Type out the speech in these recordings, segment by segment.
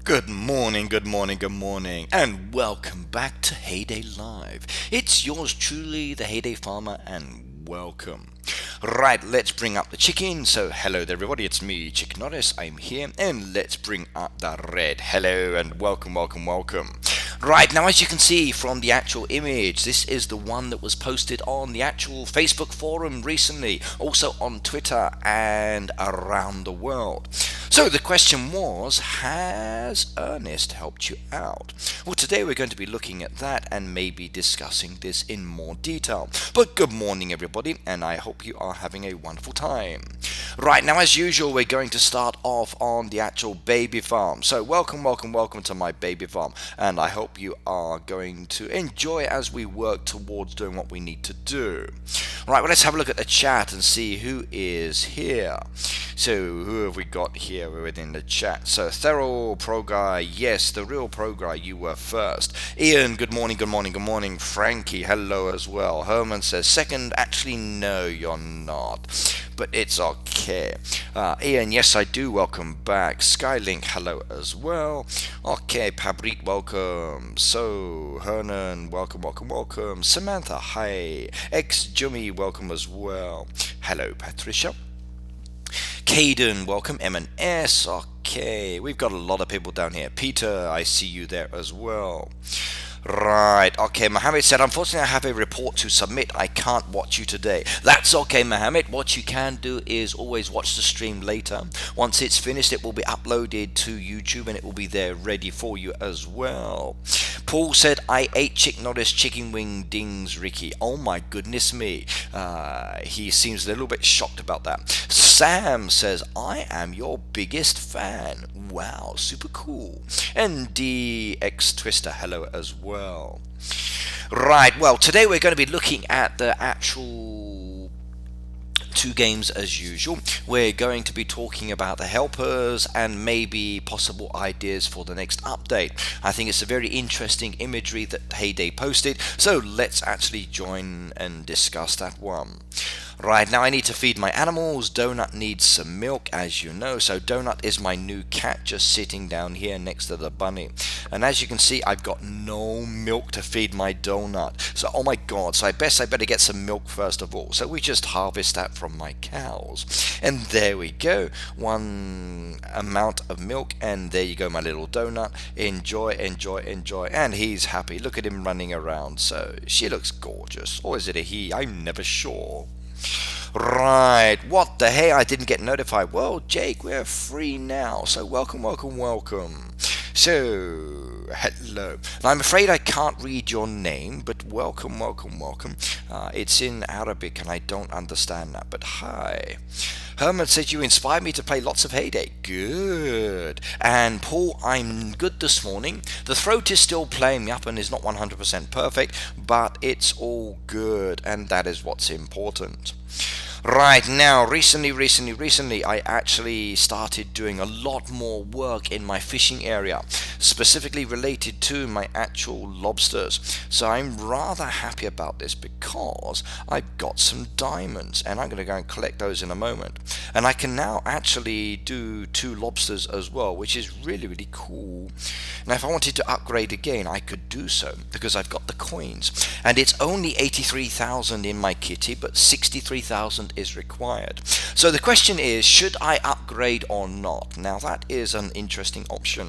Good morning, good morning, good morning, and welcome back to Heyday Live. It's yours truly, the Heyday Farmer, and welcome. Right, let's bring up the chicken. So, hello there, everybody. It's me, Chick Norris. I'm here, and let's bring up the red. Hello, and welcome, welcome, welcome. Right, now as you can see from the actual image, this is the one that was posted on the actual Facebook forum recently, also on Twitter and around the world. So the question was, has Ernest helped you out? Well, today we're going to be looking at that and maybe discussing this in more detail. But good morning, everybody, and I hope you are having a wonderful time. Right, now as usual, we're going to start off on the actual baby farm. So welcome, welcome, welcome to my baby farm, and I hope you are going to enjoy as we work towards doing what we need to do. Right, well, let's have a look at the chat and see who is here. So who have we got here within the chat? So Thero Pro Guy, yes, the real Pro Guy, you were first. Ian, good morning, good morning, good morning. Frankie, hello as well. Herman says second. Actually, no, you're not, but it's okay. Ian, yes, I do. Welcome back. Skylink, hello as well. Okay, Pabrit, welcome. So Hernan, welcome, welcome, welcome. Samantha, hi. Ex-Jummy, welcome as well. Hello, Patricia. Caden, welcome. M&S, okay. We've got a lot of people down here. Peter, I see you there as well. Right, okay, Mohammed said, unfortunately I have a report to submit. I can't watch you today. That's okay, Mohammed. What you can do is always watch the stream later. Once it's finished, it will be uploaded to YouTube and it will be there ready for you as well. Paul said, I ate Chick Norris chicken wing dings, Ricky. Oh my goodness me. He seems a little bit shocked about that. Sam says, I am your biggest fan. Wow, super cool. And DX Twister, hello as well. Right, well, today we're going to be looking at the actual two games as usual. We're going to be talking about the helpers and maybe possible ideas for the next update. I think it's a very interesting imagery that Heyday posted, so let's actually join and discuss that one. Right, now I need to feed my animals. Donut needs some milk, as you know. So Donut is my new cat, just sitting down here next to the bunny. And as you can see, I've got no milk to feed my Donut. So, oh my god, so I better get some milk first of all. So we just harvest that from my cows. And there we go. One amount of milk, and there you go, my little Donut. Enjoy, enjoy, enjoy. And he's happy. Look at him running around. So she looks gorgeous. Or is it a he? I'm never sure. Right, what the hey, I didn't get notified. Well, Jake, we're free now, so welcome, welcome, welcome. So, hello. And I'm afraid I can't read your name, but welcome, welcome, welcome. It's in Arabic and I don't understand that, but hi. Herman said you inspired me to play lots of Heyday. Good. And Paul, I'm good this morning. The throat is still playing me up and is not 100% perfect, but it's all good, and that is what's important. Right, now, recently, I actually started doing a lot more work in my fishing area, specifically related to my actual lobsters. So I'm rather happy about this because I've got some diamonds, and I'm going to go and collect those in a moment. And I can now actually do 2 lobsters as well, which is really, really cool. Now, if I wanted to upgrade again, I could do so because I've got the coins. And it's only 83,000 in my kitty, but 63,000 is required. So the question is, should I upgrade or not? Now that is an interesting option.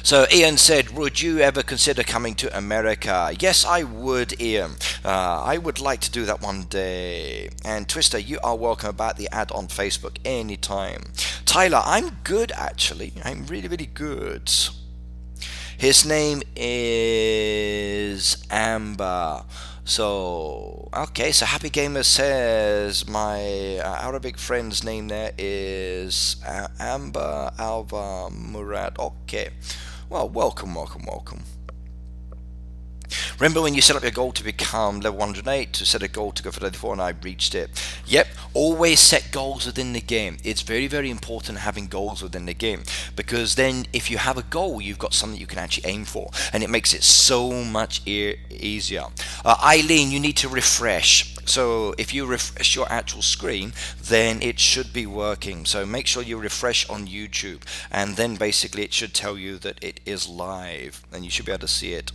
So Ian said, would you ever consider coming to America? Yes, I would, Ian. I would like to do that one day. And Twister, you are welcome about the ad on Facebook anytime. Tyler, I'm good actually. I'm really, really good. His name is Amber. So, okay, so Happy Gamer says my Arabic friend's name there is Amber Alva Murad. Okay, well, welcome, welcome, welcome. Remember when you set up your goal to become level 108, to set a goal to go for level 4, and I reached it? Yep, always set goals within the game. It's very, very important having goals within the game, because then if you have a goal, you've got something you can actually aim for, and it makes it so much easier. Eileen, you need to refresh. So if you refresh your actual screen, then it should be working. So make sure you refresh on YouTube, and then basically it should tell you that it is live, and you should be able to see it.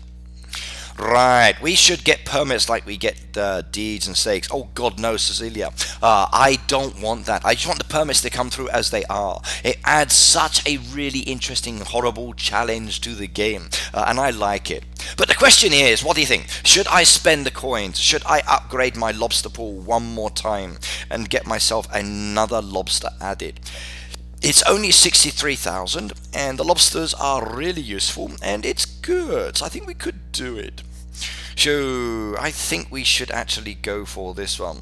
Right, we should get permits like we get deeds and stakes. Oh God, no, Cecilia. I don't want that. I just want the permits to come through as they are. It adds such a really interesting, horrible challenge to the game, and I like it. But the question is, what do you think? Should I spend the coins? Should I upgrade my lobster pool one more time and get myself another lobster added? It's only 63,000, and the lobsters are really useful, and it's good. So I think we could do it. So I think we should actually go for this one.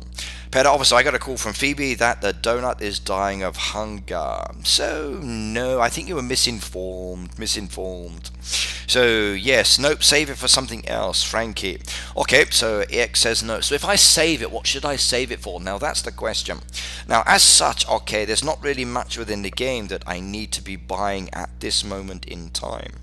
Pet officer, I got a call from Phoebe that the donut is dying of hunger. So no, I think you were misinformed. So yes, nope, save it for something else, Frankie. Okay, so EX says no. So if I save it, what should I save it for? Now that's the question. Now as such, okay, there's not really much within the game that I need to be buying at this moment in time.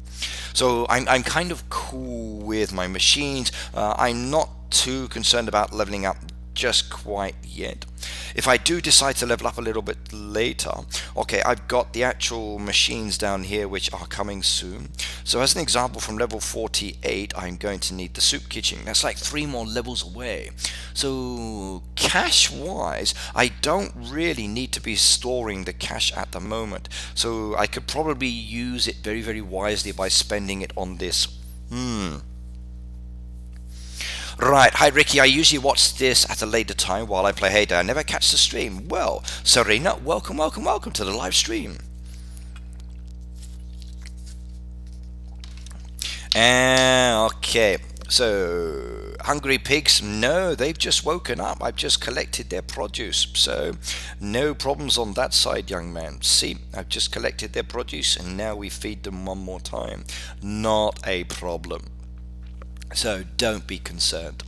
So I'm kind of cool with my machines. I'm not too concerned about leveling up just quite yet. If I do decide to level up a little bit later, okay, I've got the actual machines down here which are coming soon. So as an example, from level 48 I'm going to need the soup kitchen. That's like 3 more levels away. So cash wise, I don't really need to be storing the cash at the moment, so I could probably use it very, very wisely by spending it on this. Right, hi Ricky, I usually watch this at a later time while I play Heyday. I never catch the stream. Well, Serena, welcome to the live stream. Okay, so hungry pigs, no, they've just woken up. I've just collected their produce, so no problems on that side, young man. See, I've just collected their produce and now we feed them one more time. Not a problem. So don't be concerned.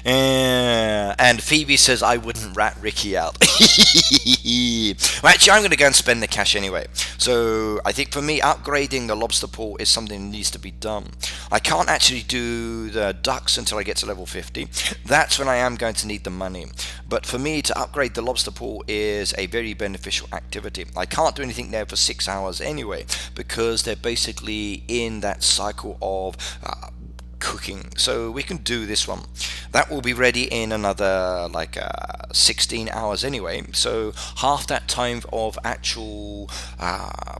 And Phoebe says I wouldn't rat Ricky out. Well, actually, I'm going to go and spend the cash anyway. So I think for me, upgrading the lobster pool is something that needs to be done. I can't actually do the ducks until I get to level 50. That's when I am going to need the money. But for me to upgrade the lobster pool is a very beneficial activity. I can't do anything there for 6 hours anyway, because they're basically in that cycle of cooking. So we can do this one. That will be ready in another 16 hours anyway, so half that time of actual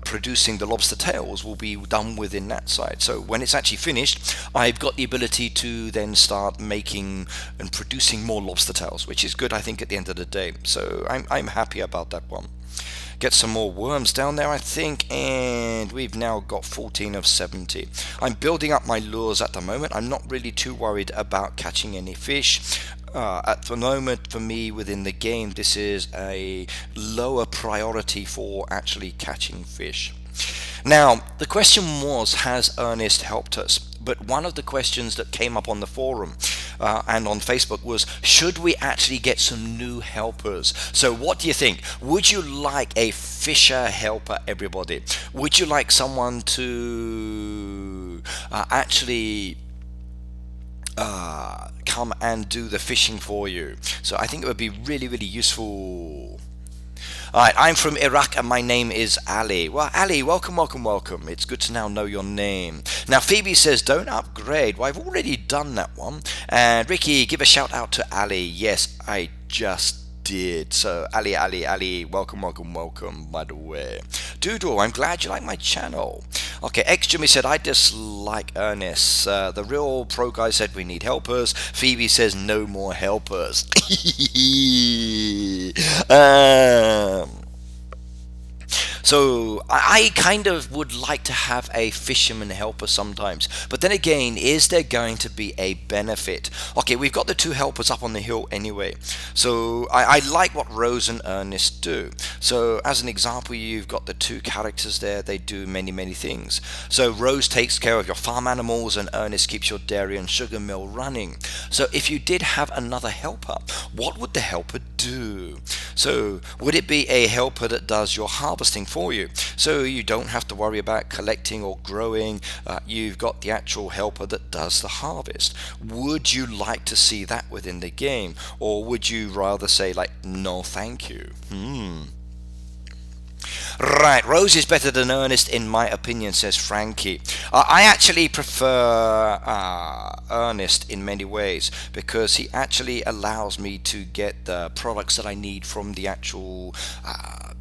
producing the lobster tails will be done within that side. So when it's actually finished, I've got the ability to then start making and producing more lobster tails, which is good, I think, at the end of the day. So I'm happy about that one. Get some more worms down there, I think, and we've now got 14 of 70. I'm building up my lures at the moment. I'm not really too worried about catching any fish. At the moment, for me, within the game, this is a lower priority for actually catching fish. Now, the question was, has Ernest helped us? But one of the questions that came up on the forum and on Facebook was, should we actually get some new helpers? So what do you think? Would you like a fisher helper, everybody? Would you like someone to actually come and do the fishing for you? So I think it would be really, really useful. Alright, I'm from Iraq and my name is Ali. Well, Ali, welcome. It's good to now know your name. Now, Phoebe says, don't upgrade. Well, I've already done that one. And Ricky, give a shout out to Ali. Yes, I just did. So, Ali, welcome, by the way. Doodle, I'm glad you like my channel. Okay, X-Jimmy said, I dislike Ernest. The real pro guy said we need helpers. Phoebe says, no more helpers. So I kind of would like to have a fisherman helper sometimes, but then again, is there going to be a benefit? Okay, we've got the 2 helpers up on the hill anyway, so I like what Rose and Ernest do. So as an example, you've got the 2 characters there. They do many things. So Rose takes care of your farm animals and Ernest keeps your dairy and sugar mill running. So if you did have another helper, what would the helper do? So would it be a helper that does your harvesting for you. So you don't have to worry about collecting or growing. You've got the actual helper that does the harvest. Would you like to see that within the game? Or would you rather say, like, no thank you? Right, Rose is better than Ernest in my opinion, says Frankie. I actually prefer Ernest in many ways because he actually allows me to get the products that I need from the actual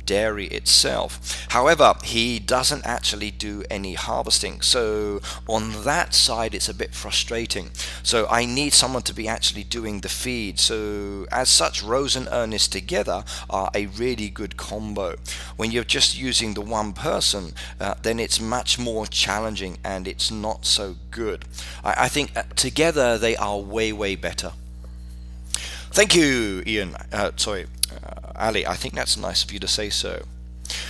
dairy itself. However, he doesn't actually do any harvesting, so on that side it's a bit frustrating. So I need someone to be actually doing the feed. So as such, Rose and Ernest together are a really good combo. When you're just using the one person, then it's much more challenging and it's not so good. I think together they are way better. Thank you, Ian. Ali, I think that's nice of you to say so.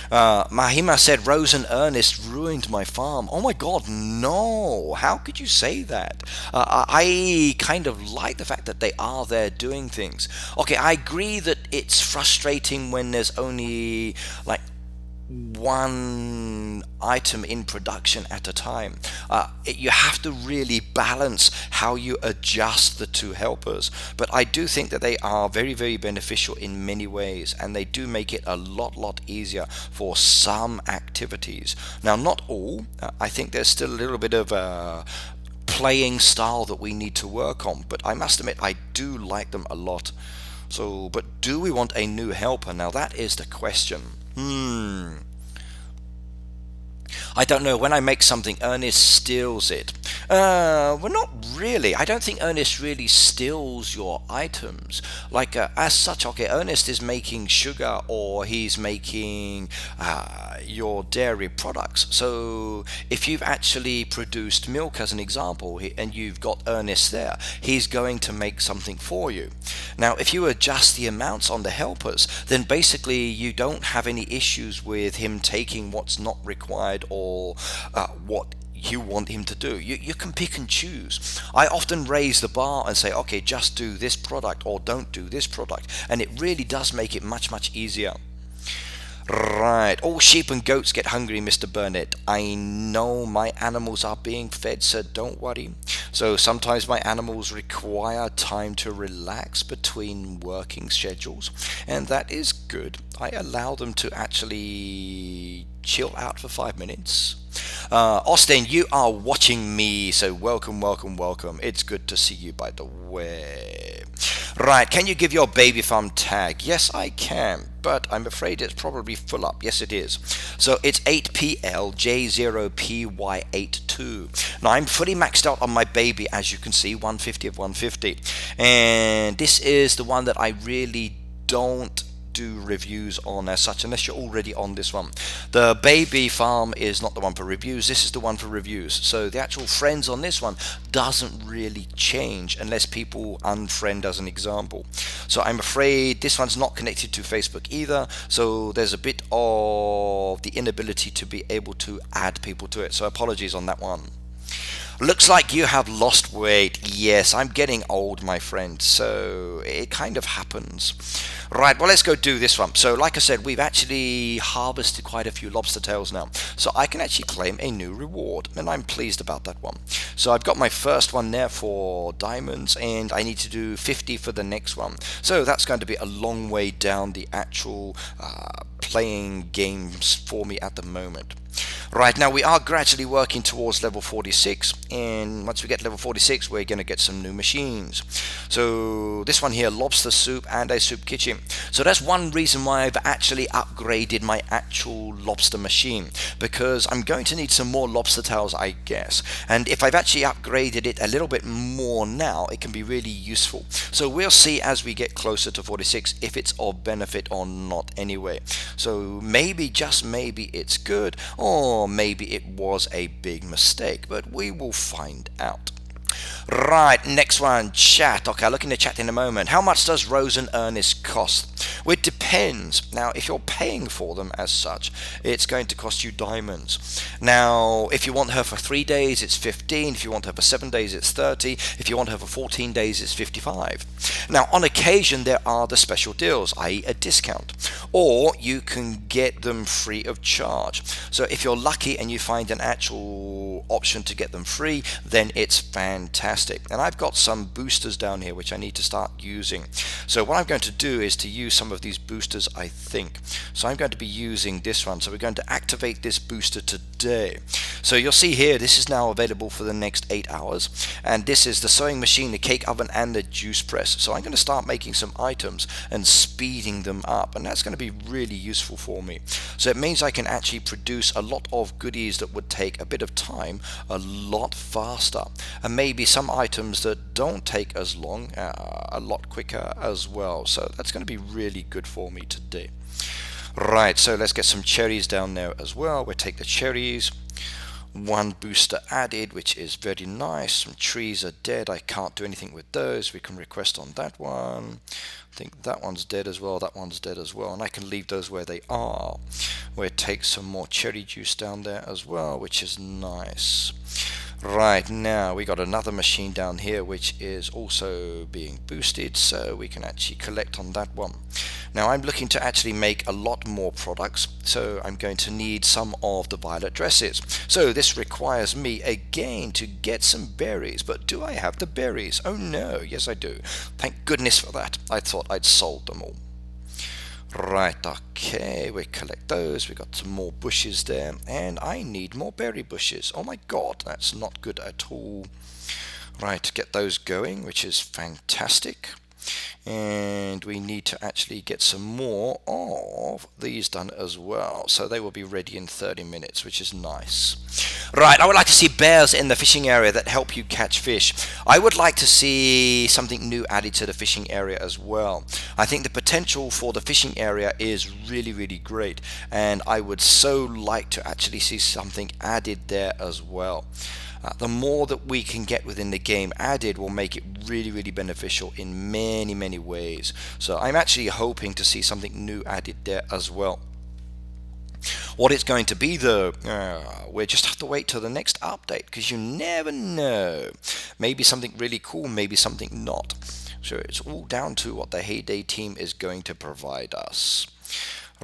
Mahima said Rose and Ernest ruined my farm. Oh my god, no! How could you say that? I kind of like the fact that they are there doing things. Okay, I agree that it's frustrating when there's only like one item in production at a time. You have to really balance how you adjust the two helpers, but I do think that they are very beneficial in many ways, and they do make it a lot easier for some activities. Now, not all. I think there's still a little bit of a playing style that we need to work on, but I must admit I do like them a lot. So, but do we want a new helper? Now that is the question. I don't know. When I make something, Ernest steals it. Well, not really. I don't think Ernest really steals your items. Like, as such, okay, Ernest is making sugar or he's making your dairy products. So if you've actually produced milk, as an example, and you've got Ernest there, he's going to make something for you. Now, if you adjust the amounts on the helpers, then basically you don't have any issues with him taking what's not required or what you want him to do. You can pick and choose. I often raise the bar and say, okay, just do this product or don't do this product, and it really does make it much easier. Right, all sheep and goats get hungry, Mr. Burnett. I know my animals are being fed, so don't worry. So sometimes my animals require time to relax between working schedules, and that is good. I allow them to actually chill out for 5 minutes. Austin, you are watching me, so welcome. It's good to see you, by the way. Right, can you give your baby farm tag? Yes, I can, but I'm afraid it's probably full up. Yes, it is. So it's 8PLJ0PY82. Now, I'm fully maxed out on my baby, as you can see, 150 of 150. And this is the one that I really don't do reviews on as such, unless you're already on this one. The baby farm is not the one for reviews. This is the one for reviews. So the actual friends on this one doesn't really change unless people unfriend, as an example. So I'm afraid this one's not connected to Facebook either, so there's a bit of the inability to be able to add people to it, so apologies on that one. Looks like you have lost weight. Yes, I'm getting old, my friend, so it kind of happens. Right, well, let's go do this one. So like I said, we've actually harvested quite a few lobster tails now, so I can actually claim a new reward, and I'm pleased about that one. So I've got my first one there for diamonds, and I need to do 50 for the next one. So that's going to be a long way down the actual playing games for me at the moment. Right, now we are gradually working towards level 46, and once we get level 46 we're going to get some new machines. So this one here, lobster soup and a soup kitchen. So that's one reason why I've actually upgraded my actual lobster machine, because I'm going to need some more lobster tails, I guess, and if I've actually upgraded it a little bit more now, it can be really useful. So we'll see as we get closer to 46 if it's of benefit or not anyway. So maybe, just maybe, it's good, or maybe it was a big mistake, but we will find out. Right, next one, chat. Okay, I'll look in the chat in a moment. How much does Rose and Ernest cost? Well, it depends. Now, if you're paying for them as such, it's going to cost you diamonds. Now, if you want her for 3 days, it's 15. If you want her for 7 days, it's 30. If you want her for 14 days, it's 55. Now, on occasion, there are the special deals, i.e. a discount. Or you can get them free of charge. So if you're lucky and you find an actual option to get them free, then it's fantastic. And I've got some boosters down here which I need to start using. So what I'm going to do is to use some of these boosters, I think. So I'm going to be using this one. So we're going to activate this booster today. So you'll see here, this is now available for the next 8 hours. And this is the sewing machine, the cake oven, and the juice press. So I'm going to start making some items and speeding them up. And that's going to be really useful for me. So it means I can actually produce a lot of goodies that would take a bit of time a lot faster. And maybe some items that don't take as long a lot quicker as well. So that's going to be really good for me today. Right, so let's get some cherries down there as well. We'll take the cherries. One booster added, which is very nice. Some trees are dead. I can't do anything with those. We can request on that one. I think that one's dead as well. That one's dead as well. And I can leave those where they are. We'll take some more cherry juice down there as well, which is nice. Right, now we got another machine down here which is also being boosted, so we can actually collect on that one. Now I'm looking to actually make a lot more products, so I'm going to need some of the violet dresses. So this requires me again to get some berries, but do I have the berries? Oh no, yes I do. Thank goodness for that. I thought I'd sold them all. Right, okay, we collect those. We got some more bushes there, and I need more berry bushes. Oh my god, that's not good at all. Right, get those going, which is fantastic. And we need to actually get some more of these done as well, so they will be ready in 30 minutes, which is nice. Right, I would like to see bears in the fishing area that help you catch fish. I would like to see something new added to the fishing area as well. I think the potential for the fishing area is really, really great, and I would so like to actually see something added there as well. The more that we can get within the game added will make it really, really beneficial in many, many ways. So I'm actually hoping to see something new added there as well. What it's going to be though, we'll just have to wait till the next update, because you never know. Maybe something really cool, maybe something not. So it's all down to what the Heyday team is going to provide us.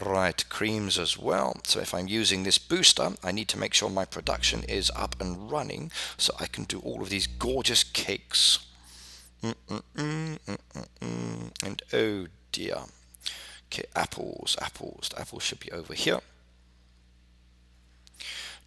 Right, creams as well. So if I'm using this booster, I need to make sure my production is up and running so I can do all of these gorgeous cakes. And oh dear. Okay, apples. The apples should be over here.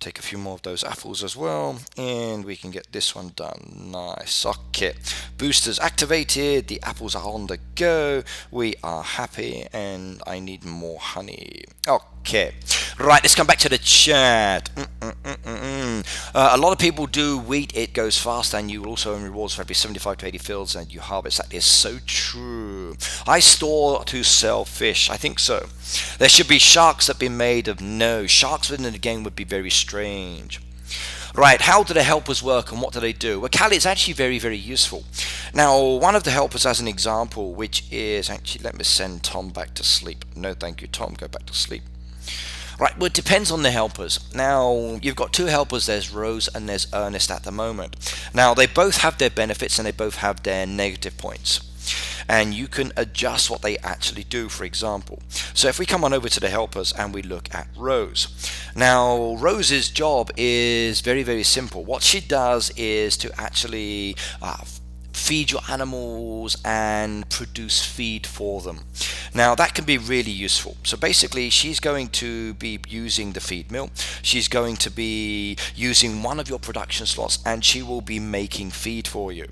Take a few more of those apples as well, and we can get this one done. Nice. Okay, boosters activated, the apples are on the go, we are happy, and I need more honey. Okay, right, let's come back to the chat. A lot of people do wheat, it goes fast, and you will also earn rewards for every 75 to 80 fields and you harvest. That is so true. I store to sell fish, I think so. There should be sharks that be made of no. Sharks within the game would be very strange. Right, how do the helpers work and what do they do? Well, Cal, it's actually very, very useful. Now, one of the helpers as an example, which is actually, let me send Tom back to sleep. No, thank you, Tom, go back to sleep. Right, well, it depends on the helpers. Now, you've got two helpers, there's Rose and there's Ernest at the moment. Now, they both have their benefits and they both have their negative points. And you can adjust what they actually do, for example. So if we come on over to the helpers and we look at Rose. Now, Rose's job is very, very simple. What she does is to actually feed your animals and produce feed for them. Now that can be really useful. So basically she's going to be using the feed mill, she's going to be using one of your production slots, and she will be making feed for you.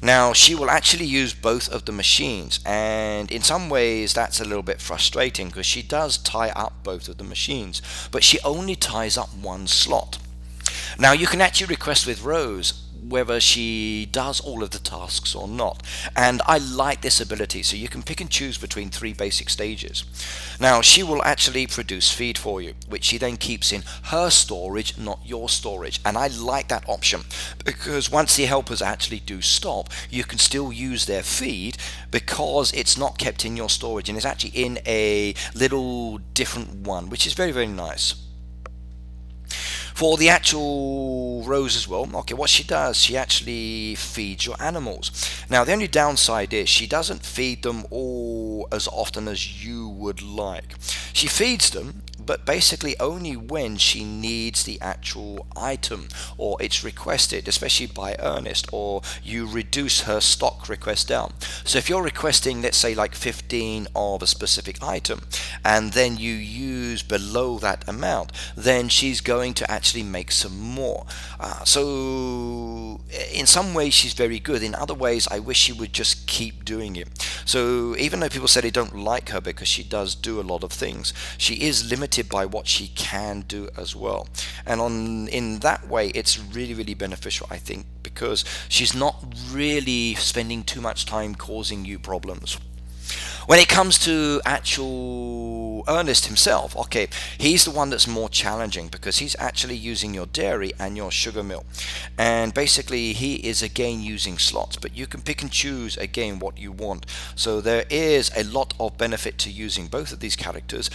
Now she will actually use both of the machines, and in some ways that's a little bit frustrating because she does tie up both of the machines, but she only ties up one slot. Now you can actually request with Rose whether she does all of the tasks or not. And I like this ability, so you can pick and choose between three basic stages. Now, she will actually produce feed for you, which she then keeps in her storage, not your storage. And I like that option, because once the helpers actually do stop, you can still use their feed because it's not kept in your storage and it's actually in a little different one, which is very, very nice. For the actual Rose as well, okay, what she does, she actually feeds your animals. Now, the only downside is she doesn't feed them all as often as you would like. She feeds them, but basically only when she needs the actual item or it's requested, especially by Ernest, or you reduce her stock request down. So if you're requesting, let's say, like 15 of a specific item, and then you use below that amount, then she's going to actually make some more. So in some ways she's very good. In other ways, I wish she would just keep doing it. So even though people say they don't like her because she does do a lot of things, she is limited by what she can do as well. And in that way, it's really, really beneficial, I think, because she's not really spending too much time causing you problems. When it comes to actual Ernest himself, okay, he's the one that's more challenging because he's actually using your dairy and your sugar mill. And basically he is again using slots, but you can pick and choose again what you want. So there is a lot of benefit to using both of these characters,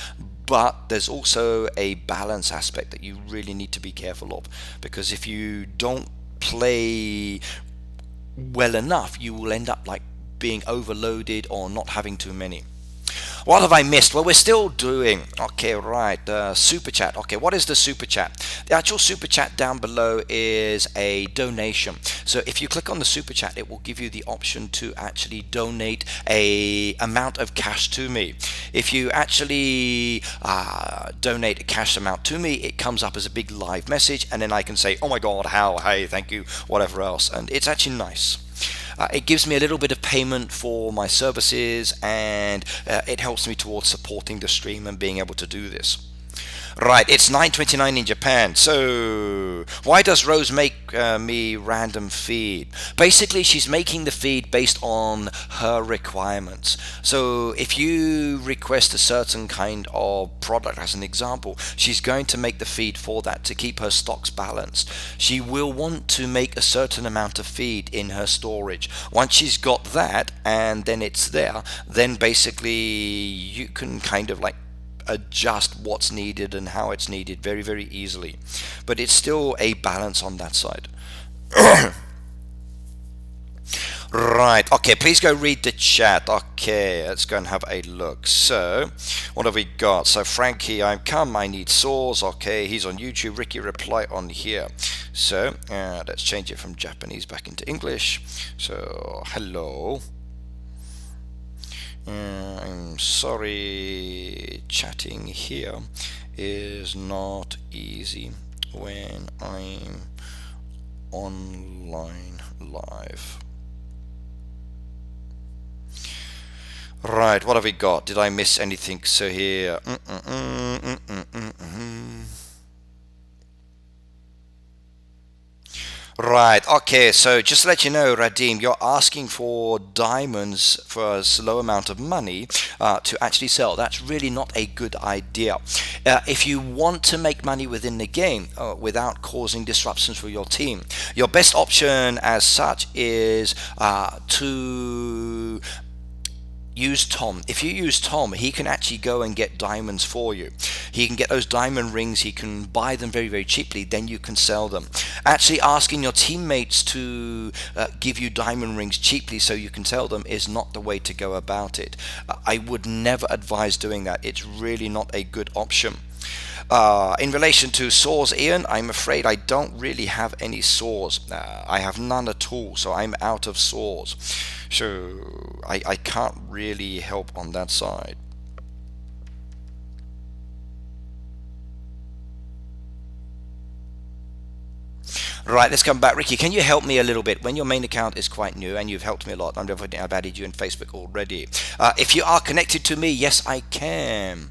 but there's also a balance aspect that you really need to be careful of, because if you don't play well enough, you will end up like being overloaded or not having too many. What have I missed? Well, we're still doing, okay, right, super chat. Okay, what is the super chat? The actual super chat down below is a donation. So if you click on the super chat, it will give you the option to actually donate a amount of cash to me. If you actually donate a cash amount to me, it comes up as a big live message, and then I can say, oh my god, how, hey, thank you, whatever else. And it's actually nice. It gives me a little bit of payment for my services, and it helps me towards supporting the stream and being able to do this. Right, it's 9:29 in Japan. So why does Rose make me random feed? Basically, she's making the feed based on her requirements. So if you request a certain kind of product, as an example, she's going to make the feed for that to keep her stocks balanced. She will want to make a certain amount of feed in her storage. Once she's got that and then it's there, then basically you can kind of like adjust what's needed and how it's needed very, very easily. But it's still a balance on that side. Right, okay, please go read the chat. Okay, let's go and have a look. So, what have we got? So, Frankie, I'm come, I need saws. Okay, he's on YouTube. Ricky, reply on here. So, let's change it from Japanese back into English. So, hello. I'm sorry, chatting here is not easy when I'm online live. Right, what have we got? Did I miss anything? So here, Right, okay, so just to let you know, Radim, you're asking for diamonds for a low amount of money to actually sell. That's really not a good idea. If you want to make money within the game without causing disruptions for your team, your best option as such is to use Tom. If you use Tom, he can actually go and get diamonds for you. He can get those diamond rings, he can buy them very, very cheaply, then you can sell them. Actually asking your teammates to give you diamond rings cheaply so you can sell them is not the way to go about it. I would never advise doing that. It's really not a good option. In relation to saws, Ian, I'm afraid I don't really have any saws. I have none at all, so I'm out of saws. So I can't really help on that side. Right, let's come back. Ricky, can you help me a little bit? When your main account is quite new, and you've helped me a lot, I've added you in Facebook already. If you are connected to me, yes, I can.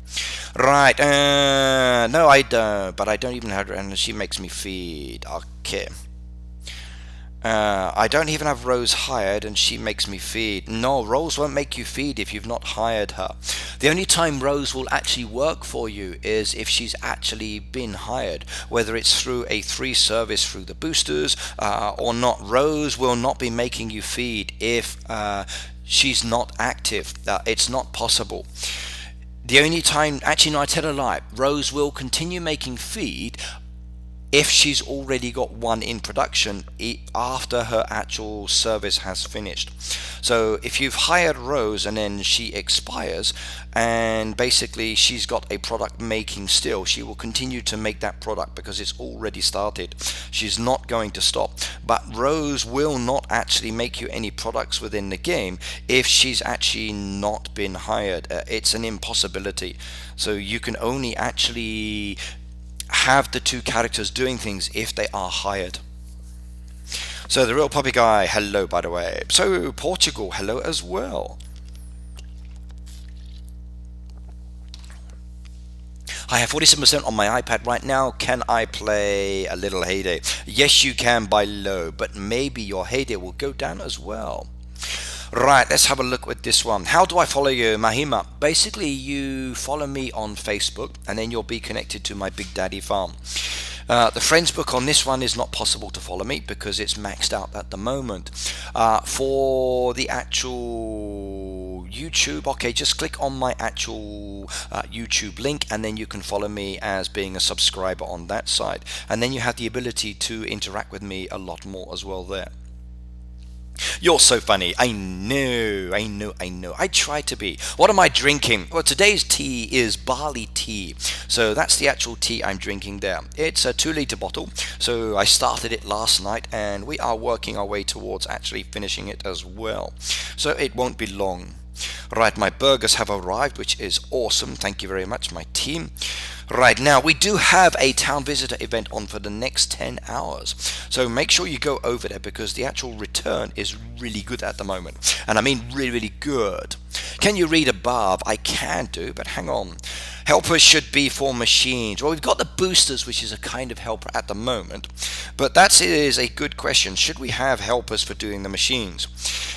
Right, no, I don't, but I don't even have her, and she makes me feed. Okay. I don't even have Rose hired and she makes me feed. No, Rose won't make you feed if you've not hired her. The only time Rose will actually work for you is if she's actually been hired, whether it's through a free service through the boosters or not. Rose will not be making you feed if she's not active. It's not possible. The only time, actually no, I tell a lie, Rose will continue making feed if she's already got one in production after her actual service has finished. So if you've hired Rose and then she expires and basically she's got a product making still, she will continue to make that product because it's already started. She's not going to stop. But Rose will not actually make you any products within the game if she's actually not been hired. It's an impossibility. So you can only actually have the two characters doing things if they are hired. So the real puppy guy, hello by the way. So Portugal, hello as well. I have 47% on my iPad right now. Can I play a little Heyday? Yes, you can by low, but maybe your Heyday will go down as well. Right, let's have a look with this one. How do I follow you, Mahima? Basically, you follow me on Facebook, and then you'll be connected to my Big Daddy farm. The friends book on this one is not possible to follow me because it's maxed out at the moment. For the actual YouTube, okay, just click on my actual YouTube link and then you can follow me as being a subscriber on that side. And then you have the ability to interact with me a lot more as well there. You're so funny. I know. I try to be. What am I drinking? Well, today's tea is barley tea. So that's the actual tea I'm drinking there. It's a 2-litre bottle. So I started it last night and we are working our way towards actually finishing it as well. So it won't be long. Right, my burgers have arrived, which is awesome. Thank you very much, my team. Right, now we do have a town visitor event on for the next 10 hours. So make sure you go over there because the actual return is really good at the moment. And I mean really good. Can you read above? I can do, but hang on. Helpers should be for machines. Well, we've got the boosters, which is a kind of helper at the moment. But that is a good question. Should we have helpers for doing the machines?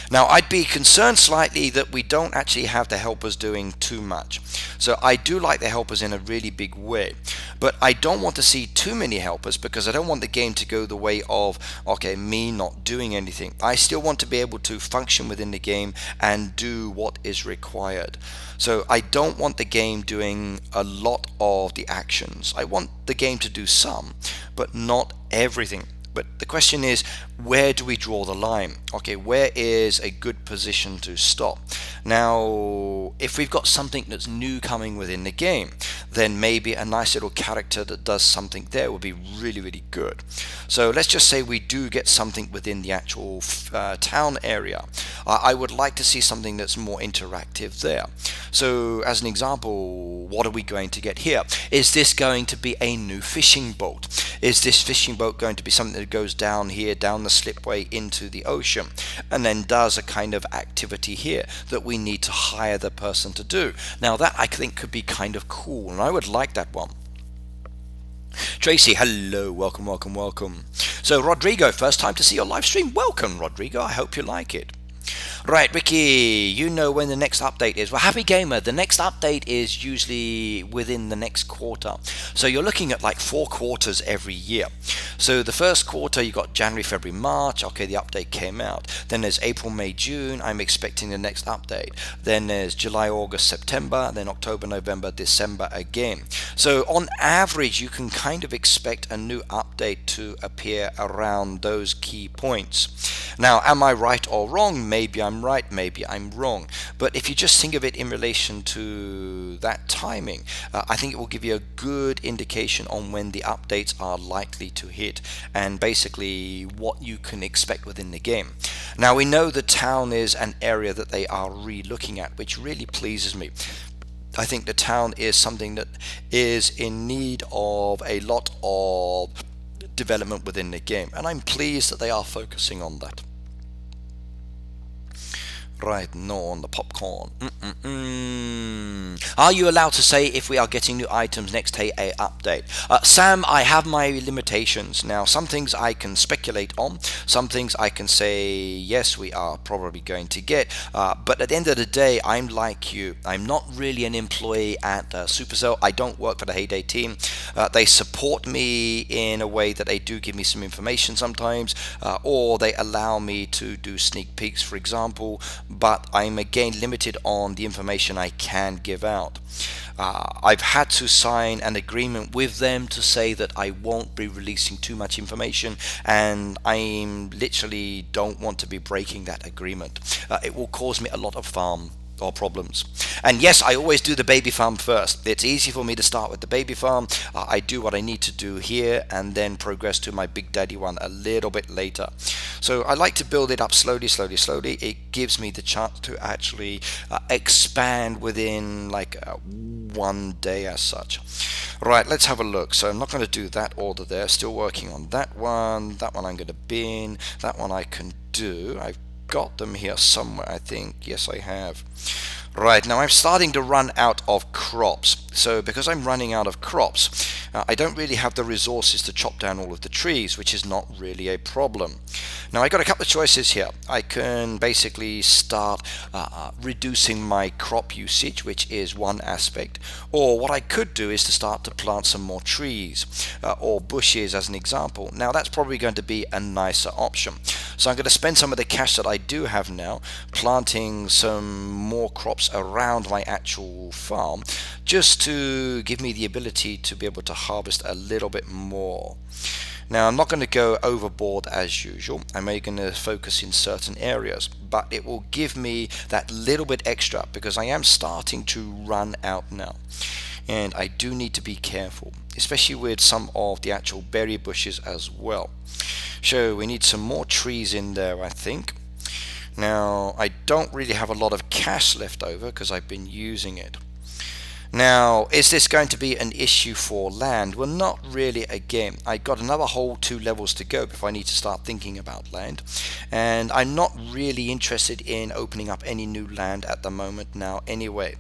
Now, I'd be concerned slightly that we don't actually have the helpers doing too much. So I do like the helpers in a really big way. But I don't want to see too many helpers because I don't want the game to go the way of, okay, me not doing anything. I still want to be able to function within the game and do what is required. So I don't want the game doing a lot of the actions. I want the game to do some, but not everything. But the question is, where do we draw the line? Okay, where is a good position to stop? Now, if we've got something that's new coming within the game, then maybe a nice little character that does something there would be really good. So let's just say we do get something within the actual town area. I would like to see something that's more interactive there. So as an example, what are we going to get here? Is this going to be a new fishing boat? Is this fishing boat going to be something that goes down here, down the slipway into the ocean, and then does a kind of activity here that we need to hire the person to do? Now that I think could be kind of cool, and I would like that one. Tracy, hello, welcome. So Rodrigo, first time to see your live stream. Welcome, Rodrigo. I hope you like it. Right, Ricky, you know when the next update is. Well, Happy Gamer, the next update is usually within the next quarter. So you're looking at like 4 quarters every year. So the first quarter, you got January, February, March. Okay, the update came out. Then there's April, May, June. I'm expecting the next update. Then there's July, August, September. Then October, November, December again. So on average, you can kind of expect a new update to appear around those key points. Now, am I right or wrong? Maybe I'm right, maybe I'm wrong. But if you just think of it in relation to that timing, I think it will give you a good indication on when the updates are likely to hit and basically what you can expect within the game. Now, we know the town is an area that they are re-looking at, which really pleases me. I think the town is something that is in need of a lot of development within the game, and I'm pleased that they are focusing on that. Right, no on the popcorn. Mm-mm-mm. Are you allowed to say if we are getting new items next Hey A update? Sam, I have my limitations. Now, some things I can speculate on, some things I can say, yes, we are probably going to get. But at the end of the day, I'm like you. I'm not really an employee at Supercell. I don't work for the Heyday team. They support me in a way that they do give me some information sometimes, or they allow me to do sneak peeks, for example, but I'm again limited on the information I can give out. I've had to sign an agreement with them to say that I won't be releasing too much information, and I literally don't want to be breaking that agreement. It will cause me a lot of farm or problems. And yes, I always do the baby farm first. It's easy for me to start with the baby farm. I do what I need to do here and then progress to my big daddy one a little bit later. So I like to build it up slowly, slowly, slowly. It gives me the chance to actually expand within like one day as such. Right, let's have a look. So I'm not going to do that order there. Still working on that one. That one I'm going to bin. That one I can do. I've got them here somewhere, I think. Yes, I have. Right, now I'm starting to run out of crops. So because I'm running out of crops, I don't really have the resources to chop down all of the trees, which is not really a problem. Now I got a couple of choices here. I can basically start reducing my crop usage, which is one aspect, or what I could do is to start to plant some more trees or bushes as an example. Now that's probably going to be a nicer option. So I'm going to spend some of the cash that I do have now planting some more crops around my actual farm, just to give me the ability to be able to harvest a little bit more. Now I'm not going to go overboard as usual. I'm only going to focus in certain areas, but it will give me that little bit extra because I am starting to run out now. And I do need to be careful, especially with some of the actual berry bushes as well. So we need some more trees in there, I think. Now I don't really have a lot of cash left over because I've been using it. Now, is this going to be an issue for land? Well, not really again. I got another whole 2 levels to go before I need to start thinking about land. And I'm not really interested in opening up any new land at the moment now anyway.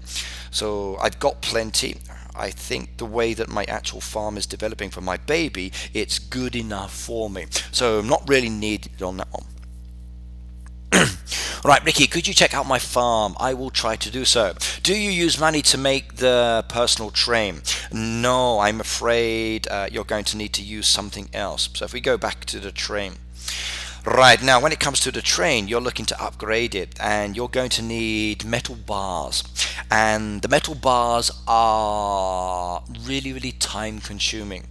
So I've got plenty. I think the way that my actual farm is developing for my baby, it's good enough for me. So I'm not really needed on that one. Right, Ricky, could you check out my farm? I will try to do so. Do you use money to make the personal train? No, I'm afraid you're going to need to use something else. So if we go back to the train. Right, now when it comes to the train, you're looking to upgrade it and you're going to need metal bars. And the metal bars are really, really time consuming.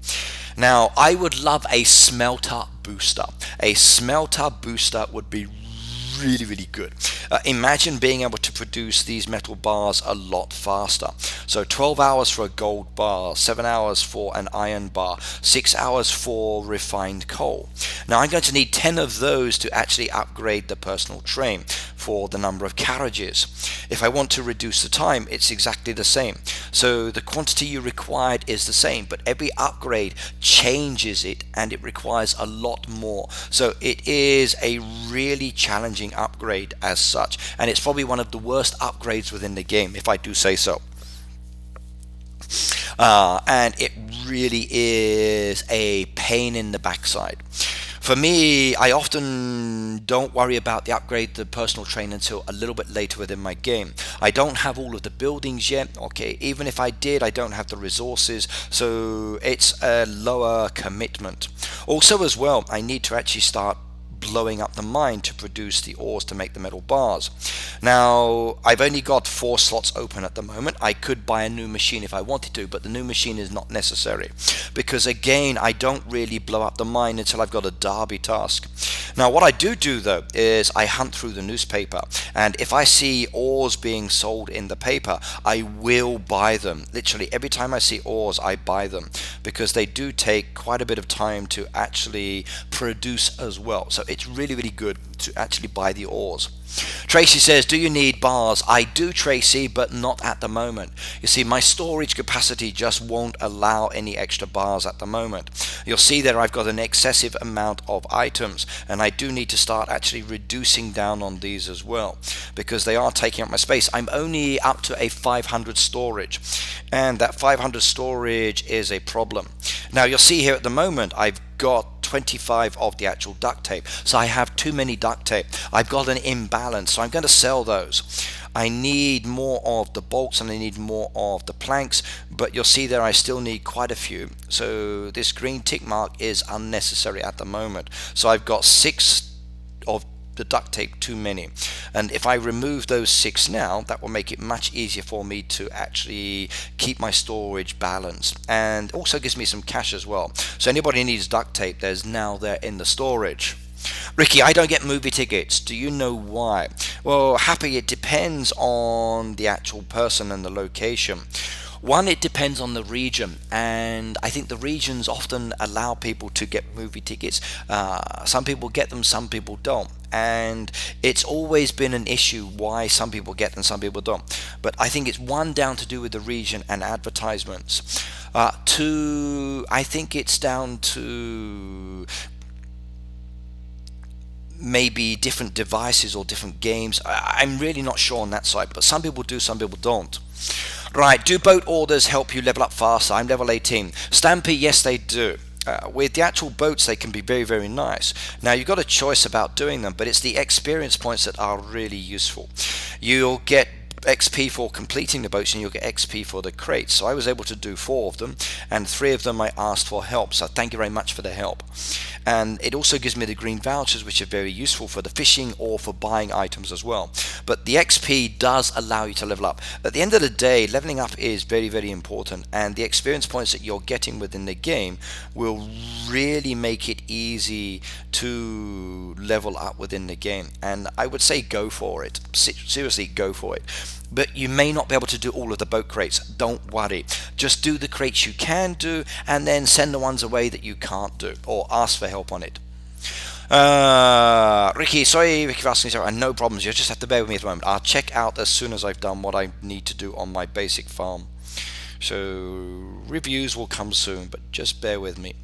Now, I would love a smelter booster. A smelter booster would be really, really good. Imagine being able to produce these metal bars a lot faster. So 12 hours for a gold bar, 7 hours for an iron bar, 6 hours for refined coal. Now I'm going to need 10 of those to actually upgrade the personal train for the number of carriages. If I want to reduce the time, it's exactly the same. So the quantity you required is the same, but every upgrade changes it and it requires a lot more. So it is a really challenging upgrade as such, and it's probably one of the worst upgrades within the game, if I do say so. And it really is a pain in the backside. For me, I often don't worry about the upgrade to the personal train until a little bit later within my game. I don't have all of the buildings yet. Okay, even if I did, I don't have the resources, so it's a lower commitment. Also as well, I need to actually start blowing up the mine to produce the ores to make the metal bars. Now, I've only got 4 slots open at the moment. I could buy a new machine if I wanted to, but the new machine is not necessary because again, I don't really blow up the mine until I've got a derby task. Now, what I do though is I hunt through the newspaper, and if I see ores being sold in the paper, I will buy them. Literally every time I see ores, I buy them because they do take quite a bit of time to actually produce as well. So it's really, really good to actually buy the ores. Tracy says, do you need bars? I do, Tracy, but not at the moment. You see, my storage capacity just won't allow any extra bars at the moment. You'll see that I've got an excessive amount of items, and I do need to start actually reducing down on these as well, because they are taking up my space. I'm only up to a 500 storage, and that 500 storage is a problem. Now, you'll see here at the moment, I've got 25 of the actual duct tape, so I have too many duct tape. I've got an imbalance, so I'm going to sell those. I need more of the bolts and I need more of the planks, but you'll see there I still need quite a few, so this green tick mark is unnecessary at the moment. So I've got 6 of the duct tape too many, and if I remove those 6 now, that will make it much easier for me to actually keep my storage balanced, and also gives me some cash as well. So anybody needs duct tape, there's now there in the storage. Ricky, I don't get movie tickets. Do you know why? Well, Happy, it depends on the actual person and the location. One, it depends on the region, and I think the regions often allow people to get movie tickets. Some people get them, some people don't, and it's always been an issue why some people get them, some people don't. But I think it's one, down to do with the region and advertisements. Two, I think it's down to maybe different devices or different games. I'm really not sure on that side, but some people do, some people don't. Right, do boat orders help you level up faster? I'm level 18. Stampy, yes they do. With the actual boats, they can be very, very nice. Now, you've got a choice about doing them, but it's the experience points that are really useful. You'll get XP for completing the boats, and you'll get XP for the crates. So I was able to do 4 of them, and 3 of them I asked for help, so thank you very much for the help. And it also gives me the green vouchers, which are very useful for the fishing or for buying items as well. But the XP does allow you to level up. At the end of the day, leveling up is very, very important, and the experience points that you're getting within the game will really make it easy to level up within the game. And I would say go for it. Seriously, go for it. But you may not be able to do all of the boat crates. Don't worry. Just do the crates you can do, and then send the ones away that you can't do, or ask for help on it. Ricky, sorry for asking, sorry, no problems. You just have to bear with me at the moment. I'll check out as soon as I've done what I need to do on my basic farm. So reviews will come soon, but just bear with me.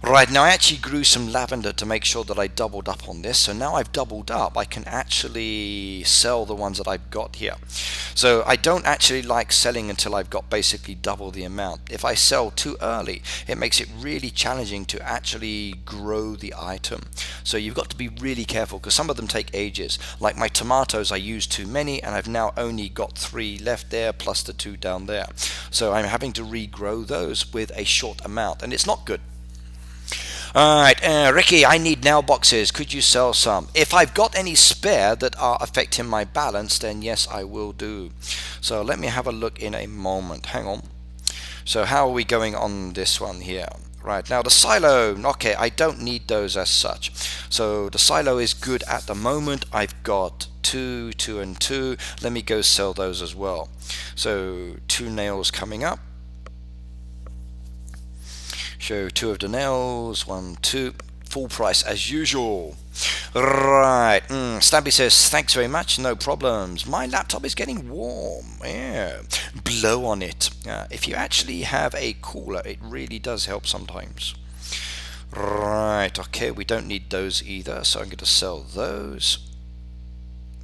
Right, now I actually grew some lavender to make sure that I doubled up on this. So now I've doubled up, I can actually sell the ones that I've got here. So I don't actually like selling until I've got basically double the amount. If I sell too early, it makes it really challenging to actually grow the item. So you've got to be really careful, because some of them take ages. Like my tomatoes, I used too many, and I've now only got 3 left there, plus the 2 down there. So I'm having to regrow those with a short amount, and it's not good. Alright, Ricky, I need nail boxes. Could you sell some? If I've got any spare that are affecting my balance, then yes, I will do. So let me have a look in a moment. Hang on. So how are we going on this one here? Right, now the silo. Okay, I don't need those as such. So the silo is good at the moment. I've got 2, 2 and 2. Let me go sell those as well. So 2 nails coming up. Show 2 of the nails, 1, 2, full price as usual. Right, Stampy says, thanks very much, no problems. My laptop is getting warm, yeah. Blow on it. If you actually have a cooler, it really does help sometimes. Right, okay, we don't need those either, so I'm going to sell those.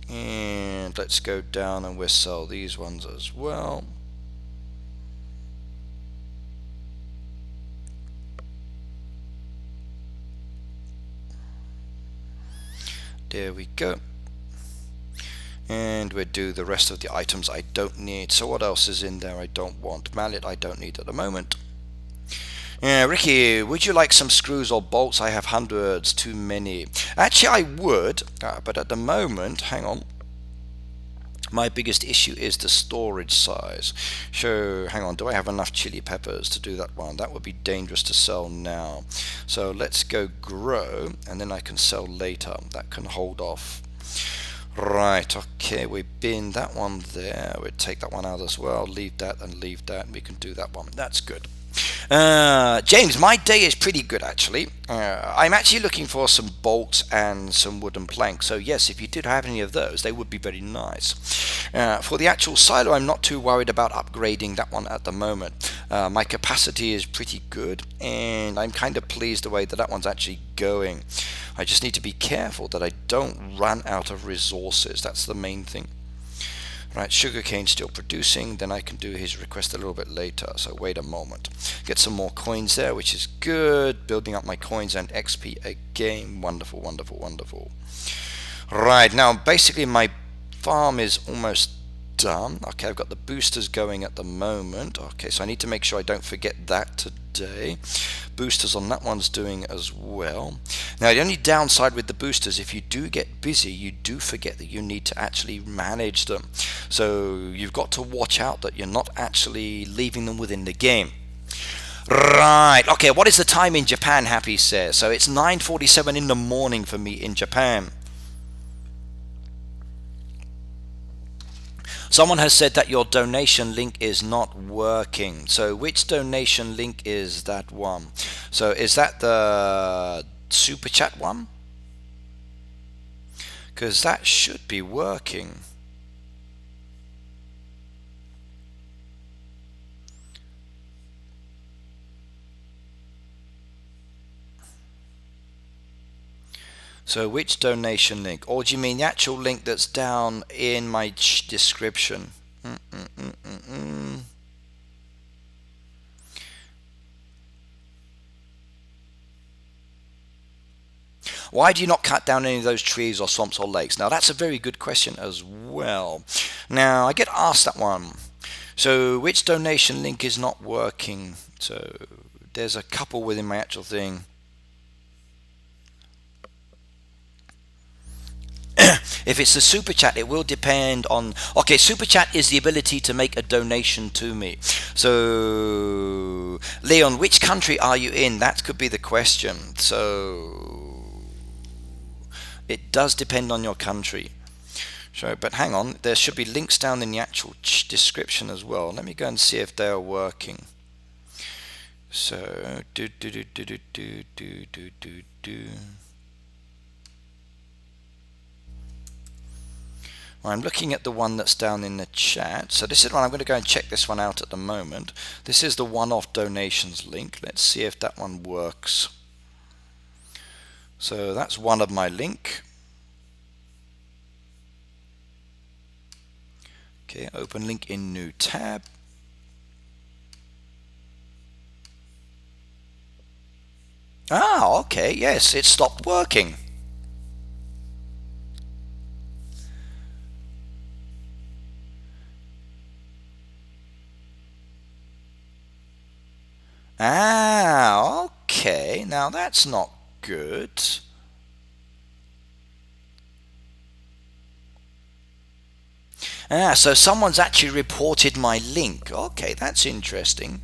And let's go down and we'll sell these ones as well. There we go. And we'll do the rest of the items I don't need. So what else is in there I don't want? Mallet I don't need at the moment. Ricky, would you like some screws or bolts? I have hundreds, too many. Actually I would, but at the moment, hang on. My biggest issue is the storage size. So, hang on, do I have enough chili peppers to do that one? That would be dangerous to sell now. So let's go grow, and then I can sell later. That can hold off. Right, okay, we bin that one there. We'll take that one out as well. Leave that and leave that, and we can do that one. That's good. James, my day is pretty good actually. I'm actually looking for some bolts and some wooden planks. So yes, if you did have any of those, they would be very nice. For the actual silo, I'm not too worried about upgrading that one at the moment. My capacity is pretty good, and I'm kind of pleased the way that that one's actually going. I just need to be careful that I don't run out of resources. That's the main thing. Right, sugarcane still producing, then I can do his request a little bit later, so wait a moment. Get some more coins there, which is good. Building up my coins and XP again. Wonderful, wonderful, wonderful. Right, now basically my farm is almost done. Okay, I've got the boosters going at the moment. Okay, so I need to make sure I don't forget that today. Boosters on that one's doing as well. Now the only downside with the boosters, if you do get busy, you do forget that you need to actually manage them. So you've got to watch out that you're not actually leaving them within the game. Right, okay, what is the time in Japan, Happy says? So it's 9:47 in the morning for me in Japan. Someone has said that your donation link is not working. So which donation link is that one? So is that the super chat one? Because that should be working. So which donation link? Or do you mean the actual link that's down in my description? Why do you not cut down any of those trees or swamps or lakes? Now that's a very good question as well. Now I get asked that one. So which donation link is not working? So there's a couple within my actual thing. If it's the super chat, it will depend on. Okay, super chat is the ability to make a donation to me. So, Leon, which country are you in? That could be the question. So, it does depend on your country. So, but hang on, there should be links down in the actual description as well. Let me go and see if they are working. So, I'm looking at the one that's down in the chat. So this is one, I'm going to go and check this one out at the moment. This is the one-off donations link. Let's see if that one works. So that's one of my link. Okay, open link in new tab. Ah, okay, yes, it stopped working. Ah, okay. Now that's not good. Ah, so someone's actually reported my link. Okay, that's interesting.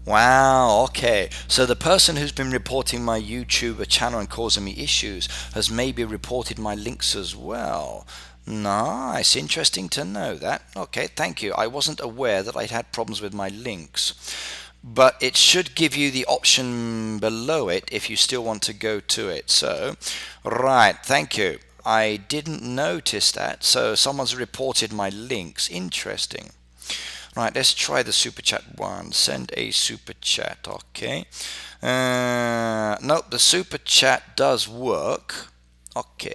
Wow, okay. So the person who's been reporting my YouTube channel and causing me issues has maybe reported my links as well. Nice, interesting to know that. Okay, thank you. I wasn't aware that I'd had problems with my links. But it should give you the option below it if you still want to go to it. So, right, thank you. I didn't notice that. So someone's reported my links. Interesting. Right, let's try the super chat one. Send a super chat. Okay. Nope, the super chat does work. Okay.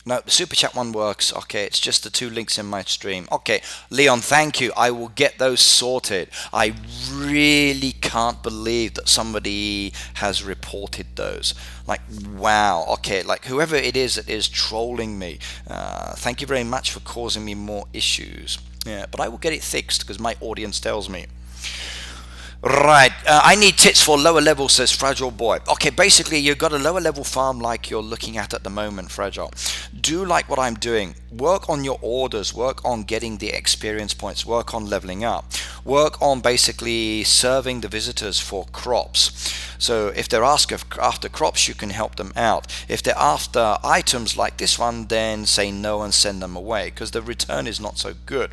No, the super chat one works. Okay, it's just the two links in my stream. Okay, Leon, thank you. I will get those sorted. I really can't believe that somebody has reported those. Like, wow. Okay, like whoever it is that is trolling me, thank you very much for causing me more issues. Yeah, but I will get it fixed because my audience tells me. Right. I need tips for lower level, says Fragile Boy. Okay, basically, you've got a lower level farm like you're looking at the moment, Fragile. Do like what I'm doing. Work on your orders, work on getting the experience points, work on leveling up, work on basically serving the visitors for crops. So if they're after crops, you can help them out. If they're after items like this one, then say no and send them away because the return is not so good.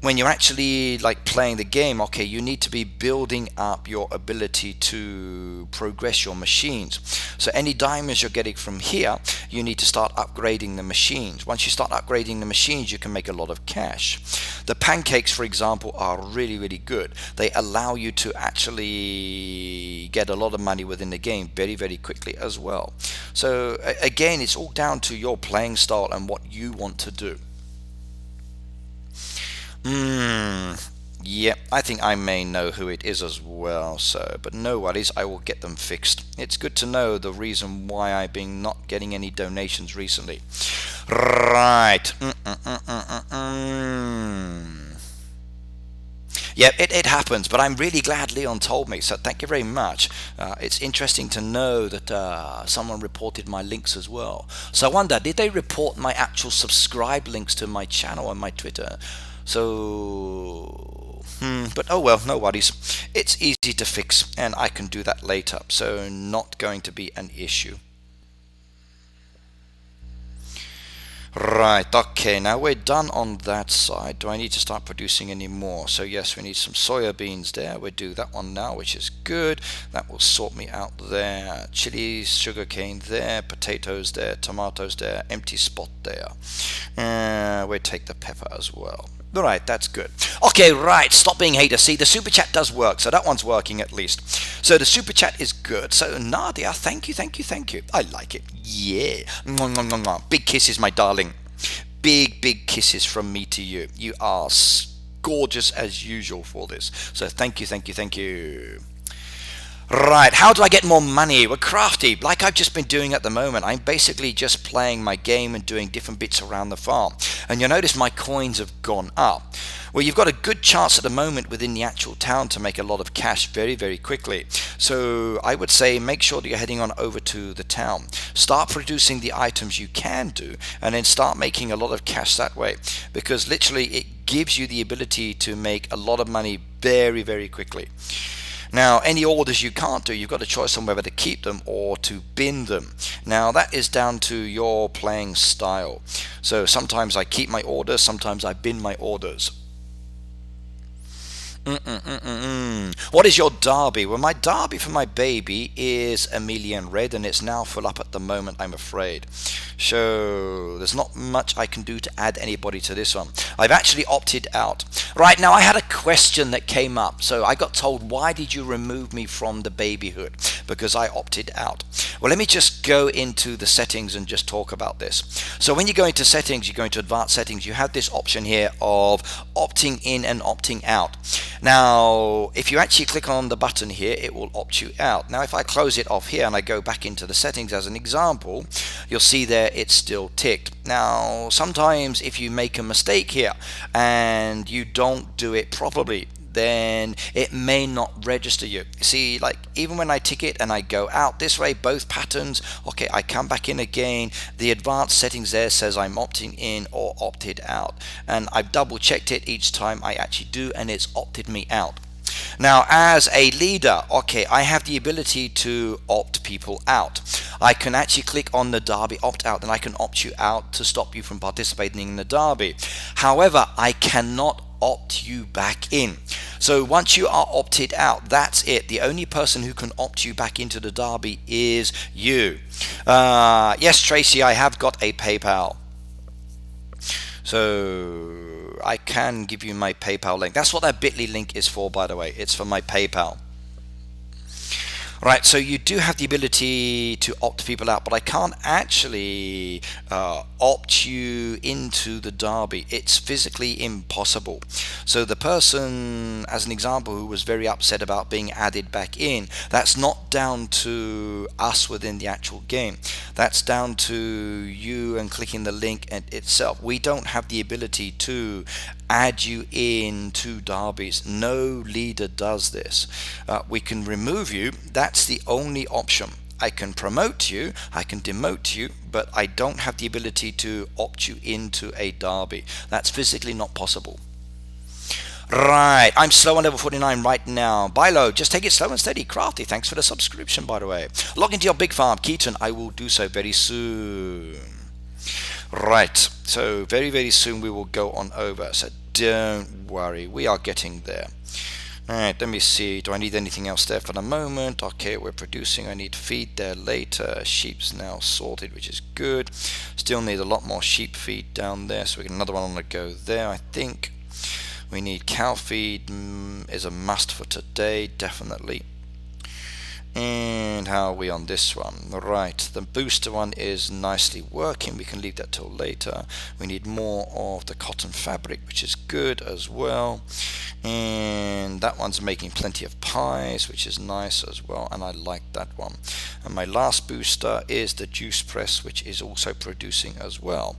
When you're actually like playing the game, okay, you need to be building up your ability to progress your machines. So any diamonds you're getting from here, you need to start upgrading the machines. Once you start upgrading the machines, you can make a lot of cash. The pancakes, for example, are really, really good. They allow you to actually get a lot of money within the game very, very quickly as well. So again, it's all down to your playing style and what you want to do. Hmm. Yeah, I think I may know who it is as well, so, but no worries, I will get them fixed. It's good to know the reason why I've been not getting any donations recently. Right. Yeah, it happens, but I'm really glad Leon told me, so thank you very much. It's interesting to know that someone reported my links as well. So I wonder, did they report my actual subscribe links to my channel on my Twitter? So, but oh well, no worries. It's easy to fix, and I can do that later, so not going to be an issue. Right, okay, now we're done on that side. Do I need to start producing any more? So yes, we need some soya beans there. We'll do that one now, which is good. That will sort me out there. Chilies, sugarcane there, potatoes there, tomatoes there, empty spot there. We'll take the pepper as well. Right, that's good. Okay, right, stop being hater. See, the super chat does work, so that one's working at least. So the super chat is good. So Nadia, thank you, thank you, thank you. I like it. Yeah. Mwah, mwah, mwah, mwah. Big kisses, my darling. Big, big kisses from me to you. You are gorgeous as usual for this. So thank you, thank you, thank you. Right, how do I get more money? Well, crafty, like I've just been doing at the moment. I'm basically just playing my game and doing different bits around the farm. And you'll notice my coins have gone up. Well, you've got a good chance at the moment within the actual town to make a lot of cash very, very quickly. So I would say make sure that you're heading on over to the town. Start producing the items you can do and then start making a lot of cash that way. Because literally it gives you the ability to make a lot of money very, very quickly. Now, any orders you can't do, you've got a choice on whether to keep them or to bin them. Now, that is down to your playing style. So sometimes I keep my orders, sometimes I bin my orders. What is your derby? Well, my derby for my baby is Emilian Red, and it's now full up at the moment, I'm afraid. So there's not much I can do to add anybody to this one. I've actually opted out. Right, now I had a question that came up. So I got told, why did you remove me from the babyhood? Because I opted out. Well, let me just go into the settings and just talk about this. So when you go into settings, you go into advanced settings, you have this option here of opting in and opting out. Now, if you actually click on the button here, it will opt you out. Now, if I close it off here and I go back into the settings as an example, you'll see there it's still ticked. Now, sometimes if you make a mistake here and you don't do it properly, then it may not register you. See, like even when I tick it and I go out this way, both patterns, okay, I come back in again, the advanced settings there says I'm opting in or opted out, and I've double checked it each time I actually do, and it's opted me out. Now, as a leader, okay, I have the ability to opt people out. I can actually click on the derby opt out and I can opt you out to stop you from participating in the derby. However, I cannot opt you back in. So once you are opted out, that's it. The only person who can opt you back into the derby is you. Yes, Tracy, I have got a PayPal. So I can give you my PayPal link. That's what that bit.ly link is for, by the way. It's for my PayPal. Right, so you do have the ability to opt people out, but I can't actually opt you into the derby. It's physically impossible. So the person, as an example, who was very upset about being added back in, that's not down to us within the actual game. That's down to you and clicking the link itself. We don't have the ability to add you in to derbies. No leader does this. We can remove you. That's the only option. I can promote you, I can demote you, but I don't have the ability to opt you into a derby. That's physically not possible. Right, I'm slow on level 49 right now. Bilo, just take it slow and steady. Crafty, thanks for the subscription, by the way. Log into your big farm. Keaton, I will do so very soon. Right, so very soon we will go on over. So don't worry, we are getting there. Alright, let me see. Do I need anything else there for the moment? Okay, we're producing. I need feed there later. Sheep's now sorted, which is good. Still need a lot more sheep feed down there, so we get another one on the go there, I think. We need cow feed, is a must for today, definitely. And how are we on this one? Right, the booster one is nicely working. We can leave that till later. We need more of the cotton fabric, which is good as well. And that one's making plenty of pies, which is nice as well, and I like that one. And my last booster is the juice press, which is also producing as well.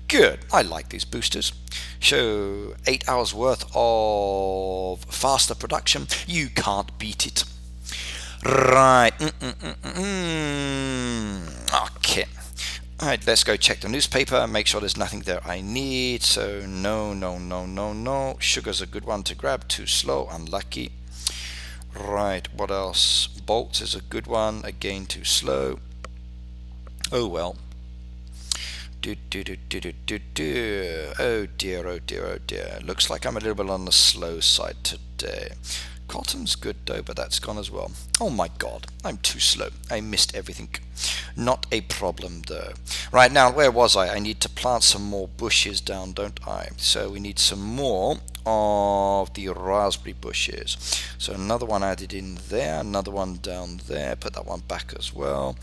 Good, I like these boosters. So 8 hours worth of faster production, you can't beat it. Right. Okay. Alright, let's go check the newspaper and make sure there's nothing there I need. So no. Sugar's a good one to grab. Too slow. Unlucky. Right, what else? Bolts is a good one. Again, too slow. Oh well. Oh dear. Looks like I'm a little bit on the slow side today. Cotton's good though, but that's gone as well. Oh my god, I'm too slow. I missed everything. Not a problem though. Right, now where was I? I need to plant some more bushes down, don't I? So we need some more of the raspberry bushes. So another one added in there, another one down there. Put that one back as well.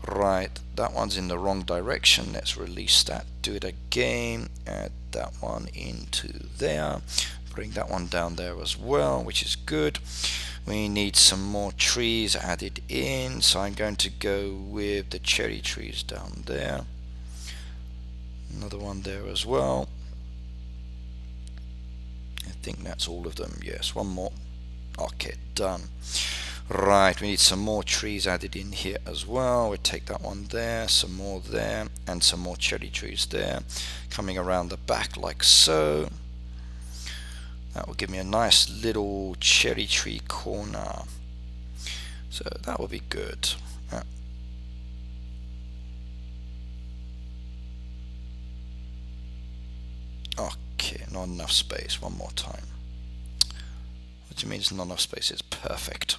Right, that one's in the wrong direction. Let's release that. Do it again. Add that one into there. Bring that one down there as well, which is good. We need some more trees added in, so I'm going to go with the cherry trees down there. Another one there as well. I think that's all of them. Yes, one more. Okay, done. Right, we need some more trees added in here as well. We'll take that one there, some more there, and some more cherry trees there. Coming around the back like so. That will give me a nice little cherry tree corner. So that will be good. Okay, not enough space. One more time. What do you mean it's not enough space? It's perfect.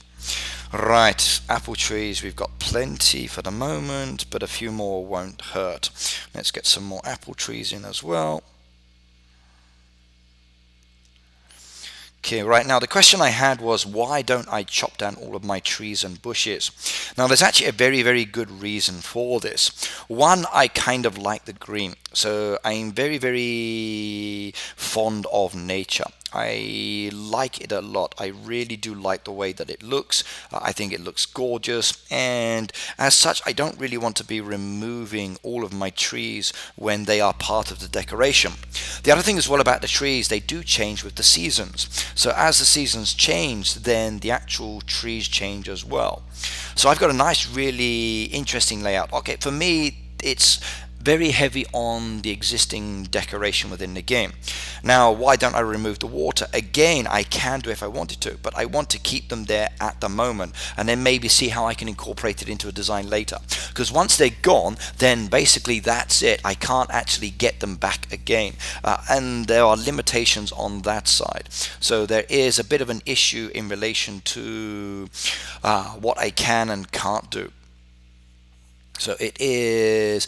Right, apple trees, we've got plenty for the moment, but a few more won't hurt. Let's get some more apple trees in as well. Okay, right now the question I had was, why don't I chop down all of my trees and bushes? Now there's actually a very good reason for this. One, I kind of like the green, so I'm very fond of nature. I like it a lot. I really do like the way that it looks. I think it looks gorgeous, and as such I don't really want to be removing all of my trees when they are part of the decoration. The other thing as well about the trees, they do change with the seasons. So as the seasons change, then the actual trees change as well. So I've got a nice, really interesting layout. Okay, for me it's very heavy on the existing decoration within the game. Now, why don't I remove the water? Again, I can do if I wanted to, but I want to keep them there at the moment and then maybe see how I can incorporate it into a design later. Because once they're gone, then basically that's it. I can't actually get them back again. And there are limitations on that side. So there is a bit of an issue in relation to what I can and can't do. So it is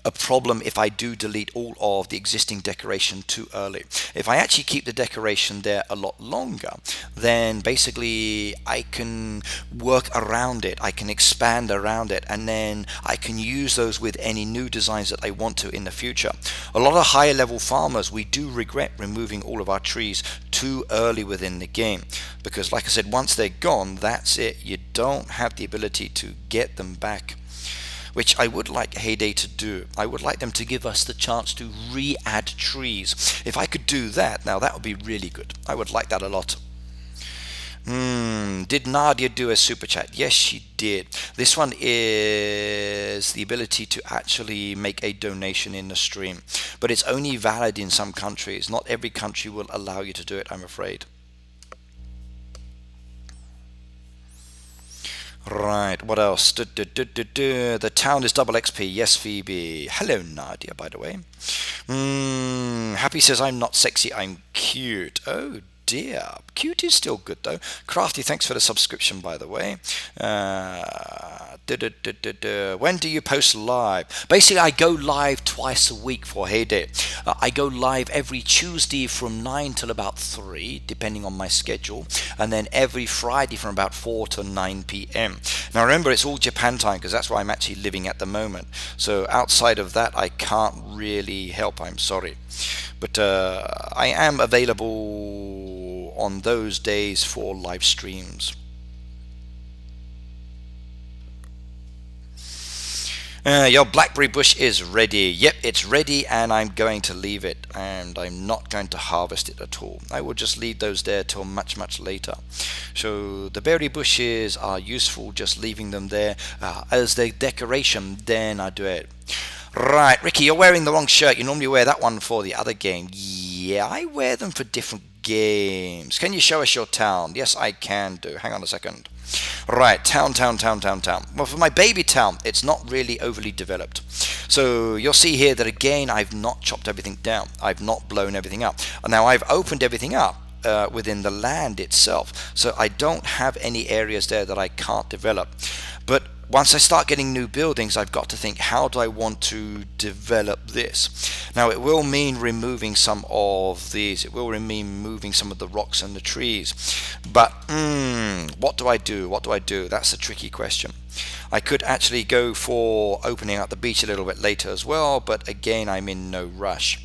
a problem if I do delete all of the existing decoration too early. If I actually keep the decoration there a lot longer, then basically I can work around it, I can expand around it, and then I can use those with any new designs that I want to in the future. A lot of higher level farmers, we do regret removing all of our trees too early within the game, because like I said, once they're gone, that's it. You don't have the ability to get them back, which I would like Heyday to do. I would like them to give us the chance to re-add trees. If I could do that, now that would be really good. I would like that a lot. Did Nadia do a super chat? Yes, she did. This one is the ability to actually make a donation in the stream, but it's only valid in some countries. Not every country will allow you to do it, I'm afraid. Right, what else? The town is double XP. Yes, Phoebe. Hello, Nadia, by the way. Happy says, I'm not sexy, I'm cute. Oh, dear. Cute is still good, though. Crafty, thanks for the subscription, by the way. When do you post live? Basically, I go live twice a week for Heyday. I go live every Tuesday from 9 till about 3, depending on my schedule, and then every Friday from about 4 to 9 p.m. Now remember, it's all Japan time, because that's where I'm actually living at the moment. So outside of that, I can't really help, I'm sorry. But I am available on those days for live streams. Your blackberry bush is ready. Yep, it's ready, and I'm going to leave it, and I'm not going to harvest it at all. I will just leave those there till much, much later. So the berry bushes are useful, just leaving them there as the decoration, then I do it. Right, Ricky, you're wearing the wrong shirt. You normally wear that one for the other game. Yeah, I wear them for different games. Can you show us your town? Yes, I can do. Hang on a second. Right, town. Well, for my baby town, it's not really overly developed. So you'll see here that again, I've not chopped everything down. I've not blown everything up. Now I've opened everything up within the land itself. So I don't have any areas there that I can't develop. But once I start getting new buildings, I've got to think, how do I want to develop this? Now, it will mean removing some of these. It will mean moving some of the rocks and the trees. But what do I do? What do I do? That's a tricky question. I could actually go for opening up the beach a little bit later as well, but again, I'm in no rush.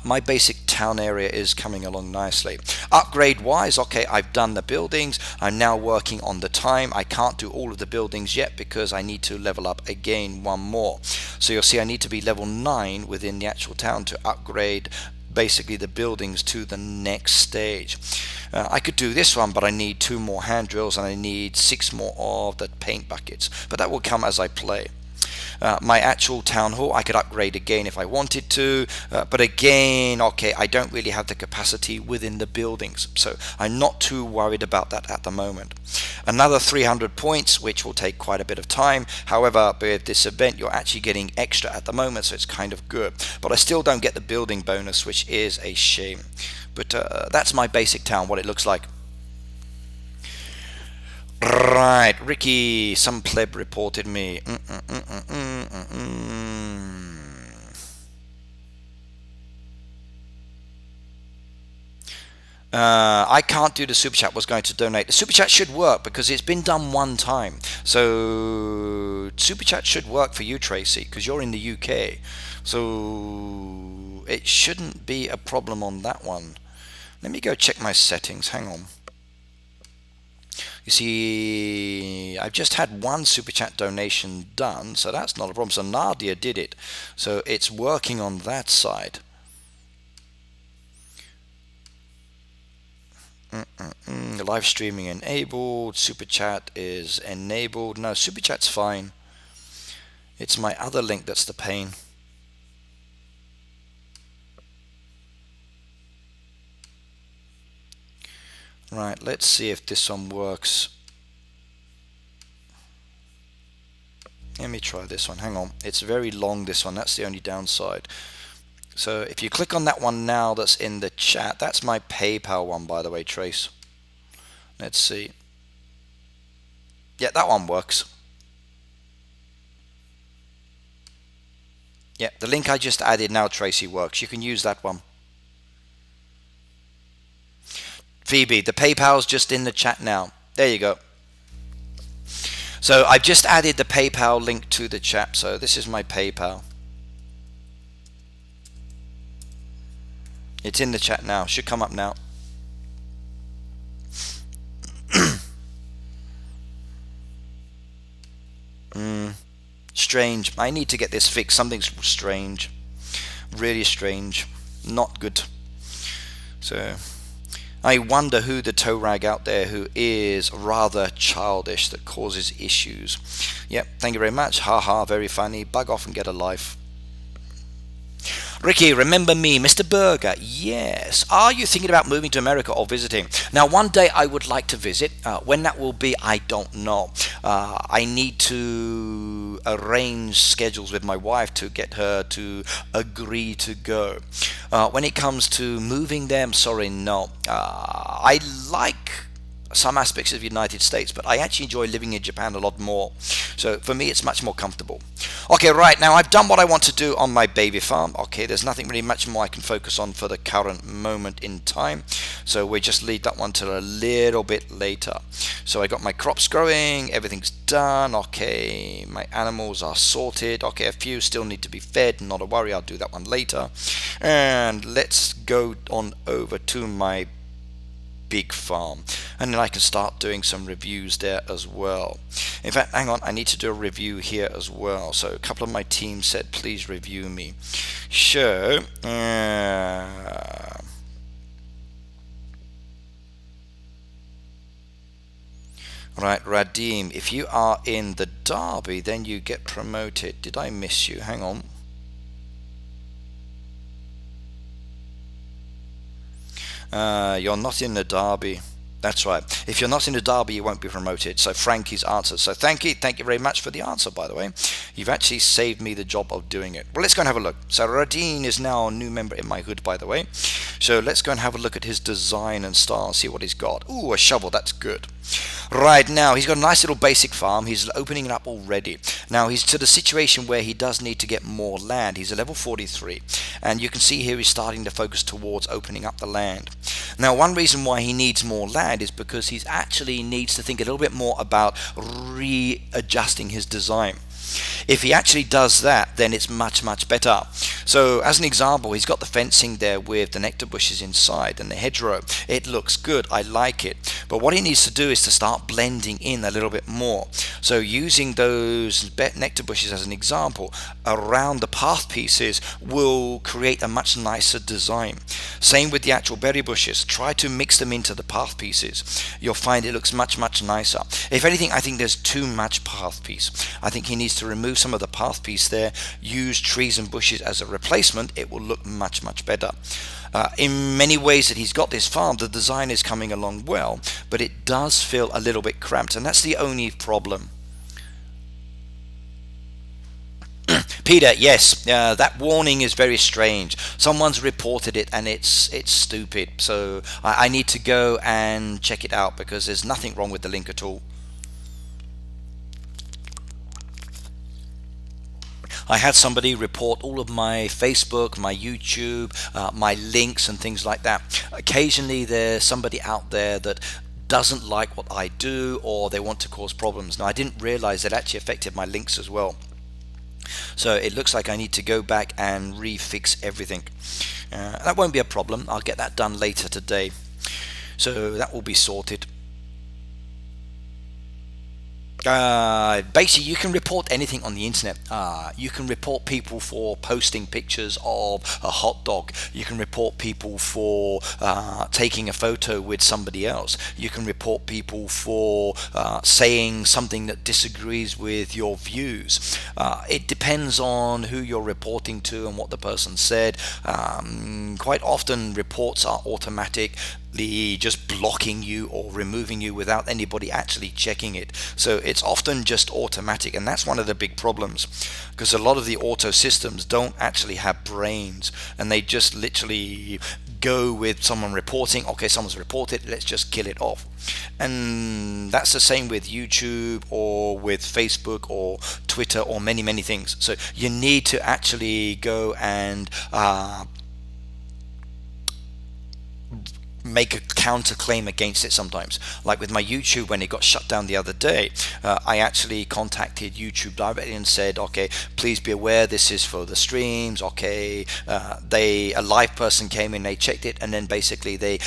My basic town area is coming along nicely. Upgrade wise, okay, I've done the buildings. I'm now working on the time. I can't do all of the buildings yet because I need to level up again one more. So you'll see I need to be level 9 within the actual town to upgrade basically the buildings to the next stage. I could do this one, but I need 2 more hand drills and I need 6 more of the paint buckets, but that will come as I play. My actual town hall I could upgrade again if I wanted to, but again, okay, I don't really have the capacity within the buildings, so I'm not too worried about that at the moment. Another 300 points, which will take quite a bit of time. However, with this event you're actually getting extra at the moment, so it's kind of good, but I still don't get the building bonus, which is a shame. But that's my basic town, what it looks like. Right, Ricky, some pleb reported me. I can't do the super chat. Was going to donate. The super chat should work because it's been done one time. So super chat should work for you, Tracy, because you're in the UK. So it shouldn't be a problem on that one. Let me go check my settings. Hang on. You see, I've just had one super chat donation done, so that's not a problem. So Nadia did it, so it's working on that side. Live streaming enabled. Super chat is enabled. No, super chat's fine. It's my other link that's the pain. Right, let's see if this one works. Let me try this one. Hang on. It's very long, this one. That's the only downside. So if you click on that one now that's in the chat, that's my PayPal one, by the way, Trace. Let's see. Yeah, that one works. Yeah, the link I just added now, Tracy, works. You can use that one. Phoebe, the PayPal's just in the chat now. There you go. So I've just added the PayPal link to the chat. So this is my PayPal. It's in the chat now. Should come up now. Strange. I need to get this fixed. Something's strange. Really strange. Not good. So I wonder who the toe rag out there who is rather childish that causes issues. Yep, thank you very much. Haha, very funny. Bug off and get a life. Ricky, remember me, Mr. Burger? Yes. Are you thinking about moving to America or visiting? Now, one day I would like to visit. When that will be, I don't know. I need to arrange schedules with my wife to get her to agree to go. When it comes to moving there, I'm sorry, no. I like some aspects of the United States, but I actually enjoy living in Japan a lot more. So for me, it's much more comfortable. Okay, right, now I've done what I want to do on my baby farm. Okay, there's nothing really much more I can focus on for the current moment in time. So we just leave that one till a little bit later. So I got my crops growing, everything's done. Okay, my animals are sorted. Okay, a few still need to be fed, not a worry, I'll do that one later. And let's go on over to my big farm, and then I can start doing some reviews there as well. In fact, hang on, I need to do a review here as well. So a couple of my team said please review me. So right, Radim, if you are in the derby then you get promoted. Did I miss you? Hang on. You're not in the derby. That's right. If you're not in the derby, you won't be promoted. So Frankie's answer. So thank you very much for the answer, by the way. You've actually saved me the job of doing it. Well, let's go and have a look. So Radine is now a new member in my hood, by the way. So let's go and have a look at his design and style and see what he's got. Ooh, a shovel. That's good. Right, now he's got a nice little basic farm. He's opening it up already. Now he's to the situation where he does need to get more land. He's a level 43, and you can see here he's starting to focus towards opening up the land. Now one reason why he needs more land is because he actually needs to think a little bit more about readjusting his design. If he actually does that, then it's much better. So as an example, he's got the fencing there with the nectar bushes inside and the hedgerow. It looks good, I like it, but what he needs to do is to start blending in a little bit more. So using those nectar bushes as an example around the path pieces will create a much nicer design. Same with the actual berry bushes. Try to mix them into the path pieces. You'll find it looks much nicer. If anything, I think there's too much path piece. I think he needs to remove some of the path piece there, use trees and bushes as a replacement. It will look much better. In many ways that he's got this farm, the design is coming along well, but it does feel a little bit cramped, and that's the only problem. Peter, yes, that warning is very strange. Someone's reported it and it's stupid, so I need to go and check it out because there's nothing wrong with the link at all. I had somebody report all of my Facebook, my YouTube, my links and things like that. Occasionally there's somebody out there that doesn't like what I do, or they want to cause problems. Now I didn't realize that actually affected my links as well. So it looks like I need to go back and refix everything. That won't be a problem. I'll get that done later today. So that will be sorted. Basically you can report anything on the internet. You can report people for posting pictures of a hot dog. You can report people for taking a photo with somebody else. You can report people for saying something that disagrees with your views. It depends on who you're reporting to and what the person said. Quite often reports are automatic, just blocking you or removing you without anybody actually checking it. So it's often just automatic, and that's one of the big problems, because a lot of the auto systems don't actually have brains, and they just literally go with someone reporting. Okay, someone's reported, let's just kill it off. And that's the same with YouTube or with Facebook or Twitter or many, many things. So you need to actually go and make a counterclaim against it sometimes. Like with my YouTube, when it got shut down the other day, I actually contacted YouTube directly and said, okay, please be aware this is for the streams. Okay, a live person came in, they checked it, and then basically they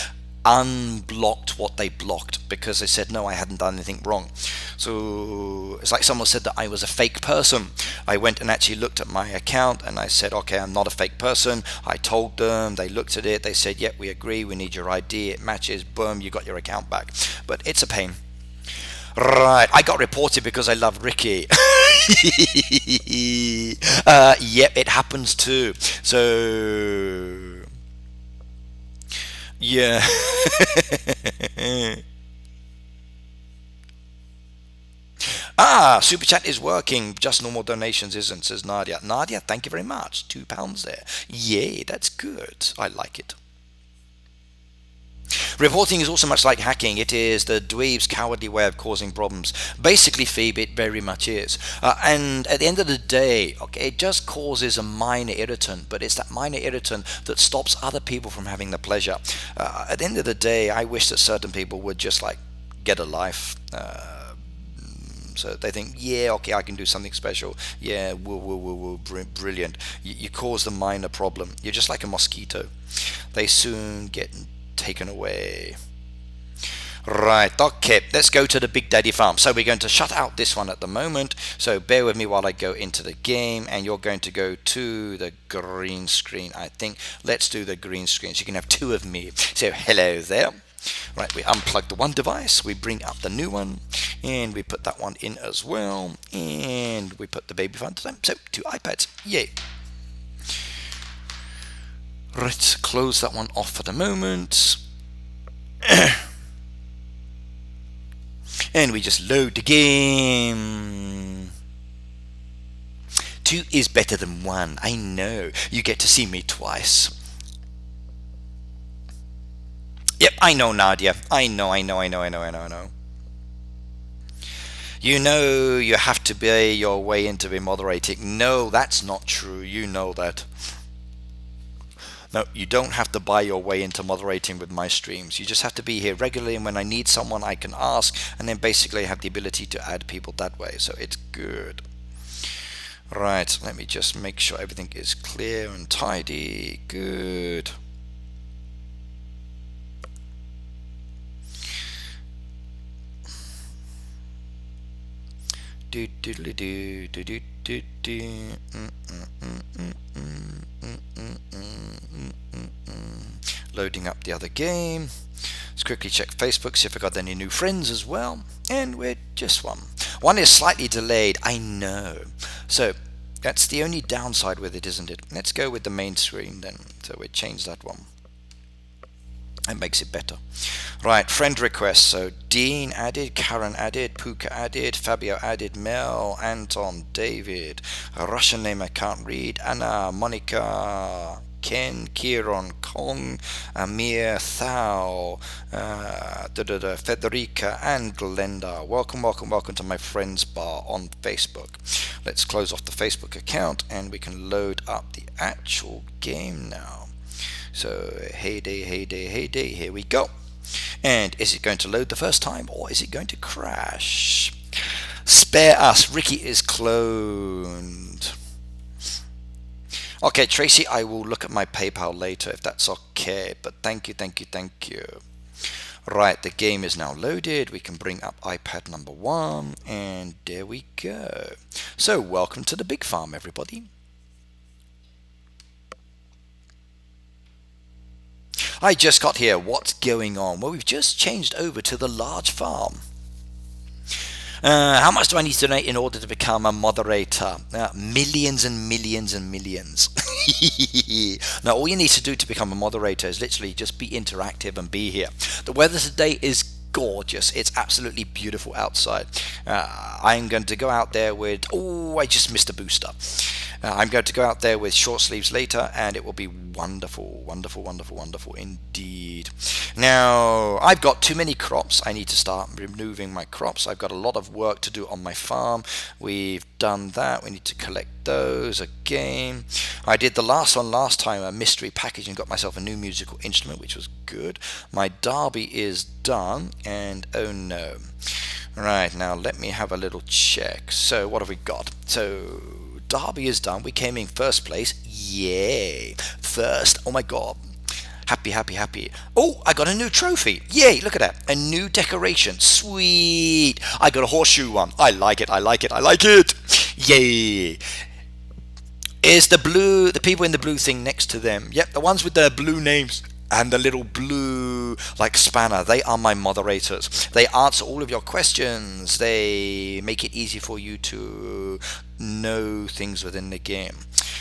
unblocked what they blocked because they said no, I hadn't done anything wrong. So it's like someone said that I was a fake person. I went and actually looked at my account and I said, okay, I'm not a fake person. I told them, they looked at it, they said, yep, we agree, we need your ID, it matches, boom, you got your account back. But it's a pain. Right, I got reported because I love Ricky. Yep, it happens too. So yeah. Super chat is working. Just normal donations isn't, says Nadia. Nadia, thank you very much. £2 there. Yay, that's good. I like it. Reporting is also much like hacking. It is the dweeb's cowardly way of causing problems. Basically, Phoebe, it very much is. And at the end of the day, okay, it just causes a minor irritant, but it's that minor irritant that stops other people from having the pleasure. At the end of the day, I wish that certain people would just like get a life. So they think, yeah, okay, I can do something special. Yeah, woo, brilliant. You cause the minor problem. You're just like a mosquito. They soon get taken away. Right, okay, let's go to the Big Daddy farm. So we're going to shut out this one at the moment. So bear with me while I go into the game, and you're going to go to the green screen, I think. Let's do the green screen so you can have two of me. So hello there. Right, we unplug the one device, we bring up the new one, and we put that one in as well, and we put the baby phone to them. So 2 iPads, yay. Right, close that one off for the moment. And we just load the game. 2 is better than 1, I know. You get to see me twice. Yep, I know, Nadia. I know. You know you have to pay your way into be moderating. No, that's not true. You know that. No, you don't have to buy your way into moderating with my streams. You just have to be here regularly, and when I need someone I can ask, and then basically have the ability to add people that way. So it's good. Right, let me just make sure everything is clear and tidy. Good. Loading up the other game. Let's quickly check Facebook, see if I got any new friends as well. And we're just one. One is slightly delayed, I know. So that's the only downside with it, isn't it? Let's go with the main screen then. So we change that one. That makes it better. Right, friend requests. So Dean added, Karen added, Puka added, Fabio added, Mel, Anton, David, a Russian name I can't read, Anna, Monica, Ken, Kieron, Kong, Amir, Thao, Federica, and Glenda. Welcome to my friends bar on Facebook. Let's close off the Facebook account and we can load up the actual game now. So heyday, here we go. And is it going to load the first time, or is it going to crash? Spare us, Ricky is cloned. Okay, Tracy, I will look at my PayPal later if that's okay, but thank you. Right, the game is now loaded. We can bring up iPad number 1, and there we go. So welcome to the big farm, everybody. I just got here. What's going on? Well, we've just changed over to the large farm. How much do I need to donate in order to become a moderator? Millions and millions and millions. Now, all you need to do to become a moderator is literally just be interactive and be here. The weather today is gorgeous. It's absolutely beautiful outside. I'm going to go out there with... Oh, I just missed a booster. I'm going to go out there with short sleeves later, and it will be wonderful indeed. Now, I've got too many crops. I need to start removing my crops. I've got a lot of work to do on my farm. We've done that. We need to collect those again. I did the last one last time, a mystery package, and got myself a new musical instrument, which was good. My derby is done, and oh no. Right, now let me have a little check. So, what have we got? So, derby is done. We came in first place. Yay! First. Oh my god. Happy, happy, happy. Oh, I got a new trophy. Yay, look at that. A new decoration. Sweet. I got a horseshoe one. I like it, I like it, I like it. Yay. Is the people in the blue thing next to them. Yep, the ones with the blue names and the little blue like spanner, they are my moderators. They answer all of your questions. They make it easy for you to know things within the game.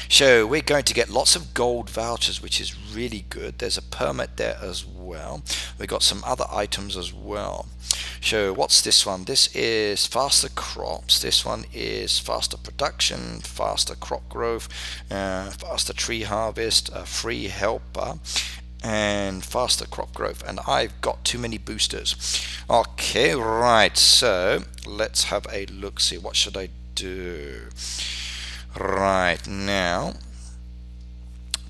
So we're going to get lots of gold vouchers, which is really good. There's a permit there as well. We got some other items as well. So what's this one? This is faster crops. This one is faster production, faster crop growth, faster tree harvest, a free helper, and faster crop growth. And I've got too many boosters. Okay, right. So let's have a look. See, what should I do? Right now,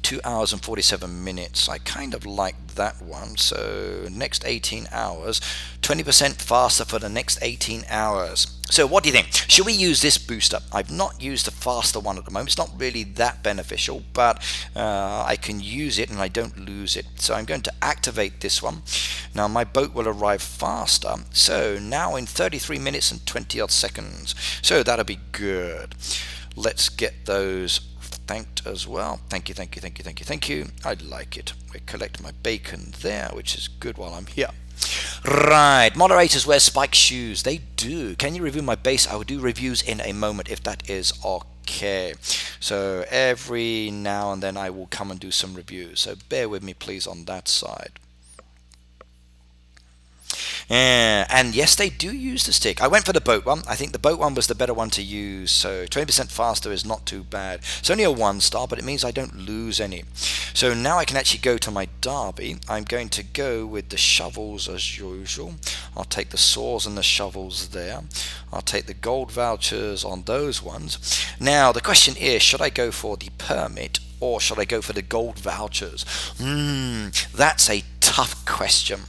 2 hours and 47 minutes. I kind of like that one. So next 18 hours, 20% faster for the next 18 hours. So what do you think? Should we use this booster? I've not used the faster one at the moment. It's not really that beneficial, but I can use it and I don't lose it. So I'm going to activate this one. Now my boat will arrive faster. So now in 33 minutes and 20 odd seconds. So that'll be good. Let's get those thanked as well. Thank you, thank you, thank you, thank you, thank you. I like it. We collect my bacon there, which is good while I'm here. Right, moderators wear spiked shoes. They do. Can you review my base? I will do reviews in a moment if that is okay. So every now and then I will come and do some reviews. So bear with me please on that side. And yes, they do use the stick. I went for the boat one. I think the boat one was the better one to use. So 20% faster is not too bad. It's only a 1-star, but it means I don't lose any. So now I can actually go to my derby. I'm going to go with the shovels as usual. I'll take the saws and the shovels there. I'll take the gold vouchers on those ones. Now the question is, should I go for the permit or should I go for the gold vouchers? That's a tough question.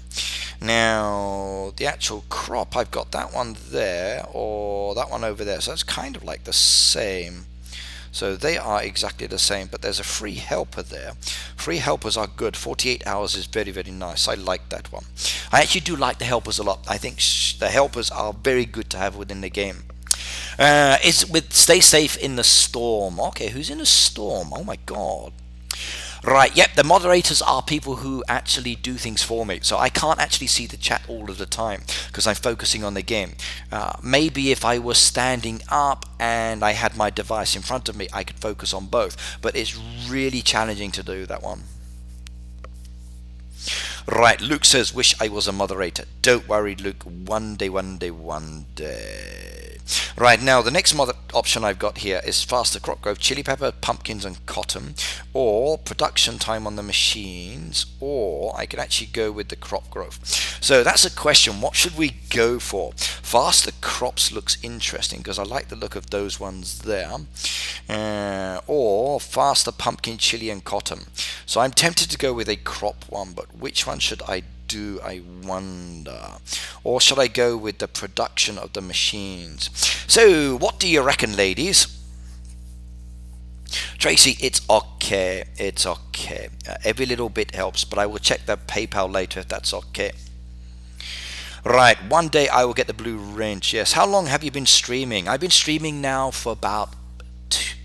Now, the actual crop, I've got that one there or that one over there. So it's kind of like the same. So they are exactly the same, but there's a free helper there. Free helpers are good. 48 hours is very, very nice. I like that one. I actually do like the helpers a lot. I think the helpers are very good to have within the game. Stay safe in the storm. Okay, who's in a storm? Oh my god. Right, yep, the moderators are people who actually do things for me. So I can't actually see the chat all of the time because I'm focusing on the game. Maybe if I was standing up and I had my device in front of me, I could focus on both. But it's really challenging to do that one. Right, Luke says, wish I was a moderator. Don't worry, Luke. One day, one day, one day. Right, now the next option I've got here is faster crop growth, chili pepper, pumpkins and cotton, or production time on the machines, or I could actually go with the crop growth. So that's a question, what should we go for? Faster crops looks interesting because I like the look of those ones there, or faster pumpkin, chili and cotton. So I'm tempted to go with a crop one, but which one should I do, I wonder? Or should I go with the production of the machines? So what do you reckon, ladies? Tracy, it's okay, it's okay. Every little bit helps, but I will check the PayPal later if that's okay. Right, one day I will get the blue wrench. Yes, how long have you been streaming? I've been streaming now for about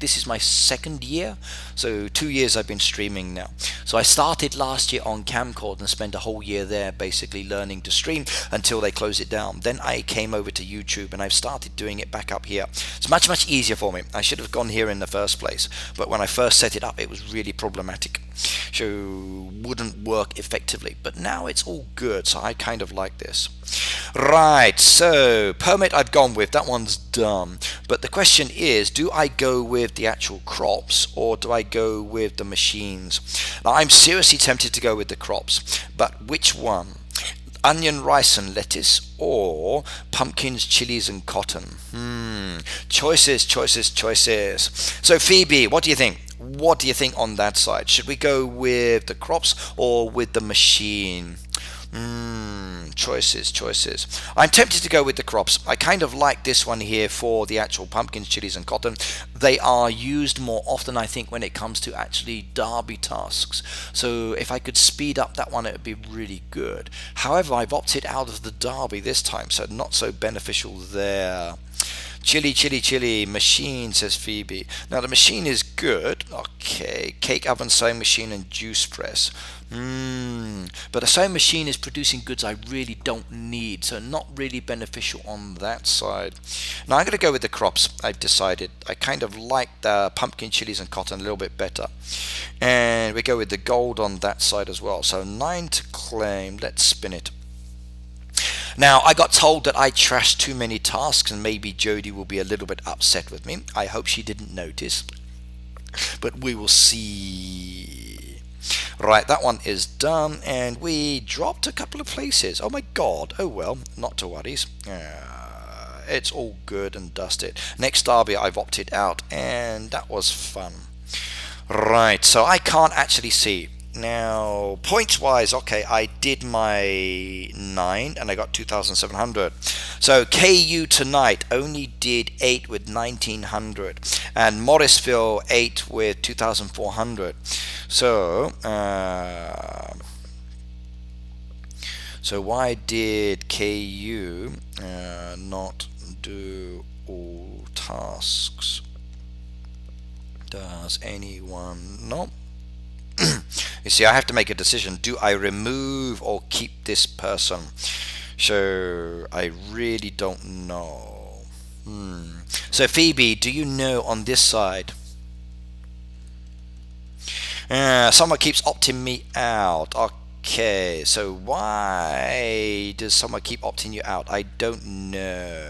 this is my second year, so 2 years I've been streaming now. So I started last year on Camcord and spent a whole year there basically learning to stream until they closed it down. Then I came over to YouTube and I've started doing it back up here. It's much easier for me. I should have gone here in the first place, but when I first set it up it was really problematic, so wouldn't work effectively, but now it's all good, so I kind of like this. Right, so permit I've gone with, that one's done, but the question is, do I go with with the actual crops, or do I go with the machines? Now, I'm seriously tempted to go with the crops, but which one? Onion, rice and lettuce, or pumpkins, chilies and cotton? Choices, choices, choices. So Phoebe, what do you think? What do you think on that side? Should we go with the crops or with the machine? Choices, choices. I'm tempted to go with the crops. I kind of like this one here for the actual pumpkins, chilies and cotton. They are used more often, I think, when it comes to actually derby tasks. So if I could speed up that one, it would be really good. However, I've opted out of the derby this time, so not so beneficial there. Chili, chili, chili. Machine, says Phoebe. Now, the machine is good. Okay. Cake oven, sewing machine, and juice press. But a sewing machine is producing goods I really don't need, so not really beneficial on that side. Now, I'm going to go with the crops, I've decided. I kind of like the pumpkin, chilies, and cotton a little bit better. And we go with the gold on that side as well. So 9 to claim. Let's spin it. Now, I got told that I trashed too many tasks, and maybe Jodie will be a little bit upset with me. I hope she didn't notice, but we will see. Right, that one is done, and we dropped a couple of places. Oh my god. Oh well, not to worries. It's all good and dusted. Next derby I've opted out, and that was fun. Right, so I can't actually see. Now, points wise, okay, I did my 9 and I got 2,700. So KU tonight only did 8 with 1,900, and Morrisville 8 with 2,400. So why did KU not do all tasks? Does anyone know? You see, I have to make a decision. Do I remove or keep this person? So I really don't know. So Phoebe, do you know on this side? Someone keeps opting me out. Okay, so why does someone keep opting you out? I don't know.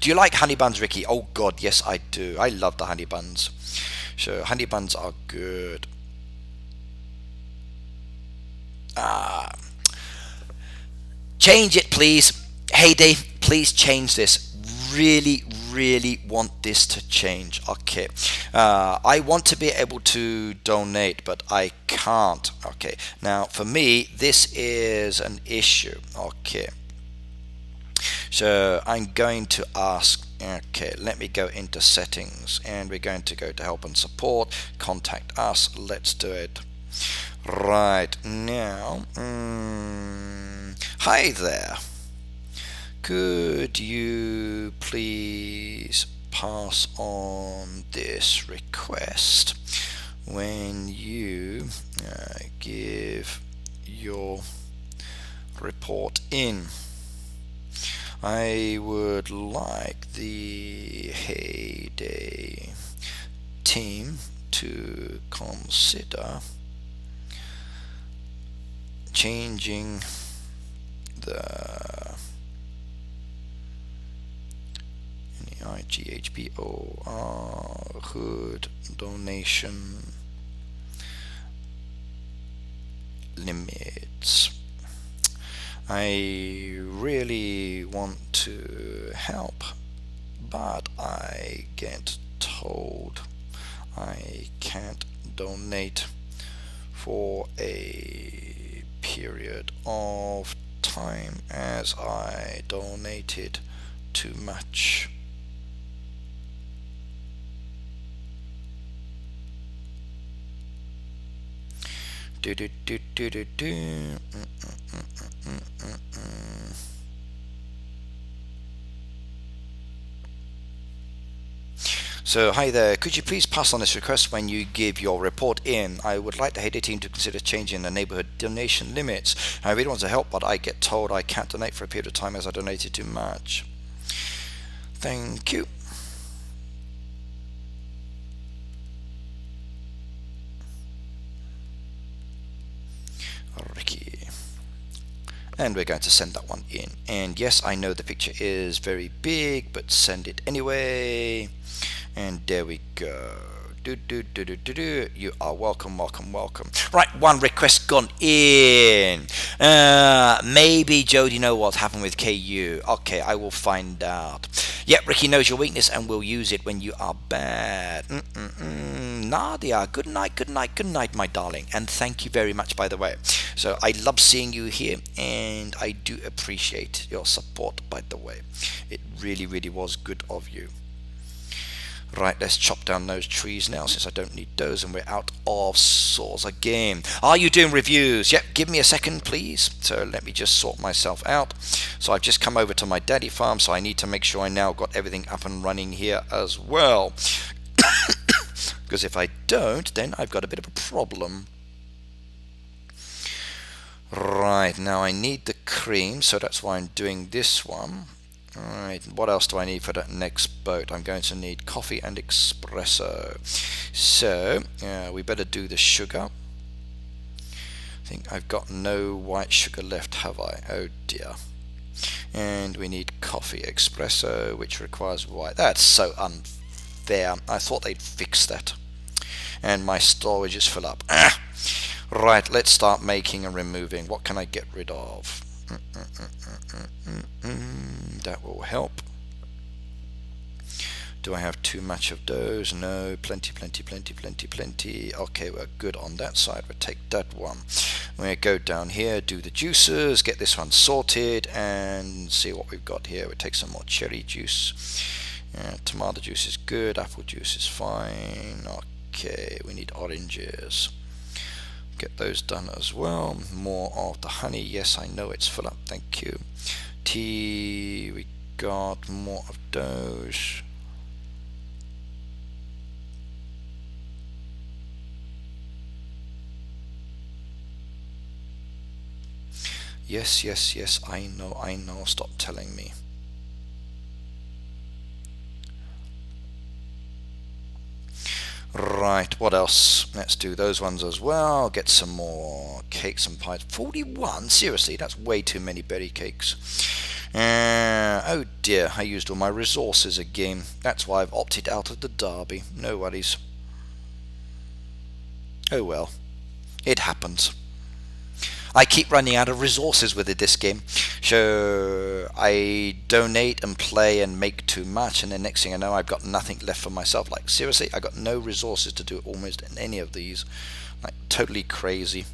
Do you like honey buns, Ricky? Oh god, yes I do. I love the honey buns. So honey buns are good. Change it, please. Heyday, please change this. Really want this to change. Okay. I want to be able to donate, but I can't. Okay. Now, for me, this is an issue. Okay. So I'm going to ask, okay, let me go into settings, and we're going to go to help and support, contact us. Let's do it. Right now, hi there. Could you please pass on this request when you give your report in? I would like the Heyday team to consider changing the IGHPO hood donation limits. I really want to help, but I get told I can't donate for a period of time as I donated too much. So, hi there, could you please pass on this request when you give your report in? I would like the Heyday team to consider changing the neighbourhood donation limits. I really want to help, but I get told I can't donate for a period of time as I donated too much. Thank you. Ricky. And we're going to send that one in. And yes, I know the picture is very big, but send it anyway. And there we go. You are welcome, welcome, welcome. Right, one request gone in. Maybe Jody know what's happened with KU. Okay, I will find out. Yep, Ricky knows your weakness and will use it when you are bad. Nadia, good night, good night, good night, my darling. And thank you very much, by the way. So I love seeing you here, and I do appreciate your support, by the way. It really, really was good of you. Right, let's chop down those trees now, since I don't need those and we're out of saws again. Are you doing reviews? Yep, give me a second, please. So let me just sort myself out. So I've just come over to my daddy farm, so I need to make sure I now got everything up and running here as well. Because if I don't, then I've got a bit of a problem. Right, now I need the cream, so that's why I'm doing this one. Alright, what else do I need for that next boat? I'm going to need coffee and espresso. So, we better do the sugar. I think I've got no white sugar left, have I? Oh dear. And we need coffee espresso, which requires white. That's so unfair. I thought they'd fix that. And my storage is full up. Right, let's start making and removing. What can I get rid of? That will help. Do I have too much of those? No, plenty, plenty, plenty, plenty, plenty. Okay, we're good on that side. We'll take that one. We'll go down here, do the juices, get this one sorted, and see what we've got here. We'll take some more cherry juice. Tomato juice is good. Apple juice is fine. Okay, we need oranges. Get those done as well. More of the honey. Yes, I know it's full up. Thank you. Tea. We got more of those. Yes, yes, yes. I know, I know. Stop telling me. Right, what else? Let's do those ones as well. Get some more cakes and pies. 41? Seriously, that's way too many berry cakes. Oh dear, I used all my resources again. That's why I've opted out of the derby. No worries. Oh well, it happens. I keep running out of resources with this game. So I donate and play and make too much, and the next thing I know, I've got nothing left for myself. Like seriously, I got no resources to do almost any of these. Like totally crazy.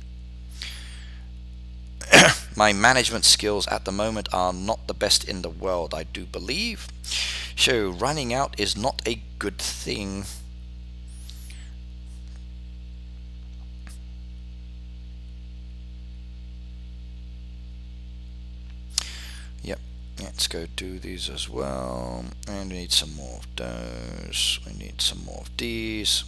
My management skills at the moment are not the best in the world, I do believe. So running out is not a good thing. Yep, let's go do these as well. And we need some more of those. We need some more of these.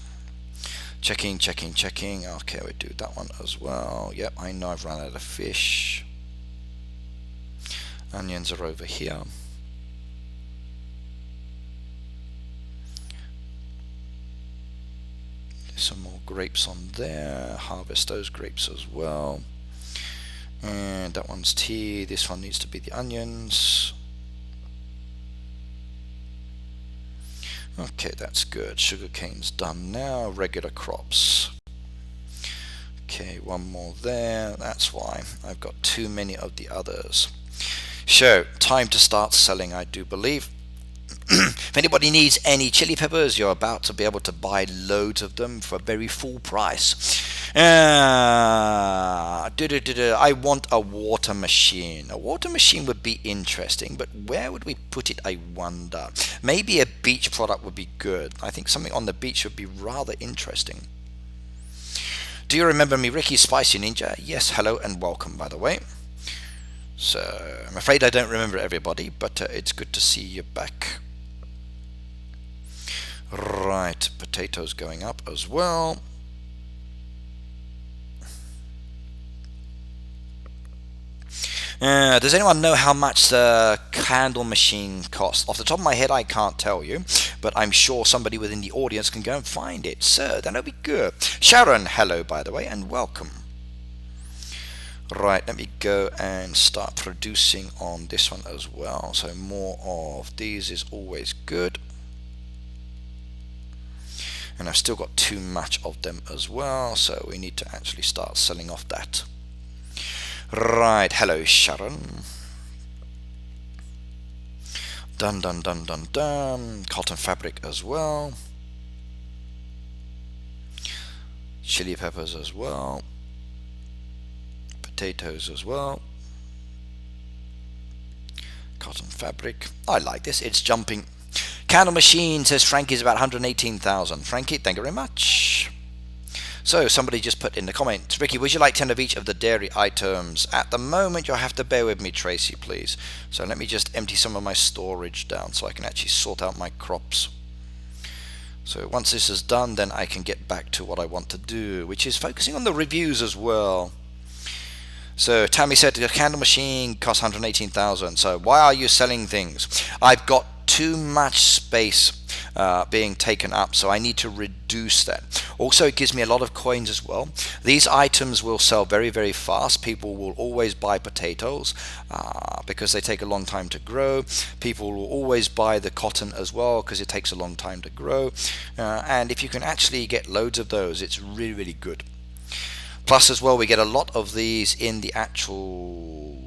Checking, checking, checking. Okay, we do that one as well. Yep, I know I've run out of fish. Onions are over here. Some more grapes on there. Harvest those grapes as well. And that one's tea. This one needs to be the onions. Okay, that's good. Sugarcane's done now. Regular crops. Okay, one more there. That's why I've got too many of the others. So, time to start selling, I do believe. If anybody needs any chili peppers, you're about to be able to buy loads of them for a very full price. I want a water machine. A water machine would be interesting, but where would we put it, I wonder? Maybe a beach product would be good. I think something on the beach would be rather interesting. Do you remember me, Ricky Spicy Ninja? Yes, hello and welcome, by the way. So, I'm afraid I don't remember everybody, but it's good to see you back. Right, potatoes going up as well. Does anyone know how much the candle machine costs? Off the top of my head, I can't tell you, but I'm sure somebody within the audience can go and find it. So, that'll be good. Sharon, hello, by the way, and welcome. Right, let me go and start producing on this one as well. So more of these is always good. And I've still got too much of them as well, so we need to actually start selling off that. Right, hello Sharon. Done. Cotton fabric as well. Chili peppers as well. Potatoes as well. Cotton fabric. I like this. It's jumping. Candle machine says Frankie's about 118,000. Frankie, thank you very much. So somebody just put in the comments, Ricky, would you like 10 of each of the dairy items? At the moment, you'll have to bear with me, Tracy, please. So let me just empty some of my storage down so I can actually sort out my crops. So once this is done, then I can get back to what I want to do, which is focusing on the reviews as well. So Tammy said the candle machine costs 118,000. So why are you selling things? I've got too much space being taken up, so I need to reduce that. Also, it gives me a lot of coins as well. These items will sell very, very fast. People will always buy potatoes because they take a long time to grow. People will always buy the cotton as well because it takes a long time to grow. And if you can actually get loads of those, it's really, really good. Plus as well, we get a lot of these in the actual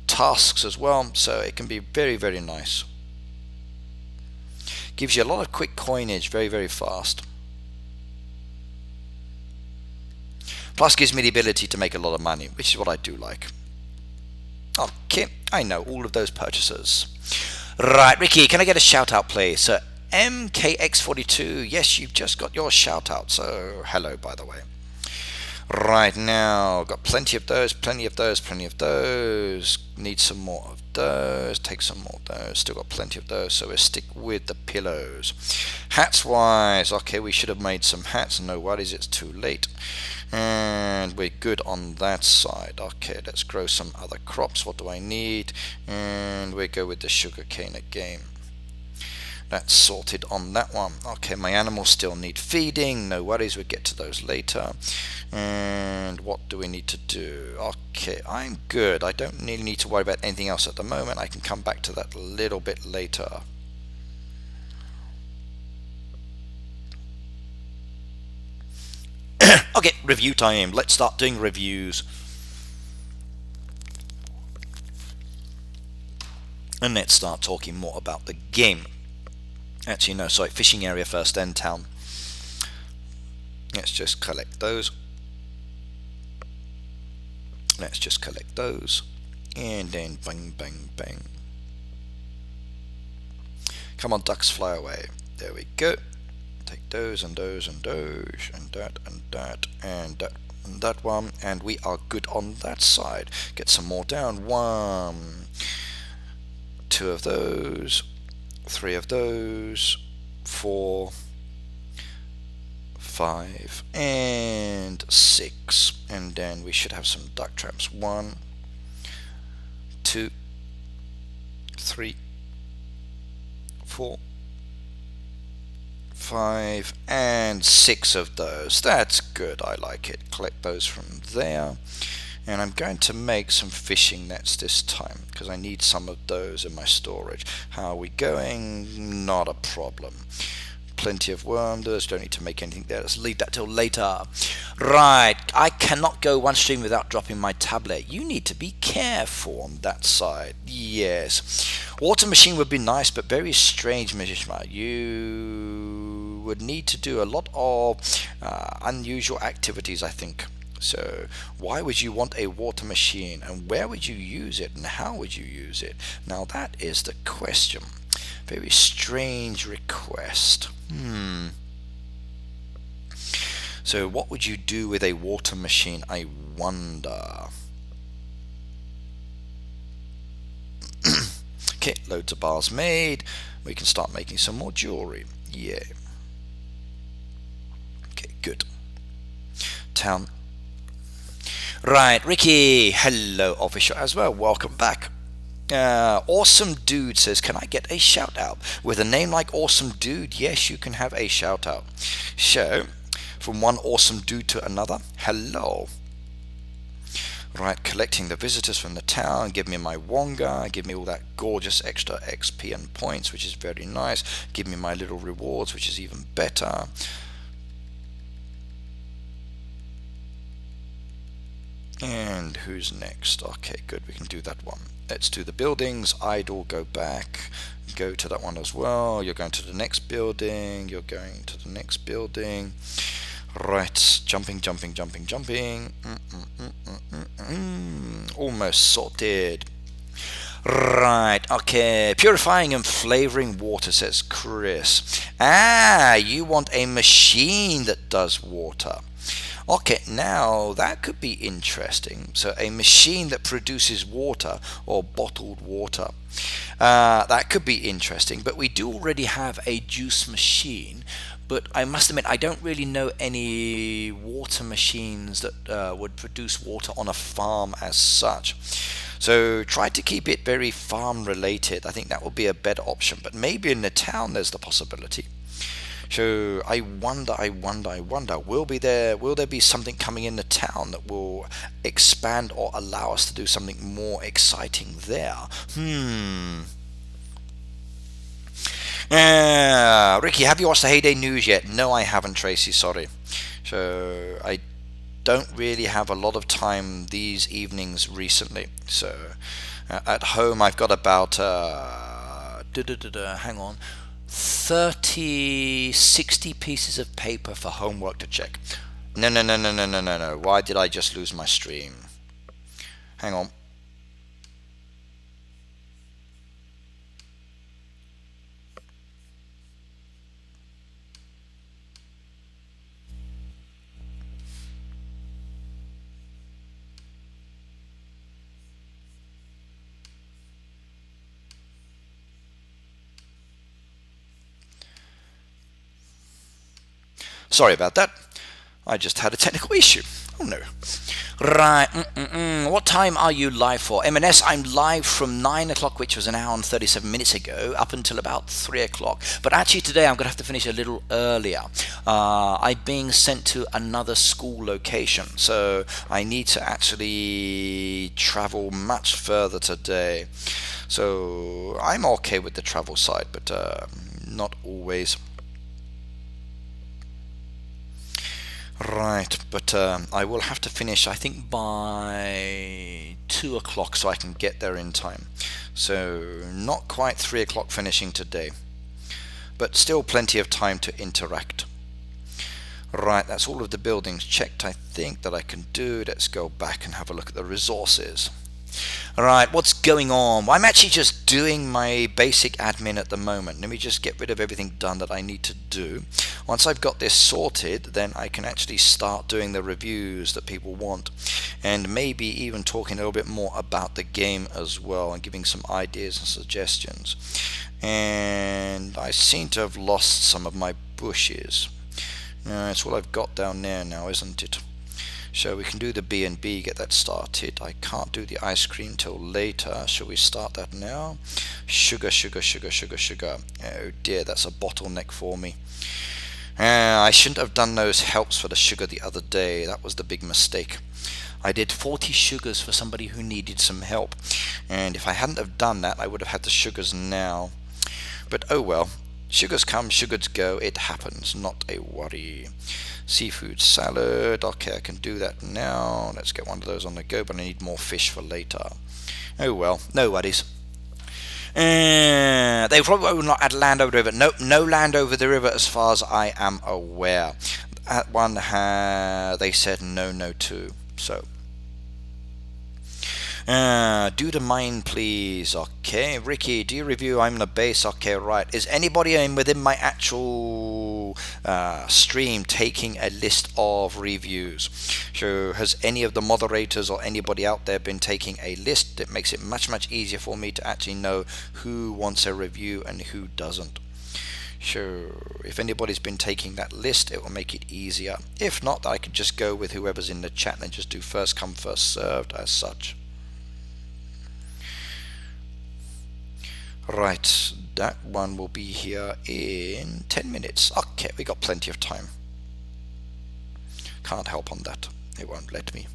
tasks as well, so it can be very, very nice. Gives you a lot of quick coinage very, very fast. Plus gives me the ability to make a lot of money, which is what I do like. Okay, I know all of those purchases. Right, Ricky, can I get a shout out please? So MKX42, yes, you've just got your shout out, so hello by the way. Right, now got plenty of those. Need some more of those. Take some more of those. Still got plenty of those, so we'll stick with the pillows. Hats wise, okay, we should have made some hats. No worries, it's too late. And we're good on that side. Okay, let's grow some other crops. What do I need? And we go with the sugarcane again. That's sorted on that one. Okay, my animals still need feeding. No worries, we'll get to those later. And what do we need to do? Okay, I'm good. I don't really need to worry about anything else at the moment. I can come back to that a little bit later. Okay, review time. Let's start doing reviews. And let's start talking more about the game. Actually, no, sorry, fishing area first, then town. Let's just collect those. Let's just collect those. And then bang, bang, bang. Come on, ducks, fly away. There we go. Take those and those and those and that and that and that and that one. And we are good on that side. Get some more down. 1, 2 of those. 3 of those, 4, 5, and 6, and then we should have some duck traps. 1, 2, 3, 4, 5, and 6 of those. That's good, I like it. Collect those from there. And I'm going to make some fishing nets this time because I need some of those in my storage. How are we going? Not a problem. Plenty of wormers, don't need to make anything there. Let's leave that till later. Right, I cannot go one stream without dropping my tablet. You need to be careful on that side. Yes. Water machine would be nice, but very strange, Mishima. You would need to do a lot of unusual activities, I think. So why would you want a water machine, and where would you use it, and how would you use it? Now that is the question. Very strange request. So what would you do with a water machine, I wonder? Okay, loads of bars made. We can start making some more jewelry. Yeah. Okay, good. Town. Right, Ricky, hello official as well, welcome back. Awesome Dude says, can I get a shout out? With a name like Awesome Dude, yes, you can have a shout out. So, from one awesome dude to another, hello. Right, collecting the visitors from the town, give me my wonga, give me all that gorgeous extra XP and points, which is very nice. Give me my little rewards, which is even better. And who's next? Okay, good, we can do that one. Let's do the buildings. Idle, go back. Go to that one as well. You're going to the next building. You're going to the next building. Right, jumping. Almost sorted. Right, okay. Purifying and flavoring water, says Chris. Ah, you want a machine that does water. Okay, now that could be interesting. So a machine that produces water or bottled water. That could be interesting, but we do already have a juice machine. But I must admit, I don't really know any water machines that would produce water on a farm as such. So try to keep it very farm related. I think that would be a better option. But maybe in the town there's the possibility. So I wonder, will there be something coming in the town that will expand or allow us to do something more exciting there? Ricky, have you watched the Heyday News yet? No, I haven't, Tracy, sorry. So I don't really have a lot of time these evenings recently. So at home I've got about, hang on, 60 pieces of paper for homework to check. No. Why did I just lose my stream? Hang on. Sorry about that. I just had a technical issue. Oh no. Right. What time are you live for? M&S, I'm live from 9 o'clock, which was an hour and 37 minutes ago, up until about 3 o'clock. But actually today I'm going to have to finish a little earlier. I'm being sent to another school location, so I need to actually travel much further today. So I'm okay with the travel side, but not always. Right, but I will have to finish, I think, by 2 o'clock so I can get there in time. So not quite 3 o'clock finishing today, but still plenty of time to interact. Right, that's all of the buildings checked, I think, that I can do. Let's go back and have a look at the resources. Alright, what's going on? Well, I'm actually just doing my basic admin at the moment. Let me just get rid of everything done that I need to do. Once I've got this sorted, then I can actually start doing the reviews that people want, and maybe even talking a little bit more about the game as well, and giving some ideas and suggestions. And I seem to have lost some of my bushes. It's all I've got down there now, isn't it? So we can do the B&B, get that started. I can't do the ice cream till later. Shall we start that now? Sugar. Oh dear, that's a bottleneck for me. I shouldn't have done those helps for the sugar the other day. That was the big mistake. I did 40 sugars for somebody who needed some help. And if I hadn't have done that, I would have had the sugars now. But oh well. Sugars come, sugars go. It happens, not a worry. Seafood salad. Okay, I can do that now. Let's get one of those on the go, but I need more fish for later. Oh well, no worries. They probably will not add land over the river. Nope, no land over the river as far as I am aware. At one, they said no to. So. Do the mine, please. Okay, Ricky, do you review? I'm the base. Okay, right. Is anybody within my actual stream taking a list of reviews? So has any of the moderators or anybody out there been taking a list? It makes it much easier for me to actually know who wants a review and who doesn't. So if anybody's been taking that list, it will make it easier. If not, I could just go with whoever's in the chat and just do first come, first served as such. Right, that one will be here in 10 minutes. Okay, we got plenty of time. Can't help on that. It won't let me.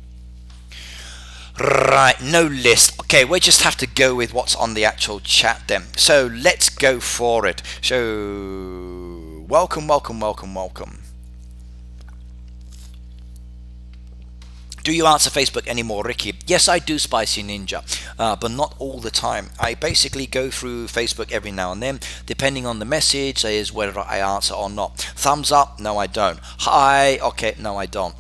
Right, no list. Okay, we just have to go with what's on the actual chat then. So let's go for it. So, welcome, welcome, welcome, welcome. Do you answer Facebook anymore, Ricky? Yes, I do, Spicy Ninja, but not all the time. I basically go through Facebook every now and then, depending on the message, is whether I answer or not. Thumbs up? No, I don't. Hi? Okay, no, I don't.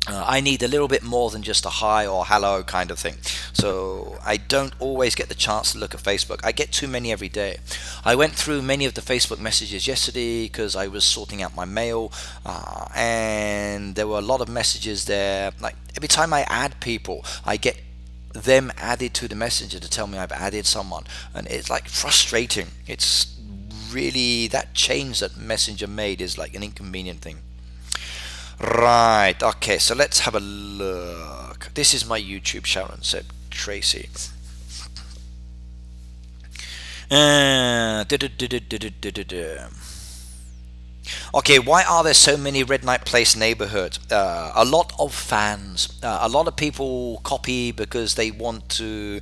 I need a little bit more than just a hi or hello kind of thing. So I don't always get the chance to look at Facebook. I get too many every day. I went through many of the Facebook messages yesterday because I was sorting out my mail, and there were a lot of messages there. Like every time I add people, I get them added to the messenger to tell me I've added someone, and it's like frustrating. It's really that change that Messenger made is like an inconvenient thing. Right, okay, so let's have a look. This is my YouTube, Sharon said Tracy. Okay, why are there so many Red Knight Place neighborhoods? A lot of fans. A lot of people copy because they want to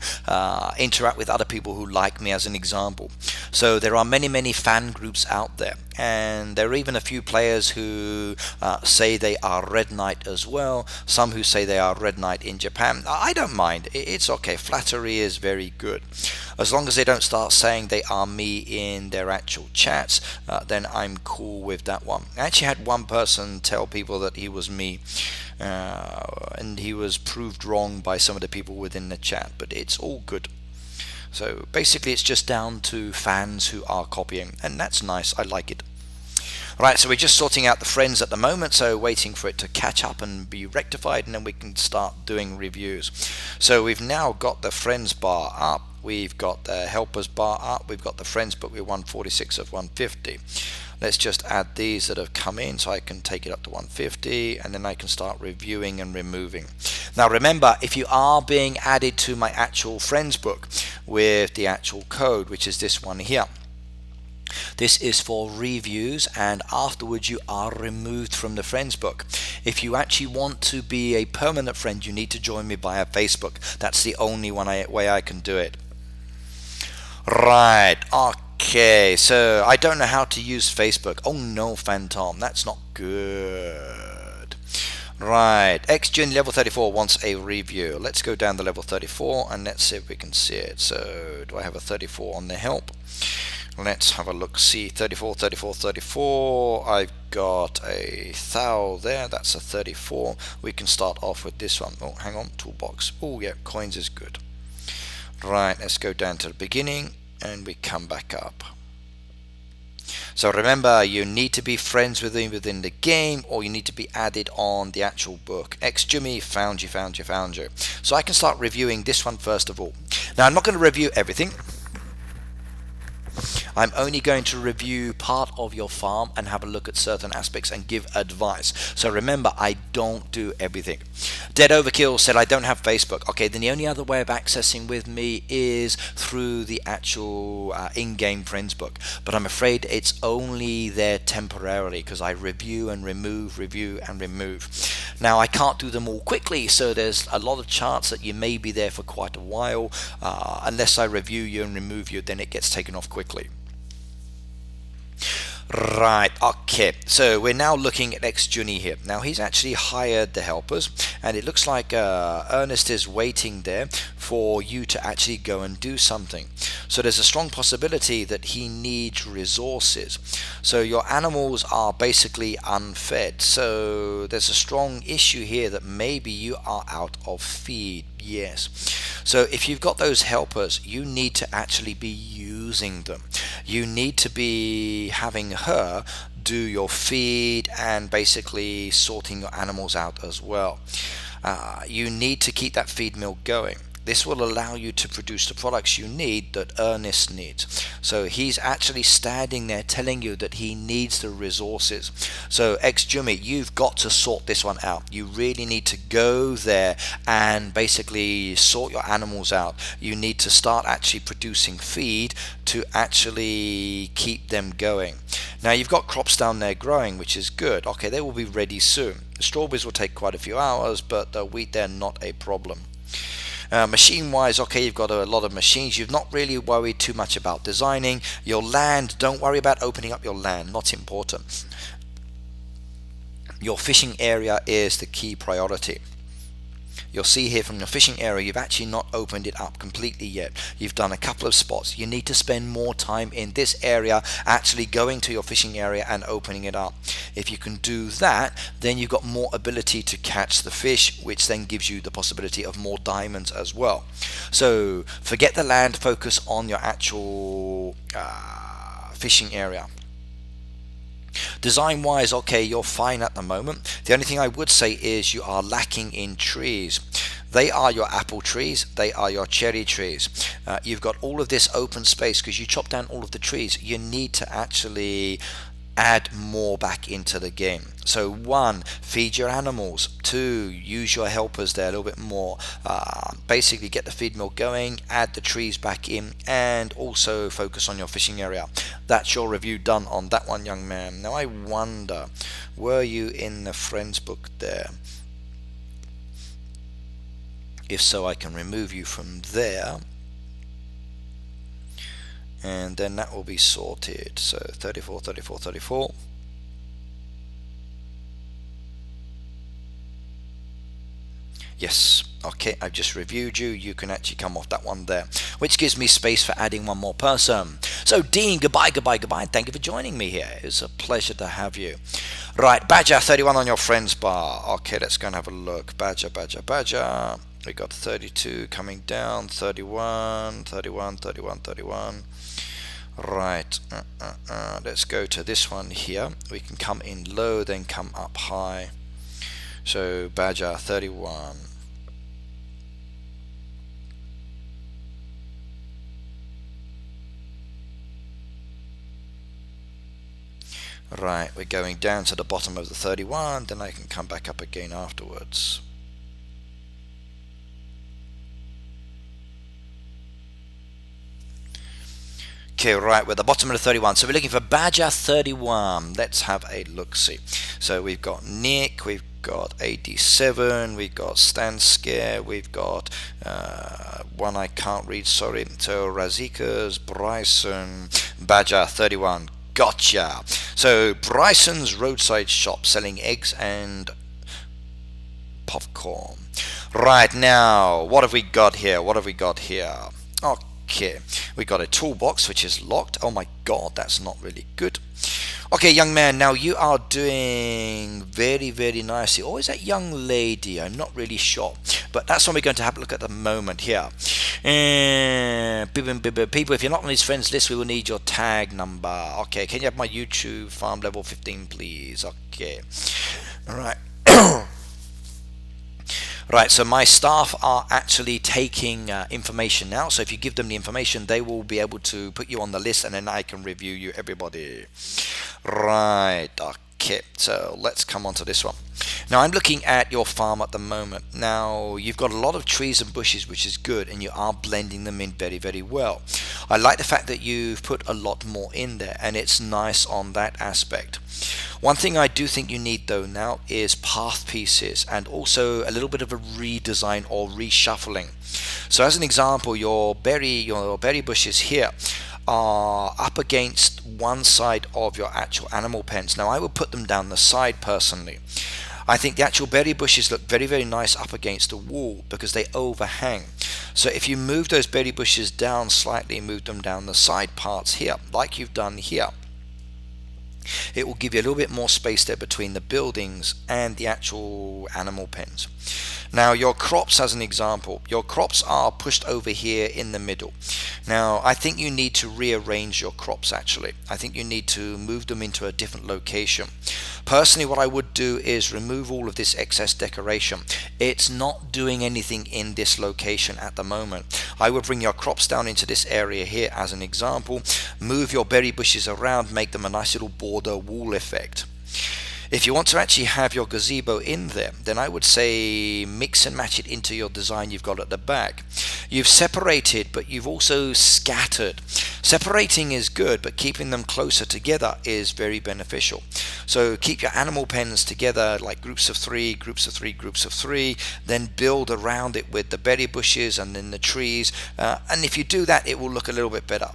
interact with other people who like me, as an example. So there are many, many fan groups out there. And there are even a few players who say they are Red Knight as well. Some who say they are Red Knight in Japan. I don't mind. It's okay. Flattery is very good. As long as they don't start saying they are me in their actual chats, then I'm cool with that one. I actually had one person tell people that he was me, and he was proved wrong by some of the people within the chat, but it's all good. So basically it's just down to fans who are copying, and that's nice. I like it. Right, so we're just sorting out the friends at the moment, so waiting for it to catch up and be rectified, and then we can start doing reviews. So we've now got the friends bar up, we've got the helpers bar up, we've got the friends book with 146 of 150. Let's just add these that have come in so I can take it up to 150, and then I can start reviewing and removing. Now remember, if you are being added to my actual friends book with the actual code, which is this one here, this is for reviews, and afterwards you are removed from the friends book. If you actually want to be a permanent friend, you need to join me via Facebook. That's the only way I can do it. Right, okay, so I don't know how to use Facebook. Oh no, Phantom, that's not good. Right, XGen level 34 wants a review. Let's go down to level 34 and let's see if we can see it. So do I have a 34 on the help? Let's have a look, see, 34, 34, 34, I've got a thou there, that's a 34. We can start off with this one. Oh, hang on, toolbox. Oh yeah, coins is good. Right, let's go down to the beginning and we come back up. So remember, you need to be friends within the game, or you need to be added on the actual book. Jimmy, found you. So I can start reviewing this one first of all. Now I'm not going to review everything. I'm only going to review part of your farm and have a look at certain aspects and give advice. So remember, I don't do everything. Dead Overkill said I don't have Facebook. Okay, then the only other way of accessing with me is through the actual in-game friends book. But I'm afraid it's only there temporarily because I review and remove, review and remove. Now I can't do them all quickly, so there's a lot of chance that you may be there for quite a while. Unless I review you and remove you, then it gets taken off quickly. Right, okay, so we're now looking at ex-Juni here. Now he's actually hired the helpers, and it looks like Ernest is waiting there for you to actually go and do something. So there's a strong possibility that he needs resources. So your animals are basically unfed, so there's a strong issue here that maybe you are out of feed. Yes. So if you've got those helpers, you need to actually be using them. You need to be having her do your feed and basically sorting your animals out as well. You need to keep that feed mill going. This will allow you to produce the products you need that Ernest needs. So he's actually standing there telling you that he needs the resources. So ex-Jimmy, you've got to sort this one out. You really need to go there and basically sort your animals out. You need to start actually producing feed to actually keep them going. Now you've got crops down there growing, which is good. Okay, they will be ready soon. The strawberries will take quite a few hours, but the wheat, they're not a problem. Machine wise, okay, you've got a lot of machines. You've not really worried too much about designing. Your land, don't worry about opening up your land, not important. Your fishing area is the key priority. You'll see here from your fishing area, you've actually not opened it up completely yet. You've done a couple of spots. You need to spend more time in this area, actually going to your fishing area and opening it up. If you can do that, then you've got more ability to catch the fish, which then gives you the possibility of more diamonds as well. So forget the land, focus on your actual fishing area. Design wise, okay, you're fine at the moment. The only thing I would say is you are lacking in trees. They are your apple trees, they are your cherry trees. You've got all of this open space because you chop down all of the trees. You need to actually add more back into the game. So 1, feed your animals. 2, use your helpers there a little bit more. Basically get the feed mill going, add the trees back in, and also focus on your fishing area. That's your review done on that one, young man. Now I wonder, were you in the friends book there? If so, I can remove you from there, and then that will be sorted. So 34, 34, 34. Yes, okay, I've just reviewed you. You can actually come off that one there, which gives me space for adding one more person. So Dean, goodbye, goodbye, goodbye. Thank you for joining me here. It's a pleasure to have you. Right, Badger 31 on your friends bar. Okay, let's go and have a look. Badger, Badger, Badger. We got 32 coming down, 31, 31, 31, 31. Right, let's go to this one here. We can come in low, then come up high. So Badger 31. Right, we're going down to the bottom of the 31, then I can come back up again afterwards. Okay, right, we're at the bottom of the 31. So we're looking for Badger 31. Let's have a look-see. So we've got Nick, we've got 87, we've got Stan Scare, we've got one I can't read, sorry. So Razika's, Bryson, Badger 31. Gotcha. So Bryson's roadside shop selling eggs and popcorn. Right, now, what have we got here? What have we got here? Okay, we got a toolbox which is locked. Oh my god, that's not really good. Okay, young man, now you are doing very, very nicely. Or is that young lady? I'm not really sure. But that's what we're going to have a look at the moment here. People, if you're not on his friends list, we will need your tag number. Okay, can you have my YouTube farm level 15, please? Okay. All right. Right, so my staff are actually taking information now. So if you give them the information, they will be able to put you on the list, and then I can review you, everybody. Right, okay, so let's come on to this one. Now I'm looking at your farm at the moment. Now you've got a lot of trees and bushes, which is good, and you are blending them in very, very well. I like the fact that you've put a lot more in there, and it's nice on that aspect. One thing I do think you need though now is path pieces, and also a little bit of a redesign or reshuffling. So as an example, your berry bushes here are up against one side of your actual animal pens. Now I would put them down the side personally. I think the actual berry bushes look very, very nice up against the wall because they overhang. So if you move those berry bushes down slightly, move them down the side parts here, like you've done here, it will give you a little bit more space there between the buildings and the actual animal pens. Now your crops, as an example, your crops are pushed over here in the middle. Now I think you need to rearrange your crops actually. I think you need to move them into a different location. Personally, what I would do is remove all of this excess decoration. It's not doing anything in this location at the moment. I would bring your crops down into this area here as an example, move your berry bushes around, make them a nice little border wall effect. If you want to actually have your gazebo in there, then I would say mix and match it into your design you've got at the back. You've separated, but you've also scattered. Separating is good, but keeping them closer together is very beneficial. So keep your animal pens together like groups of three, groups of three, groups of three, then build around it with the berry bushes and then the trees. And if you do that, it will look a little bit better.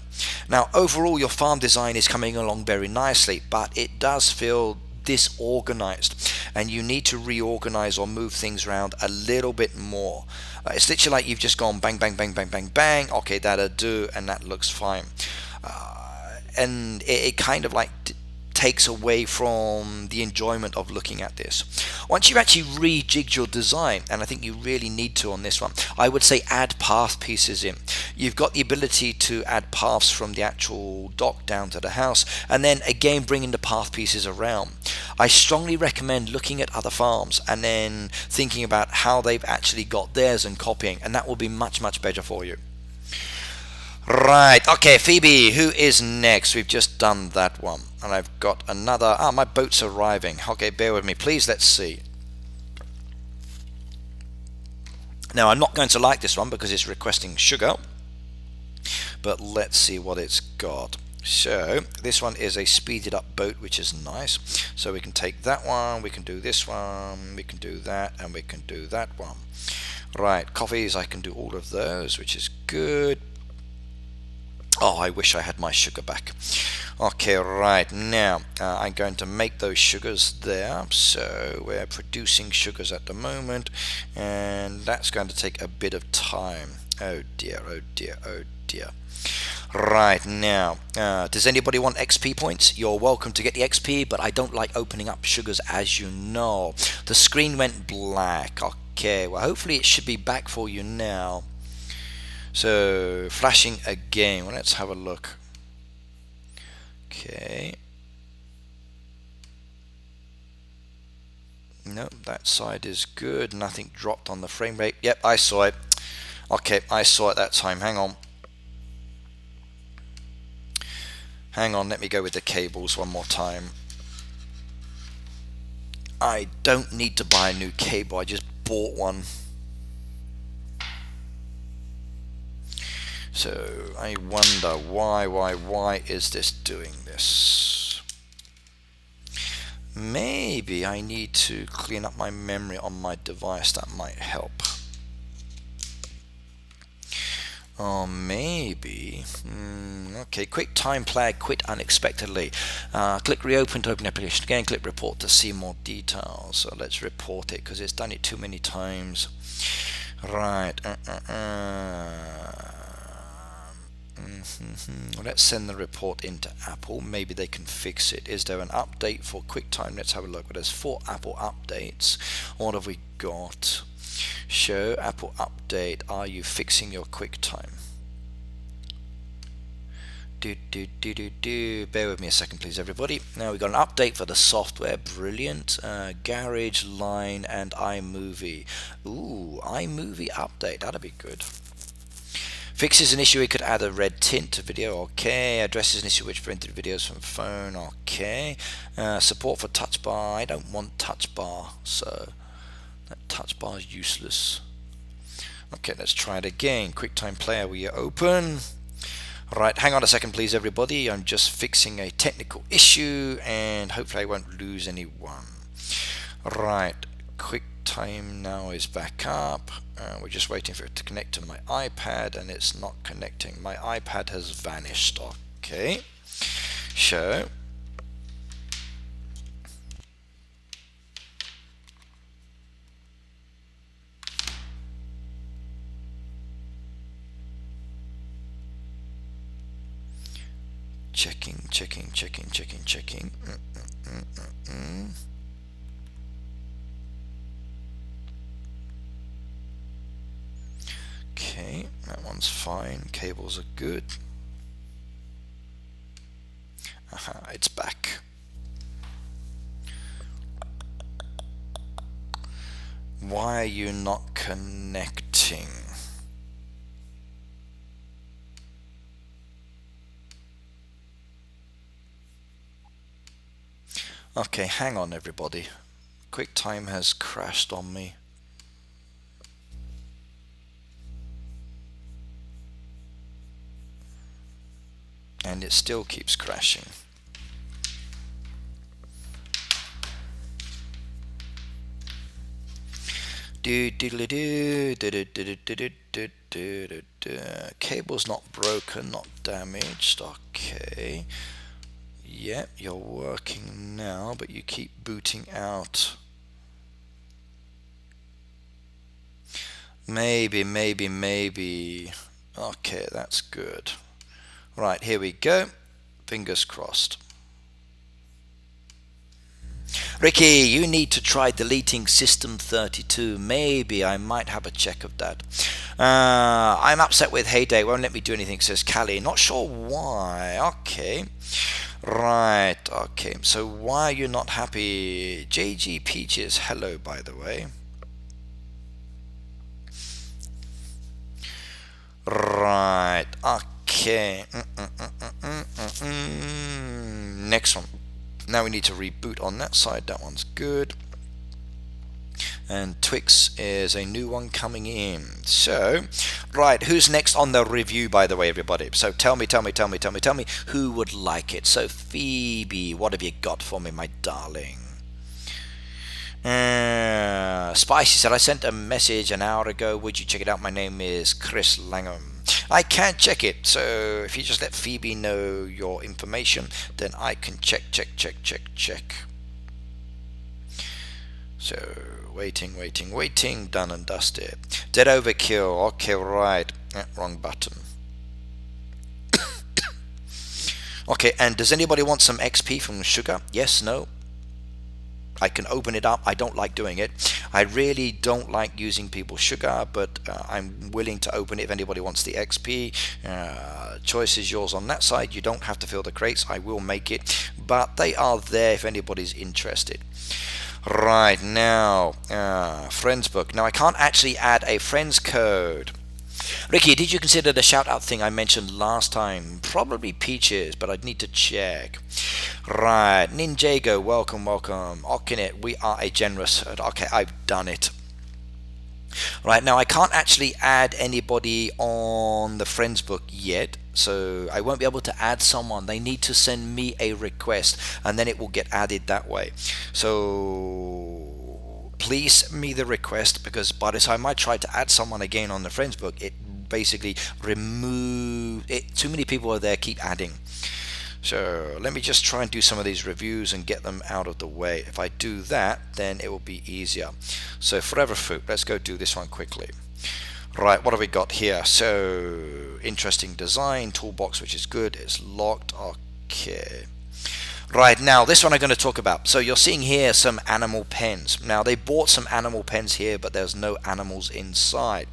Now, overall, your farm design is coming along very nicely, but it does feel disorganized, and you need to reorganize or move things around a little bit more. It's literally like you've just gone bang, bang, bang, bang, bang, bang. Okay, that'll do, and that looks fine. And it kind of like takes away from the enjoyment of looking at this. Once you've actually rejigged your design, and I think you really need to on this one, I would say add path pieces in. You've got the ability to add paths from the actual dock down to the house, and then again bringing the path pieces around. I strongly recommend looking at other farms and then thinking about how they've actually got theirs and copying, and that will be much, much better for you. Right, okay, Phoebe, who is next? We've just done that one. And I've got another. My boat's arriving. Okay, bear with me, please. Let's see. Now, I'm not going to like this one because it's requesting sugar. But let's see what it's got. So, this one is a speeded up boat, which is nice. So we can take that one, we can do this one, we can do that, and we can do that one. Right, coffees, I can do all of those, which is good. Oh, I wish I had my sugar back. Okay, right, now I'm going to make those sugars there. So we're producing sugars at the moment, and that's going to take a bit of time. Oh dear, oh dear, oh dear. Right, now, does anybody want XP points? You're welcome to get the XP, but I don't like opening up sugars, as you know. The screen went black. Okay, well, hopefully it should be back for you now. So, flashing again. Well, let's have a look. Okay. No, that side is good. Nothing dropped on the frame rate. Yep, I saw it. Okay, I saw it that time. Hang on. Hang on, let me go with the cables one more time. I don't need to buy a new cable. I just bought one. So I wonder why is this doing this? Maybe I need to clean up my memory on my device. That might help. Or maybe, okay, quick time flag quit unexpectedly. Click reopen to open application again, click report to see more details. So let's report it because it's done it too many times. Right, let's send the report into Apple. Maybe they can fix it. Is there an update for QuickTime? Let's have a look. Well, there's 4 Apple updates. What have we got? Show Apple update. Are you fixing your QuickTime? Bear with me a second, please, everybody. Now we've got an update for the software. Brilliant. Garage, Line, and iMovie. Ooh, iMovie update. That'll be good. Fixes an issue, it could add a red tint to video, okay. Addresses an issue which prevented videos from phone, okay. Support for touch bar, I don't want touch bar, so that touch bar is useless. Okay, let's try it again. QuickTime Player, will you open? Right, hang on a second please everybody, I'm just fixing a technical issue and hopefully I won't lose anyone. Right, QuickTime now is back up. We're just waiting for it to connect to my iPad and it's not connecting. My iPad has vanished. Okay. Show. Checking. Okay, that one's fine. Cables are good. Aha, it's back. Why are you not connecting? Okay, hang on everybody. QuickTime has crashed on me. and it still keeps crashing. Cable's not broken, not damaged. Okay. Yep, you're working now, but you keep booting out. Maybe. Okay, that's good. Right, here we go. Fingers crossed. Ricky, you need to try deleting System 32. Maybe I might have a check of that. I'm upset with Heyday. Won't let me do anything, says Callie. Not sure why. Okay. Right. Okay. So why are you not happy? JG Peaches. Hello, by the way. Right. Okay. Next one. Now we need to reboot on that side. That one's good. And Twix is a new one coming in. So, right, who's next on the review, by the way, everybody? So tell me who would like it. So Phoebe, what have you got for me, my darling? Spicy said, I sent a message an hour ago. Would you check it out? My name is Chris Langham. I can't check it, so if you just let Phoebe know your information, then I can check. So, waiting, done and dusted. Dead overkill, okay, right. Wrong button. Okay, and does anybody want some XP from Sugar? Yes, no? I can open it up. I don't like doing it. I really don't like using people's sugar, but I'm willing to open it if anybody wants the XP. Choice is yours on that side. You don't have to fill the crates. I will make it, but they are there if anybody's interested. Right, now, friends book. Now, I can't actually add a friends code. Ricky, did you consider the shout-out thing I mentioned last time? Probably Peaches, but I'd need to check. Right, Ninjago, welcome. Okinet, we are a generous... Okay, I've done it. Right, now I can't actually add anybody on the friends book yet, so I won't be able to add someone. They need to send me a request, and then it will get added that way. So please send me the request, because by the time I try to add someone again on the friends book, it basically removes it. Too many people are there, keep adding. So let me just try and do some of these reviews and get them out of the way. If I do that, then it will be easier. So Forever Fruit, let's go do this one quickly. Right, what have we got here? So interesting design, toolbox, which is good. It's locked. Okay. Right, now this one I'm going to talk about. So you're seeing here some animal pens. Now they bought some animal pens here, but there's no animals inside.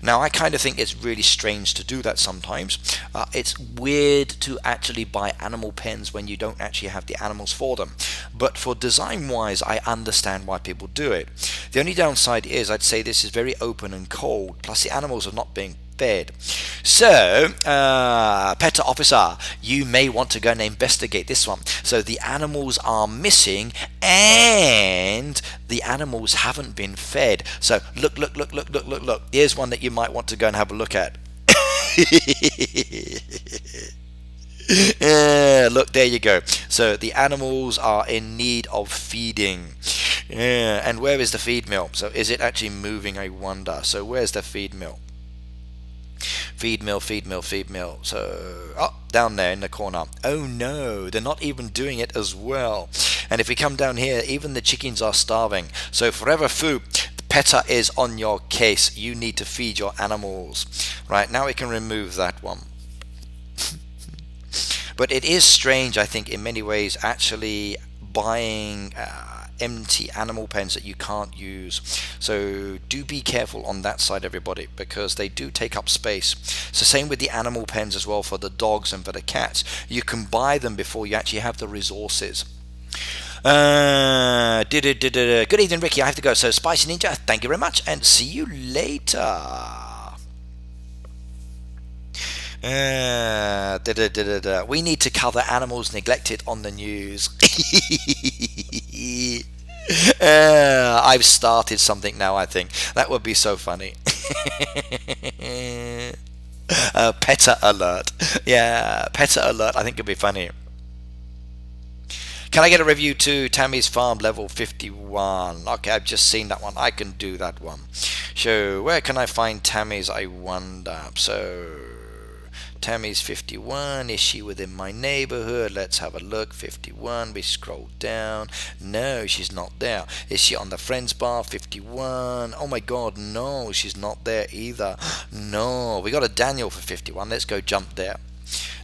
Now I kind of think it's really strange to do that sometimes. It's weird to actually buy animal pens when you don't actually have the animals for them. But for design wise, I understand why people do it. The only downside is I'd say this is very open and cold, plus the animals are not being fed. So, Pet Officer, you may want to go and investigate this one. So the animals are missing and the animals haven't been fed. So look. Here's one that you might want to go and have a look at. Look, there you go. So the animals are in need of feeding. And where is the feed mill? So is it actually moving, I wonder? So where's the feed mill? Feed mill. So, down there in the corner. Oh no, they're not even doing it as well. And if we come down here, even the chickens are starving. So Forever Food, PETA is on your case. You need to feed your animals. Right, now we can remove that one. But it is strange, I think, in many ways, actually buying empty animal pens that you can't use. So do be careful on that side, everybody, because they do take up space. So same with the animal pens as well for the dogs and for the cats. You can buy them before you actually have the resources. Good evening, Ricky. I have to go. So Spicy Ninja, thank you very much, and see you later. We need to cover animals neglected on the news. I've started something now, I think. That would be so funny. Petter alert. Yeah, Petter alert. I think it'd be funny. Can I get a review to Tammy's Farm level 51? Okay, I've just seen that one. I can do that one. So, where can I find Tammy's, I wonder? So, Tammy's 51. Is she within my neighborhood? Let's have a look. 51. We scroll down. No, she's not there. Is she on the friends bar? 51. Oh my god, no, she's not there either. No, we got a Daniel for 51. Let's go jump there.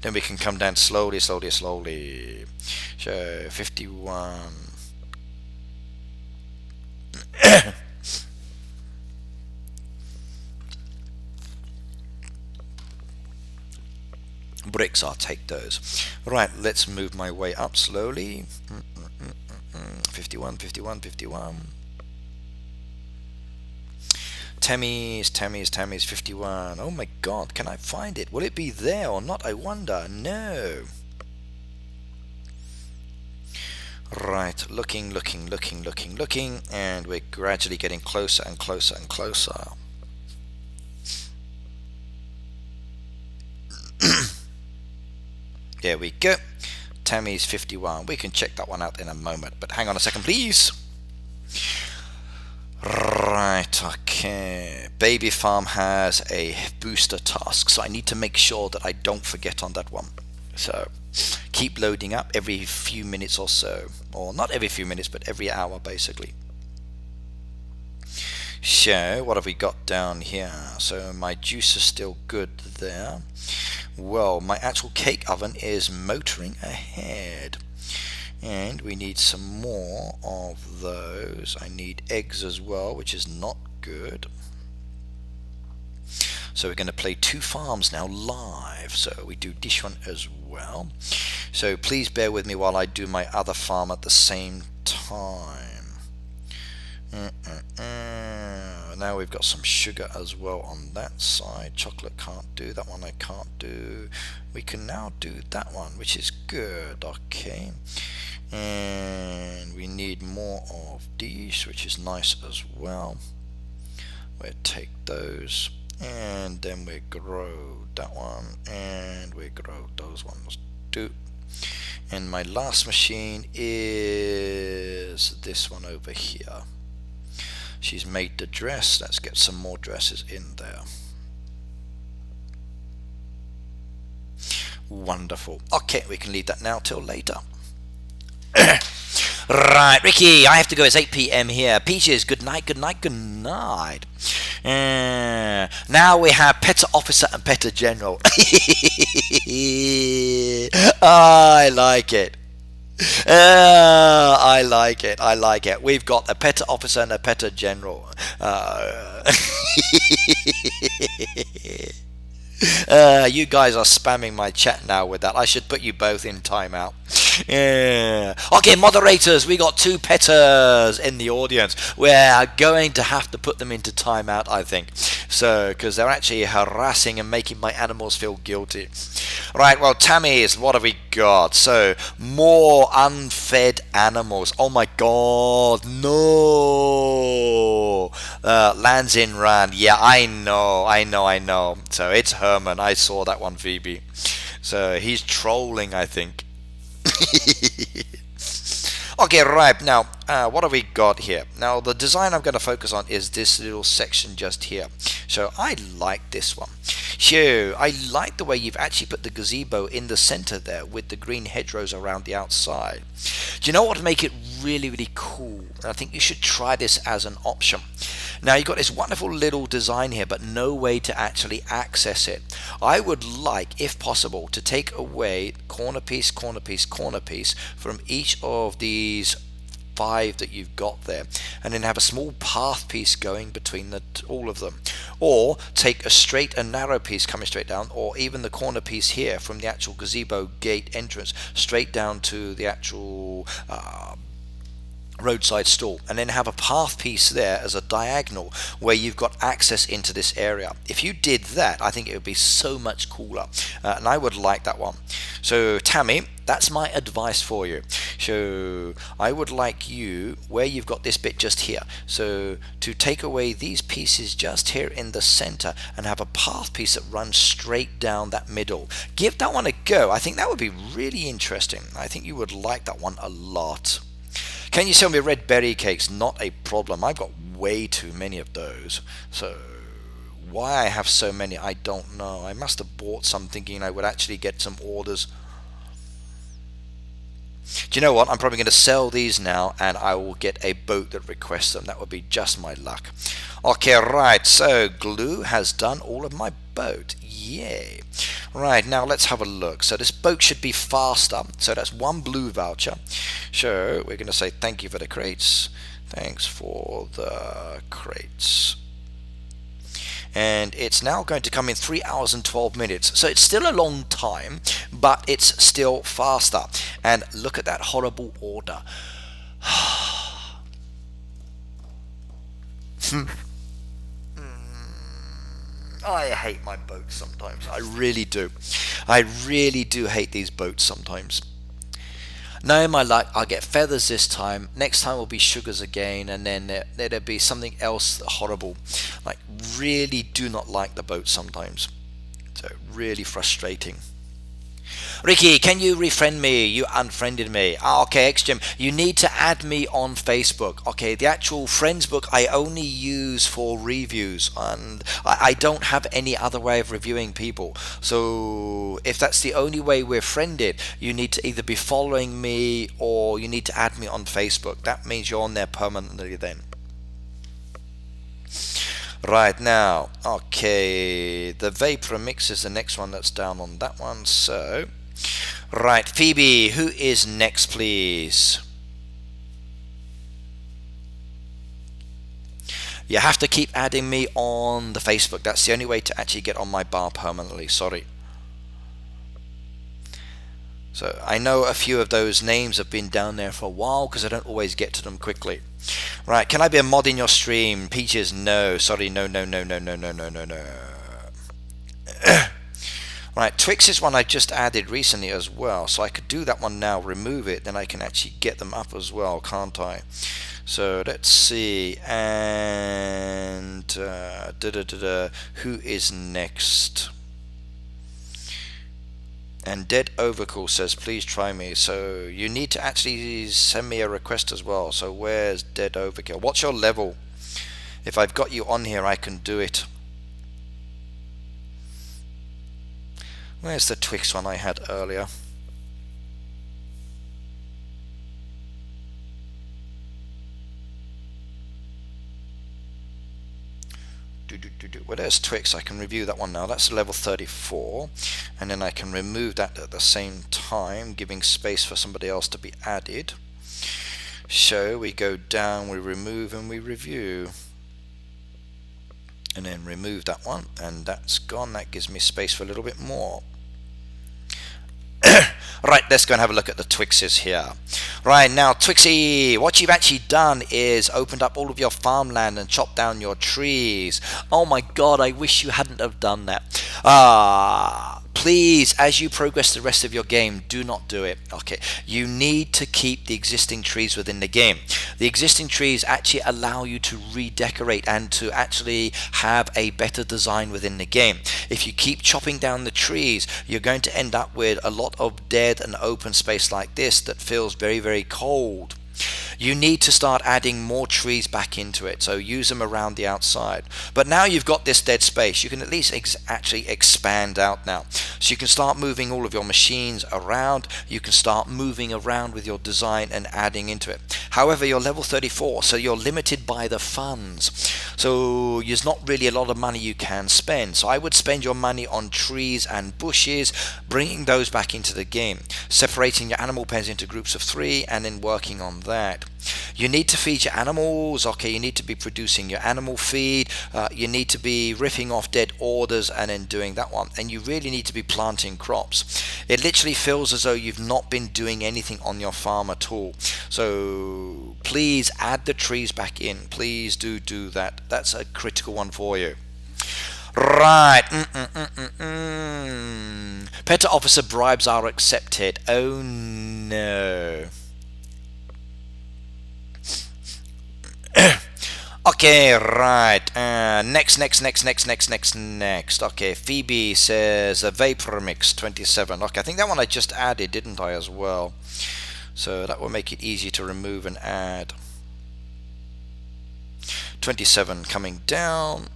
Then we can come down slowly, slowly, slowly. So, 51. Bricks, I'll take those. Right, let's move my way up slowly. 51, 51, 51. Tammy's 51. Oh my god, can I find it? Will it be there or not? I wonder. No. Right, looking, and we're gradually getting closer and closer and closer. There we go. Tammy's 51. We can check that one out in a moment, but hang on a second, please. Right, okay. Baby Farm has a booster task, so I need to make sure that I don't forget on that one. So, keep loading up every few minutes or so. Or not every few minutes, but every hour, basically. So, what have we got down here? So, my juice is still good there. Well, my actual cake oven is motoring ahead. And we need some more of those. I need eggs as well, which is not good. So we're going to play 2 farms now live. So we do this one as well. So please bear with me while I do my other farm at the same time. Now we've got some sugar as well on that side. Chocolate can't do. That one I can't do. We can now do that one, which is good. Okay. And we need more of these, which is nice as well. We'll take those, and then we grow that one, and we grow those ones too. And my last machine is this one over here. She's made the dress. Let's get some more dresses in there. Wonderful. Okay, we can leave that now till later. Right, Ricky, I have to go. It's 8 p.m. here. Peaches, good night, good night, good night. Now we have Petter Officer and Petter General. I like it. I like it. I like it. We've got a Petter Officer and a Petter General. You guys are spamming my chat now with that. I should put you both in timeout. Yeah. Okay, moderators, we got 2 petters in the audience. We're going to have to put them into timeout, I think. So, because they're actually harassing and making my animals feel guilty. Right, well, Tammy's, what have we got? So, more unfed animals. Oh my god, no. Lands in Rand. Yeah, I know. So, it's Herman. I saw that one, Phoebe. So, he's trolling, I think. Okay, right, now what have we got here? Now the design I'm going to focus on is this little section just here. So I like this one. So I like the way you've actually put the gazebo in the center there with the green hedgerows around the outside. Do you know what would make it really, really cool? And I think you should try this as an option. Now you've got this wonderful little design here, but no way to actually access it. I would like, if possible, to take away corner piece, corner piece, corner piece from each of these 5 that you've got there, and then have a small path piece going between all of them, or take a straight and narrow piece coming straight down, or even the corner piece here from the actual gazebo gate entrance straight down to the actual roadside stall, and then have a path piece there as a diagonal where you've got access into this area. If you did that, I think it would be so much cooler, and I would like that one. So Tammy, that's my advice for you. So I would like you, where you've got this bit just here, so to take away these pieces just here in the center and have a path piece that runs straight down that middle. Give that one a go. I think that would be really interesting. I think you would like that one a lot. Can you sell me red berry cakes? Not a problem. I've got way too many of those. So why I have so many, I don't know. I must have bought some thinking I would actually get some orders. Do you know what? I'm probably going to sell these now, and I will get a boat that requests them. That would be just my luck. Okay, right. So glue has done all of my boat. Yay. Right, now let's have a look. So this boat should be faster. So that's one blue voucher. So we're going to say thank you for the crates. Thanks for the crates. And it's now going to come in 3 hours and 12 minutes. So it's still a long time, but it's still faster. And look at that horrible order. I hate my boats sometimes. I really do. I really do hate these boats sometimes. Knowing my luck, I'll get feathers this time. Next time will be sugars again, and then there'll be something else horrible. Like, really do not like the boat sometimes. So really frustrating. Ricky, can you refriend me? You unfriended me. Okay, XGem, you need to add me on Facebook. Okay, the actual friends book I only use for reviews, and I don't have any other way of reviewing people. So if that's the only way we're friended, you need to either be following me or you need to add me on Facebook. That means you're on there permanently then. Right now, okay, the Vapor Mix is the next one that's down on that one. So, right, Phoebe, who is next, please? You have to keep adding me on the Facebook. That's the only way to actually get on my bar permanently. Sorry. So I know a few of those names have been down there for a while because I don't always get to them quickly. Right, can I be a mod in your stream? Peaches, no. Sorry, no. Right, Twix is one I just added recently as well, so I could do that one now, remove it, then I can actually get them up as well, can't I? So let's see, and who is next? And Dead Overcool says, please try me. So you need to actually send me a request as well. So where's Dead Overkill? What's your level? If I've got you on here, I can do it. Where's the Twix one I had earlier? Well, there's Twix. I can review that one now. That's level 34, and then I can remove that at the same time, giving space for somebody else to be added. So we go down, we remove, and we review, and then remove that one, and that's gone. That gives me space for a little bit more. Right, let's go and have a look at the Twixes here. Right, now Twixie, what you've actually done is opened up all of your farmland and chopped down your trees. Oh my god, I wish you hadn't have done that. Please, as you progress the rest of your game, do not do it. Okay, you need to keep the existing trees within the game. The existing trees actually allow you to redecorate and to actually have a better design within the game. If you keep chopping down the trees, you're going to end up with a lot of dead and open space like this that feels very, very cold. You need to start adding more trees back into it, so use them around the outside. But now you've got this dead space, you can at least actually expand out now. So you can start moving all of your machines around, you can start moving around with your design and adding into it. However, you're level 34, so you're limited by the funds. So there's not really a lot of money you can spend. So I would spend your money on trees and bushes, bringing those back into the game, separating your animal pens into groups of 3 and then working on that. You need to feed your animals. Okay, you need to be producing your animal feed. You need to be ripping off dead orders and then doing that one. And you really need to be planting crops. It literally feels as though you've not been doing anything on your farm at all. So please add the trees back in. Please do that. That's a critical one for you. Right. Petty officer bribes are accepted. Oh no. Okay, right. Next. Okay, Phoebe says a vapor mix 27. Okay, I think that one I just added, didn't I, as well? So that will make it easy to remove and add. 27 coming down.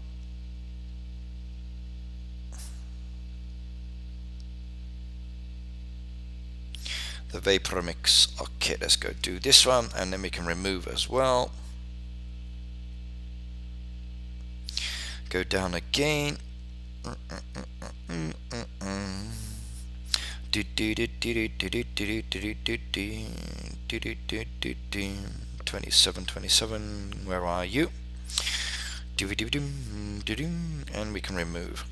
The vapor mix. Okay, let's go do this one, and then we can remove as well. Go down again. 27. Where are you? And we can remove.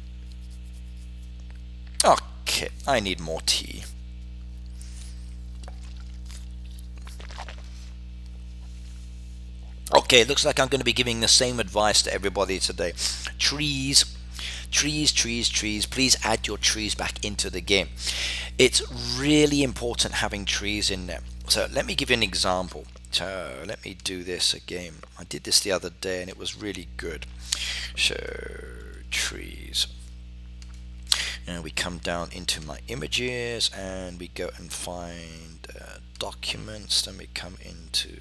Okay, I need more tea. Okay, it looks like I'm going to be giving the same advice to everybody today. Trees. Please add your trees back into the game. It's really important having trees in there. So let me give you an example. So let me do this again. I did this the other day and it was really good. So trees. And we come down into my images and we go and find documents. Then we come into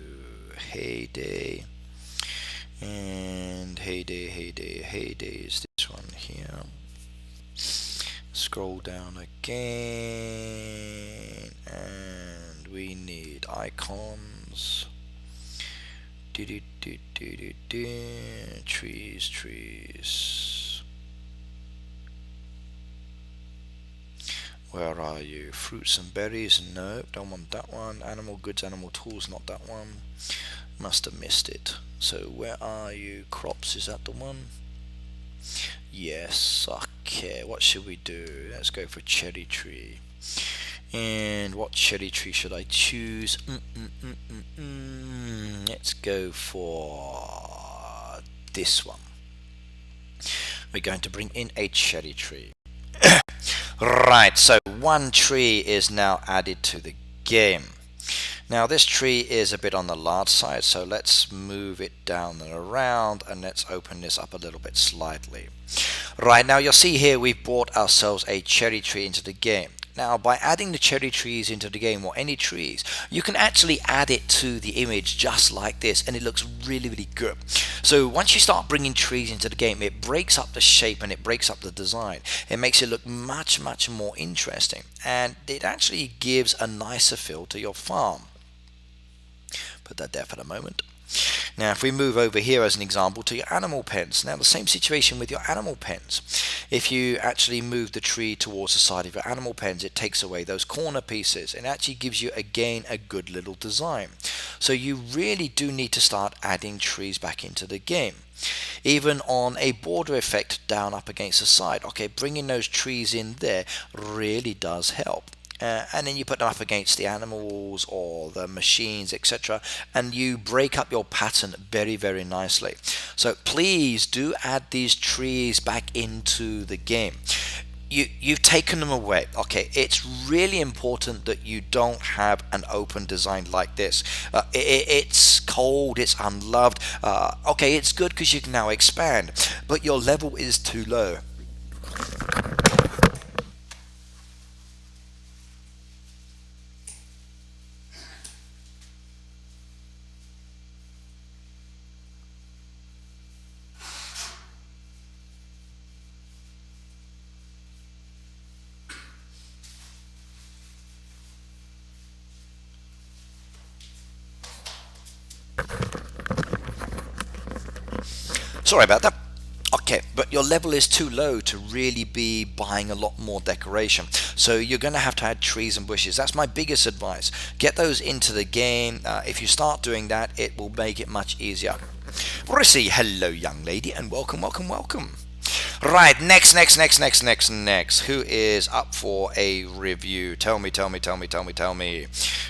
Heyday, and Heyday is this one here. Scroll down again and we need icons. Trees. Where are you? Fruits and berries? No, don't want that one. Animal goods, animal tools, not that one. Must have missed it. So where are you? Crops, is that the one? Yes. Okay, what should we do? Let's go for cherry tree. And what cherry tree should I choose? Let's go for this one. We're going to bring in a cherry tree. Right, so one tree is now added to the game. Now this tree is a bit on the large side, so let's move it down and around, and let's open this up a little bit slightly. Right, now you'll see here we've brought ourselves a cherry tree into the game. Now by adding the cherry trees into the game, or any trees, you can actually add it to the image just like this, and it looks really good. So once you start bringing trees into the game, it breaks up the shape and it breaks up the design. It makes it look much more interesting, and it actually gives a nicer feel to your farm. Put that there for the moment. Now if we move over here as an example to your animal pens, now the same situation with your animal pens. If you actually move the tree towards the side of your animal pens, it takes away those corner pieces and actually gives you again a good little design. So you really do need to start adding trees back into the game. Even on a border effect down up against the side, okay, bringing those trees in there really does help. And then you put them up against the animals or the machines, etc., and you break up your pattern very nicely. So please do add these trees back into the game. You've taken them away. Okay, it's really important that you don't have an open design like this. It's cold, it's unloved. Okay, it's good because you can now expand, but your level is too low. Sorry about that. Okay, but your level is too low to really be buying a lot more decoration. So you're going to have to add trees and bushes. That's my biggest advice. Get those into the game. If you start doing that, it will make it much easier. Rissy, hello, young lady, and welcome, welcome, welcome. Right, next. Who is up for a review? Tell me.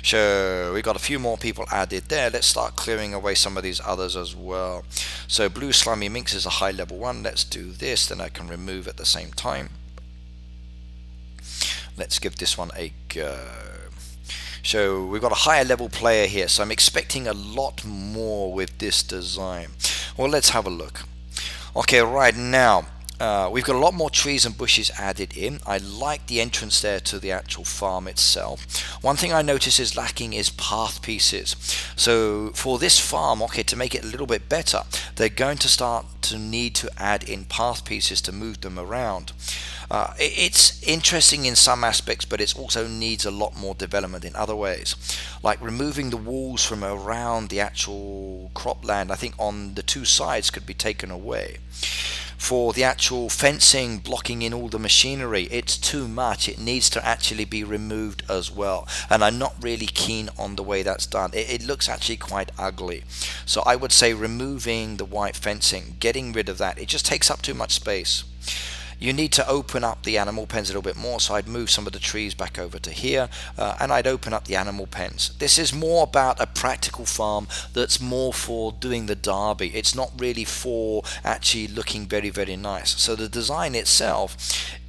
So we got a few more people added there. Let's start clearing away some of these others as well. So blue slimy minx is a high level one. Let's do this, then I can remove at the same time. Let's give this one a go. So we've got a higher level player here, so I'm expecting a lot more with this design. Well, let's have a look. Okay, right now we've got a lot more trees and bushes added in. I like the entrance there to the actual farm itself. One thing I notice is lacking is path pieces. So for this farm, okay, to make it a little bit better, they're going to start to need to add in path pieces to move them around. It's interesting in some aspects, but it also needs a lot more development in other ways, like removing the walls from around the actual cropland. I think on the two sides could be taken away. For the actual fencing blocking in all the machinery, it's too much. It needs to actually be removed as well, and I'm not really keen on the way that's done. It looks actually quite ugly. So I would say removing the white fencing, getting rid of that. It just takes up too much space. You need to open up the animal pens a little bit more, so I'd move some of the trees back over to here, and I'd open up the animal pens. This is more about a practical farm that's more for doing the derby. It's not really for actually looking very, very nice. So the design itself,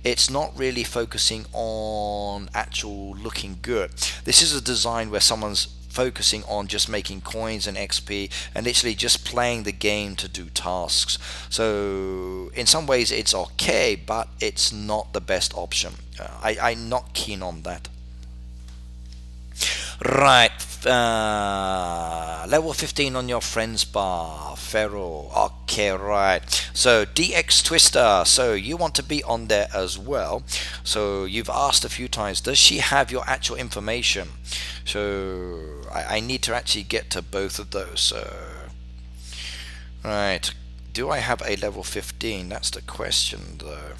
it's not really focusing on actual looking good. This is a design where someone's focusing on just making coins and XP and literally just playing the game to do tasks. So in some ways it's okay, but it's not the best option. I'm not keen on that. Right, level 15 on your friends bar, Feral. Okay, right. So DX Twister, so you want to be on there as well. So you've asked a few times, does she have your actual information? So I need to actually get to both of those. So right, do I have a level 15? That's the question though.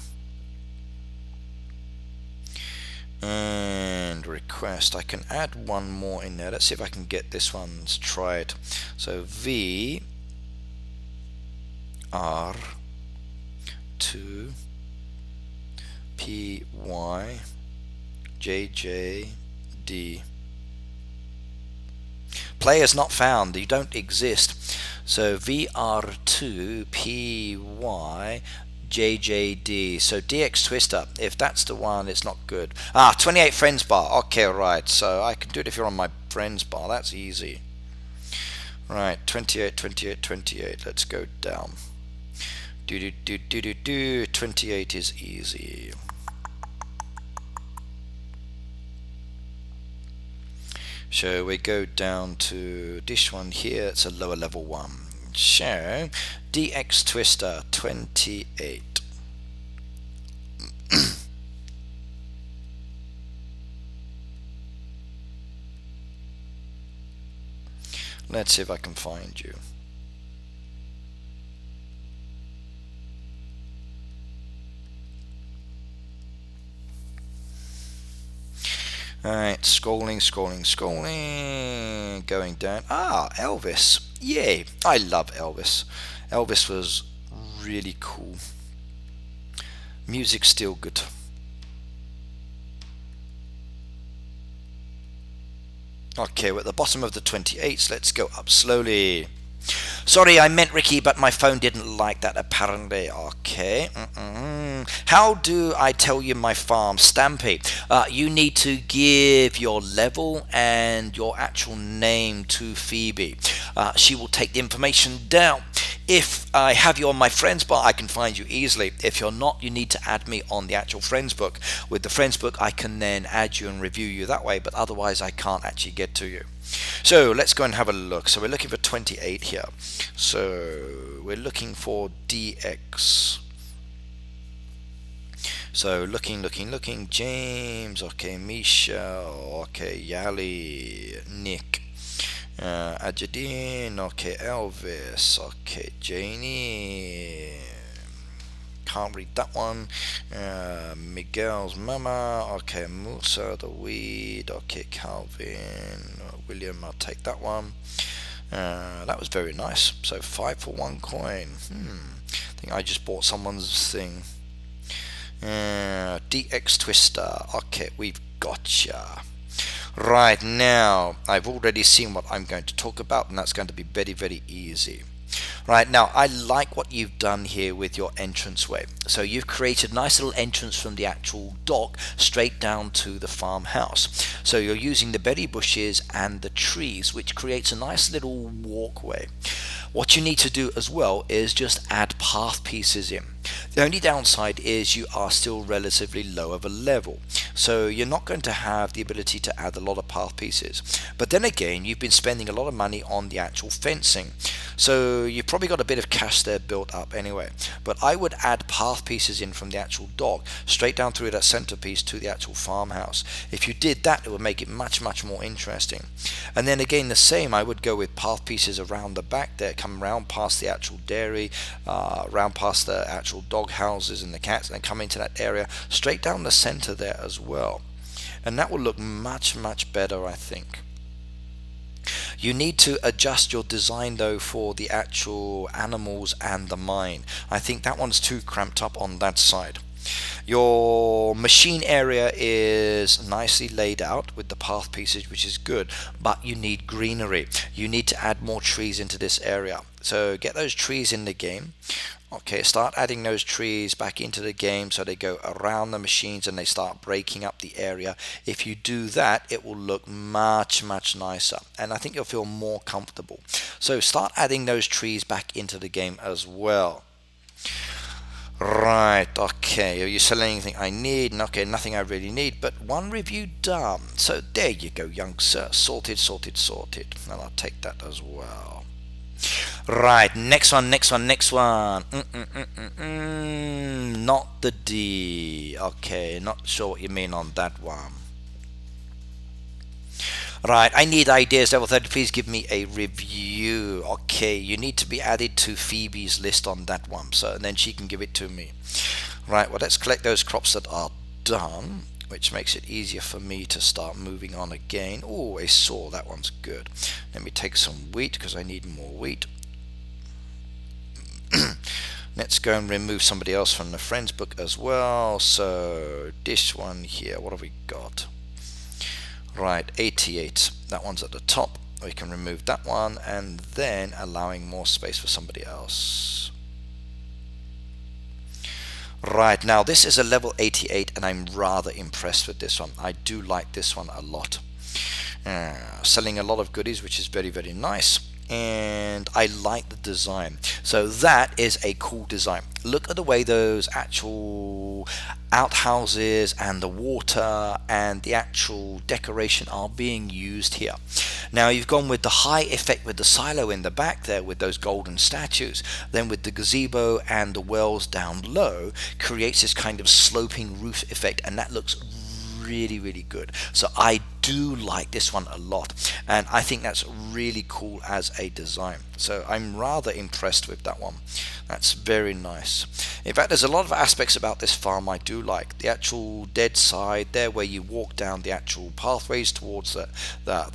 And request, I can add one more in there. Let's see if I can get this one's tried. So V R 2 P Y J J D. Players not found, you don't exist. So VR2PY JJD. So DX Twister, if that's the one, it's not good. 28 friends bar. Okay, right. So I can do it if you're on my friends bar. That's easy. Right, 28. Let's go down. 28 is easy. So we go down to this one here. It's a lower level one. So DX Twister 28. Let's see if I can find you. Alright, scrolling, going down. Elvis. Yay, I love Elvis. Elvis was really cool. Music's still good. Okay, we're at the bottom of the 28s. Let's go up slowly. Sorry, I meant Ricky, but my phone didn't like that apparently. Okay. How do I tell you my farm? Stampy, you need to give your level and your actual name to Phoebe. She will take the information down. If I have you on my friends bar, I can find you easily. If you're not, you need to add me on the actual friends book. With the friends book, I can then add you and review you that way, but otherwise I can't actually get to you. So let's go and have a look. So we're looking for 28 here. So we're looking for DX. So looking, James, okay, Michelle, okay, Yali, Nick, Ajadine, okay, Elvis, okay, Janie, can't read that one. Miguel's mama. Okay, Musa, the weed. Okay, Calvin, William, I'll take that one. That was very nice. So 5 for 1 coin. I think I just bought someone's thing. DX Twister. Okay, we've gotcha. Right, now I've already seen what I'm going to talk about, and that's going to be very, very easy. Right, now I like what you've done here with your entranceway. So you've created a nice little entrance from the actual dock straight down to the farmhouse. So you're using the berry bushes and the trees, which creates a nice little walkway. What you need to do as well is just add path pieces in. The only downside is you are still relatively low of a level, so you're not going to have the ability to add a lot of path pieces. But then again, you've been spending a lot of money on the actual fencing, so you've probably got a bit of cash there built up anyway. But I would add path pieces in from the actual dock straight down through that centerpiece to the actual farmhouse. If you did that, it would make it much, much more interesting. And then again, the same, I would go with path pieces around the back there, come round past the actual dairy, round past the actual dog houses and the cats, and then come into that area straight down the center there as well. And that will look much, much better, I think. You need to adjust your design though for the actual animals and the mine. I think that one's too cramped up on that side. Your machine area is nicely laid out with the path pieces, which is good, but you need greenery. You need to add more trees into this area. So get those trees in the game. Okay, start adding those trees back into the game so they go around the machines and they start breaking up the area. If you do that, it will look much, much nicer, and I think you'll feel more comfortable. So start adding those trees back into the game as well. Right, okay, are you selling anything I need? Okay, nothing I really need, but one review done. So there you go, young sir. Sorted, sorted, sorted. And I'll take that as well. Right, next one. Not the D. Okay, not sure what you mean on that one. Right, I need ideas. Level 30, please give me a review. Okay, you need to be added to Phoebe's list on that one, so and then she can give it to me. Right, well, let's collect those crops that are done, which makes it easier for me to start moving on again. Oh, a saw, that one's good. Let me take some wheat because I need more wheat. Let's go and remove somebody else from the friends book as well. So this one here, what have we got? Right, 88. That one's at the top. We can remove that one, and then allowing more space for somebody else. Right, now this is a level 88, and I'm rather impressed with this one. I do like this one a lot. Selling a lot of goodies, which is very, very nice. And I like the design. So that is a cool design. Look at the way those actual outhouses and the water and the actual decoration are being used here. Now you've gone with the high effect with the silo in the back there with those golden statues, then with the gazebo and the wells down low creates this kind of sloping roof effect, and that looks really, really good. So I do like this one a lot, and I think that's really cool as a design. So I'm rather impressed with that one. That's very nice. In fact, there's a lot of aspects about this farm I do like. The actual dead side there where you walk down the actual pathways towards the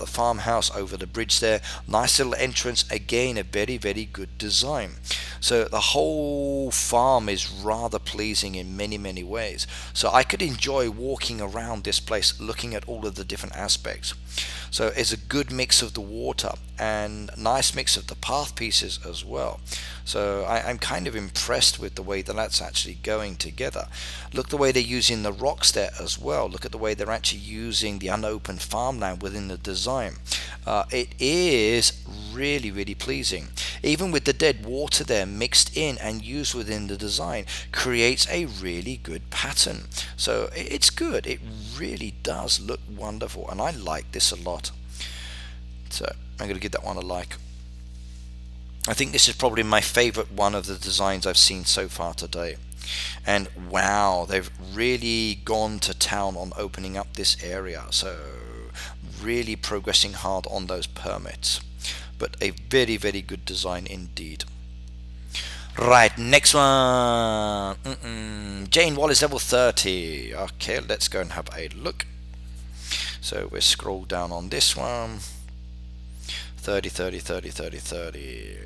farmhouse over the bridge there. Nice little entrance. Again, a very, very good design. So the whole farm is rather pleasing in many, many ways. So I could enjoy walking around this place looking at all of the different aspects. So it's a good mix of the water and nice mix of the path pieces as well. So I'm kind of impressed with the way that that's actually going together. Look the way they're using the rocks there as well. Look at the way they're actually using the unopened farmland within the design. It is really, really pleasing. Even with the dead water there mixed in and used within the design creates a really good pattern. So it's good. It really does look wonderful, and I like this a lot. So I'm going to give that one a like. I think this is probably my favorite one of the designs I've seen so far today. And wow, they've really gone to town on opening up this area. So really progressing hard on those permits. But a very, very good design indeed. Right, next one. Jane Wallace, level 30. Okay, let's go and have a look. So we scroll down on this one. 30, 30, 30, 30, 30.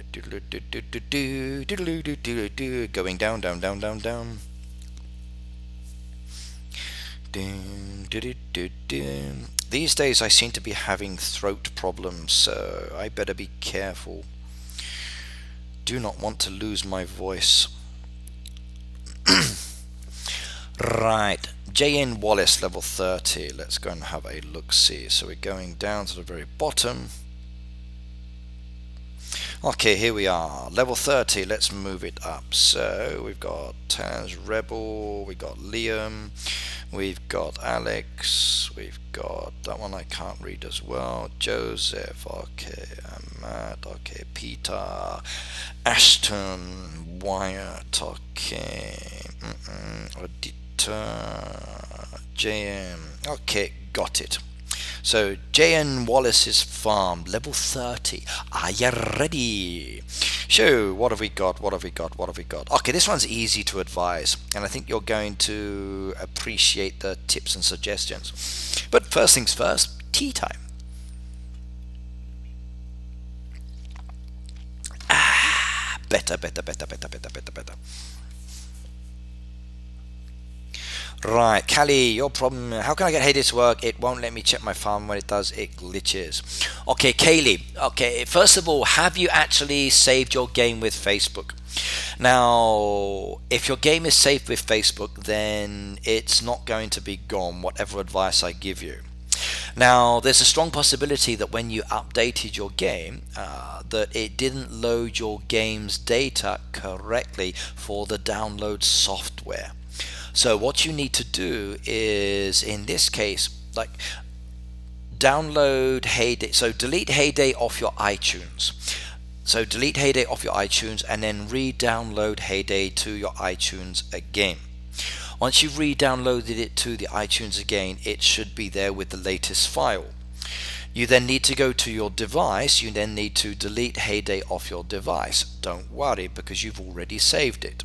Going down, down, down, down, down. These days I seem to be having throat problems, so I better be careful. Do not want to lose my voice. Right, J.N. Wallace, level 30. Let's go and have a look-see. So we're going down to the very bottom. Okay, here we are, level 30. Let's move it up. So we've got Taz Rebel, we've got Liam, we've got Alex, we've got that one I can't read as well, Joseph, okay, Matt, okay, Peter, Ashton, Wyatt, okay, Auditor, JM, okay, got it. So J.N. Wallace's farm, level 30. Are you ready? So what have we got? What have we got? What have we got? Okay, this one's easy to advise, and I think you're going to appreciate the tips and suggestions. But first things first, tea time. Better, better, better, better, better, better, better. Right, Callie, your problem. How can I get Hades to work? It won't let me check my farm. When it does, it glitches. Okay, Kaylee. Okay, first of all, have you actually saved your game with Facebook? Now, if your game is saved with Facebook, then it's not going to be gone, whatever advice I give you. Now, there's a strong possibility that when you updated your game, that it didn't load your game's data correctly for the download software. So what you need to do is, in this case, like download Heyday. So delete Heyday off your iTunes. So delete Heyday off your iTunes and then re-download Heyday to your iTunes again. Once you've re-downloaded it to the iTunes again, it should be there with the latest file. You then need to go to your device. You then need to delete Heyday off your device. Don't worry, because you've already saved it.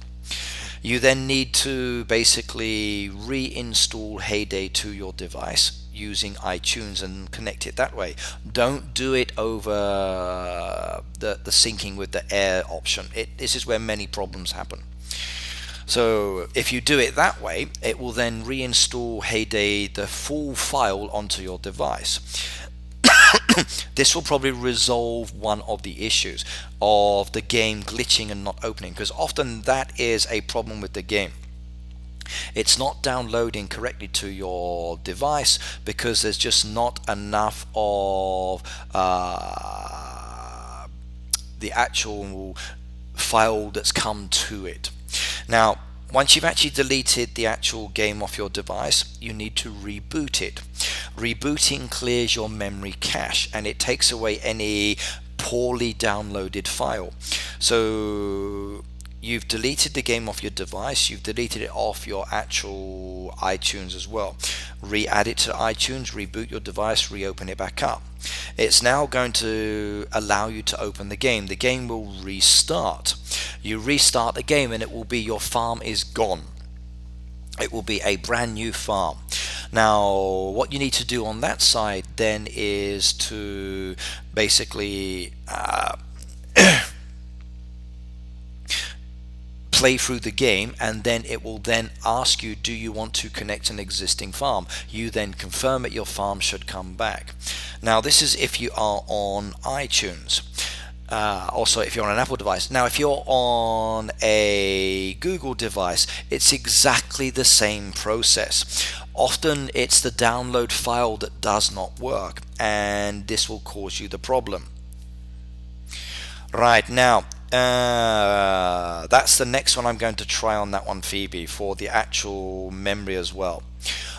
You then need to basically reinstall Heyday to your device using iTunes and connect it that way. Don't do it over the syncing with the air option. This is where many problems happen. So if you do it that way, it will then reinstall Heyday, the full file, onto your device. This will probably resolve one of the issues of the game glitching and not opening, because often that is a problem with the game. It's not downloading correctly to your device because there's just not enough of the actual file that's come to it. Now, once you've actually deleted the actual game off your device, you need to reboot it. Rebooting clears your memory cache and it takes away any poorly downloaded file. So you've deleted the game off your device, you've deleted it off your actual iTunes as well. Re-add it to iTunes, reboot your device, reopen it back up. It's now going to allow you to open the game. The game will restart. You restart the game and it will be your farm is gone. It will be a brand new farm. Now, what you need to do on that side then is to basically play through the game, and then it will then ask you, do you want to connect an existing farm? You then confirm it, your farm should come back. Now, this is if you are on iTunes. Also, if you're on an Apple device. Now, if you're on a Google device, it's exactly the same process. Often it's the download file that does not work, and this will cause you the problem. Right, now, that's the next one I'm going to try on that one, Phoebe, for the actual memory as well.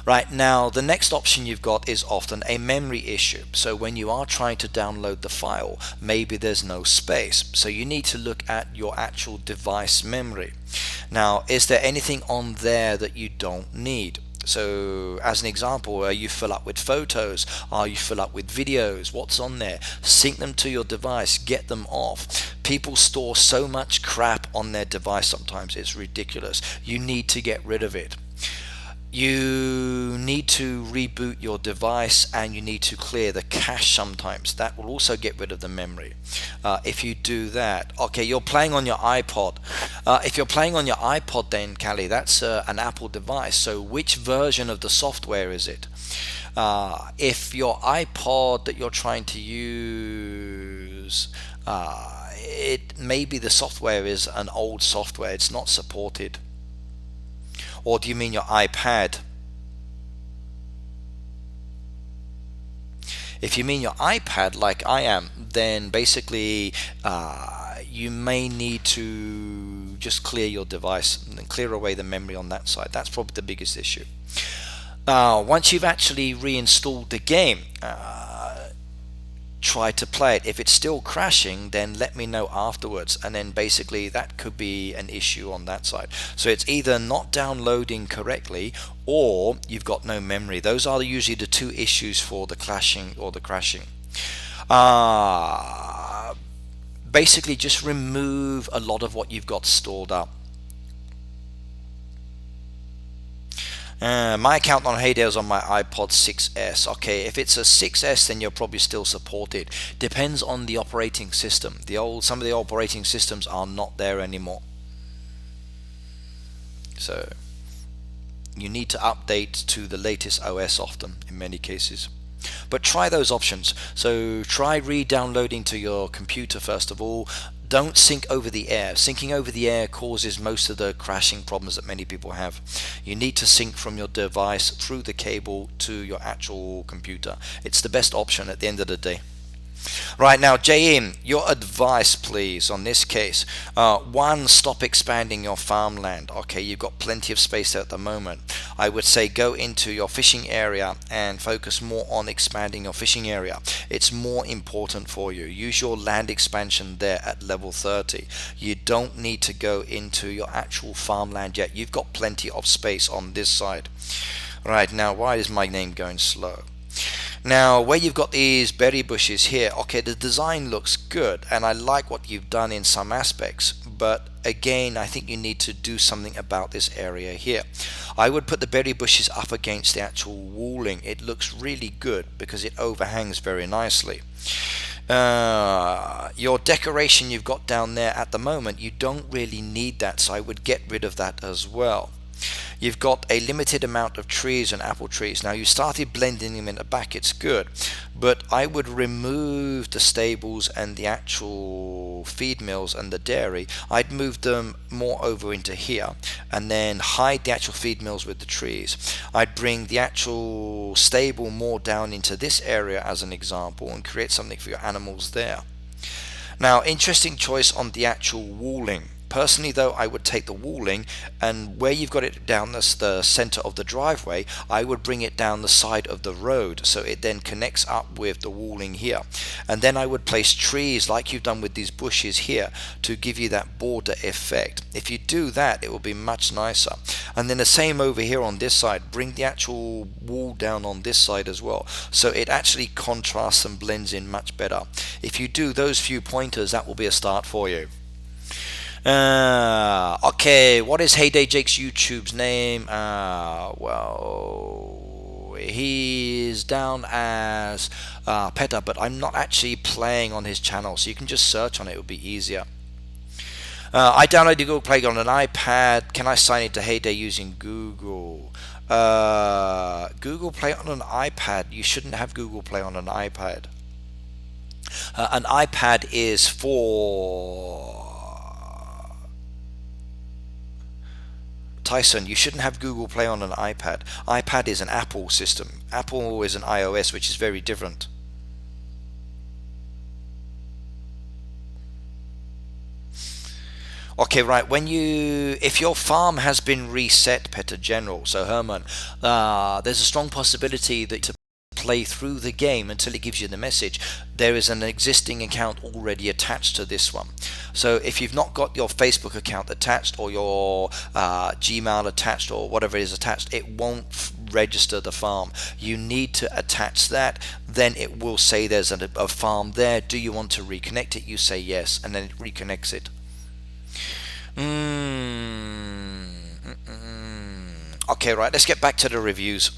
Right, now the next option you've got is often a memory issue. So when you are trying to download the file, maybe there's no space. So you need to look at your actual device memory. Now, is there anything on there that you don't need? So as an example, you fill up with photos, or you fill up with videos, what's on there? Sync them to your device, get them off. People store so much crap on their device sometimes, it's ridiculous. You need to get rid of it. You need to reboot your device, and you need to clear the cache sometimes. That will also get rid of the memory. If you do that, okay, you're playing on your iPod. If you're playing on your iPod, then Callie, that's an Apple device. So which version of the software is it? If your iPod that you're trying to use, it maybe the software is an old software, it's not supported. Or do you mean your iPad? If you mean your iPad like I am, then basically you may need to just clear your device and clear away the memory on that side. That's probably the biggest issue. Once you've actually reinstalled the game, try to play it. If it's still crashing, then let me know afterwards, and then basically that could be an issue on that side. So it's either not downloading correctly or you've got no memory. Those are usually the two issues for the clashing or the crashing. Basically just remove a lot of what you've got stored up. My account on Heyday is on my iPod 6s. Okay, if it's a 6s, then you'll probably still support it. Depends on the operating system. Some of the operating systems are not there anymore. So you need to update to the latest OS often in many cases. But try those options. So try re-downloading to your computer first of all. Don't sync over the air. Syncing over the air causes most of the crashing problems that many people have. You need to sync from your device through the cable to your actual computer. It's the best option at the end of the day. Right, now JM, your advice please on this case. One, stop expanding your farmland. Okay, you've got plenty of space there at the moment. I would say go into your fishing area and focus more on expanding your fishing area. It's more important for you. Use your land expansion there at level 30. You don't need to go into your actual farmland yet. You've got plenty of space on this side. Right, now why is my name going slow? Now where you've got these berry bushes here, okay, the design looks good and I like what you've done in some aspects, but again I think you need to do something about this area here. I would put the berry bushes up against the actual walling. It looks really good because it overhangs very nicely. Your decoration you've got down there at the moment, you don't really need that, so I would get rid of that as well. You've got a limited amount of trees and apple trees. Now you started blending them in the back, it's good, but I would remove the stables and the actual feed mills and the dairy. I'd move them more over into here and then hide the actual feed mills with the trees. I'd bring the actual stable more down into this area as an example and create something for your animals there. Now, interesting choice on the actual walling. Personally though, I would take the walling and where you've got it down the center of the driveway, I would bring it down the side of the road so it then connects up with the walling here. And then I would place trees like you've done with these bushes here to give you that border effect. If you do that, it will be much nicer. And then the same over here on this side, bring the actual wall down on this side as well. So it actually contrasts and blends in much better. If you do those few pointers, that will be a start for you. Okay, what is Heyday Jake's YouTube's name? Well, he's down as Peta, but I'm not actually playing on his channel, so you can just search on it, it would be easier. I downloaded Google Play on an iPad. Can I sign into Heyday using Google? Google Play on an iPad? You shouldn't have Google Play on an iPad. An iPad is for... Tyson, you shouldn't have Google Play on an iPad. iPad is an Apple system. Apple is an iOS, which is very different. Okay, right, if your farm has been reset, Petter General, so Herman, there's a strong possibility that to play through the game until it gives you the message, there is an existing account already attached to this one. So if you've not got your Facebook account attached or your Gmail attached or whatever is attached, it won't register the farm. You need to attach that, then it will say there's a farm there. Do you want to reconnect it? You say yes, and then it reconnects it. Okay, right, let's get back to the reviews.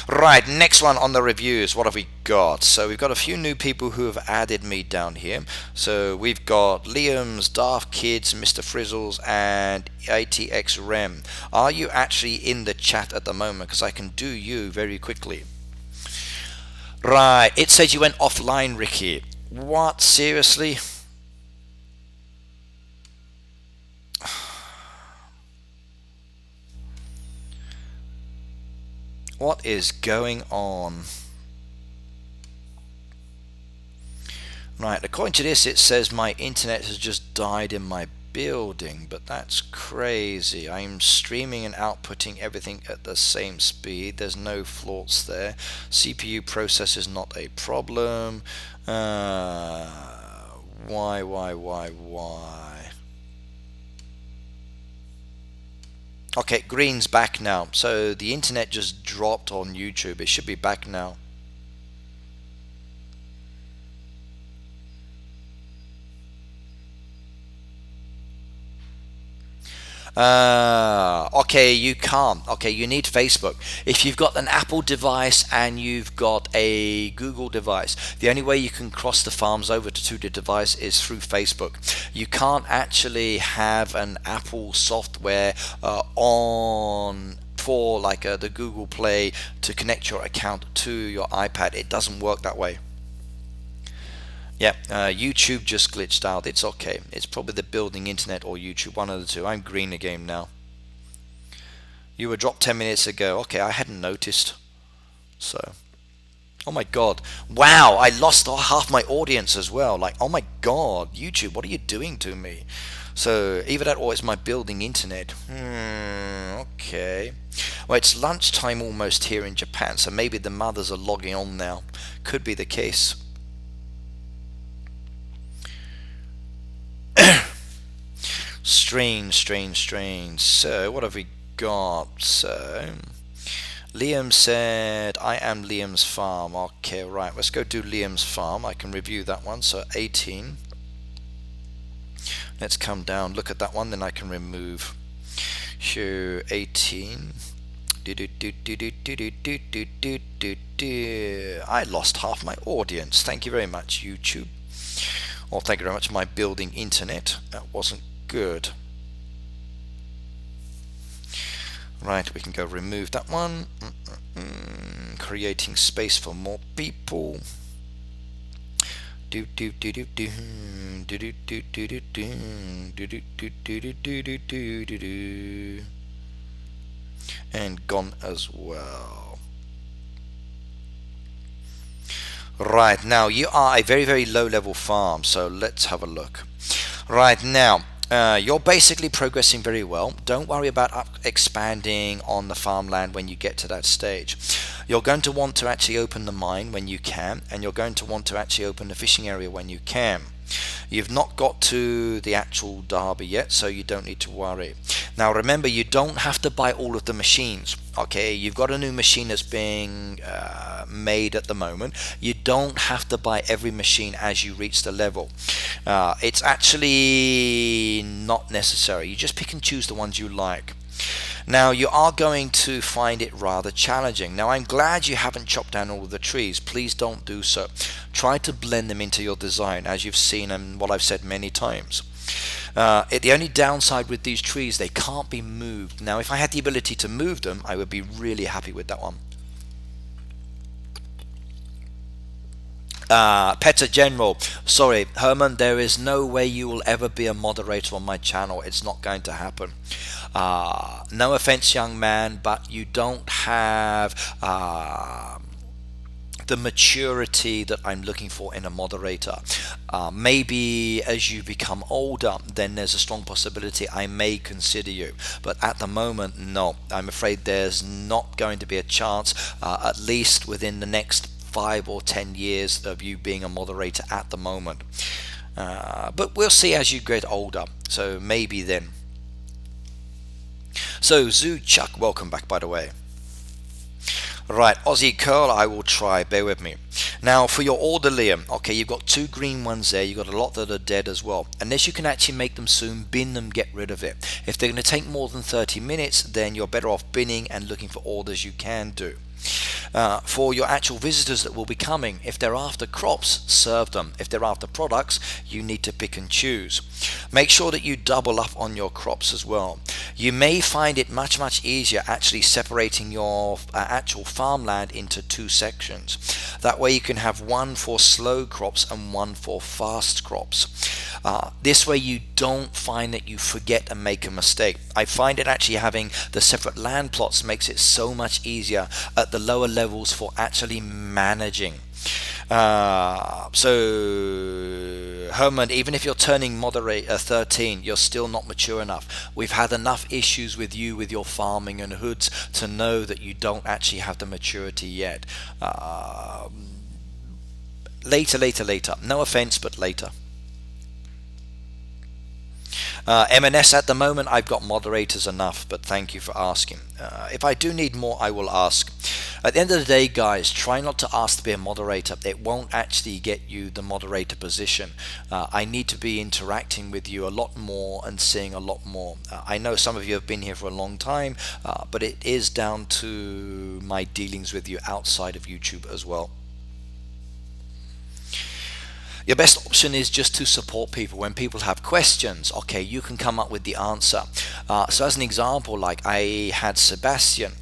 Right, next one on the reviews. What have we got? So we've got a few new people who have added me down here. So we've got Liam's, Daft Kids, Mr. Frizzles, and ATX Rem. Are you actually in the chat at the moment? Because I can do you very quickly. Right, it says you went offline, Ricky. What? Seriously? What is going on? Right, according to this, it says my internet has just died in my building, but that's crazy. I'm streaming and outputting everything at the same speed. There's no faults there. CPU processor is not a problem. Why? Okay, green's back now. So the internet just dropped on YouTube. It should be back now. Okay, you can't. Okay, you need Facebook. If you've got an Apple device and you've got a Google device, the only way you can cross the farms over to the device is through Facebook. You can't actually have an Apple software on for like the Google Play to connect your account to your iPad. It doesn't work that way. Yeah, YouTube just glitched out. It's okay. It's probably the building internet or YouTube, one of the two. I'm green again now. You were dropped 10 minutes ago. Okay, I hadn't noticed. So, oh my god. Wow, I lost half my audience as well. Like, oh my god, YouTube, what are you doing to me? So, either that or it's my building internet. Okay. Well, it's lunchtime almost here in Japan, so maybe the mothers are logging on now. Could be the case. Strange. So, what have we got? So, Liam said, I am Liam's farm. Okay, right. Let's go do Liam's farm. I can review that one. So, 18. Let's come down, look at that one, then I can remove. Show 18. I lost half my audience. Thank you very much, YouTube. Well, thank you very much, my building internet. That wasn't good. Right, we can go remove that one. Creating space for more people. And gone as well. Right, now you are a very low level farm, so let's have a look. Right, now you're basically progressing very well. Don't worry about expanding on the farmland when you get to that stage. You're going to want to actually open the mine when you can, and you're going to want to actually open the fishing area when you can. You've not got to the actual derby yet, so you don't need to worry. Now remember, you don't have to buy all of the machines. Okay, you've got a new machine that's being made at the moment. You don't have to buy every machine as you reach the level. It's actually not necessary. You just pick and choose the ones you like. Now you are going to find it rather challenging. Now I'm glad you haven't chopped down all of the trees. Please don't do so. Try to blend them into your design, as you've seen and what I've said many times. The only downside with these trees, they can't be moved. Now if I had the ability to move them, I would be really happy with that one. Petter General, sorry Herman, there is no way you will ever be a moderator on my channel. It's not going to happen. No offense, young man, but you don't have the maturity that I'm looking for in a moderator. Maybe as you become older, then there's a strong possibility I may consider you, but at the moment, no. I'm afraid there's not going to be a chance, at least within the next 5 or 10 years of you being a moderator at the moment. But we'll see as you get older, so maybe then. So Zoo Chuck, welcome back, by the way. Right, Aussie Curl, I will try. Bear with me. Now, for your order, Liam, okay, you've got two green ones there. You've got a lot that are dead as well. Unless you can actually make them soon, bin them, get rid of it. If they're going to take more than 30 minutes, then you're better off binning and looking for orders you can do. For your actual visitors that will be coming, if they're after crops, serve them. If they're after products, you need to pick and choose. Make sure that you double up on your crops as well. You may find it much easier actually separating your actual farmland into two sections. That way you can have one for slow crops and one for fast crops. This way you don't find that you forget and make a mistake. I find it actually having the separate land plots makes it so much easier at the lower levels for actually managing. So Herman, even if you're turning moderate 13, you're still not mature enough. We've had enough issues with you with your farming and hoods to know that you don't actually have the maturity yet. Later. No offense, but later. M&S at the moment, I've got moderators enough, but thank you for asking. If I do need more, I will ask. At the end of the day, guys, try not to ask to be a moderator. It won't actually get you the moderator position. I need to be interacting with you a lot more and seeing a lot more. I know some of you have been here for a long time, but it is down to my dealings with you outside of YouTube as well. Your best option is just to support people. When people have questions, okay, you can come up with the answer. So as an example, like I had Sebastian,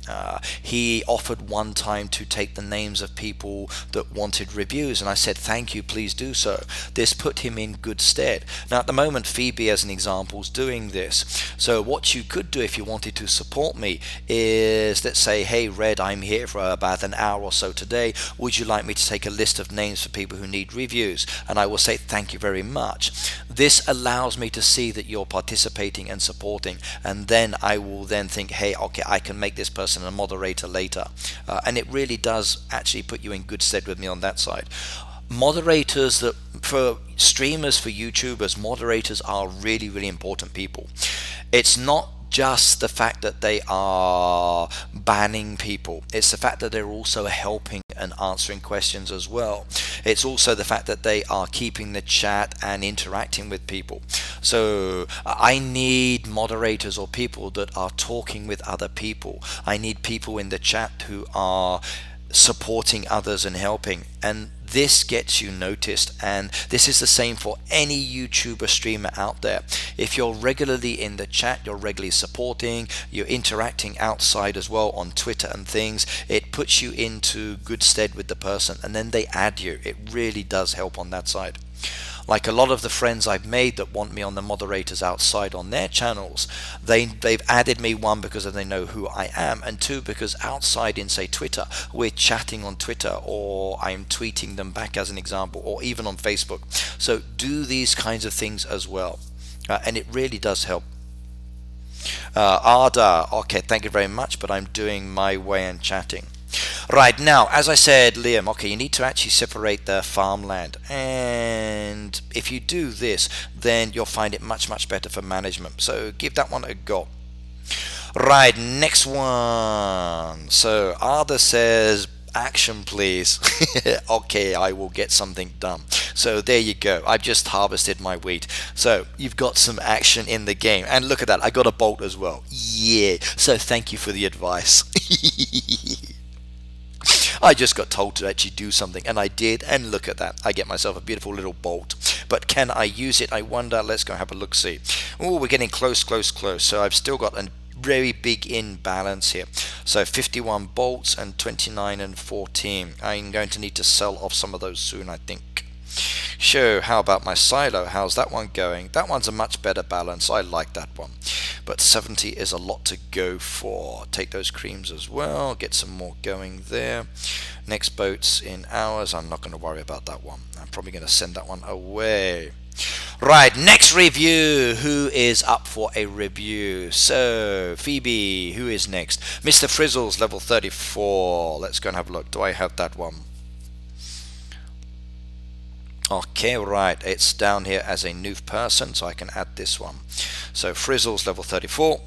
he offered one time to take the names of people that wanted reviews, and I said, thank you, please do so. This put him in good stead. Now at the moment, Phoebe as an example is doing this. So what you could do if you wanted to support me is, let's say, hey Red, I'm here for about an hour or so today. Would you like me to take a list of names for people who need reviews? And I will say thank you very much. This allows me to see that you're participating and supporting, and then I will then think, hey, okay, I can make this person a moderator later. And it really does actually put you in good stead with me on that side. Moderators, that for streamers, for YouTubers, moderators are really important people. It's not just the fact that they are banning people. It's the fact that they're also helping and answering questions as well. It's also the fact that they are keeping the chat and interacting with people. So I need moderators or people that are talking with other people. I need people in the chat who are supporting others and helping, and this gets you noticed. And this is the same for any YouTuber streamer out there. If you're regularly in the chat, you're regularly supporting, you're interacting outside as well on Twitter and things, it puts you into good stead with the person, and then they add you. It really does help on that side. Like a lot of the friends I've made that want me on the moderators outside on their channels, they've added me, one, because they know who I am, and two, because outside in, say, Twitter, we're chatting on Twitter, or I'm tweeting them back as an example, or even on Facebook. So do these kinds of things as well, and it really does help. Arda, okay, thank you very much, but I'm doing my way and chatting. Right, now, as I said, Liam, okay, you need to actually separate the farmland, and if you do this, then you'll find it much better for management. So give that one a go. Right, next one. So Arda says, action please. Okay, I will get something done. So there you go. I've just harvested my wheat. So you've got some action in the game. And look at that, I got a bolt as well. Yeah, so thank you for the advice. I just got told to actually do something, and I did, and look at that. I get myself a beautiful little bolt. But can I use it? I wonder. Let's go have a look-see. Oh, we're getting close. So I've still got a very big imbalance here. So 51 bolts and 29 and 14. I'm going to need to sell off some of those soon, I think. Sure, how about my silo? How's that one going? That one's a much better balance. I like that one. But 70 is a lot to go for. Take those creams as well. Get some more going there. Next boat's in hours. I'm not going to worry about that one. I'm probably going to send that one away. Right, next review. Who is up for a review? So, Phoebe, who is next? Mr. Frizzles, level 34. Let's go and have a look. Do I have that one? Okay, right, it's down here as a new person, so I can add this one. So Frizzles level 34.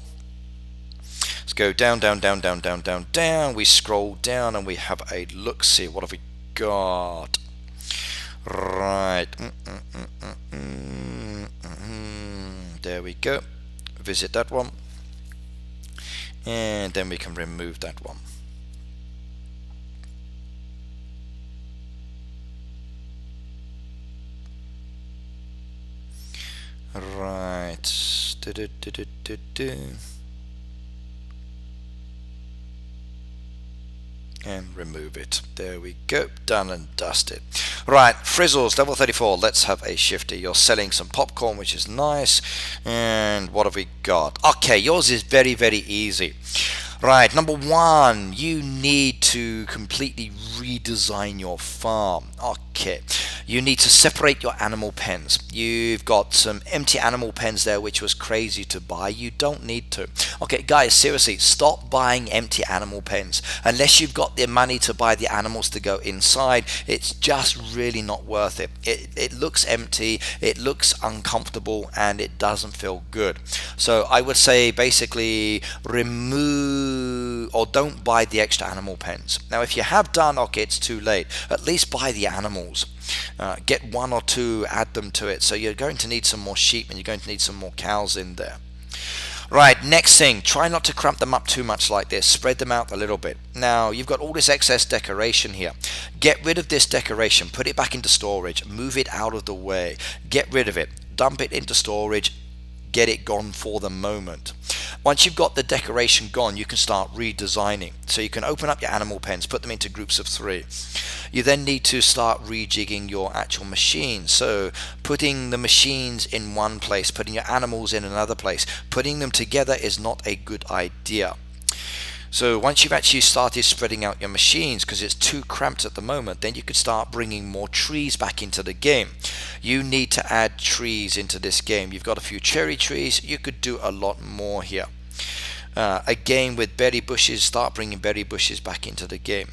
Let's go down, down, down, down, down, down, down. We scroll down and we have a look-see. What have we got? Right. There we go. Visit that one. And then we can remove that one. Right. And remove it. There we go. Done and dusted. Right, Frizzles, level 34. Let's have a shifty. You're selling some popcorn, which is nice. And what have we got? Okay, yours is very, very easy. Right, number one, you need to completely redesign your farm. Okay, you need to separate your animal pens. You've got some empty animal pens there, which was crazy to buy. You don't need to. Okay, guys, seriously, stop buying empty animal pens. Unless you've got the money to buy the animals to go inside, it's just really not worth it. It looks empty, it looks uncomfortable, and it doesn't feel good. So I would say basically remove or don't buy the extra animal pens. Now if you have done, okay, it's too late. At least buy the animals. Get one or two, add them to it. So you're going to need some more sheep and you're going to need some more cows in there. Right, next thing, try not to cramp them up too much like this. Spread them out a little bit. Now, you've got all this excess decoration here. Get rid of this decoration. Put it back into storage. Move it out of the way. Get rid of it. Dump it into storage. Get it gone for the moment. Once you've got the decoration gone, you can start redesigning. So you can open up your animal pens, put them into groups of 3. You then need to start rejigging your actual machines. So putting the machines in one place, putting your animals in another place, putting them together is not a good idea. So once you've actually started spreading out your machines, because it's too cramped at the moment, then you could start bringing more trees back into the game. You need to add trees into this game. You've got a few cherry trees. You could do a lot more here. Again, with berry bushes, start bringing berry bushes back into the game.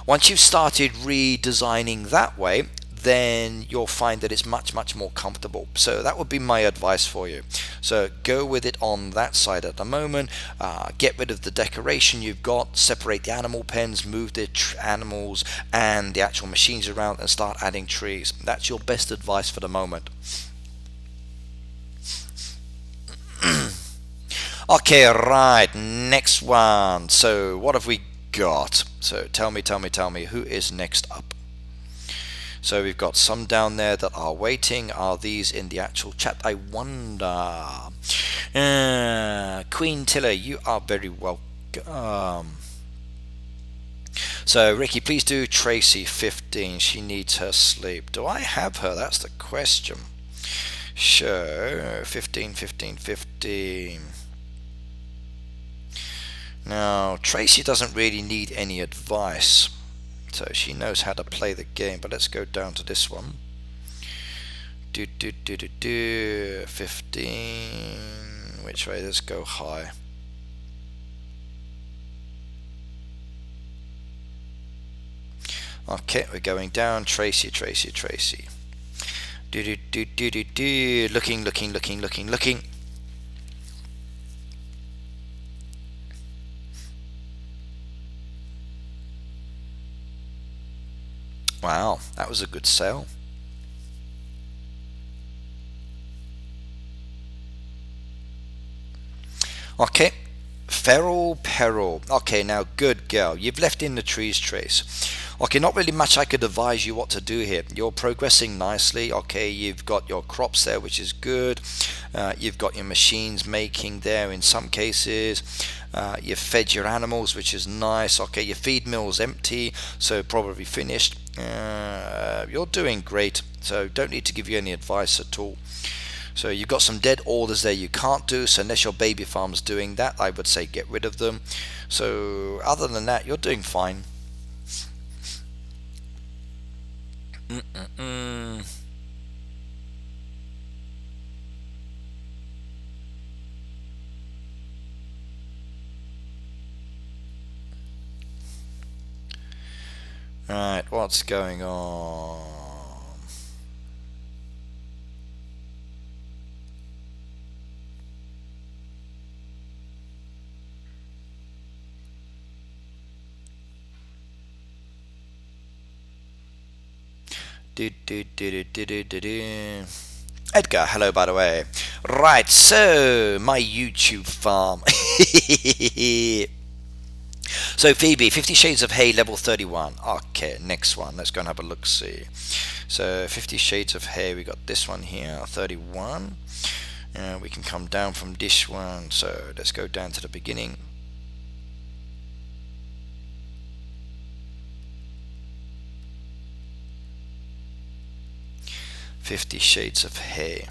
Once you've started redesigning that way, then you'll find that it's much, much more comfortable. So that would be my advice for you. So go with it on that side at the moment. Get rid of the decoration you've got, separate the animal pens, move the animals and the actual machines around and start adding trees. That's your best advice for the moment. Okay, right, next one. So what have we got? So tell me, who is next up? So we've got some down there that are waiting. Are these in the actual chat? I wonder. Queen Tiller, you are very welcome. So Ricky, please do Tracy 15. She needs her sleep. Do I have her? That's the question. Sure. 15. Now, Tracy doesn't really need any advice. So she knows how to play the game, but let's go down to this one. 15. Which way? Let's go high. Okay, we're going down. Tracy. Looking. Wow, that was a good sale. Okay, Feral Peril. Okay, now good girl. You've left in the trees trace. Okay, not really much I could advise you what to do here. You're progressing nicely. Okay, you've got your crops there, which is good. You've got your machines making there in some cases. You've fed your animals, which is nice. Okay, your feed mill's empty, so probably finished. You're doing great, so don't need to give you any advice at all. So you've got some dead orders there you can't do, so unless your baby farm's doing that, I would say get rid of them. So other than that, you're doing fine. Right, what's going on? Edgar, hello by the way. Right, so my YouTube farm. So Phoebe, 50 Shades of Hay level 31. Okay, next one. Let's go and have a look see. So 50 Shades of Hay, we got this one here, 31. We can come down from this one. So let's go down to the beginning. "50 Shades of Hay."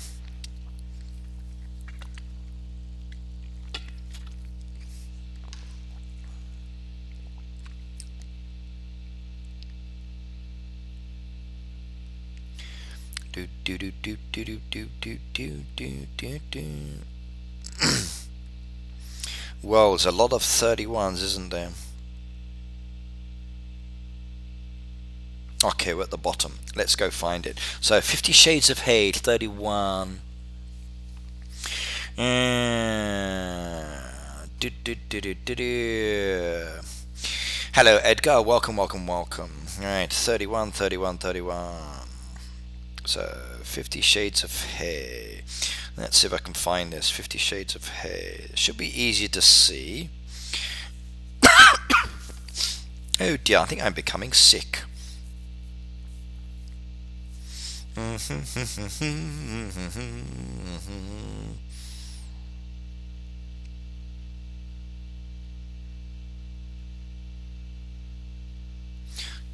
Well, there's a lot of 31s, isn't there? Okay, we're at the bottom. Let's go find it. So 50 Shades of Hay, 31. Hello, Edgar. Welcome, welcome, welcome. Alright, 31, 31, 31. So 50 Shades of Hay. Let's see if I can find this. 50 Shades of Hay. It should be easy to see. Oh dear, I think I'm becoming sick.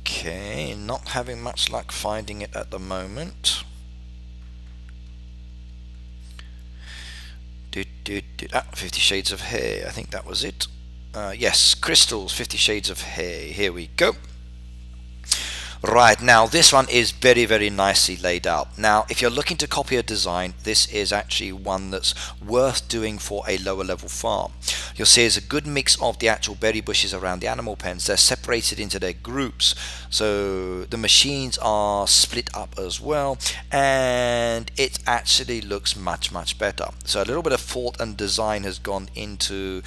Okay, not having much luck finding it at the moment. 50 Shades of Hay, I think that was it. Yes, crystals, 50 Shades of Hay. Here we go. Right, now this one is very, very nicely laid out. Now, if you're looking to copy a design, this is actually one that's worth doing for a lower level farm. You'll see there's a good mix of the actual berry bushes around the animal pens. They're separated into their groups, so the machines are split up as well, and it actually looks much, much better. So a little bit of thought and design has gone into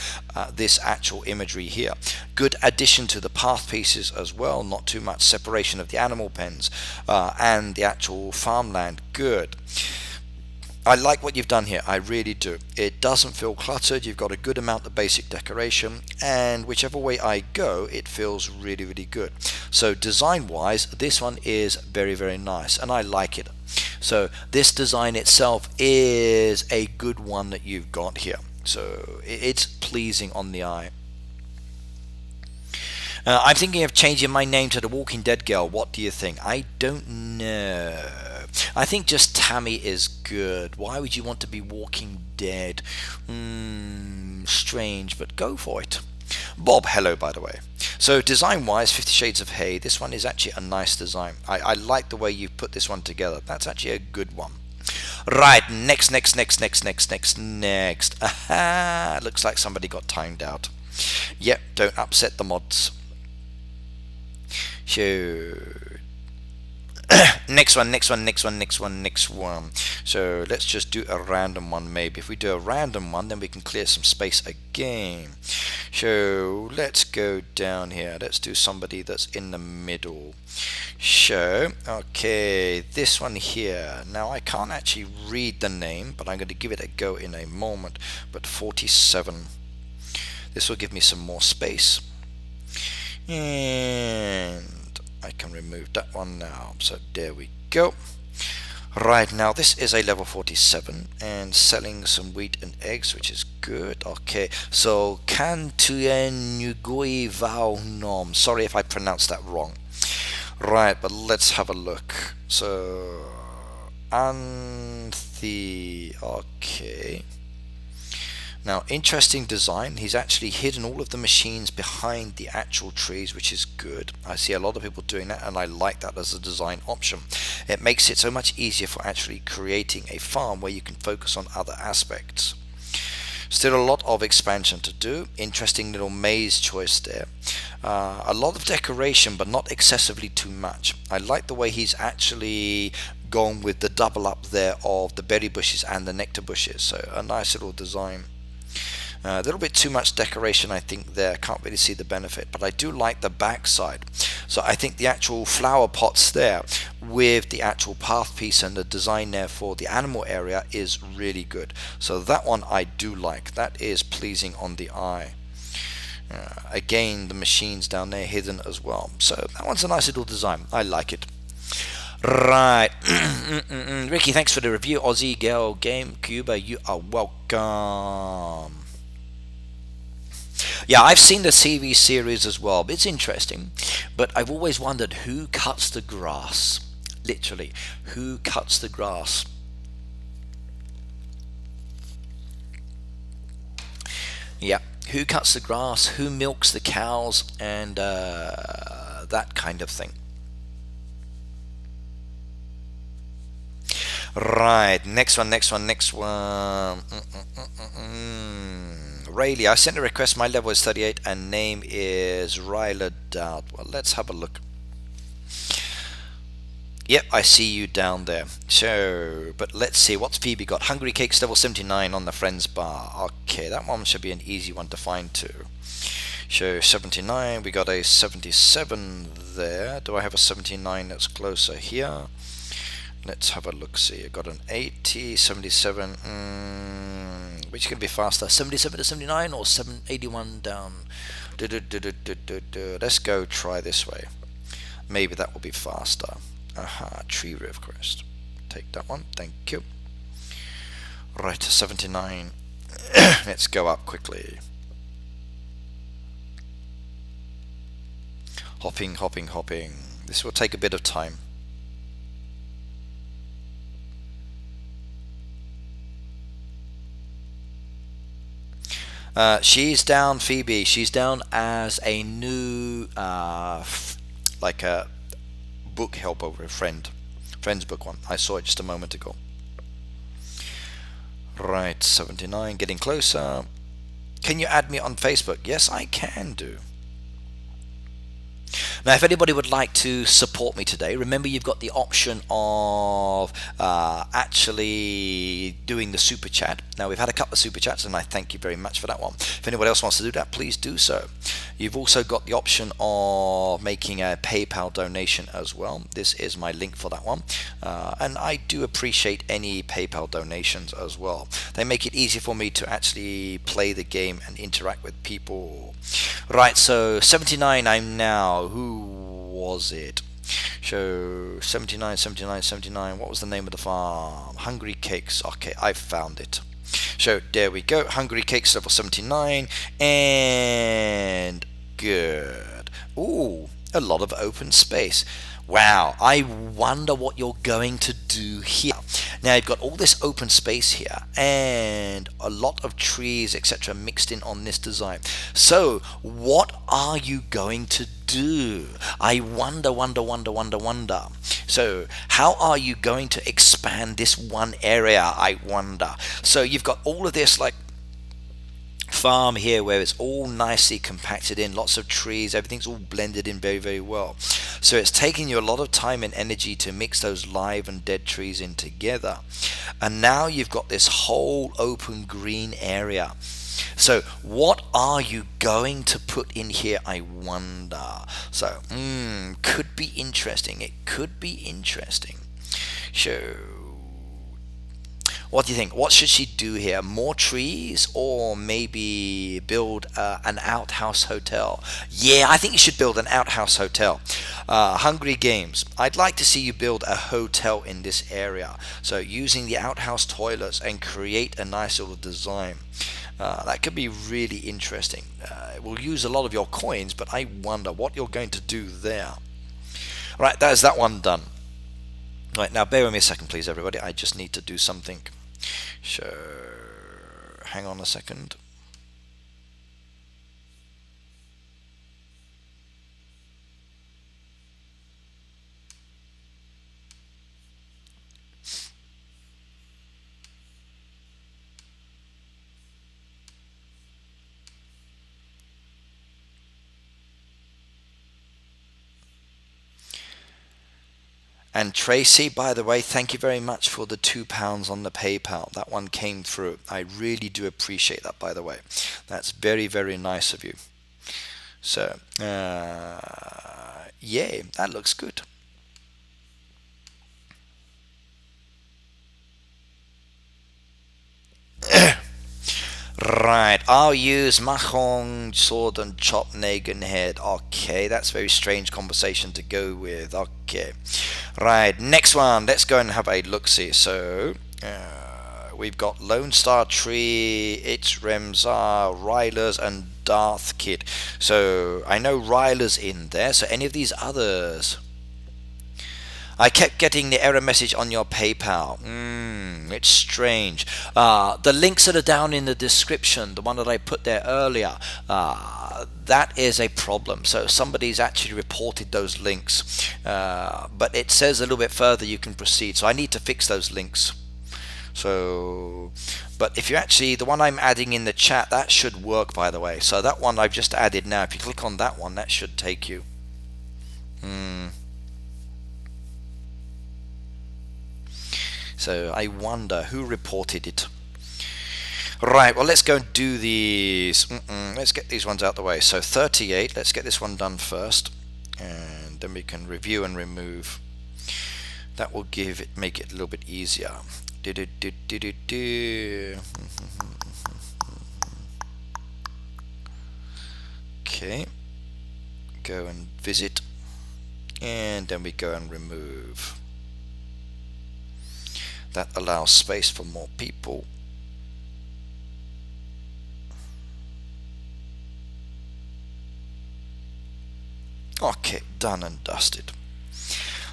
this actual imagery here. Good addition to the path pieces as well, not too much separation of the animal pens and the actual farmland. Good. I like what you've done here, I really do. It doesn't feel cluttered, you've got a good amount of basic decoration, and whichever way I go, it feels really, really good. So design wise, this one is very, very nice, and I like it. So this design itself is a good one that you've got here. So it's pleasing on the eye. I'm thinking of changing my name to the Walking Dead girl. What do you think? I don't know. I think just Tammy is good. Why would you want to be Walking Dead? Strange, but go for it. Bob, hello by the way. So design wise, 50 Shades of Hay, this one is actually a nice design. I like the way you put this one together. That's actually a good one. Right, next. Aha, looks like somebody got timed out. Yep, don't upset the mods. So next one. So let's just do a random one maybe. If we do a random one, then we can clear some space again. So let's go down here. Let's do somebody that's in the middle. So okay, this one here. Now I can't actually read the name, but I'm going to give it a go in a moment. But 47. This will give me some more space. And I can remove that one now. So there we go. Right, now this is a level 47 and selling some wheat and eggs, which is good. Okay, so Kantuen Nugoi Vau Nom. Sorry if I pronounced that wrong. Right, but let's have a look. So Anthi, okay. Now, interesting design. He's actually hidden all of the machines behind the actual trees, which is good. I see a lot of people doing that, and I like that as a design option. It makes it so much easier for actually creating a farm where you can focus on other aspects. Still a lot of expansion to do. Interesting little maze choice there. A lot of decoration, but not excessively too much. I like the way he's actually gone with the double up there of the berry bushes and the nectar bushes. So a nice little design. A little bit too much decoration, I think, there. Can't really see the benefit, but I do like the back side. So I think the actual flower pots there with the actual path piece and the design there for the animal area is really good. So that one I do like. That is pleasing on the eye. Again, the machines down there hidden as well. So that one's a nice little design. I like it. Right. Ricky, thanks for the review. Aussie Girl Game Cuba, you are welcome. Yeah, I've seen the TV series as well. It's interesting, but I've always wondered who cuts the grass. Literally, who cuts the grass? Yeah, who cuts the grass? Who milks the cows? And that kind of thing. Right, next one, next one, next one. Rayleigh, I sent a request. My level is 38 and name is Ryla Dowd. Well, let's have a look. Yep, I see you down there. So, but let's see, what's Phoebe got? Hungry Cakes level 79 on the friends bar. Okay, that one should be an easy one to find too. So 79, we got a 77 there. Do I have a 79 that's closer here? Let's have a look. See, I got an 80, 77. Which can be faster, 77 to 79 or 781 down? Let's go try this way. Maybe that will be faster. Aha, tree rift crest. Take that one, thank you. Right, 79. Let's go up quickly. Hopping, hopping, hopping. This will take a bit of time. She's down, Phoebe. She's down as a new, like a book helper with a friend's book one. I saw it just a moment ago. Right, 79, getting closer. Can you add me on Facebook? Yes, I can do. Now, if anybody would like to support me today, remember you've got the option of actually doing the super chat. Now, we've had a couple of super chats, and I thank you very much for that one. If anyone else wants to do that, please do so. You've also got the option of making a PayPal donation as well. This is my link for that one. And I do appreciate any PayPal donations as well. They make it easy for me to actually play the game and interact with people. Right, so 79 I'm now. Who was it? So 79, 79, 79. What was the name of the farm? Hungry Cakes. Okay, I found it. So there we go. Hungry Cakes level 79. And good. Ooh, a lot of open space. Wow, I wonder what you're going to do here. Now you've got all this open space here and a lot of trees, etc. mixed in on this design. So what are you going to do? I wonder. So how are you going to expand this one area? I wonder. So you've got all of this like farm here where it's all nicely compacted in, lots of trees, everything's all blended in very, very well. So it's taking you a lot of time and energy to mix those live and dead trees in together. And now you've got this whole open green area. So what are you going to put in here, I wonder? So could be interesting. It could be interesting. So what do you think? What should she do here? More trees or maybe build an outhouse hotel? Yeah, I think you should build an outhouse hotel. Hungry Games. I'd like to see you build a hotel in this area. So using the outhouse toilets and create a nice little design. That could be really interesting. It will use a lot of your coins, but I wonder what you're going to do there. Right, there's that one done. Right, now bear with me a second, please, everybody. I just need to do something. So, hang on a second. And Tracy, by the way, thank you very much for the £2 on the PayPal. That one came through. I really do appreciate that, by the way. That's very, very nice of you. So, yeah, that looks good. I'll use mahong, sword, and chop Negan head. Okay, that's very strange conversation to go with. Okay. Right, next one. Let's go and have a look-see. So, we've got Lone Star Tree, It's Remzar, Rylas, and Darth Kid. So, I know Ryla's in there. So, any of these others? I kept getting the error message on your PayPal. It's strange. The links that are down in the description, the one that I put there earlier, that is a problem. So somebody's actually reported those links. But it says a little bit further you can proceed. So I need to fix those links. So, but if you actually, the one I'm adding in the chat, that should work, by the way. So that one I've just added now. If you click on that one, that should take you. So I wonder who reported it. Right, well, let's go and do these. Let's get these ones out the way. So 38, let's get this one done first. And then we can review and remove. That will make it a little bit easier. Okay. Go and visit. And then we go and remove. That allows space for more people. Okay, done and dusted.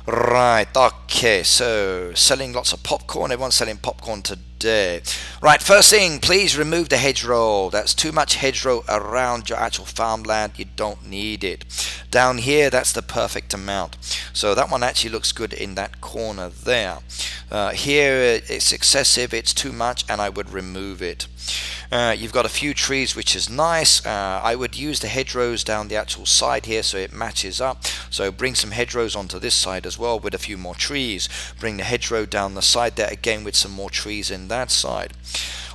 Right, okay, so selling lots of popcorn. Everyone's selling popcorn today. Right, first thing, please remove the hedgerow. That's too much hedgerow around your actual farmland. You don't need it. Down here, that's the perfect amount. So that one actually looks good in that corner there. Here, it's excessive, it's too much, and I would remove it. You've got a few trees, which is nice. I would use the hedgerows down the actual side here so it matches up. So bring some hedgerows onto this side as well with a few more trees. Bring the hedgerow down the side there again with some more trees in that side.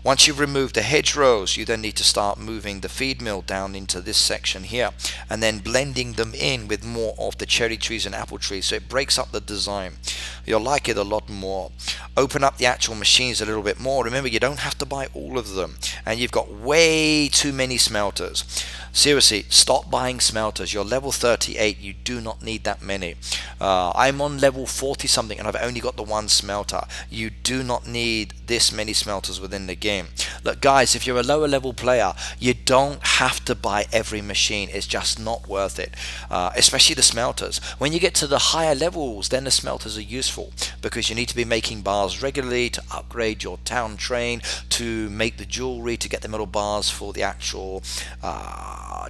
Once you've removed the hedgerows, you then need to start moving the feed mill down into this section here and then blending them in with more of the cherry trees and apple trees so it breaks up the design. You'll like it a lot more. Open up the actual machines a little bit more. Remember, you don't have to buy all of them, and you've got way too many smelters. Seriously, stop buying smelters. You're level 38. You do not need that many. I'm on level 40 something and I've only got the one smelter. You do not need this many smelters within the game. Look, guys, if you're a lower level player, you don't have to buy every machine. It's just not worth it, especially the smelters. When you get to the higher levels, then the smelters are useful because you need to be making bars regularly to upgrade your town train, to make the jewelry, to get the metal bars for the actual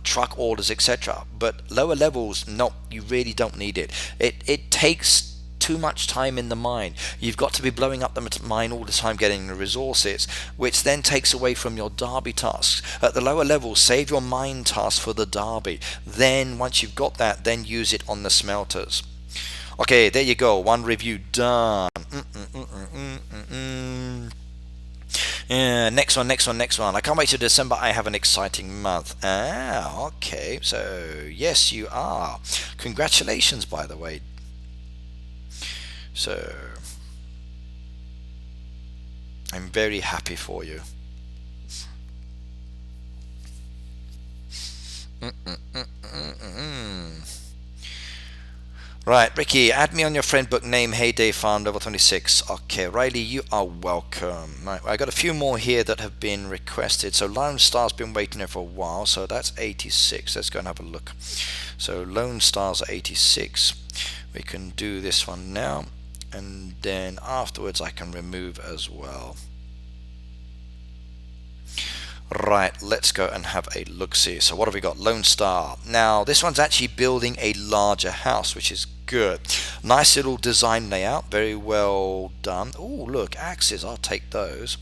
truck orders, etc. But lower levels, no, you really don't need it. It takes too much time in the mine. You've got to be blowing up the mine all the time, getting the resources, which then takes away from your derby tasks. At the lower levels, save your mine task for the derby. Then once you've got that, then use it on the smelters. Okay, there you go. One review done. Next one. I can't wait till December. I have an exciting month. Okay. So, yes, you are. Congratulations, by the way. So, I'm very happy for you. Right, Ricky, add me on your friend book name, Heyday Farm, level 26. Okay, Riley, you are welcome. Right, I got a few more here that have been requested. So Lone Star's been waiting there for a while, so that's 86. Let's go and have a look. So Lone Star's 86. We can do this one now, and then afterwards I can remove as well. Right, let's go and have a look-see. So what have we got? Lone Star. Now, this one's actually building a larger house, which is good. Nice little design layout. Very well done. Oh, look, axes. I'll take those.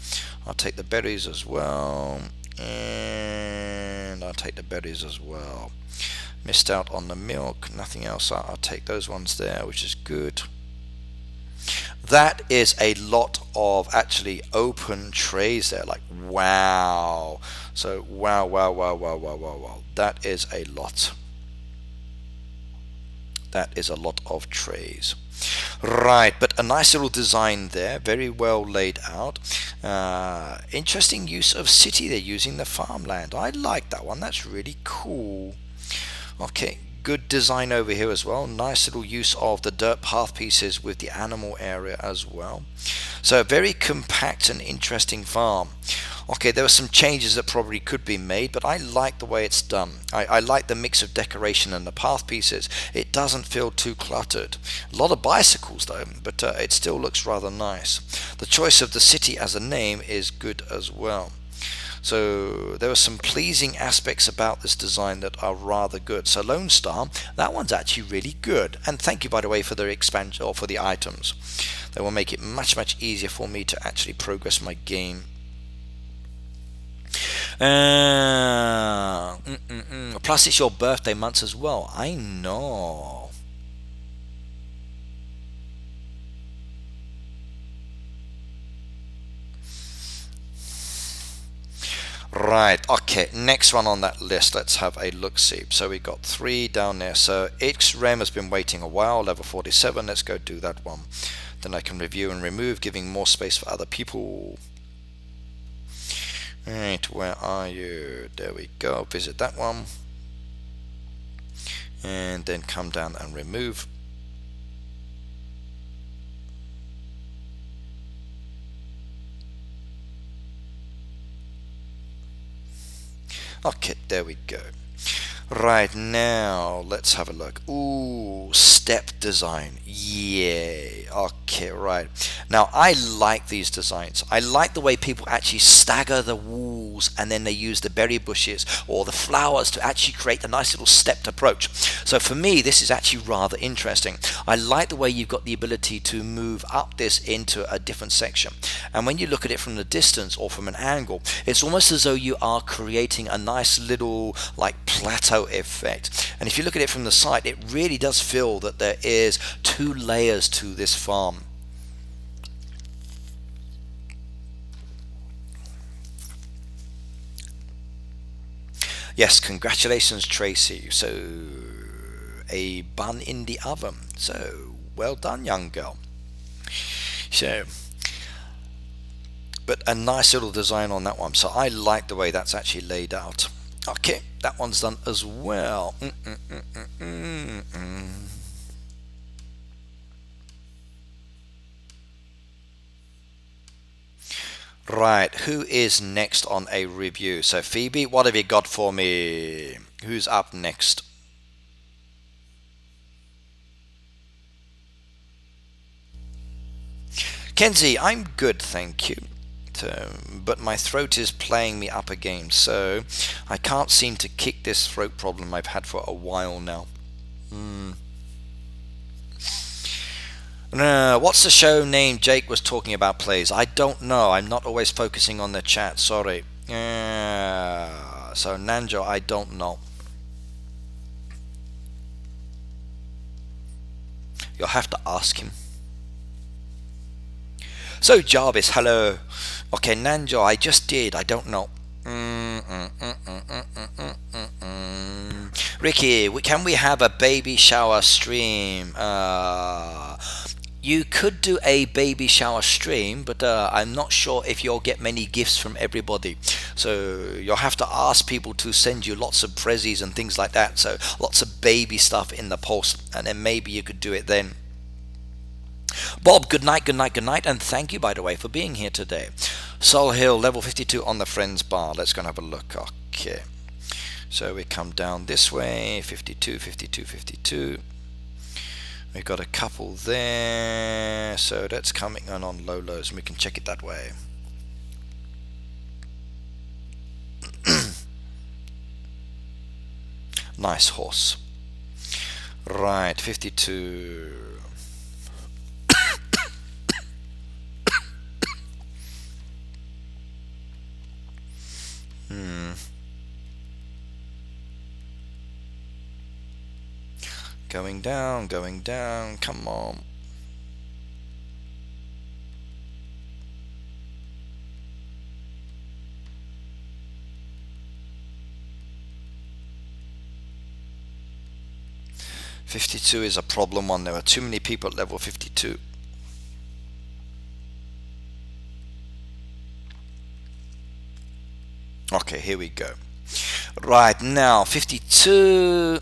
I'll take the berries as well. And I'll take the berries as well. Missed out on the milk. Nothing else. I'll take those ones there, which is good. That is a lot of actually open trays there, like wow. So wow. That is a lot. That is a lot of trays. Right, but a nice little design there, very well laid out. Interesting use of city they're using the farmland. I like that one, that's really cool. Okay, good design over here as well. Nice little use of the dirt path pieces with the animal area as well. So a very compact and interesting farm. Okay, there are some changes that probably could be made, but I like the way it's done. I like the mix of decoration and the path pieces. It doesn't feel too cluttered. A lot of bicycles though, but it still looks rather nice. The choice of the city as a name is good as well. So there are some pleasing aspects about this design that are rather good. So Lone Star, that one's actually really good. And thank you, by the way, for the expansion or for the items. They will make it much easier for me to actually progress my game. Plus, it's your birthday month as well. I know. Right, okay, next one on that list, let's have a look-see. So we got 3 down there. So XREM has been waiting a while, level 47, let's go do that one. Then I can review and remove, giving more space for other people. Right, where are you? There we go, visit that one. And then come down and remove. Okay, there we go. Right, now let's have a look. Ooh, step design. Yay. Okay, right. Now I like these designs. I like the way people actually stagger the walls and then they use the berry bushes or the flowers to actually create a nice little stepped approach. So for me, this is actually rather interesting. I like the way you've got the ability to move up this into a different section. And when you look at it from the distance or from an angle, it's almost as though you are creating a nice little like plateau effect. And if you look at it from the side, it really does feel that there is 2 layers to this farm. Yes, congratulations, Tracy. So a bun in the oven. So well done, young girl. So but a nice little design on that one. So I like the way that's actually laid out. Okay, that one's done as well. Right, who is next on a review? So Phoebe, what have you got for me? Who's up next? Kenzie, I'm good, thank you. But my throat is playing me up again, so I can't seem to kick this throat problem I've had for a while now. What's the show name Jake was talking about, please? I don't know. I'm not always focusing on the chat. Sorry. So Nanjo, I don't know. You'll have to ask him. So Jarvis, hello. Okay, Nanjo, I just did. I don't know. Ricky, can we have a baby shower stream? You could do a baby shower stream, but I'm not sure if you'll get many gifts from everybody. So you'll have to ask people to send you lots of prezzies and things like that. So lots of baby stuff in the post, and then maybe you could do it then. Bob, good night, and thank you, by the way, for being here today. Sol Hill, level 52 on the friends bar. Let's go and have a look. Okay. So we come down this way, 52, 52, 52. We've got a couple there, so that's coming on lows, and we can check it that way. Nice horse. Right, 52. Going down, come on. 52 is a problem one. There are too many people at level 52. Okay, here we go. Right now, 52.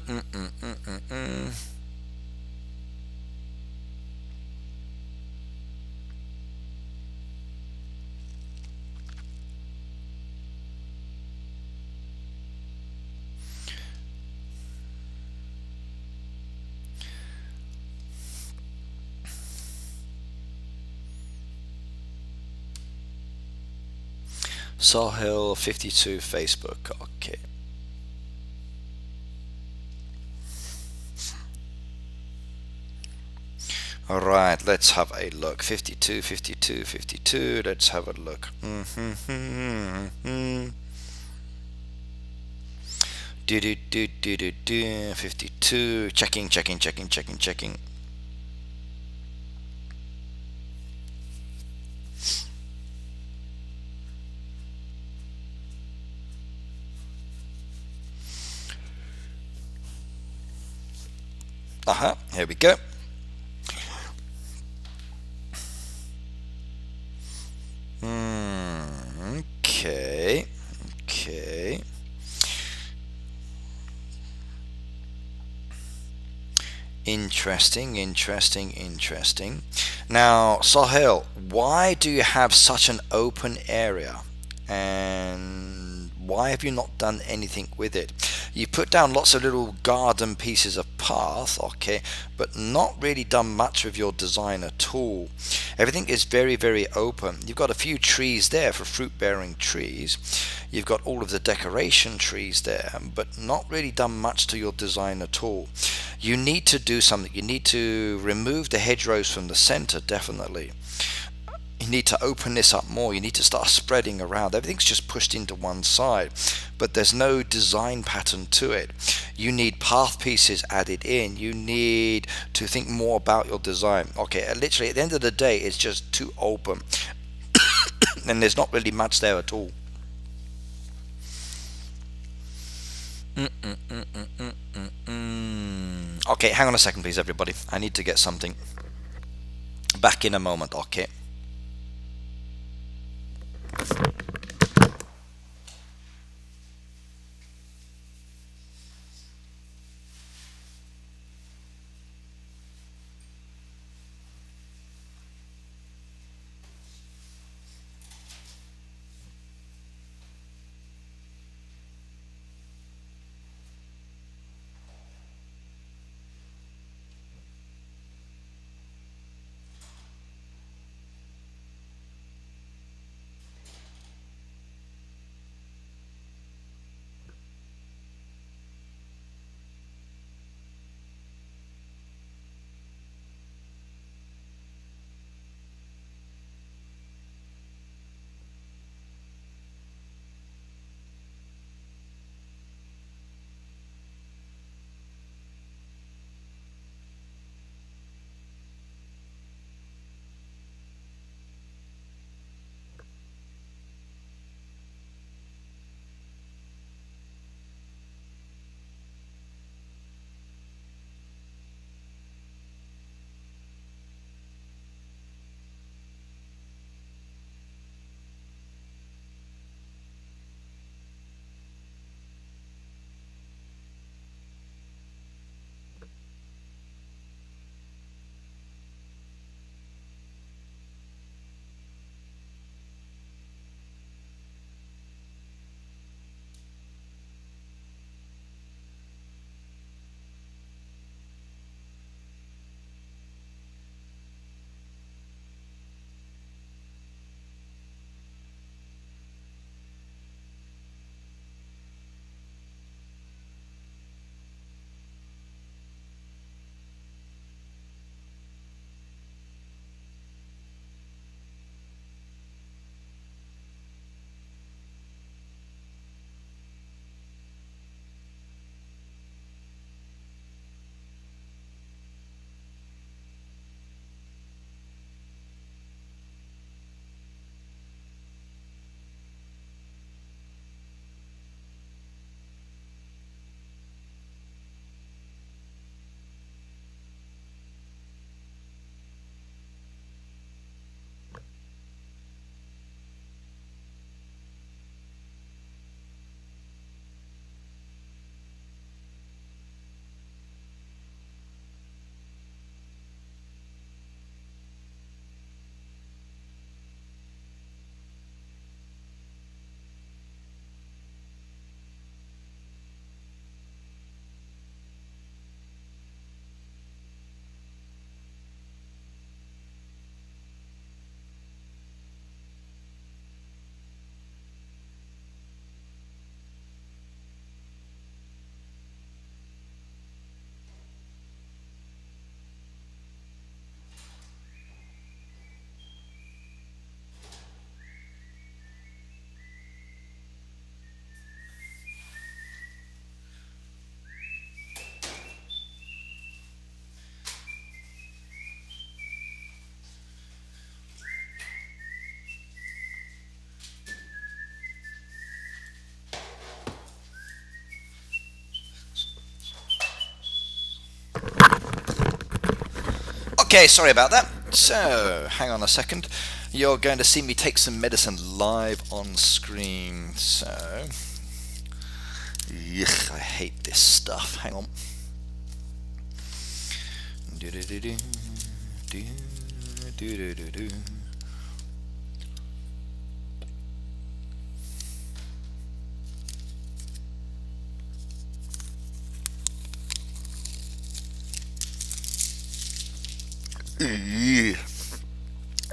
Sahil 52 Facebook. Okay. All right, let's have a look. 52, 52, 52. Let's have a look. Do 52. Checking, checking, checking, checking, checking. Here we go. Okay, okay. Interesting, interesting, interesting. Now, Sahil, why do you have such an open area? And why have you not done anything with it? You put down lots of little garden pieces of path, okay, but not really done much with your design at all. Everything is very, very open. You've got a few trees there for fruit-bearing trees. You've got all of the decoration trees there, but not really done much to your design at all. You need to do something. You need to remove the hedgerows from the center, definitely. You need to open this up more. You need to start spreading around. Everything's just pushed into one side, but there's no design pattern to it. You need path pieces added in. You need to think more about your design. Okay, literally at the end of the day, it's just too open, and there's not really much there at all. Okay, hang on a second, please, everybody. I need to get something. Back in a moment, okay? Okay, sorry about that. So, hang on a second. You're going to see me take some medicine live on screen. So, yuck, I hate this stuff. Hang on. Do-do-do-do, do-do-do-do.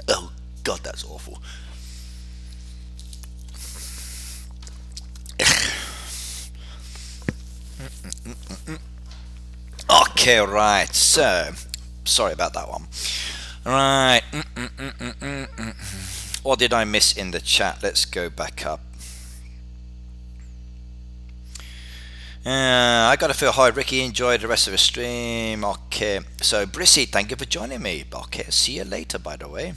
Oh God, that's awful. Okay, right. So, sorry about that one. Right. What did I miss in the chat? Let's go back up. I gotta feel hi, Ricky. Enjoy the rest of the stream. Okay, so Brissy, thank you for joining me. Okay, see you later, by the way.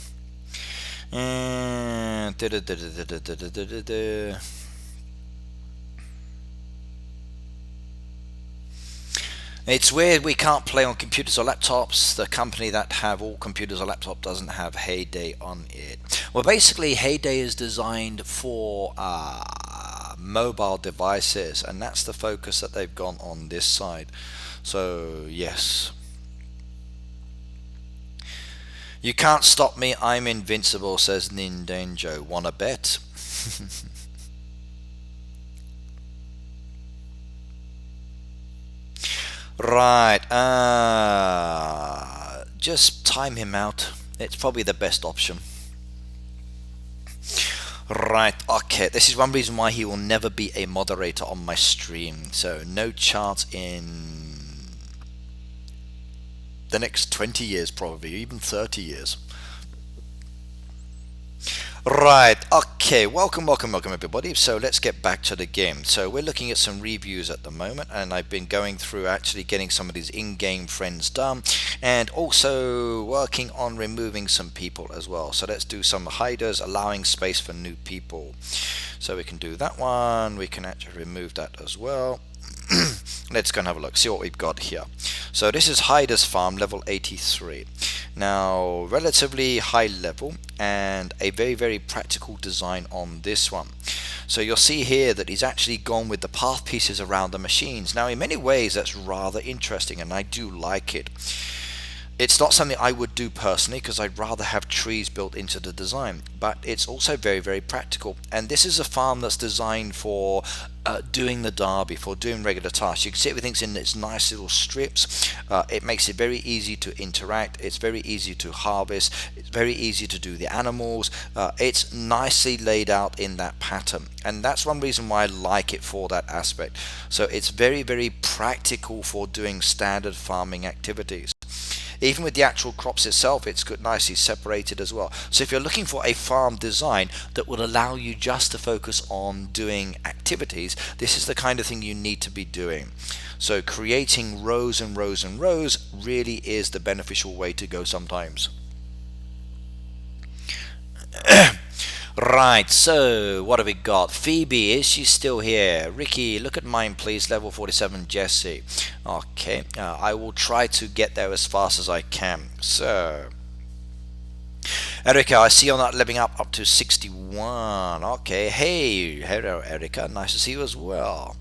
It's weird we can't play on computers or laptops. The company that have all computers or laptop doesn't have Heyday on it. Well, basically, Heyday is designed for mobile devices, and that's the focus that they've gone on this side. So, yes. You can't stop me, I'm invincible, says Nindenjo. Wanna bet? Right, just time him out. It's probably the best option. Right, okay, this is one reason why he will never be a moderator on my stream. So, no chance in the next 20 years, probably, even 30 years. Right, okay, welcome everybody. So let's get back to the game. So we're looking at some reviews at the moment, and I've been going through actually getting some of these in-game friends done, and also working on removing some people as well. So let's do some hiders, allowing space for new people. So we can do that one, we can actually remove that as well. Let's go and have a look, see what we've got here. So this is Hiders Farm, level 83. Now, relatively high level and a very practical design on this one. So you'll see here that he's actually gone with the path pieces around the machines. Now, in many ways, that's rather interesting, and I do like it. It's not something I would do personally, because I'd rather have trees built into the design, but it's also very practical. And this is a farm that's designed for doing the derby, for doing regular tasks. You can see everything's in its nice little strips. It makes it very easy to interact. It's very easy to harvest. It's very easy to do the animals. It's nicely laid out in that pattern, and that's one reason why I like it for that aspect. So it's very practical for doing standard farming activities. Even with the actual crops itself, it's good, nicely separated as well. So if you're looking for a farm design that will allow you just to focus on doing activities, this is the kind of thing you need to be doing. So creating rows and rows and rows really is the beneficial way to go sometimes. Right, so what have we got? Phoebe, is she still here? Ricky, look at mine please, level 47, Jesse. Okay, I will try to get there as fast as I can. So, Erica, I see you're not leveling up to 61. Okay, hey, hello Erica, nice to see you as well.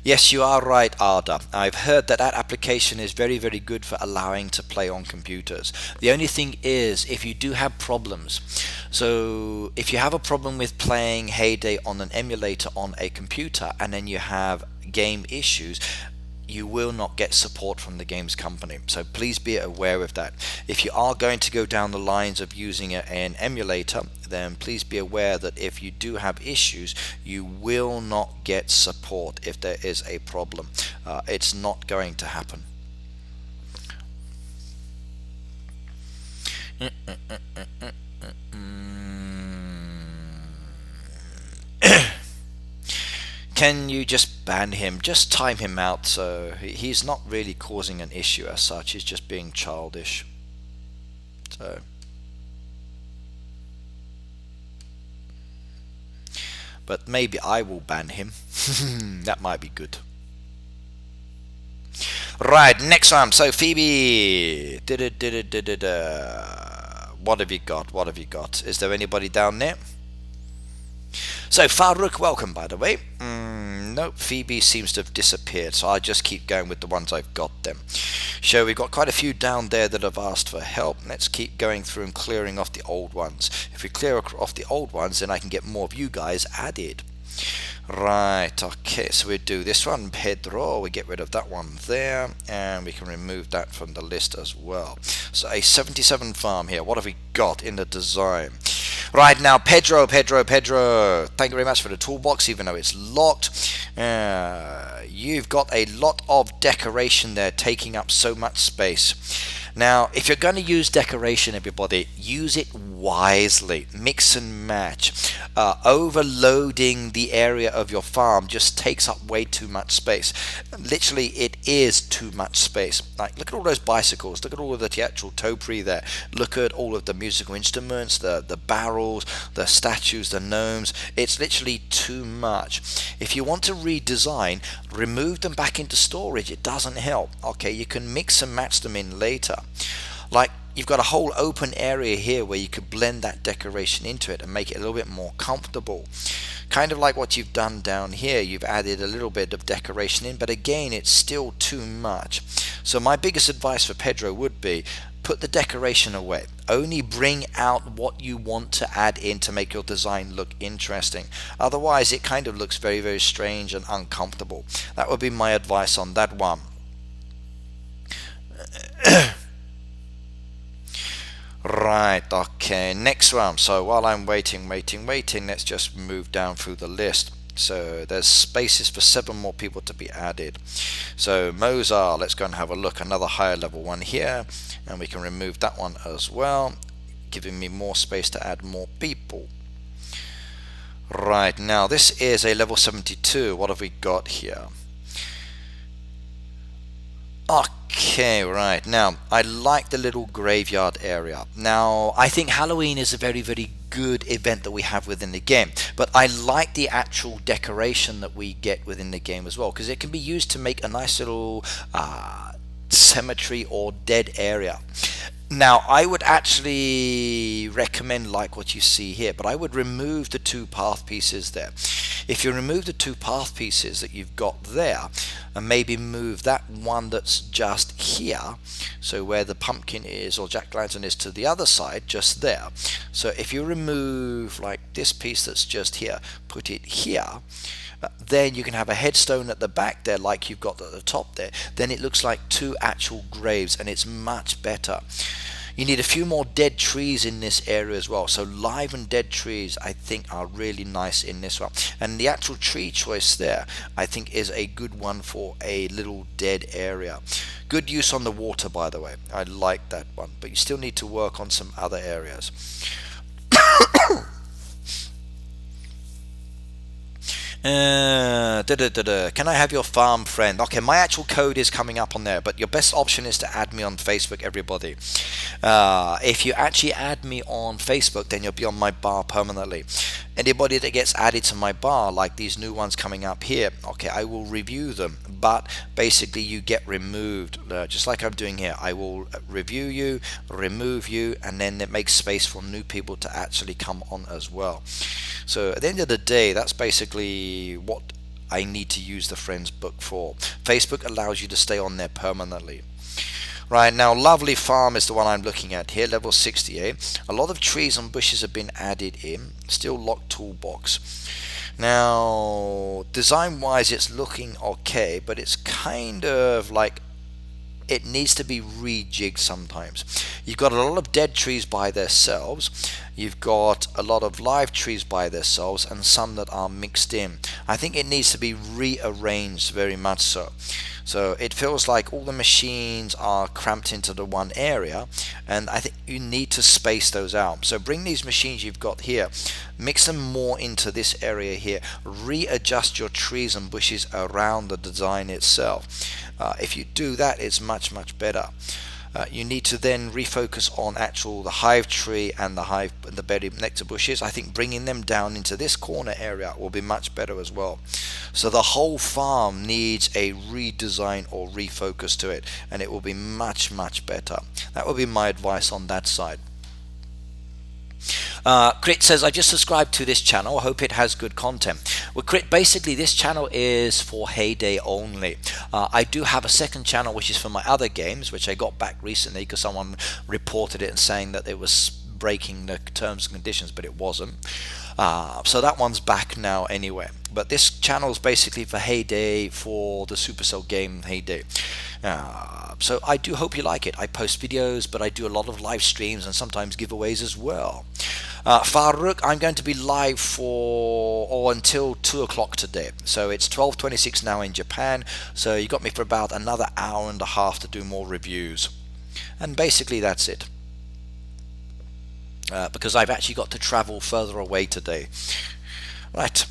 Yes, you are right, Arda. I've heard that application is very good for allowing to play on computers. The only thing is, if you do have problems, so if you have a problem with playing Heyday on an emulator on a computer, and then you have game issues, you will not get support from the games company. So please be aware of that. If you are going to go down the lines of using an emulator, then please be aware that if you do have issues, you will not get support if there is a problem. It's not going to happen. Can you just ban him? Just time him out, so he's not really causing an issue as such. He's just being childish. So but maybe I will ban him. That might be good. Right, next one. So Phoebe, what have you got? What have you got? Is there anybody down there? So Farouk, welcome by the way. Nope, Phoebe seems to have disappeared, so I'll just keep going with the ones I've got then. So we've got quite a few down there that have asked for help. Let's keep going through and clearing off the old ones. If we clear off the old ones, then I can get more of you guys added. Right, okay, so we do this one, Pedro, we get rid of that one there, and we can remove that from the list as well. So a 77 farm here, what have we got in the design? Right now, Pedro, thank you very much for the toolbox, even though it's locked. You've got a lot of decoration there, taking up so much space. Now, if you're going to use decoration, everybody, use it wisely. Mix and match. Overloading the area of your farm just takes up way too much space. Literally, it is too much space. Like, look at all those bicycles. Look at all of the actual topiary there. Look at all of the musical instruments, the barrels, the statues, the gnomes. It's literally too much. If you want to redesign, remove them back into storage. It doesn't help. Okay, you can mix and match them in later. Like, you've got a whole open area here where you could blend that decoration into it and make it a little bit more comfortable. Kind of like what you've done down here. You've added a little bit of decoration in, but again, it's still too much. So my biggest advice for Pedro would be, put the decoration away. Only bring out what you want to add in to make your design look interesting. Otherwise, it kind of looks very, very strange and uncomfortable. That would be my advice on that one. Right, okay, next one. So while I'm waiting, let's just move down through the list. So there's spaces for 7 more people to be added. So Mozart, let's go and have a look. Another higher level one here, and we can remove that one as well, giving me more space to add more people. Right, now this is a level 72. What have we got here? Okay, right, now I like the little graveyard area. Now I think Halloween is a very, very good event that we have within the game, but I like the actual decoration that we get within the game as well, because it can be used to make a nice little cemetery or dead area. Now I would actually recommend like what you see here, but I would remove the 2 path pieces there. If you remove the 2 path pieces that you've got there, and maybe move that one that's just here, so where the pumpkin is or jack-o'-lantern is to the other side, just there. So if you remove like this piece that's just here, put it here, then you can have a headstone at the back there like you've got at the top there. Then it looks like 2 actual graves, and it's much better. You need a few more dead trees in this area as well. So live and dead trees I think are really nice in this one. And the actual tree choice there I think is a good one for a little dead area. Good use on the water, by the way. I like that one. But you still need to work on some other areas. Can I have your farm friend? Okay, my actual code is coming up on there, but your best option is to add me on Facebook, everybody. If you actually add me on Facebook, then you'll be on my bar permanently. Anybody that gets added to my bar, like these new ones coming up here, okay, I will review them, but basically you get removed, just like I'm doing here. I will review you, remove you, and then it makes space for new people to actually come on as well. So at the end of the day, that's basically what I need to use the Friends book for. Facebook allows you to stay on there permanently. Right, now Lovely Farm is the one I'm looking at here, level 68. A lot of trees and bushes have been added in. Still locked toolbox. Now, design-wise, it's looking okay, but it's kind of like it needs to be rejigged sometimes. You've got a lot of dead trees by themselves. You've got a lot of live trees by themselves and some that are mixed in. I think it needs to be rearranged very much so. So it feels like all the machines are cramped into the one area, and I think you need to space those out. So bring these machines you've got here, mix them more into this area here, readjust your trees and bushes around the design itself. If you do that, it's much better. You need to then refocus on the hive tree and the berry nectar bushes. I think bringing them down into this corner area will be much better as well. So the whole farm needs a redesign or refocus to it, and it will be much better. That would be my advice on that side. Crit says, I just subscribed to this channel. I hope it has good content. Well, Crit, basically this channel is for Heyday only. I do have a second channel which is for my other games, which I got back recently because someone reported it and saying that it was breaking the terms and conditions, but it wasn't. So that one's back now anyway. But this channel is basically for Heyday, for the Supercell game Heyday. So I do hope you like it. I post videos, but I do a lot of live streams and sometimes giveaways as well. Farouk, I'm going to be live until 2 o'clock today. So it's 12:26 now in Japan. So you got me for about another hour and a half to do more reviews. And basically that's it. Because I've actually got to travel further away today. Right.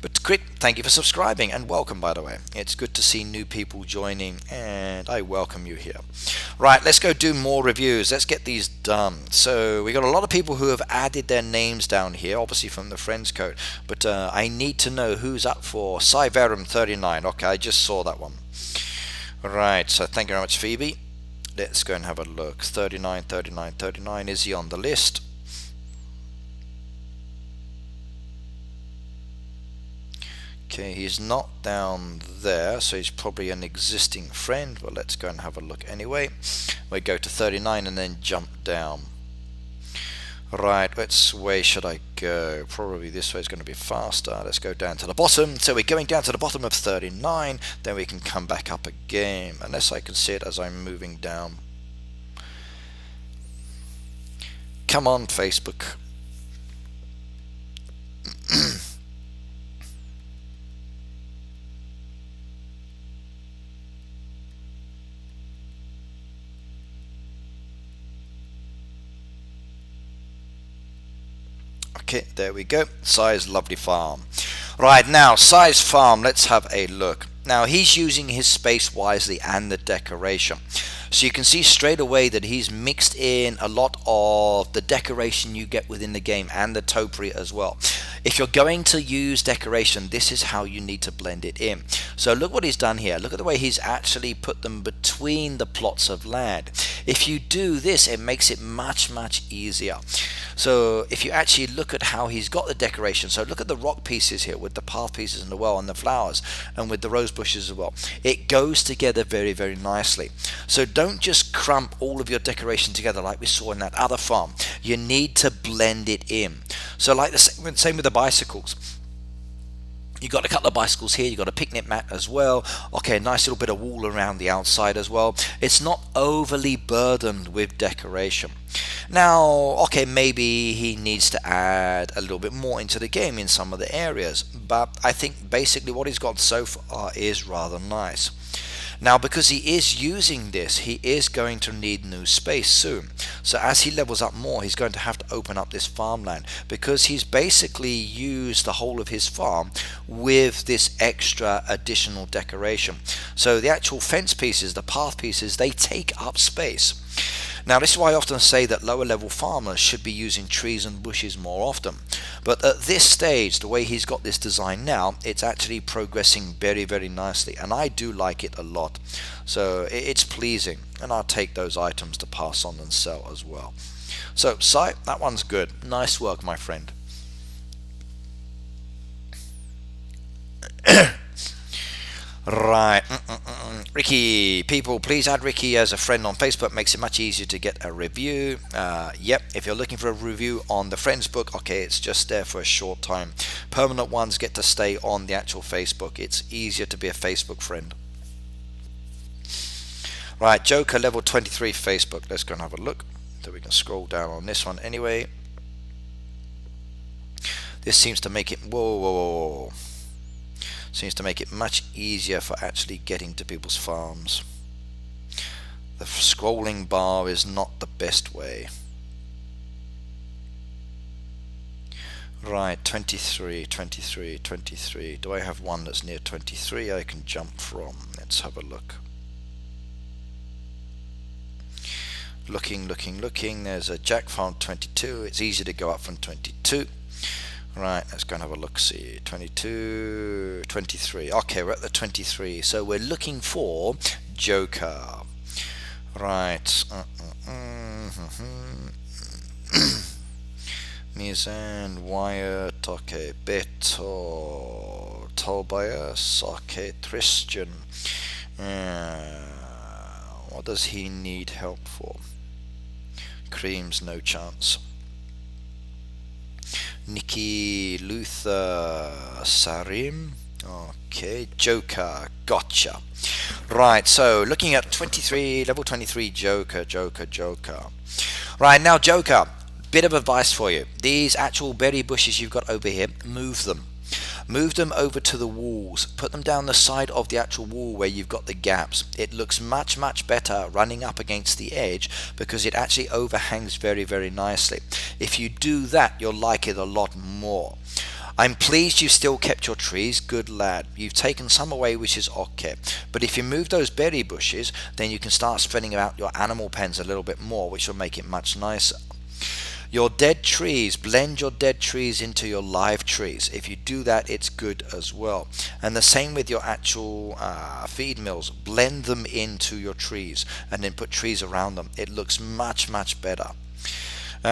But Crit, thank you for subscribing and welcome, by the way. It's good to see new people joining and I welcome you here. Right, let's go do more reviews. Let's get these done. So we got a lot of people who have added their names down here, obviously from the friends code. But I need to know who's up for Cyverum 39. Okay, I just saw that one. Right, so thank you very much, Phoebe. Let's go and have a look. 39, 39, 39. Is he on the list? Okay, he's not down there, so he's probably an existing friend, but let's go and have a look anyway. We go to 39 and then jump down. Right, which way should I go? Probably this way is going to be faster. Let's go down to the bottom. So we're going down to the bottom of 39, then we can come back up again, unless I can see it as I'm moving down. Come on, Facebook. Okay, there we go. Size Lovely Farm. Right, now Size Farm, let's have a look. Now he's using his space wisely and the decoration. So you can see straight away that he's mixed in a lot of the decoration you get within the game and the topiary as well. If you're going to use decoration, this is how you need to blend it in. So look what he's done here. Look at the way he's actually put them between the plots of land. If you do this, it makes it much easier. So if you actually look at how he's got the decoration, so look at the rock pieces here with the path pieces and the well and the flowers and with the rose bushes as well. It goes together very nicely. So don't just crump all of your decoration together like we saw in that other farm. You need to blend it in. So like the same with the bicycles. You got a couple of bicycles here, you got a picnic mat as well. Okay, a nice little bit of wall around the outside as well. It's not overly burdened with decoration. Now, okay, maybe he needs to add a little bit more into the game in some of the areas, but I think basically what he's got so far is rather nice. Now, because he is using this, he is going to need new space soon. So as he levels up more, he's going to have to open up this farmland because he's basically used the whole of his farm with this extra additional decoration. So the actual fence pieces, the path pieces, they take up space. Now this is why I often say that lower level farmers should be using trees and bushes more often. But at this stage, the way he's got this design now, it's actually progressing very nicely, and I do like it a lot. So it's pleasing, and I'll take those items to pass on and sell as well. So Sai, that one's good. Nice work, my friend. Right, Ricky, people, please add Ricky as a friend on Facebook. Makes it much easier to get a review. Yep, if you're looking for a review on the Friends book, okay, it's just there for a short time. Permanent ones get to stay on the actual Facebook. It's easier to be a Facebook friend. Right, Joker level 23 Facebook. Let's go and have a look. So we can scroll down on this one anyway. This seems to make it... Whoa. Seems to make it much easier for actually getting to people's farms. The scrolling bar is not the best way. Right, 23. Do I have one that's near 23 I can jump from? Let's have a look. Looking. There's a jack farm 22. It's easy to go up from 22. Right, let's go and have a look. See, 22, 23. Okay, we're at the 23. So we're looking for Joker. Right. Mizan, Wyatt, okay, Beto, Tobias, okay, Christian. What does he need help for? Creams, no chance. Nikki, Luther, Sarim. Okay, Joker, gotcha. Right, so looking at 23, level 23, Joker. Right, now Joker, bit of advice for you. These actual berry bushes you've got over here, move them. Move them over to the walls. Put them down the side of the actual wall where you've got the gaps. It looks much better running up against the edge because it actually overhangs very nicely. If you do that, you'll like it a lot more. I'm pleased you've still kept your trees. Good lad. You've taken some away, which is okay. But if you move those berry bushes, then you can start spreading out your animal pens a little bit more, which will make it much nicer. Your dead trees, blend your dead trees into your live trees. If you do that, it's good as well. And the same with your actual feed mills. Blend them into your trees and then put trees around them. It looks much better. Okay,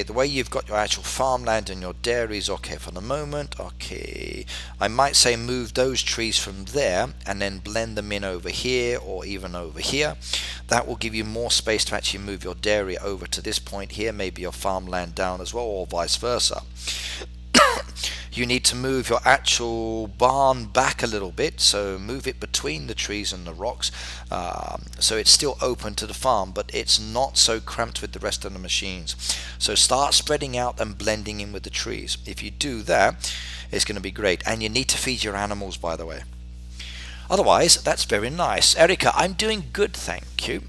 the way you've got your actual farmland and your dairies, okay, for the moment. Okay, I might say move those trees from there and then blend them in over here or even over here. That will give you more space to actually move your dairy over to this point here, maybe your farmland down as well, or vice versa. You need to move your actual barn back a little bit, so move it between the trees and the rocks, so it's still open to the farm, but it's not so cramped with the rest of the machines. So start spreading out and blending in with the trees. If you do that, it's going to be great. And you need to feed your animals, by the way. Otherwise, that's very nice. Erica, I'm doing good, thank you.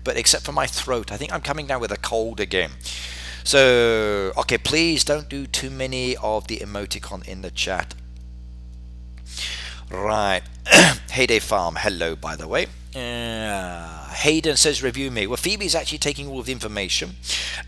But except for my throat, I think I'm coming down with a cold again. So, okay, please don't do too many of the emoticon in the chat. Right. Heyday Farm, hello, by the way. Hayden says review me. Well, Phoebe's actually taking all of the information,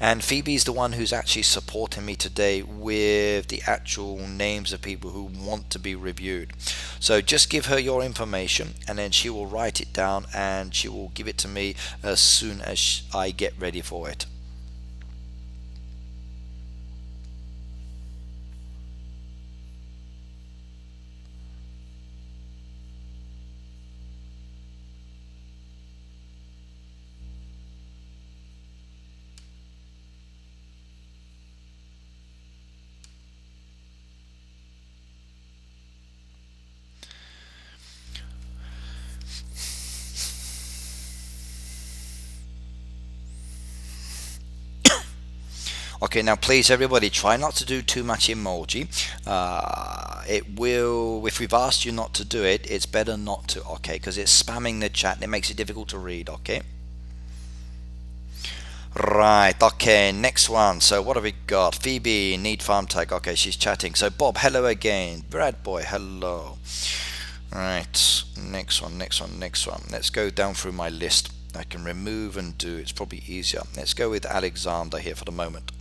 and Phoebe's the one who's actually supporting me today with the actual names of people who want to be reviewed. So just give her your information, and then she will write it down, and she will give it to me as soon as I get ready for it. Okay, now please everybody try not to do too much emoji. It will, if we've asked you not to do it, it's better not to, okay, because it's spamming the chat and it makes it difficult to read, okay? Right, okay, next one. So what have we got? Phoebe, need farm tag. Okay, she's chatting. So Bob, hello again. Brad boy, hello. Right, next one. Let's go down through my list. I can remove and do, it's probably easier. Let's go with Alexander here for the moment.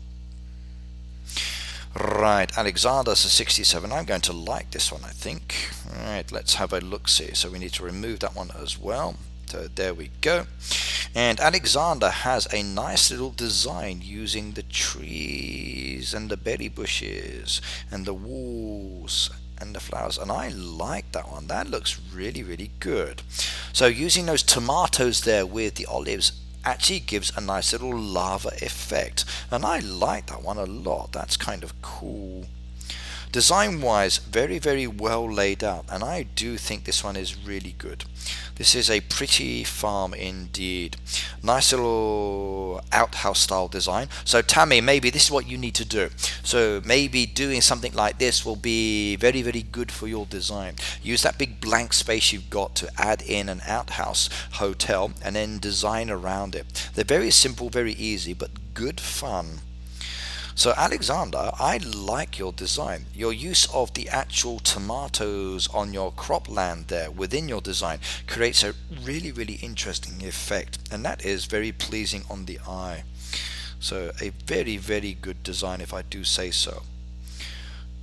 Right, Alexander's a 67. I'm going to like this one, I think. Right, let's have a look-see. So we need to remove that one as well. So there we go. And Alexander has a nice little design using the trees and the berry bushes and the walls and the flowers, and I like that one. That looks really good. So using those tomatoes there with the olives actually gives a nice little lava effect, and I like that one a lot. That's kind of cool. Design wise, very well laid out, and I do think this one is really good. This is a pretty farm indeed. Nice little outhouse style design. So Tammy, maybe this is what you need to do. So maybe doing something like this will be very good for your design. Use that big blank space you've got to add in an outhouse hotel and then design around it. They're very simple, very easy, but good fun. So Alexander, I like your design. Your use of the actual tomatoes on your cropland there within your design creates a really interesting effect, and that is very pleasing on the eye. So a very good design, if I do say so.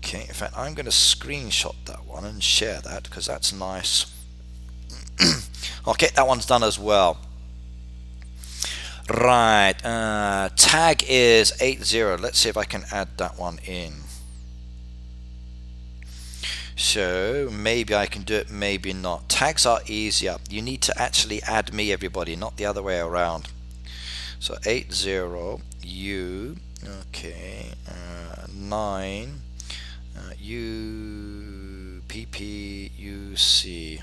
Okay, in fact I'm going to screenshot that one and share that because that's nice. Okay, that one's done as well. Right, tag is 80. Let's see if I can add that one in. So maybe I can do it, maybe not. Tags are easier. You need to actually add me, everybody, not the other way around. So 80 U, okay, 9 U P P U C.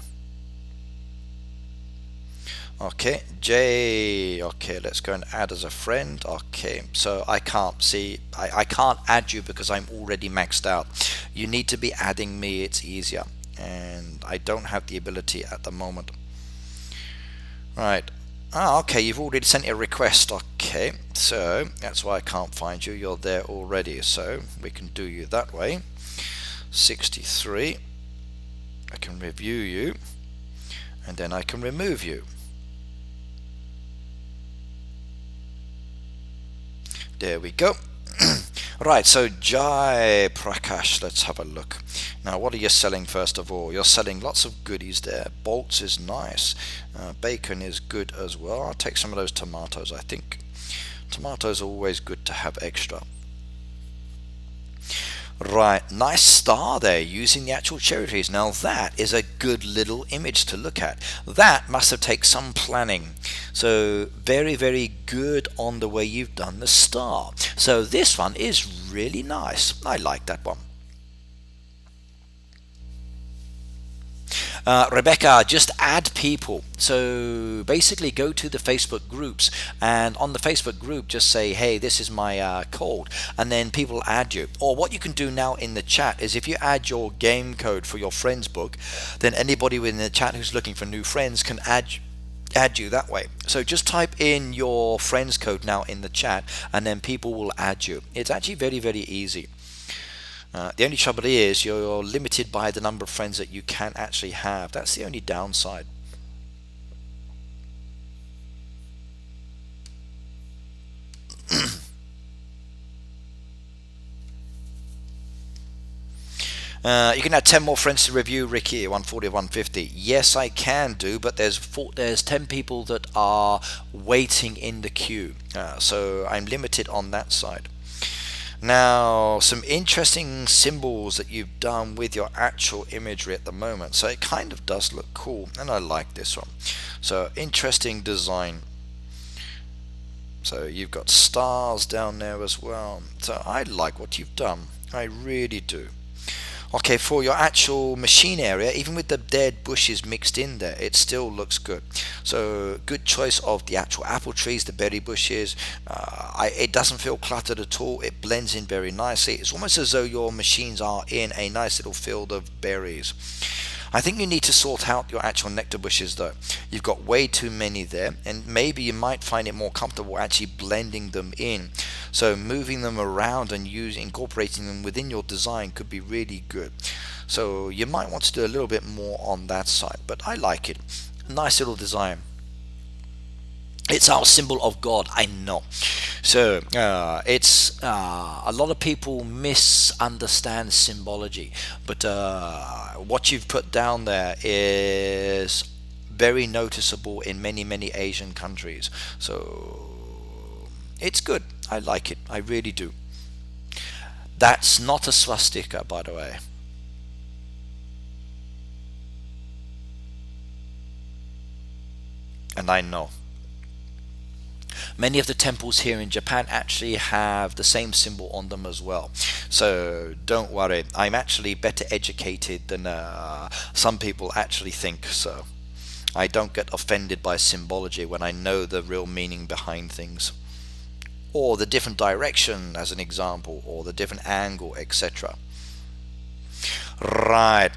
Okay, J. Okay, let's go and add as a friend. Okay, so I can't see, I can't add you because I'm already maxed out. You need to be adding me, it's easier, and I don't have the ability at the moment. Right. Ah, okay, you've already sent a request. Okay, so that's why I can't find you. You're there already, so we can do you that way. 63. I can review you, and then I can remove you. There we go. Right, so Jai Prakash, let's have a look. Now, what are you selling first of all? You're selling lots of goodies there. Bolts is nice. Bacon is good as well. I'll take some of those tomatoes, I think. Tomatoes are always good to have extra. Right, nice star there using the actual cherry trees. Now that is a good little image to look at. That must have taken some planning. So very good on the way you've done the star. So this one is really nice. I like that one. Rebecca, just add people. So basically go to the Facebook groups, and on the Facebook group just say, hey, this is my code, and then people add you. Or what you can do now in the chat is if you add your game code for your friends book, then anybody within the chat who's looking for new friends can add you that way. So just type in your friends code now in the chat, and then people will add you. It's actually very easy. The only trouble is you're limited by the number of friends that you can actually have. That's the only downside. You can add 10 more friends to review, Ricky, 140 or 150. Yes, I can do, but there's 10 people that are waiting in the queue. So I'm limited on that side. Now, some interesting symbols that you've done with your actual imagery at the moment. So it kind of does look cool, and I like this one. So interesting design. So you've got stars down there as well. So I like what you've done. I really do. Okay, for your actual machine area, even with the dead bushes mixed in there, it still looks good. So good choice of the actual apple trees, the berry bushes. It doesn't feel cluttered at all. It blends in very nicely. It's almost as though your machines are in a nice little field of berries. I think you need to sort out your actual nectar bushes though. You've got way too many there, and maybe you might find it more comfortable actually blending them in. So moving them around and incorporating them within your design could be really good. So you might want to do a little bit more on that side, but I like it. Nice little design. It's our symbol of God, I know. So it's a lot of people misunderstand symbology, but what you've put down there is very noticeable in many Asian countries. So it's good. I like it. I really do. That's not a swastika, by the way. And I know. Many of the temples here in Japan actually have the same symbol on them as well. So don't worry, I'm actually better educated than some people actually think. So I don't get offended by symbology when I know the real meaning behind things, or the different direction as an example, or the different angle, etc. Right.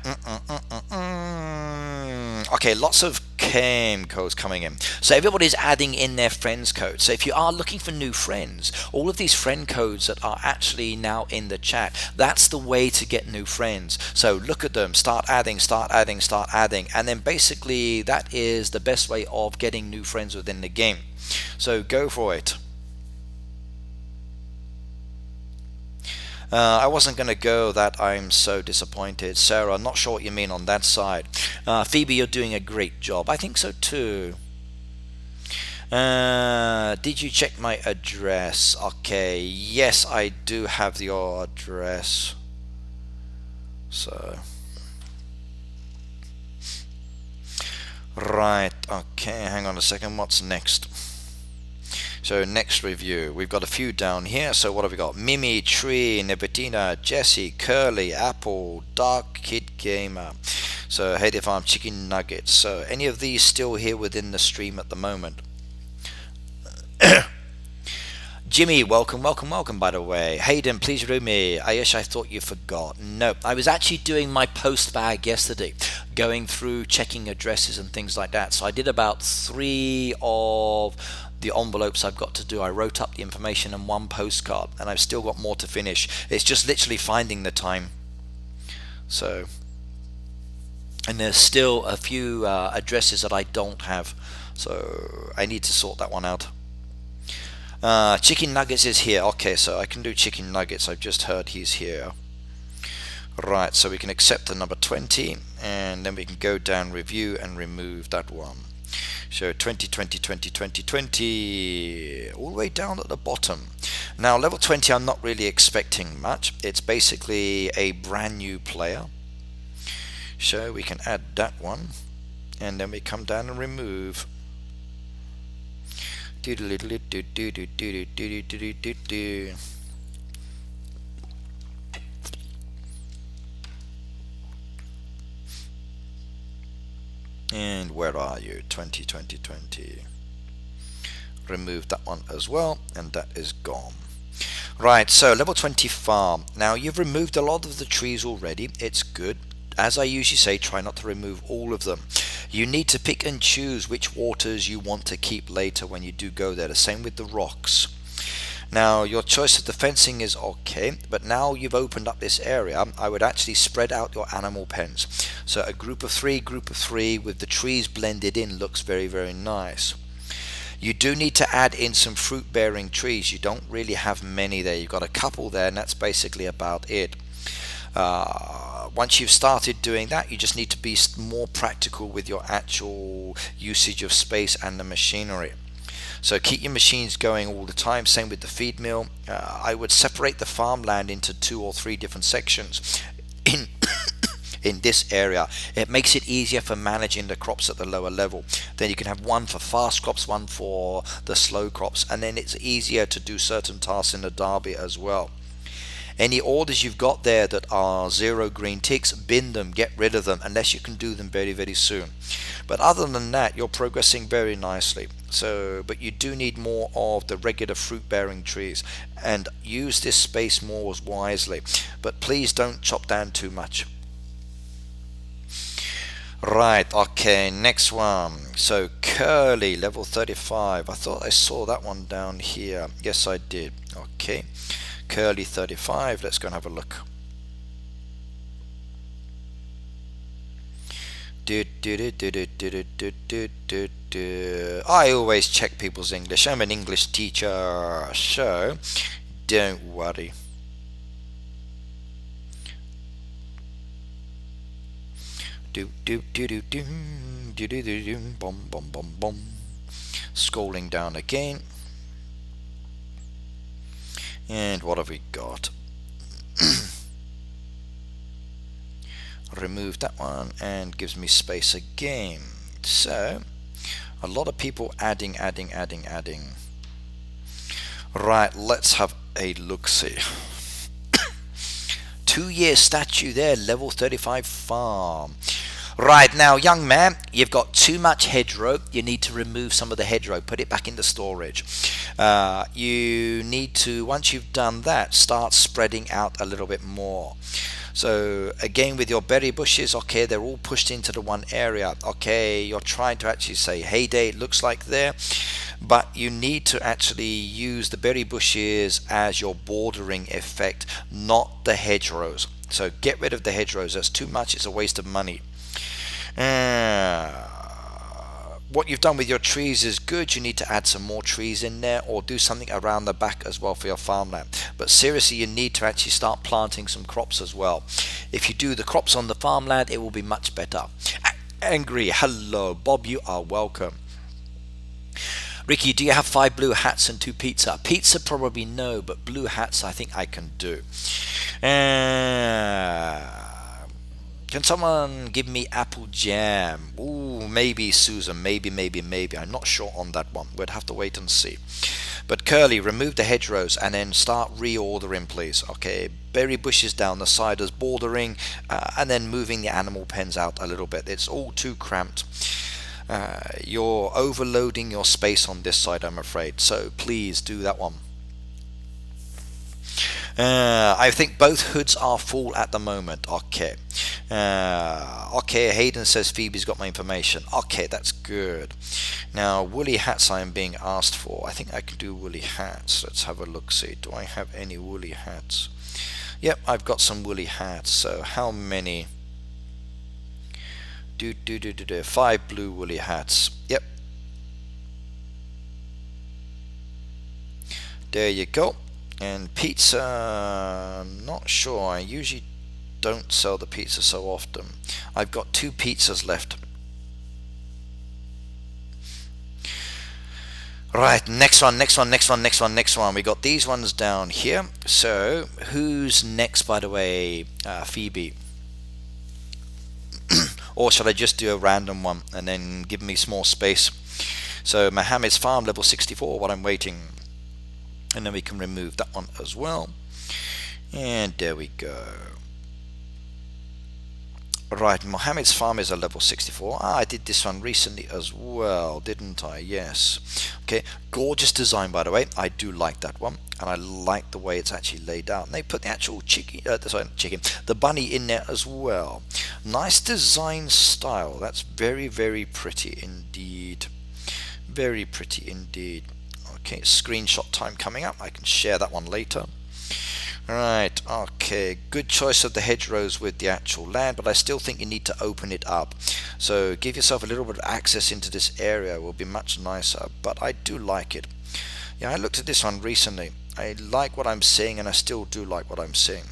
Okay, lots of game codes coming in. So everybody's adding in their friends code. So if you are looking for new friends, all of these friend codes that are actually now in the chat, that's the way to get new friends. So look at them, start adding, and then basically that is the best way of getting new friends within the game. So go for it. I wasn't going to go that. I'm so disappointed. Sarah, not sure what you mean on that side. Phoebe, you're doing a great job. I think so too. Did you check my address? Okay, yes, I do have your address. So, right, okay, hang on a second. What's next? So next review, we've got a few down here. So what have we got? Mimi, Tree, Nebetina, Jesse, Curly, Apple, Dark Kid Gamer. So Heyday Farm, Chicken Nuggets. So any of these still here within the stream at the moment? Jimmy, welcome by the way. Hayden, please remove me. Ayesh, I thought you forgot. No, I was actually doing my post bag yesterday, going through checking addresses and things like that. So I did about 3 of the envelopes I've got to do. I wrote up the information in 1 postcard, and I've still got more to finish. It's just literally finding the time. So, and there's still a few addresses that I don't have, so I need to sort that one out. Chicken Nuggets is here. Okay, so I can do Chicken Nuggets. I've just heard he's here. Right, so we can accept the number 20, and then we can go down review and remove that one. So 20, all the way down at the bottom. Now level 20, I'm not really expecting much. It's basically a brand new player. So we can add that one, and then we come down and remove. And where are you? 20. Remove that one as well, and that is gone. Right, so level 20 farm. Now you've removed a lot of the trees already. It's good. As I usually say, try not to remove all of them. You need to pick and choose which waters you want to keep later when you do go there. The same with the rocks. Now your choice of the fencing is okay, but now you've opened up this area, I would actually spread out your animal pens. So a group of three with the trees blended in looks very, very nice. You do need to add in some fruit bearing trees. You don't really have many there. You've got a couple there, and that's basically about it. Once you've started doing that, you just need to be more practical with your actual usage of space and the machinery. So keep your machines going all the time. Same with the feed mill. I would separate the farmland into 2 or 3 different sections in this area. It makes it easier for managing the crops at the lower level. Then you can have one for fast crops, one for the slow crops, and then it's easier to do certain tasks in the derby as well. Any orders you've got there that are 0 green ticks, bin them, get rid of them, unless you can do them very, very soon. But other than that, you're progressing very nicely. So, but you do need more of the regular fruit-bearing trees, and use this space more wisely. But please don't chop down too much. Right, okay, next one. So Curly, level 35. I thought I saw that one down here. Yes, I did. Okay. Curly 35, let's go and have a look. I always check people's English. I'm an English teacher, so don't worry. Scrolling down again. And what have we got? Remove that one, and gives me space again. So a lot of people adding. Right, let's have a look-see. 2-year statue there, level 35 farm. Right, now, young man, you've got too much hedgerow. You need to remove some of the hedgerow, put it back into storage. You need to, once you've done that, start spreading out a little bit more. So again, with your berry bushes, okay, they're all pushed into the one area. Okay, you're trying to actually say heyday, it looks like there, but you need to actually use the berry bushes as your bordering effect, not the hedgerows. So get rid of the hedgerows. That's too much. It's a waste of money. What you've done with your trees is good. You need to add some more trees in there, or do something around the back as well for your farmland. But seriously, you need to actually start planting some crops as well. If you do the crops on the farmland, it will be much better. Angry, hello, Bob, you are welcome. Ricky, do you have 5 blue hats and 2 pizza? Pizza probably no, but blue hats I think I can do. Can someone give me apple jam? Ooh, maybe, Susan. Maybe. I'm not sure on that one. We'd have to wait and see. But Curly, remove the hedgerows and then start reordering, please. Okay, berry bushes down the side as bordering, and then moving the animal pens out a little bit. It's all too cramped. You're overloading your space on this side, I'm afraid. So please do that one. I think both hoods are full at the moment. Okay. Okay, Hayden says Phoebe's got my information. Okay, that's good. Now, woolly hats I am being asked for. I think I can do woolly hats. Let's have a look-see. Do I have any woolly hats? Yep, I've got some woolly hats. So how many? 5 blue woolly hats. Yep. There you go. And pizza, I'm not sure. I usually don't sell the pizza so often. I've got 2 pizzas left. Right, next one. We got these ones down here. So, who's next, by the way? Phoebe. Or shall I just do a random one and then give me some more space? So, Mohammed's farm, level 64, while I'm waiting. And then we can remove that one as well. And there we go. Right, Mohammed's farm is a level 64. I did this one recently as well, didn't I? Yes. Okay, gorgeous design, by the way. I do like that one. And I like the way it's actually laid out. And they put the actual the bunny in there as well. Nice design style. That's very, very pretty indeed. Very pretty indeed. Okay, screenshot time coming up. I can share that one later. Right, okay, good choice of the hedgerows with the actual land, but I still think you need to open it up. So give yourself a little bit of access into this area will be much nicer, but I do like it. Yeah, I looked at this one recently. I like what I'm seeing, and I still do like what I'm seeing.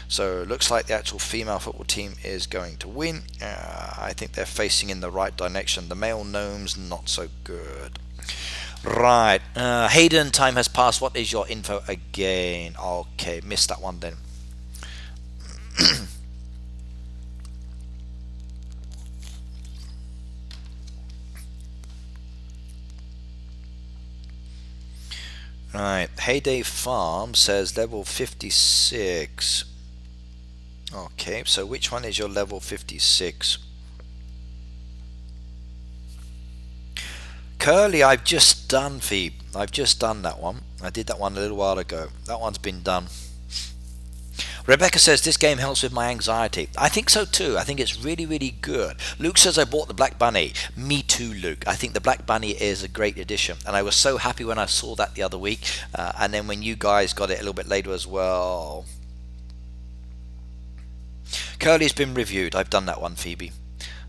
So it looks like the actual female football team is going to win. I think they're facing in the right direction. The male gnomes, not so good. Right, Hayden, time has passed. What is your info again? Okay, missed that one then. Right, Heyday Farm says level 56. Okay, so which one is your level 56? Curly, I've just done, Phoebe. I've just done that one. I did that one a little while ago. That one's been done. Rebecca says this game helps with my anxiety. I think so too. I think it's really, really good. Luke says I bought the Black Bunny. Me too, Luke. I think the Black Bunny is a great addition. And I was so happy when I saw that the other week. And then when you guys got it a little bit later as well. Curly's been reviewed. I've done that one, Phoebe.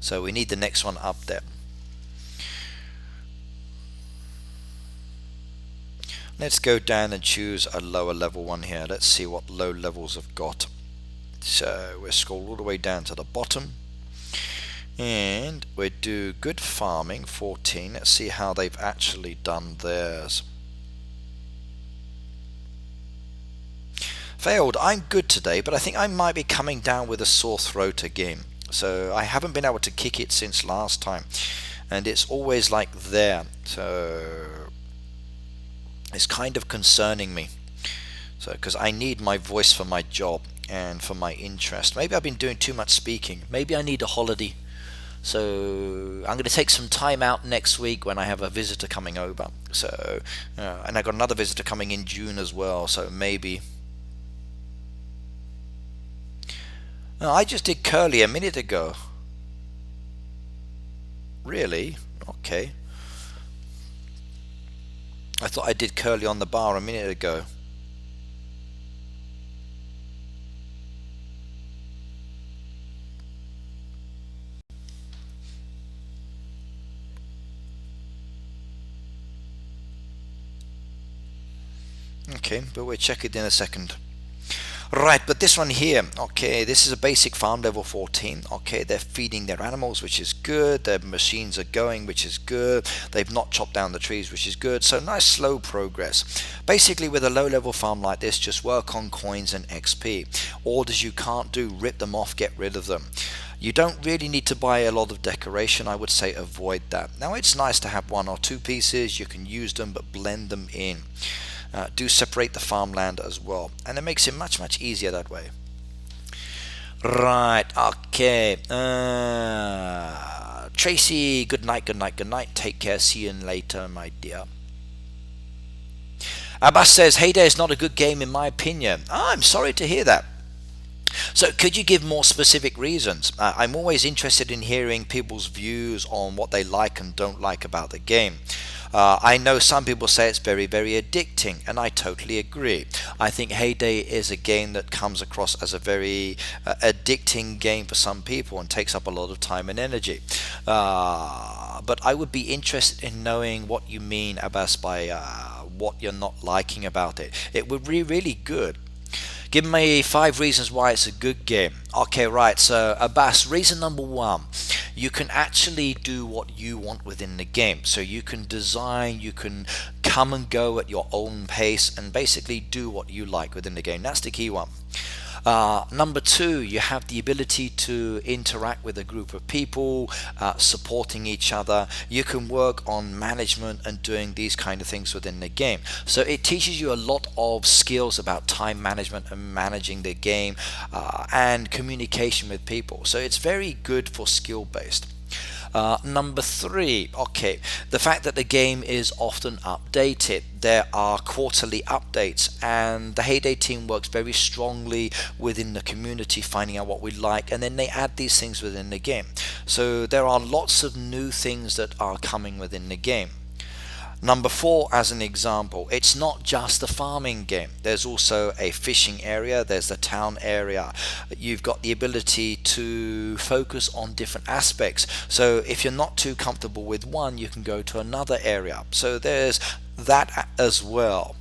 So we need the next one up there. Let's go down and choose a lower level one here. Let's see what low levels have got. So we'll scroll all the way down to the bottom. And we do good farming, 14. Let's see how they've actually done theirs. Failed. I'm good today, but I think I might be coming down with a sore throat again. So I haven't been able to kick it since last time. And it's always like there. So it's kind of concerning me. So because I need my voice for my job and for my interest. Maybe I've been doing too much speaking. Maybe I need a holiday. So I'm going to take some time out next week when I have a visitor coming over. So, and I got another visitor coming in June as well. So maybe. No, I just did curly a minute ago. Really? Okay. I thought I did curly on the bar a minute ago. Okay, but we'll check it in a second. Right, but this one here, okay, this is a basic farm level 14. Okay, they're feeding their animals, which is good. Their machines are going, which is good. They've not chopped down the trees, which is good. So nice slow progress. Basically, with a low level farm like this, just work on coins and XP. Orders you can't do, rip them off, get rid of them. You don't really need to buy a lot of decoration. I would say avoid that. Now, it's nice to have one or two pieces. You can use them, but blend them in. Do separate the farmland as well, and it makes it much easier that way. Right, okay. Tracy, good night. Take care. See you later, my dear. Abbas says, Heyday is not a good game in my opinion. I'm sorry to hear that. So could you give more specific reasons? I'm always interested in hearing people's views on what they like and don't like about the game. I know some people say it's very addicting, and I totally agree. I think Heyday is a game that comes across as a very addicting game for some people and takes up a lot of time and energy. But I would be interested in knowing what you mean, Abbas, by what you're not liking about it. It would be really good. Give me 5 reasons why it's a good game. Okay, right, so Abbas, reason number 1, you can actually do what you want within the game. So you can design, you can come and go at your own pace and basically do what you like within the game. That's the key one. Number 2, you have the ability to interact with a group of people, supporting each other. You can work on management and doing these kind of things within the game. So it teaches you a lot of skills about time management and managing the game, and communication with people. So it's very good for skill based. Number 3, okay, the fact that the game is often updated. There are quarterly updates, and the Heyday team works very strongly within the community, finding out what we like, and then they add these things within the game. So there are lots of new things that are coming within the game. Number 4, as an example, it's not just a farming game. There's also a fishing area, there's the town area. You've got the ability to focus on different aspects. So if you're not too comfortable with one, you can go to another area. So there's that as well.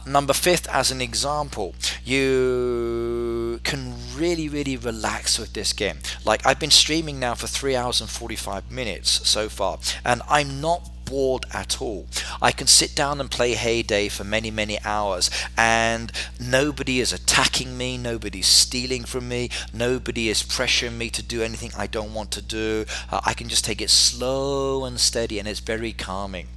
Number 5, as an example, you can really relax with this game. Like, I've been streaming now for 3 hours and 45 minutes so far, and I'm not bored at all. I can sit down and play Heyday for many hours, and nobody is attacking me, nobody's stealing from me, nobody is pressuring me to do anything I don't want to do. I can just take it slow and steady, and it's very calming.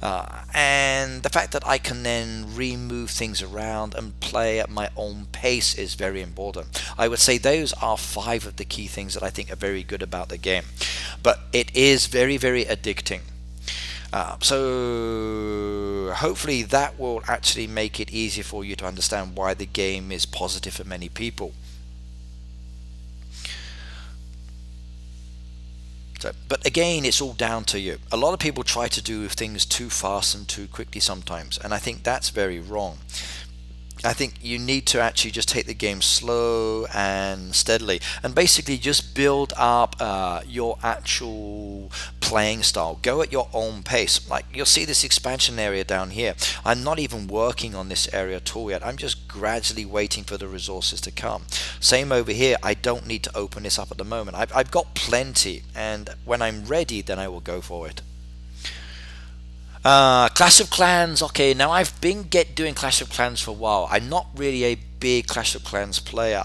And the fact that I can then remove things around and play at my own pace is very important. I would say those are 5 of the key things that I think are very good about the game. But it is very addicting. So hopefully that will actually make it easier for you to understand why the game is positive for many people. So, but again, it's all down to you. A lot of people try to do things too fast and too quickly sometimes, and I think that's very wrong. I think you need to actually just take the game slow and steadily, and basically just build up your actual playing style. Go at your own pace. Like, you'll see this expansion area down here. I'm not even working on this area at all yet. I'm just gradually waiting for the resources to come. Same over here. I don't need to open this up at the moment. I've got plenty, and when I'm ready, then I will go for it. Clash of Clans. Okay, now I've been doing Clash of Clans for a while. I'm not really a big Clash of Clans player.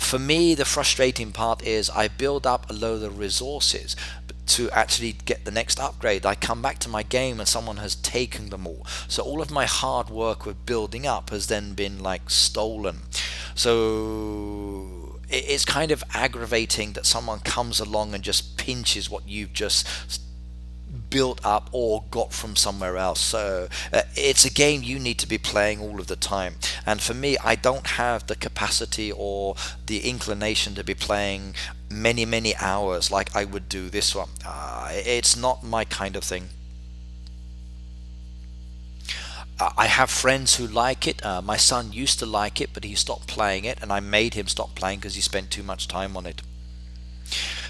For me, the frustrating part is I build up a load of resources to actually get the next upgrade. I come back to my game and someone has taken them all. So all of my hard work with building up has then been like stolen. So it's kind of aggravating that someone comes along and just pinches what you've just built up or got from somewhere else. So it's a game you need to be playing all of the time. And for me, I don't have the capacity or the inclination to be playing many hours like I would do this one. It's not my kind of thing. I have friends who like it. My son used to like it, but he stopped playing it, and I made him stop playing because he spent too much time on it.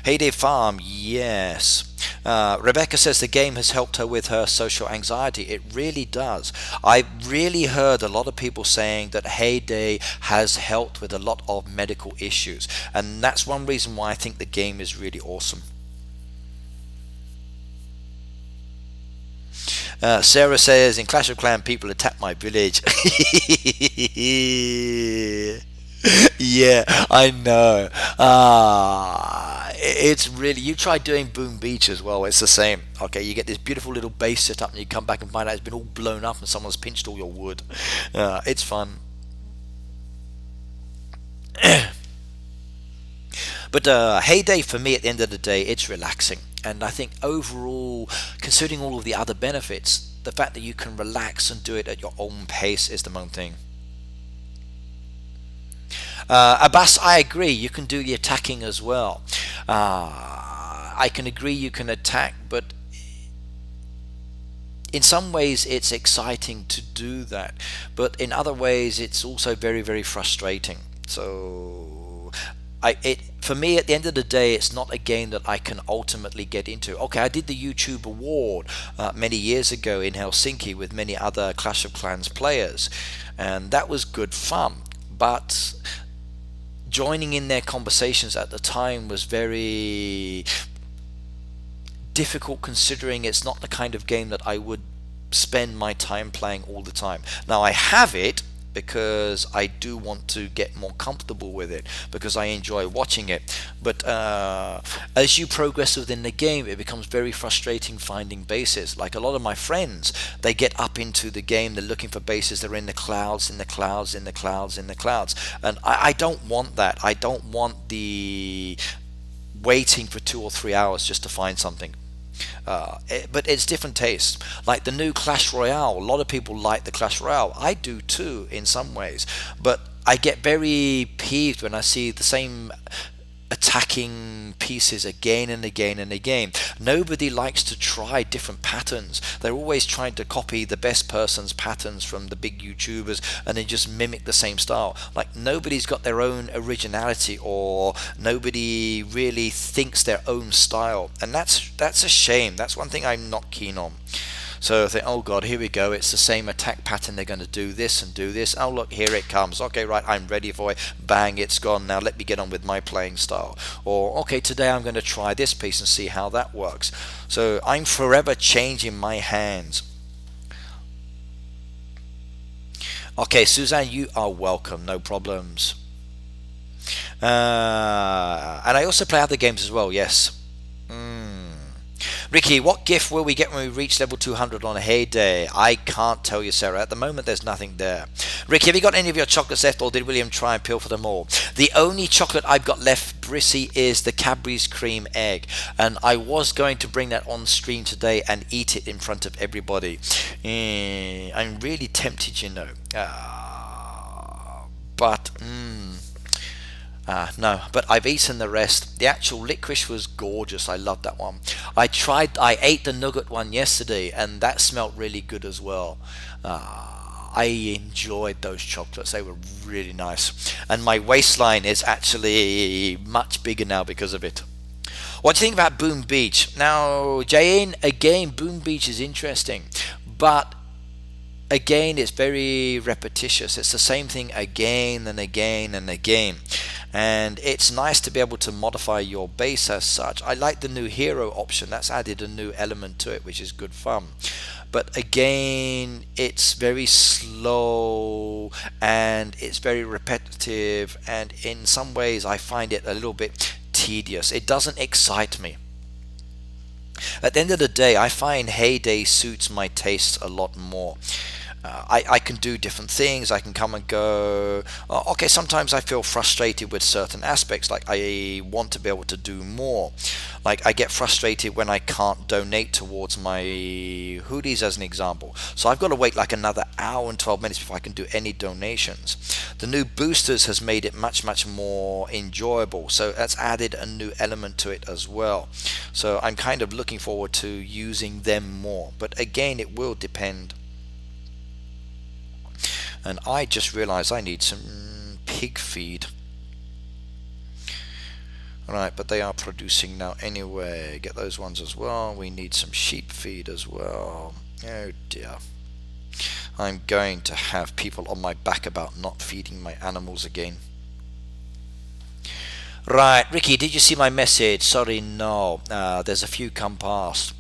Heyday Farm, yes. Rebecca says the game has helped her with her social anxiety. It really does. I've really heard a lot of people saying that Heyday has helped with a lot of medical issues, and that's one reason why I think the game is really awesome. Sarah says, in Clash of Clans, people attack my village. Yeah, I know. It's really, you try doing Boom Beach as well, it's the same. Okay, you get this beautiful little base set up and you come back and find out it's been all blown up and someone's pinched all your wood. It's fun. But Heyday, for me, at the end of the day, it's relaxing. And I think overall, considering all of the other benefits, the fact that you can relax and do it at your own pace is the main thing. Abbas, I agree. You can do the attacking as well. I can agree you can attack, but in some ways it's exciting to do that. But in other ways, it's also very frustrating. So, for me, at the end of the day, it's not a game that I can ultimately get into. Okay, I did the YouTube award many years ago in Helsinki with many other Clash of Clans players, and that was good fun. But joining in their conversations at the time was very difficult, considering it's not the kind of game that I would spend my time playing all the time. Now I have it because I do want to get more comfortable with it, because I enjoy watching it, but as you progress within the game, it becomes very frustrating finding bases. Like a lot of my friends, they get up into the game, they're looking for bases, they're in the clouds, in the clouds, in the clouds, in the clouds, and I don't want that. I don't want the waiting for 2 or 3 hours just to find something. But it's different tastes. Like the new Clash Royale, a lot of people like the Clash Royale. I do too in some ways, but I get very peeved when I see the same attacking pieces again and again and again. Nobody likes to try different patterns. They're always trying to copy the best person's patterns from the big YouTubers and then just mimic the same style. Like nobody's got their own originality, or nobody really thinks their own style, and that's a shame. That's one thing I'm not keen on. So I think, oh god, here we go, it's the same attack pattern, they're going to do this and do this. Oh look, here it comes. Okay, right, I'm ready for it. Bang, it's gone. Now let me get on with my playing style. Or, okay, today I'm going to try this piece and see how that works. So I'm forever changing my hands. Okay, Suzanne, you are welcome, no problems. And I also play other games as well, yes. Ricky, what gift will we get when we reach level 200 on a Heyday? I can't tell you, Sarah. At the moment, there's nothing there. Ricky, have you got any of your chocolates left, or did William try and peel for them all? The only chocolate I've got left, Brissy, is the Cadbury's cream egg. And I was going to bring that on stream today and eat it in front of everybody. I'm really tempted, you know. But... no, but I've eaten the rest. The actual licorice was gorgeous. I loved that one. I ate the nugget one yesterday, and that smelled really good as well. I enjoyed those chocolates. They were really nice. And my waistline is actually much bigger now because of it. What do you think about Boom Beach? Now, Jane, again, Boom Beach is interesting, but again, it's very repetitious. It's the same thing again and again and again. And it's nice to be able to modify your base as such. I like the new hero option. That's added a new element to it, which is good fun. But again, it's very slow and it's very repetitive, and in some ways I find it a little bit tedious. It doesn't excite me. At the end of the day, I find Heyday suits my tastes a lot more. I can do different things. I can come and go. Okay, sometimes I feel frustrated with certain aspects. Like I want to be able to do more. Like I get frustrated when I can't donate towards my hoodies, as an example. So I've got to wait like another hour and 12 minutes before I can do any donations. The new boosters has made it much more enjoyable. So that's added a new element to it as well. So I'm kind of looking forward to using them more. But again, it will depend. And I just realized I need some pig feed. Right, but they are producing now anyway. Get those ones as well. We need some sheep feed as well. Oh dear. I'm going to have people on my back about not feeding my animals again. Right, Ricky, did you see my message? Sorry, no. There's a few come past.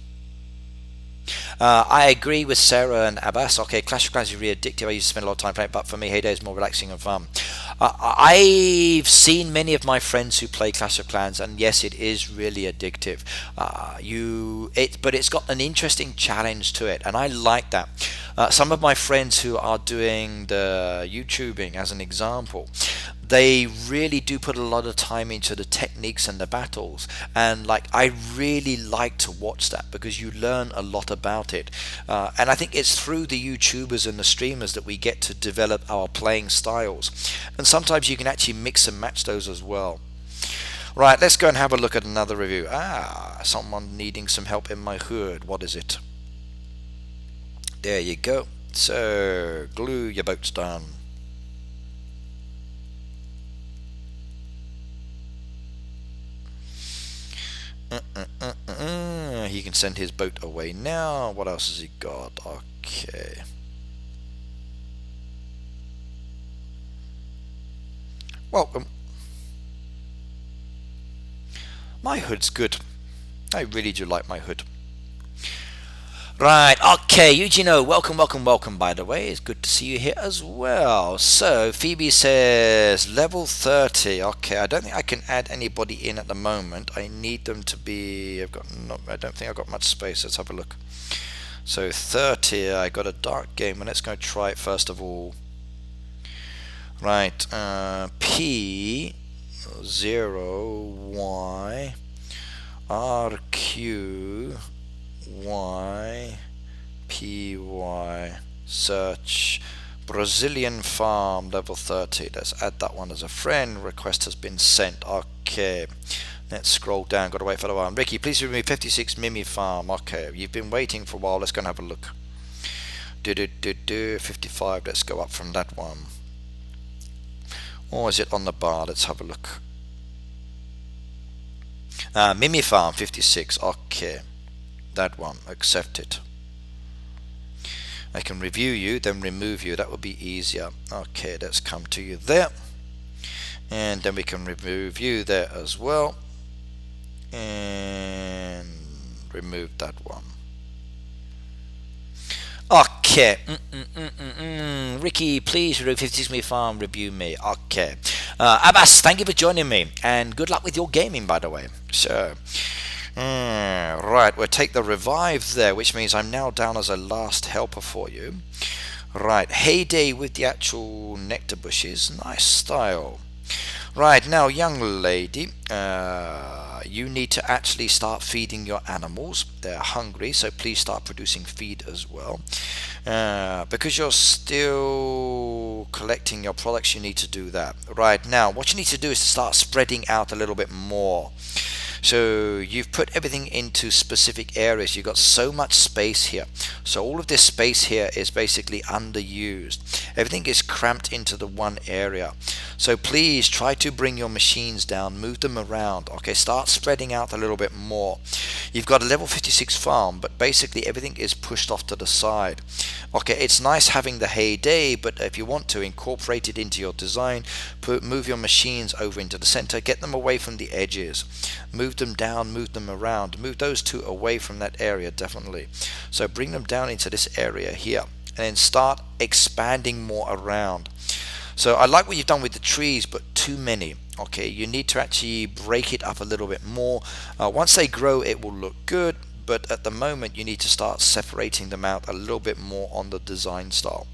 I agree with Sarah and Abbas. Okay, Clash of Clans is really addictive. I used to spend a lot of time playing, but for me, Heyday is more relaxing and fun. I've seen many of my friends who play Clash of Clans, and yes, it is really addictive. But it's got an interesting challenge to it, and I like that. Some of my friends who are doing the YouTubing, as an example, they really do put a lot of time into the techniques and the battles, and like I really like to watch that because you learn a lot about it, and I think it's through the YouTubers and the streamers that we get to develop our playing styles, and sometimes you can actually mix and match those as well. Right, let's go and have a look at another review. Someone needing some help in my hood. What is it? There you go. So glue your boats down. He can send his boat away now. What else has he got? Okay. Welcome. My hood's good. I really do like my hood. Right, okay, Eugeno, welcome, by the way. It's good to see you here as well. So, Phoebe says, level 30. Okay, I don't think I can add anybody in at the moment. I need them to be, I don't think I've got much space. Let's have a look. So, 30, I got a dark game, and let's go try it first of all. Right, P, 0, Y, R, Q, Y, P, Y, search, Brazilian farm, level 30. Let's add that one as a friend. Request has been sent. Okay, let's scroll down. Got to wait for the one. Ricky, please remove 56 Mimi farm. Okay, you've been waiting for a while. Let's go and have a look. 55. Let's go up from that one. Or is it on the bar? Let's have a look. Mimi farm 56. Okay, that one, accept it. I can review you, then remove you. That would be easier. Okay, let's come to you there, and then we can remove you there as well, and remove that one. Okay. Ricky, please remove 56 me farm, review me. Okay. Abbas, thank you for joining me, and good luck with your gaming, by the way. So, right, we'll take the revive there, which means I'm now down as a last helper for you. Right, heyday with the actual nectar bushes. Nice style. Right, now, young lady, you need to actually start feeding your animals. They're hungry, so please start producing feed as well. Because you're still collecting your products, you need to do that. Right, now, what you need to do is to start spreading out a little bit more. So you've put everything into specific areas. You've got so much space here. So all of this space here is basically underused. Everything is cramped into the one area. So please try to bring your machines down, move them around. Okay, start spreading out a little bit more. You've got a level 56 farm, but basically everything is pushed off to the side. Okay, it's nice having the heyday, but if you want to incorporate it into your design, move your machines over into the center, get them away from the edges. Move them down, move them around, move those two away from that area, definitely. So bring them down into this area here, and then start expanding more around. So I like what you've done with the trees, but too many. Okay, you need to actually break it up a little bit more. Once they grow, it will look good, but at the moment you need to start separating them out a little bit more on the design style.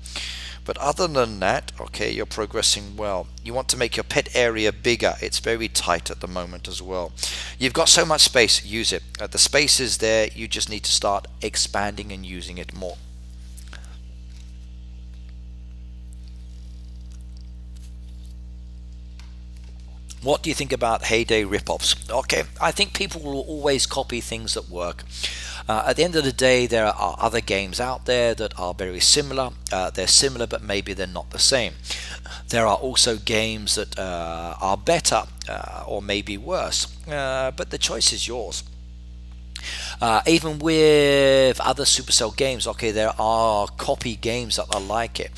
But other than that, okay, you're progressing well. You want to make your pet area bigger. It's very tight at the moment as well. You've got so much space, use it. The space is there, you just need to start expanding and using it more. What do you think about Heyday rip-offs? Okay, I think people will always copy things that work. At the end of the day, there are other games out there that are very similar. They're similar, but maybe they're not the same. There are also games that are better or maybe worse, but the choice is yours. Even with other Supercell games, okay, there are copy games that are like it.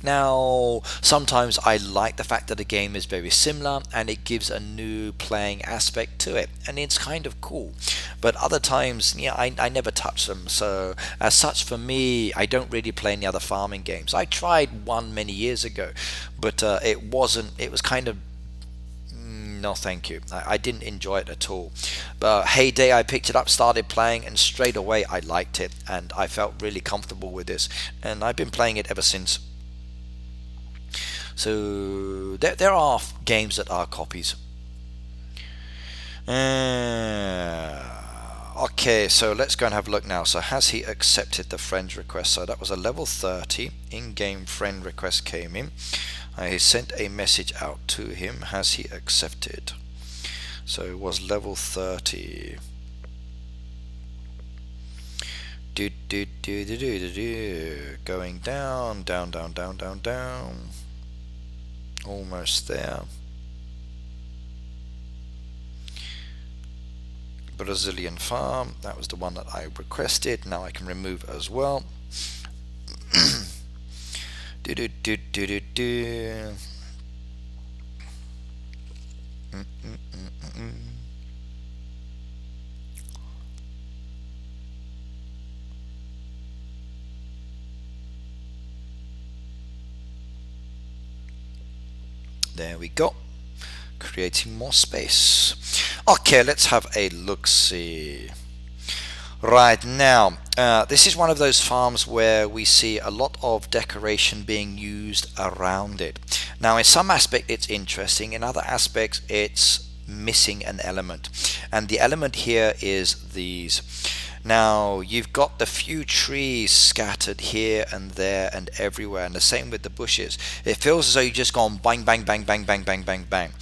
Now, sometimes I like the fact that a game is very similar and it gives a new playing aspect to it, and it's kind of cool. But other times, yeah, I never touch them. So, as such, for me, I don't really play any other farming games. I tried one many years ago, but it wasn't, it was kind of no thank you. I didn't enjoy it at all. But Heyday, I picked it up, started playing, and straight away I liked it and I felt really comfortable with this, and I've been playing it ever since. So there are games that are copies. Okay, so let's go and have a look now. So has he accepted the friend request? So that was a level 30 in-game friend request came in. I sent a message out to him. Has he accepted? So it was level 30. Going down, down, down, down, down, down. Almost there. Brazilian farm, that was the one that I requested. Now I can remove as well. do do do do do do. There we go, creating more space. Okay, let's have a look-see. Right now, this is one of those farms where we see a lot of decoration being used around it. Now, in some aspect it's interesting, in other aspects it's missing an element. And the element here is these. Now, you've got the few trees scattered here and there and everywhere, and the same with the bushes. It feels as though you've just gone bang, bang, bang, bang, bang, bang, bang, bang,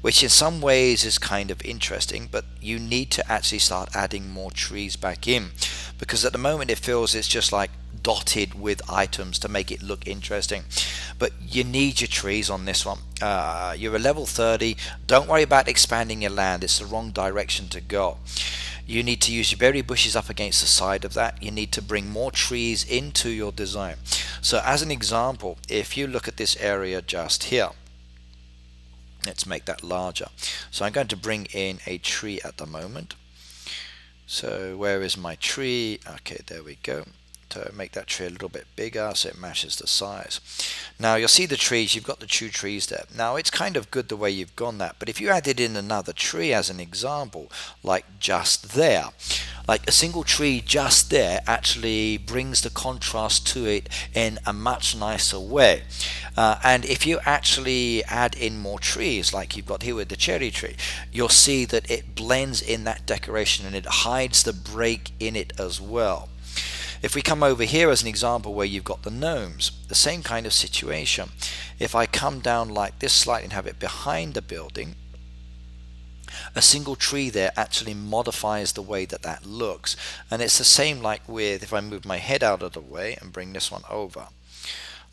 which in some ways is kind of interesting, but you need to actually start adding more trees back in, because at the moment it feels it's just like dotted with items to make it look interesting. But you need your trees on this one. You're a level 30. Don't worry about expanding your land. It's the wrong direction to go. You need to use your berry bushes up against the side of that. You need to bring more trees into your design. So as an example, if you look at this area just here, let's make that larger. So I'm going to bring in a tree at the moment. So where is my tree? Okay, there we go. To make that tree a little bit bigger so it matches the size. Now you'll see the trees, you've got the two trees there. Now it's kind of good the way you've gone that, but if you added in another tree as an example, like just there, like a single tree just there actually brings the contrast to it in a much nicer way. And if you actually add in more trees like you've got here with the cherry tree, you'll see that it blends in that decoration and it hides the break in it as well. If we come over here as an example where you've got the gnomes, the same kind of situation. If I come down like this slightly and have it behind the building, a single tree there actually modifies the way that that looks. And it's the same like with, if I move my head out of the way and bring this one over,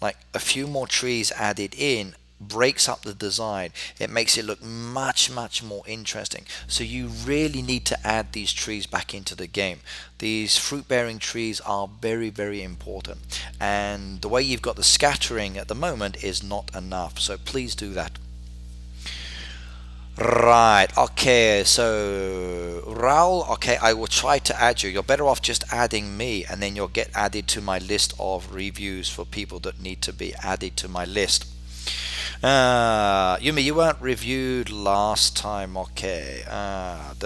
like a few more trees added in breaks up the design. It makes it look much more interesting. So you really need to add these trees back into the game. These fruit bearing trees are very important, and the way you've got the scattering at the moment is not enough, so please do that. Right, okay, so Raul, okay, I will try to add you. You're better off just adding me, and then you'll get added to my list of reviews for people that need to be added to my list. Yumi, you weren't reviewed last time. Okay. Okay,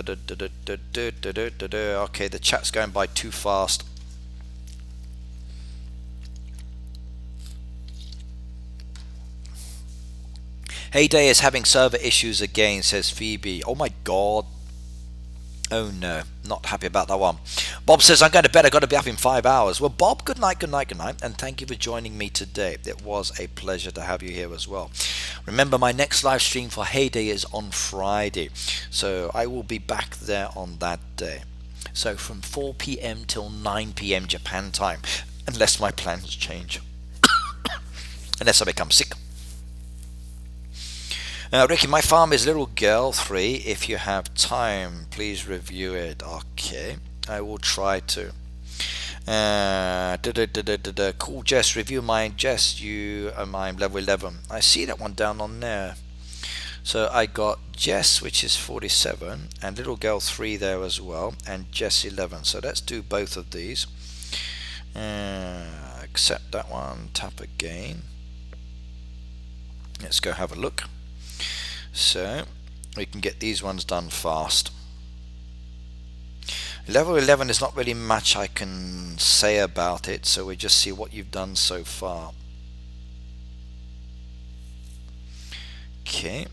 the chat's going by too fast. Heyday is having server issues again, says Phoebe. Oh my god. Oh no, not happy about that one. Bob says, I'm going to bed, I've got to be up in 5 hours. Well, Bob, good night, good night, good night, and thank you for joining me today. It was a pleasure to have you here as well. Remember, my next live stream for Heyday is on Friday, so I will be back there on that day. So from 4 p.m. till 9 p.m. Japan time, unless my plans change. Unless I become sick. Ricky, my farm is Little Girl 3. If you have time, please review it. Okay, I will try to. Cool, Jess, review mine. Jess, you are mine, level 11. I see that one down on there. So I got Jess, which is 47, and Little Girl 3 there as well, and Jess 11. So let's do both of these. Accept that one, tap again. Let's go have a look. So we can get these ones done fast. Level 11 is not really much I can say about it, so we just see what you've done so far. Okay.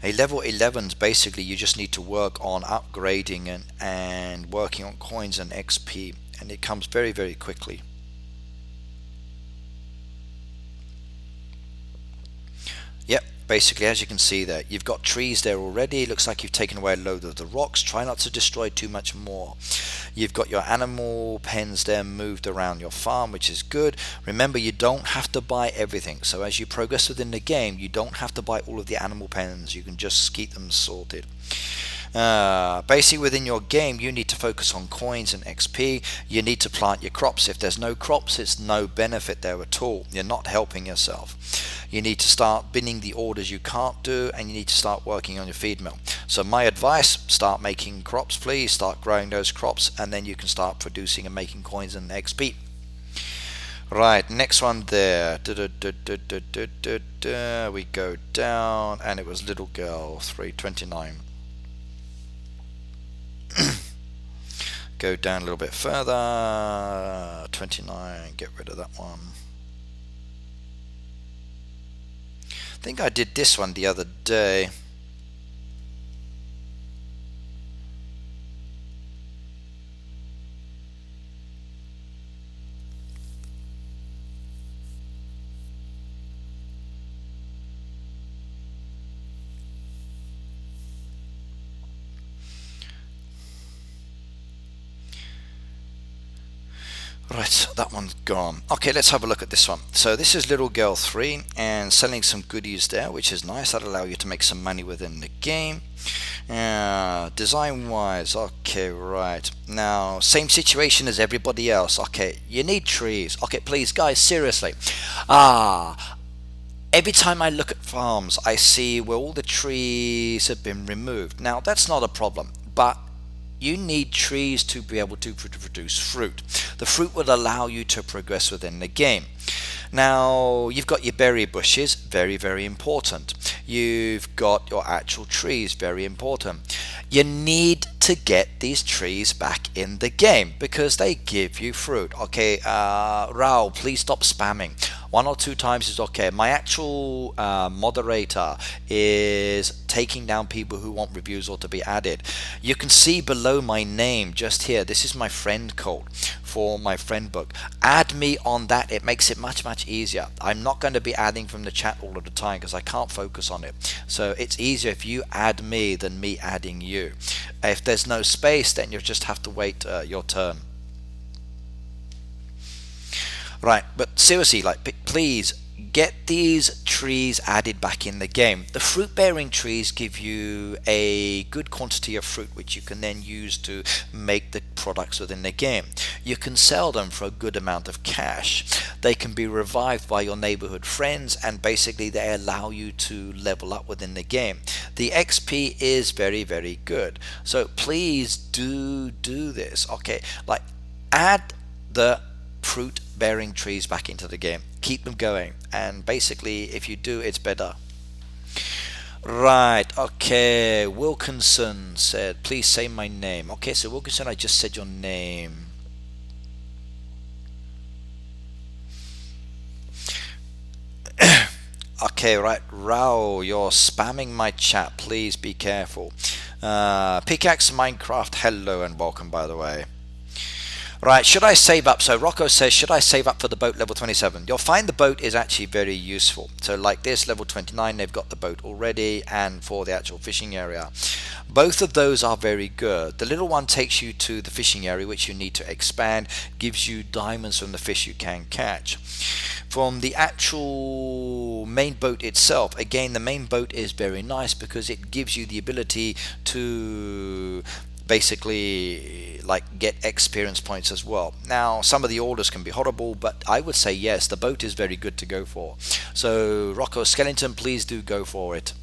A level 11's basically you just need to work on upgrading and working on coins and XP, and it comes very, very quickly. Yep, basically as you can see there, you've got trees there already. It looks like you've taken away a load of the rocks. Try not to destroy too much more. You've got your animal pens there moved around your farm, which is good. Remember, you don't have to buy everything. So as you progress within the game, you don't have to buy all of the animal pens. You can just keep them sorted. Basically within your game you need to focus on coins and XP. You need to plant your crops. If there's no crops, it's no benefit there at all. You're not helping yourself. You need to start binning the orders you can't do, and you need to start working on your feed mill. So my advice, start making crops please, start growing those crops, and then you can start producing and making coins and XP. Right, next one there. We go down, and it was Little Girl 329. Go down a little bit further. 29, get rid of that one. I think I did this one the other day. Right, so that one's gone. Okay, let's have a look at this one. So this is Little Girl 3 and selling some goodies there, which is nice. That'll allow you to make some money within the game. Design wise, okay, right. Now, same situation as everybody else. Okay, you need trees. Okay, please, guys, seriously. Every time I look at farms, I see where all the trees have been removed. Now, that's not a problem, but you need trees to be able to produce fruit. The fruit will allow you to progress within the game. Now, you've got your berry bushes, very, very important. You've got your actual trees, very important. You need to get these trees back in the game because they give you fruit. Okay, Raul, please stop spamming. 1 or 2 times is okay. My actual moderator is taking down people who want reviews or to be added. You can see below my name just here, this is my friend code for my friend book. Add me on that. It makes it much, much easier. I'm not going to be adding from the chat all of the time because I can't focus on it. So it's easier if you add me than me adding you. If there's no space, then you just have to wait your turn. Right, but seriously, like, please get these trees added back in the game. The fruit bearing trees give you a good quantity of fruit which you can then use to make the products within the game. You can sell them for a good amount of cash. They can be revived by your neighborhood friends, and basically they allow you to level up within the game. The XP is very, very good. So please do this. Okay, like, add the fruit bearing trees back into the game. Keep them going, and basically if you do, it's better. Right, okay. Wilkinson said, please say my name. Okay, so Wilkinson, I just said your name. Okay, right, Rao, you're spamming my chat. Please be careful. Pickaxe Minecraft, hello and welcome, by the way. Right, should I save up? So Rocco says, should I save up for the boat level 27? You'll find the boat is actually very useful. So like this, level 29, they've got the boat already, and for the actual fishing area. Both of those are very good. The little one takes you to the fishing area, which you need to expand, gives you diamonds from the fish you can catch. From the actual main boat itself, again, the main boat is very nice because it gives you the ability to basically like get experience points as well. Now some of the orders can be horrible, but I would say yes, the boat is very good to go for. So Rocco Skellington, please do go for it.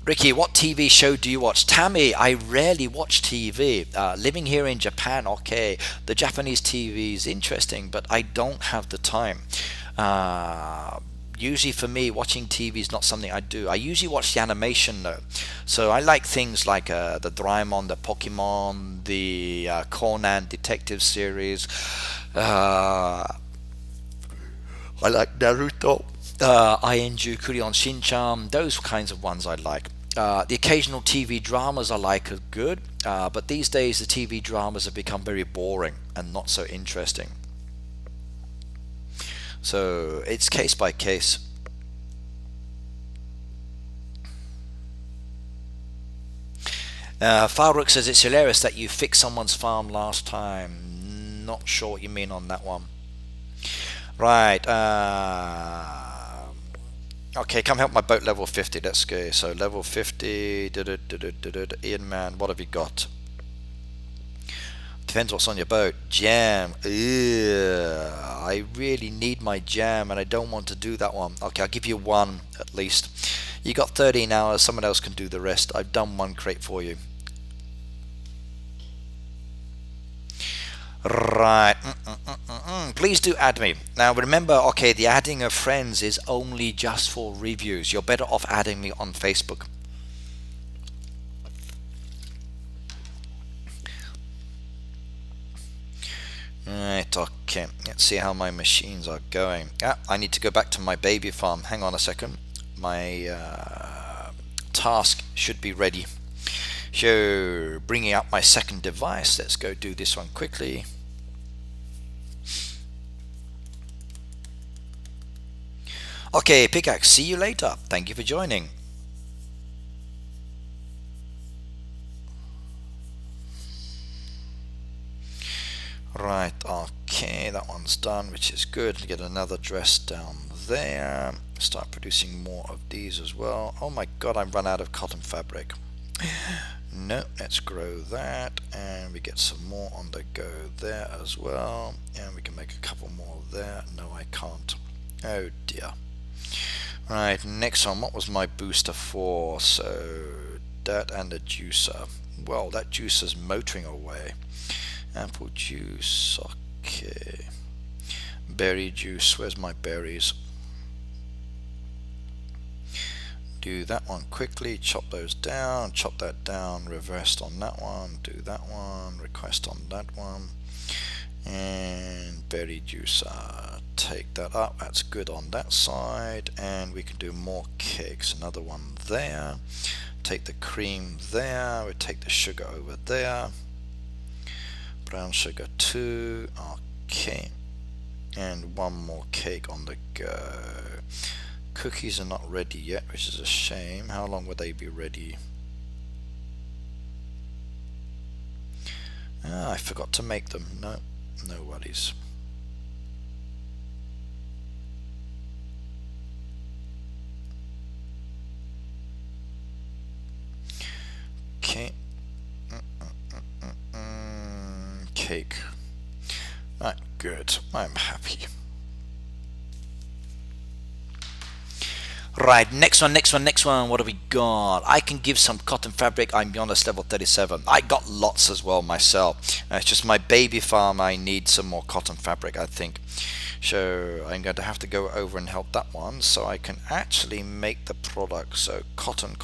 Ricky, what TV show do you watch? Tammy, I rarely watch TV. Living here in Japan, okay, the Japanese TV is interesting, but I don't have the time. Usually for me, watching TV is not something I do. I usually watch the animation though. So I like things like the Doraemon, the Pokemon, the Conan detective series. I like Naruto, Ienju, Kurion Shinchan, those kinds of ones I like. The occasional TV dramas I like are good, but these days the TV dramas have become very boring and not so interesting. So it's case by case. Farooq says it's hilarious that you fixed someone's farm last time. Not sure what you mean on that one. Right. Okay, come help my boat level 50. Let's go. So level 50. Ian man, what have you got? Depends what's on your boat. Jam. Ugh, I really need my jam and I don't want to do that one. Okay, I'll give you one at least. You got 13 hours, someone else can do the rest. I've done one crate for you. Right. Please do add me. Now remember, okay, the adding of friends is only just for reviews. You're better off adding me on Facebook. Right, okay. Let's see how my machines are going. I need to go back to my baby farm. Hang on a second. My task should be ready. So, bringing up my second device. Let's go do this one quickly. Okay, Pickaxe, see you later. Thank you for joining. Right, okay, that one's done, which is good. Get another dress down there. Start producing more of these as well. Oh my god, I've run out of cotton fabric. No, let's grow that, and we get some more on the go there as well. And we can make a couple more there. No, I can't. Oh dear. Right, next one, what was my booster for? So, that and the juicer. Well, that juicer's motoring away. Apple juice, okay. Berry juice, where's my berries? Do that one quickly, chop those down, chop that down, reversed on that one, do that one, request on that one, and berry juice, take that up, that's good on that side, and we can do more cakes, another one there, take the cream there, we take the sugar over there, brown sugar 2, okay, and one more cake on the go. Cookies are not ready yet, which is a shame. How long would they be ready? I forgot to make them. No, no worries. Okay. Cake. Right, good. I'm happy. Right, next one. What have we got? I can give some cotton fabric. I'm Ernest level 37. I got lots as well myself. It's just my baby farm. I need some more cotton fabric, I think. So I'm going to have to go over and help that one so I can actually make the product. So cotton.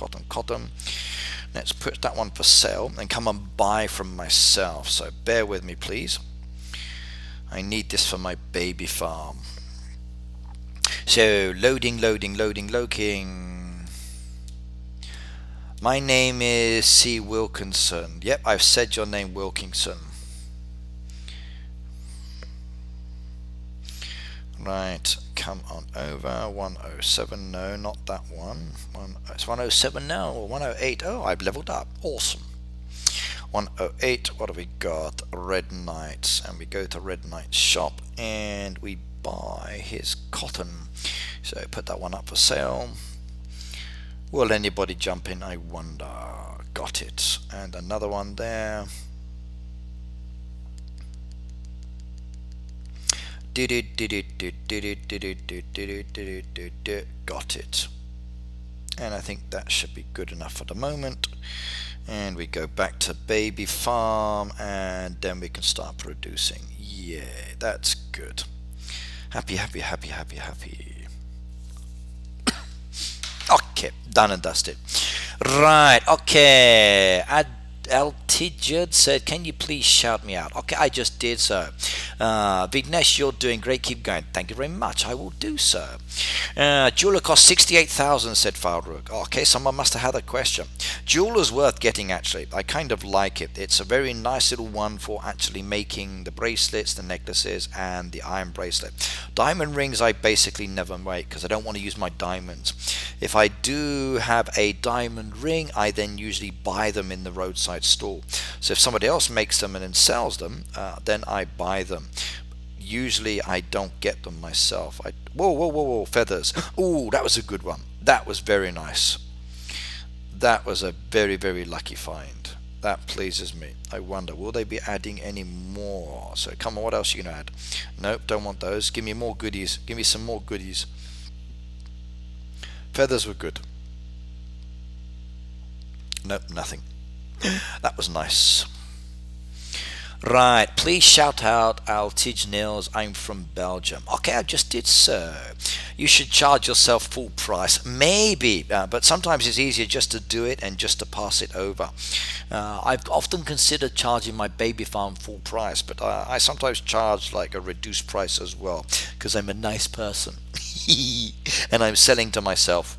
Let's put that one for sale and come and buy from myself. So bear with me, please. I need this for my baby farm. So loading. My name is C. Wilkinson. Yep, I've said your name, Wilkinson. Right, come on over. 107, no, not that one. It's 107 now, or 108. Oh, I've leveled up. Awesome. 108, what have we got? Red Knights. And we go to Red Knight's shop and we buy his cotton. So put that one up for sale. Will anybody jump in? I wonder. Got it. And another one there. Got it. And I think that should be good enough for the moment. And we go back to baby farm and then we can start producing. Yeah, that's good. Happy. Okay, done and dusted. Right, okay. Altitude said, can you please shout me out? Okay, I just did so. Vignesh, you're doing great. Keep going. Thank you very much. I will do so. Jeweler cost 68,000, said Farooq. Okay, someone must have had a question. Jeweler's worth getting, actually. I kind of like it. It's a very nice little one for actually making the bracelets, the necklaces, and the iron bracelet. Diamond rings I basically never make because I don't want to use my diamonds. If I do have a diamond ring, I then usually buy them in the roadside store. So if somebody else makes them and then sells them, then I buy them. Usually I don't get them myself. Whoa, feathers. Ooh, that was a good one. That was very nice. That was a very, very lucky find. That pleases me. I wonder, will they be adding any more? So come on, what else are you going to add? Nope, don't want those. Give me more goodies. Give me some more goodies. Feathers were good. Nope, nothing. That was nice. Right, please shout out Altij Nils. I'm from Belgium. Okay, I just did so. You should charge yourself full price. Maybe, but sometimes it's easier just to do it and just to pass it over. I've often considered charging my baby farm full price, but I sometimes charge like a reduced price as well because I'm a nice person and I'm selling to myself.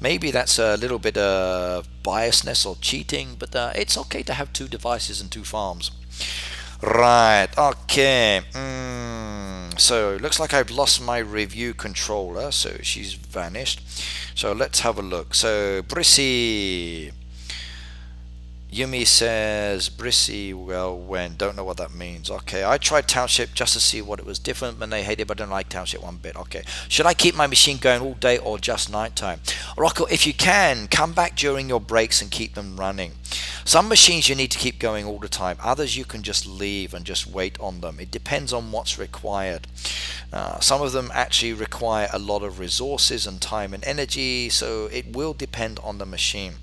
Maybe that's a little bit of biasness or cheating, but it's okay to have two devices and two farms. Right, okay. So looks like I've lost my review controller, so she's vanished. So let's have a look. So Brissy. Yumi says, Brissy, well, when? Don't know what that means. Okay, I tried Township just to see what it was different, and they hate it, but I don't like Township one bit. Okay, should I keep my machine going all day or just nighttime? Rocco, if you can, come back during your breaks and keep them running. Some machines you need to keep going all the time. Others you can just leave and just wait on them. It depends on what's required. Some of them actually require a lot of resources and time and energy, so it will depend on the machine.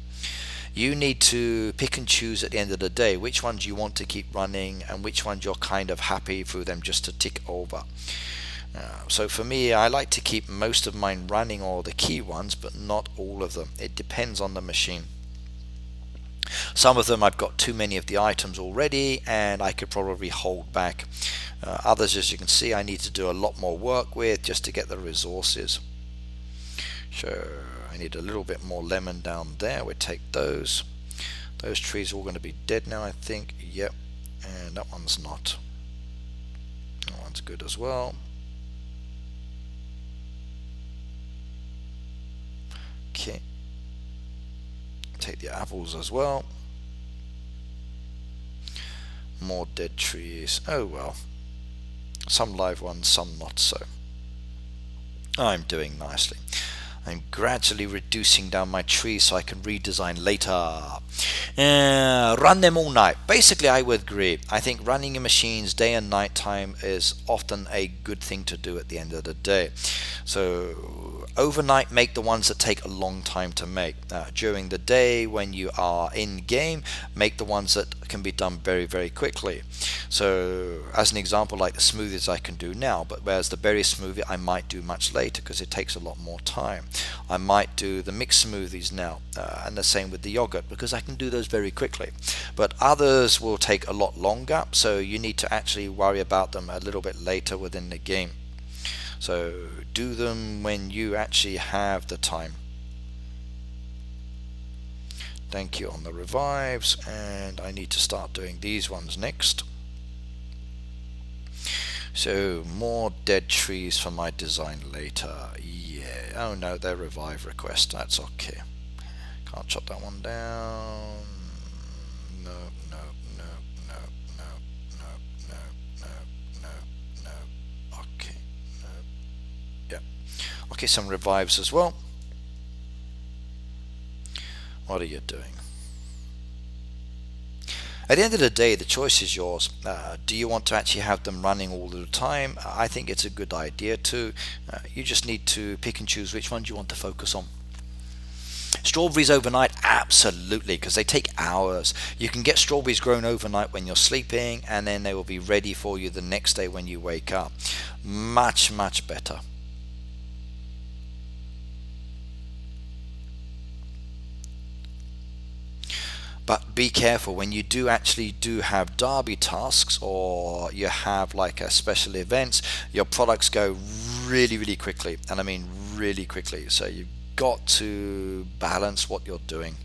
You need to pick and choose at the end of the day which ones you want to keep running and which ones you're kind of happy for them just to tick over. So for me, I like to keep most of mine running, or the key ones, but not all of them. It depends on the machine. Some of them I've got too many of the items already and I could probably hold back. Others, as you can see, I need to do a lot more work with just to get the resources. So I need a little bit more lemon down there. We'll take those. Those trees are all going to be dead now, I think. Yep. And that one's not. That one's good as well. Okay. Take the apples as well. More dead trees. Oh well. Some live ones, some not so. I'm doing nicely. I'm gradually reducing down my trees so I can redesign later. Run them all night. Basically, I would agree. I think running your machines day and night time is often a good thing to do at the end of the day. So overnight, make the ones that take a long time to make. During the day, when you are in game, make the ones that can be done very, very quickly. So as an example, like the smoothies I can do now, but whereas the berry smoothie I might do much later because it takes a lot more time. I might do the mixed smoothies now, and the same with the yogurt, because I can do those very quickly. But others will take a lot longer, so you need to actually worry about them a little bit later within the game. So do them when you actually have the time. Thank you on the revives, and I need to start doing these ones next. So more dead trees for my design later. Yeah. Oh no, they're revive request. That's okay. Can't chop that one down. No, no, no, no, no, no, no, no, no, no. Okay. No. Yeah. Okay, some revives as well. What are you doing? At the end of the day, the choice is yours. Do you want to actually have them running all the time? I think it's a good idea to. You just need to pick and choose which ones you want to focus on. Strawberries overnight, absolutely, because they take hours. You can get strawberries grown overnight when you're sleeping, and then they will be ready for you the next day when you wake up. Much, much better. But be careful when you do actually have derby tasks, or you have like a special events, your products go really, really quickly, and I mean really quickly. So you've got to balance what you're doing.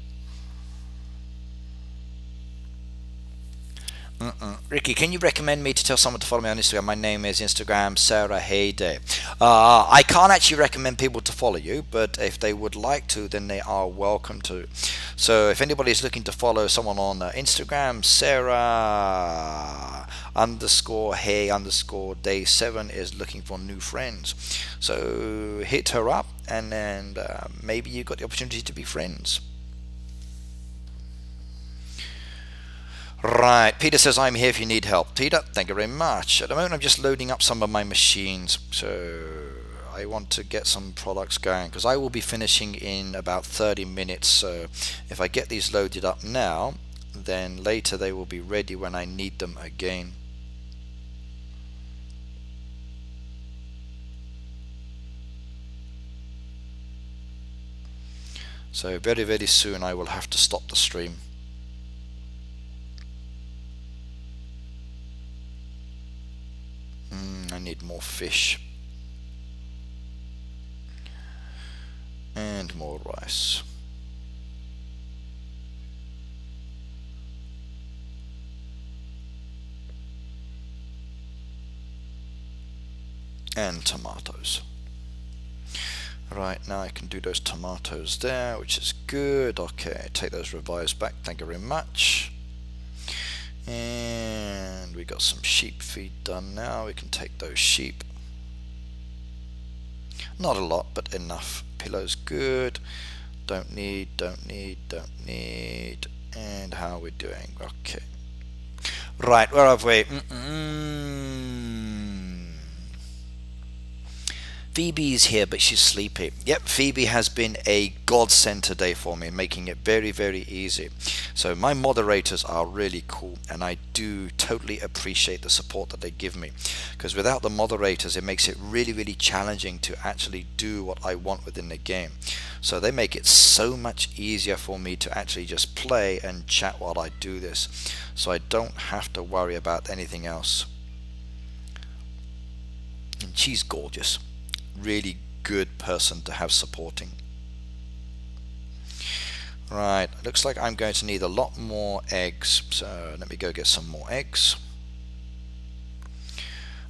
Ricky, can you recommend me to tell someone to follow me on Instagram? My name is Instagram Sarah Heyday. I can't actually recommend people to follow you, but if they would like to, then they are welcome to. So if anybody is looking to follow someone on Instagram, Sarah underscore hey underscore day 7 is looking for new friends. So hit her up, and then maybe you got the opportunity to be friends. Right, Peter says I'm here if you need help. Peter, thank you very much. At the moment I'm just loading up some of my machines, so I want to get some products going because I will be finishing in about 30 minutes. So if I get these loaded up now, then later they will be ready when I need them again. So very, very soon I will have to stop the stream. I need more fish and more rice and tomatoes. Right, now I can do those tomatoes there, which is good. Okay, take those revives back, thank you very much. And we got some sheep feed done now. We can take those sheep. Not a lot, but enough. Pillows good. Don't need, don't need, don't need. And how are we doing? Okay. Right, where have we? Phoebe's here, but she's sleepy. Yep, Phoebe has been a godsend today for me, making it very, very easy. So my moderators are really cool, and I do totally appreciate the support that they give me. Because without the moderators, it makes it really, really challenging to actually do what I want within the game. So they make it so much easier for me to actually just play and chat while I do this. So I don't have to worry about anything else. And she's gorgeous. Really good person to have supporting. Right, looks like I'm going to need a lot more eggs, so let me go get some more eggs.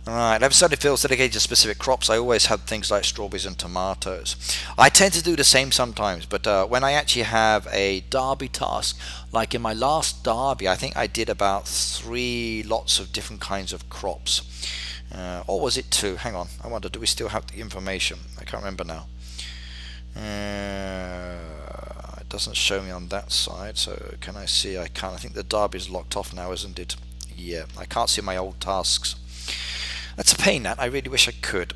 Alright, I haven't started fields dedicated to specific crops. I always have things like strawberries and tomatoes. I tend to do the same sometimes, but when I actually have a derby task, like in my last derby, I think I did about 3 lots of different kinds of crops. Or was it 2? Hang on, I wonder, do we still have the information? I can't remember now. It doesn't show me on that side, so can I see? I can't. I think the derby's locked off now, isn't it? Yeah, I can't see my old tasks. That's a pain, that. I really wish I could.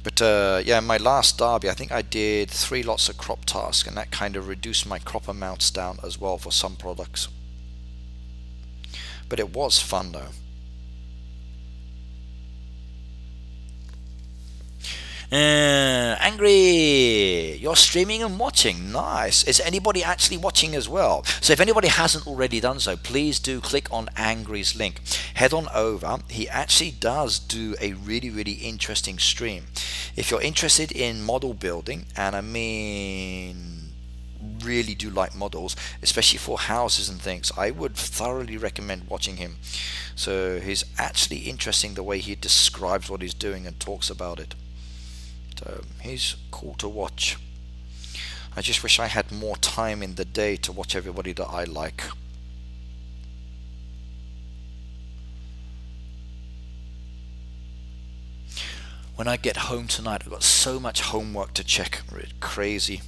But yeah, my last derby, I think I did 3 lots of crop tasks, and that kind of reduced my crop amounts down as well for some products. But it was fun though. Angry, you're streaming and watching. Nice. Is anybody actually watching as well? So if anybody hasn't already done so, please do click on Angry's link. Head on over. He actually does do a really, really interesting stream. If you're interested in model building, and I mean really do like models, especially for houses and things, I would thoroughly recommend watching him. So he's actually interesting the way he describes what he's doing and talks about it. So he's cool to watch. I just wish I had more time in the day to watch everybody that I like. When I get home tonight, I've got so much homework to check. It's crazy.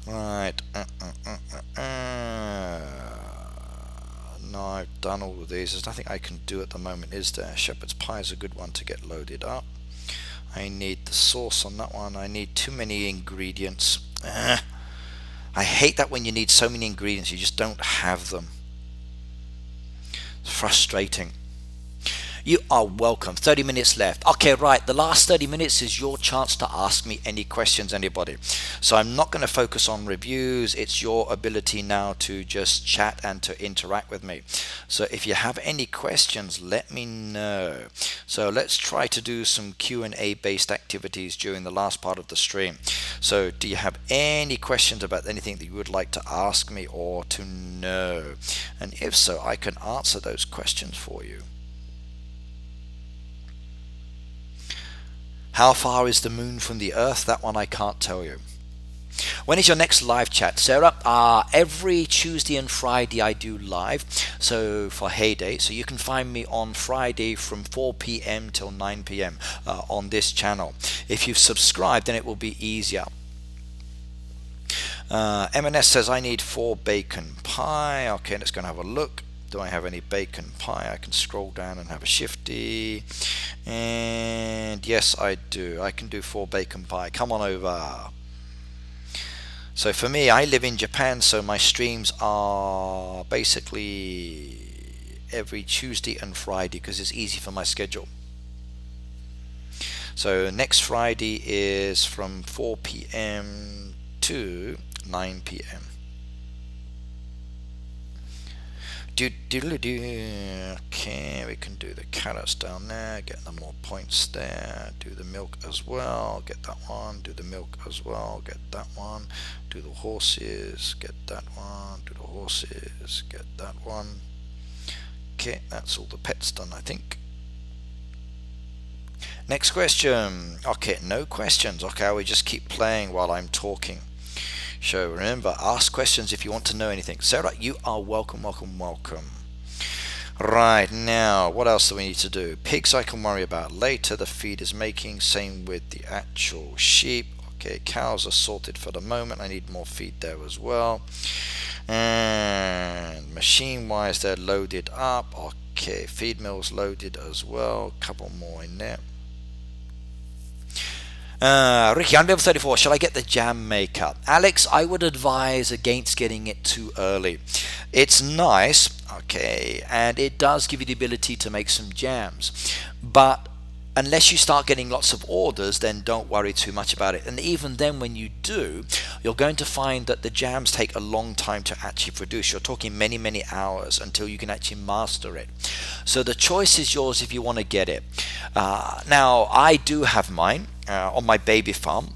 Right. No, I've done all of these. There's nothing I can do at the moment, is there? Shepherd's pie is a good one to get loaded up. I need the sauce on that one. I need too many ingredients. I hate that when you need so many ingredients, you just don't have them. It's frustrating. You are welcome. 30 minutes left. Okay, right. The last 30 minutes is your chance to ask me any questions, anybody. So I'm not going to focus on reviews. It's your ability now to just chat and to interact with me. So if you have any questions, let me know. So let's try to do some Q&A based activities during the last part of the stream. So do you have any questions about anything that you would like to ask me or to know? And if so, I can answer those questions for you. How far is the moon from the earth? That one I can't tell you. When is your next live chat, Sarah? Every Tuesday and Friday I do live, so for Heyday. So you can find me on Friday from 4 p.m. till 9 p.m. On this channel. If you've subscribed, then it will be easier. M&S says I need 4 bacon pie. Okay, let's go and have a look. Do I have any bacon pie? I can scroll down and have a shifty. And yes, I do. I can do 4 bacon pie. Come on over. So for me, I live in Japan, so my streams are basically every Tuesday and Friday because it's easy for my schedule. So next Friday is from 4 p.m. to 9 p.m. Okay, we can do the carrots down there, get them more points there, do the milk as well, get that one, do the milk as well, get that one, do the horses, get that one, do the horses, get that one. Okay, that's all the pets done, I think. Next question. Okay, no questions. Okay, we just keep playing while I'm talking. So remember, ask questions if you want to know anything. Sarah, you are welcome, welcome, welcome. Right, now, what else do we need to do? Pigs I can worry about later. The feed is making. Same with the actual sheep. Okay, cows are sorted for the moment. I need more feed there as well. And machine-wise, they're loaded up. Okay, feed mills loaded as well. Couple more in there. Ricky, I'm level 34. Shall I get the jam maker? Alex, I would advise against getting it too early. It's nice, okay, and it does give you the ability to make some jams. But unless you start getting lots of orders, then don't worry too much about it. And even then, when you do, you're going to find that the jams take a long time to actually produce. You're talking many, many hours until you can actually master it. So the choice is yours if you want to get it. Now, I do have mine on my baby farm.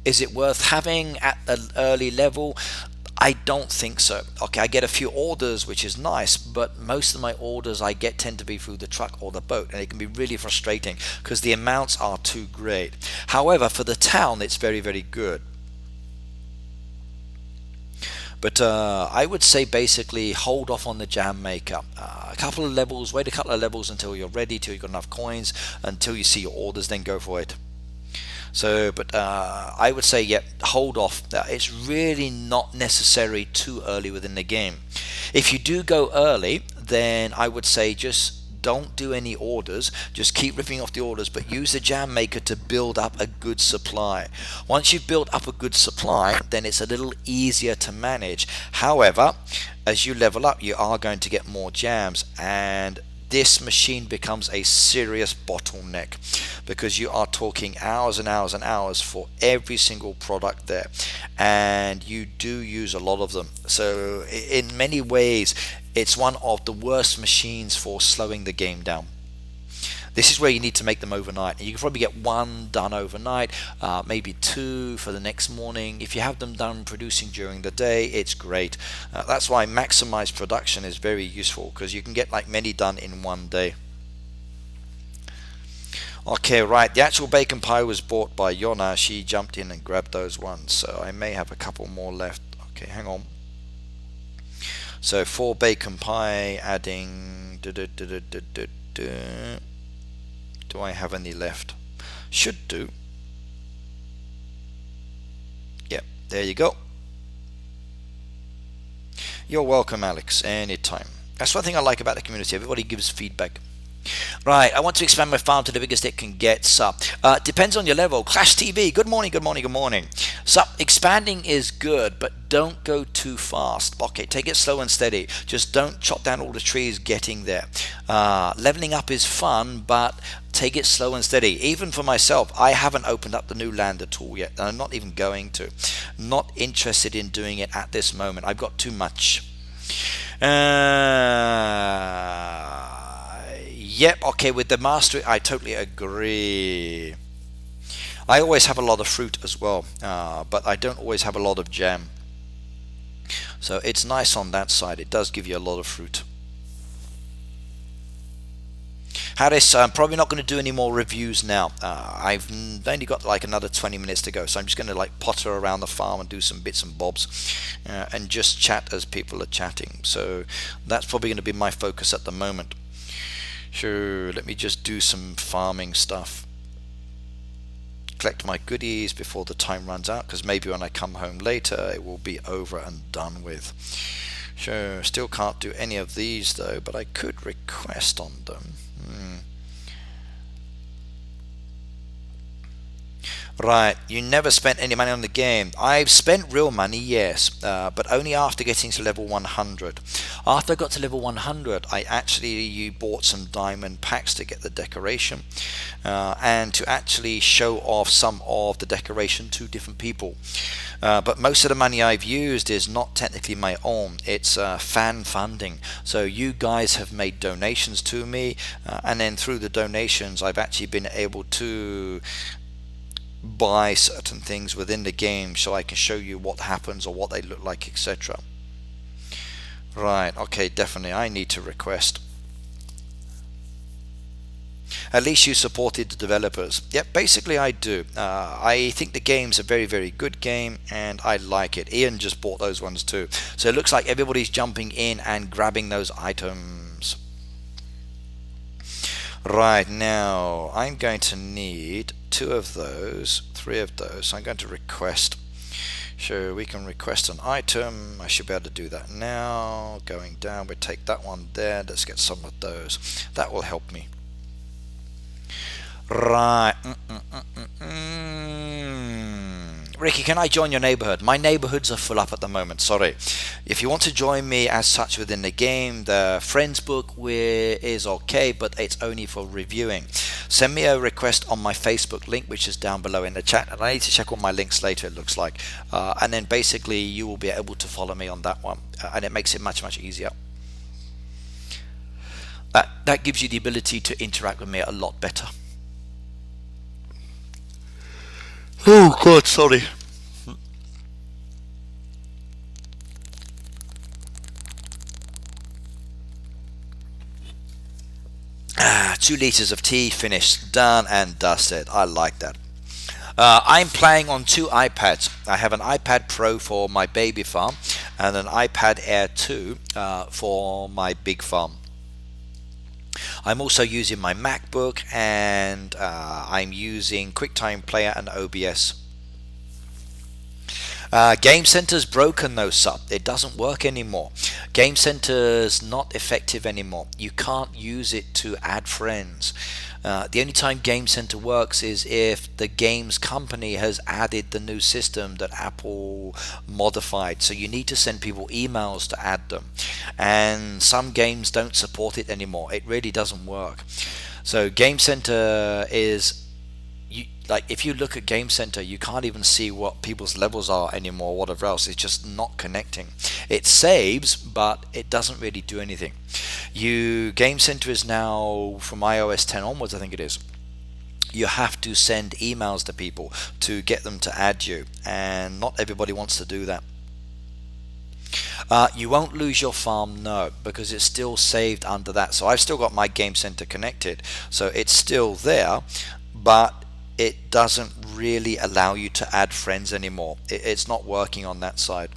Is it worth having at an early level? I don't think so. Okay, I get a few orders, which is nice, but most of my orders I get tend to be through the truck or the boat, and it can be really frustrating because the amounts are too great. However, for the town, it's very, very good. But I would say basically hold off on the jam maker couple of levels, wait a couple of levels until you're ready, till you've got enough coins, until you see your orders, then go for it. So, but I would say, yeah, hold off. It's really not necessary too early within the game. If you do go early, then I would say just don't do any orders. Just keep ripping off the orders, but use the jam maker to build up a good supply. Once you've built up a good supply, then it's a little easier to manage. However, as you level up, you are going to get more jams, and this machine becomes a serious bottleneck because you are talking hours and hours and hours for every single product there, and you do use a lot of them. So in many ways, it's one of the worst machines for slowing the game down. This is where you need to make them overnight. You can probably get one done overnight, maybe two for the next morning. If you have them done producing during the day, it's great. That's why maximized production is very useful, because you can get like many done in one day. Okay, right, the actual bacon pie was bought by Yona. She jumped in and grabbed those ones, so I may have a couple more left. Okay, hang on. So 4 bacon pie, adding do I have any left? Should do. Yep, there you go. You're welcome, Alex, anytime. That's one thing I like about the community. Everybody gives feedback. Right, I want to expand my farm to the biggest it can get. So, depends on your level. Clash TV, good morning, good morning, good morning. So, expanding is good, but don't go too fast. Okay, take it slow and steady. Just don't chop down all the trees getting there. Leveling up is fun, but take it slow and steady. Even for myself, I haven't opened up the new land at all yet. I'm not even going to. Not interested in doing it at this moment. I've got too much. Yep, okay, with the mastery, I totally agree. I always have a lot of fruit as well, but I don't always have a lot of jam. So it's nice on that side. It does give you a lot of fruit. Harris, I'm probably not going to do any more reviews now. I've only got like another 20 minutes to go, so I'm just going to like potter around the farm and do some bits and bobs and just chat as people are chatting. So that's probably going to be my focus at the moment. Sure, let me just do some farming stuff. Collect my goodies before the time runs out, because maybe when I come home later it will be over and done with. Sure, still can't do any of these though, but I could request on them. Right, you never spent any money on the game. I've spent real money, yes, but only after getting to level 100. After I got to level 100, I actually bought some diamond packs to get the decoration and to actually show off some of the decoration to different people. But most of the money I've used is not technically my own. It's fan funding. So you guys have made donations to me, and then through the donations I've actually been able to buy certain things within the game so I can show you what happens or what they look like, etc. Right, okay, definitely I need to request. At least you supported the developers. Yep, basically I do. I think the game's a very, very good game and I like it. Ian just bought those ones too. So it looks like everybody's jumping in and grabbing those items. Right, now I'm going to need 2 of those, 3 of those. So I'm going to request. Sure, we can request an item. I should be able to do that now. Going down, we take that one there. Let's get some of those. That will help me. Right. Ricky, can I join your neighborhood? My neighborhoods are full up at the moment, sorry. If you want to join me as such within the game, the friends book is okay, but it's only for reviewing. Send me a request on my Facebook link, which is down below in the chat, and I need to check all my links later, it looks like. And then basically you will be able to follow me on that one, and it makes it much, much easier. That gives you the ability to interact with me a lot better. Oh God, sorry. 2 liters of tea, finished, done and dusted. I like that. I'm playing on 2 iPads. I have an iPad Pro for my baby farm and an iPad Air 2 for my big farm. I'm also using my MacBook, and I'm using QuickTime Player and OBS. Game Center's broken though, sub. It doesn't work anymore. Game Center's not effective anymore. You can't use it to add friends. The only time Game Center works is if the games company has added the new system that Apple modified. So you need to send people emails to add them. And some games don't support it anymore. It really doesn't work. So Game Center is, like, if you look at Game Center, you can't even see what people's levels are anymore, whatever else. It's just not connecting. It saves, but it doesn't really do anything. Game Center is now, from iOS 10 onwards, I think it is, you have to send emails to people to get them to add you, and not everybody wants to do that. You won't lose your farm, no, because it's still saved under that. So I've still got my Game Center connected, so it's still there, but it doesn't really allow you to add friends anymore. It's not working on that side.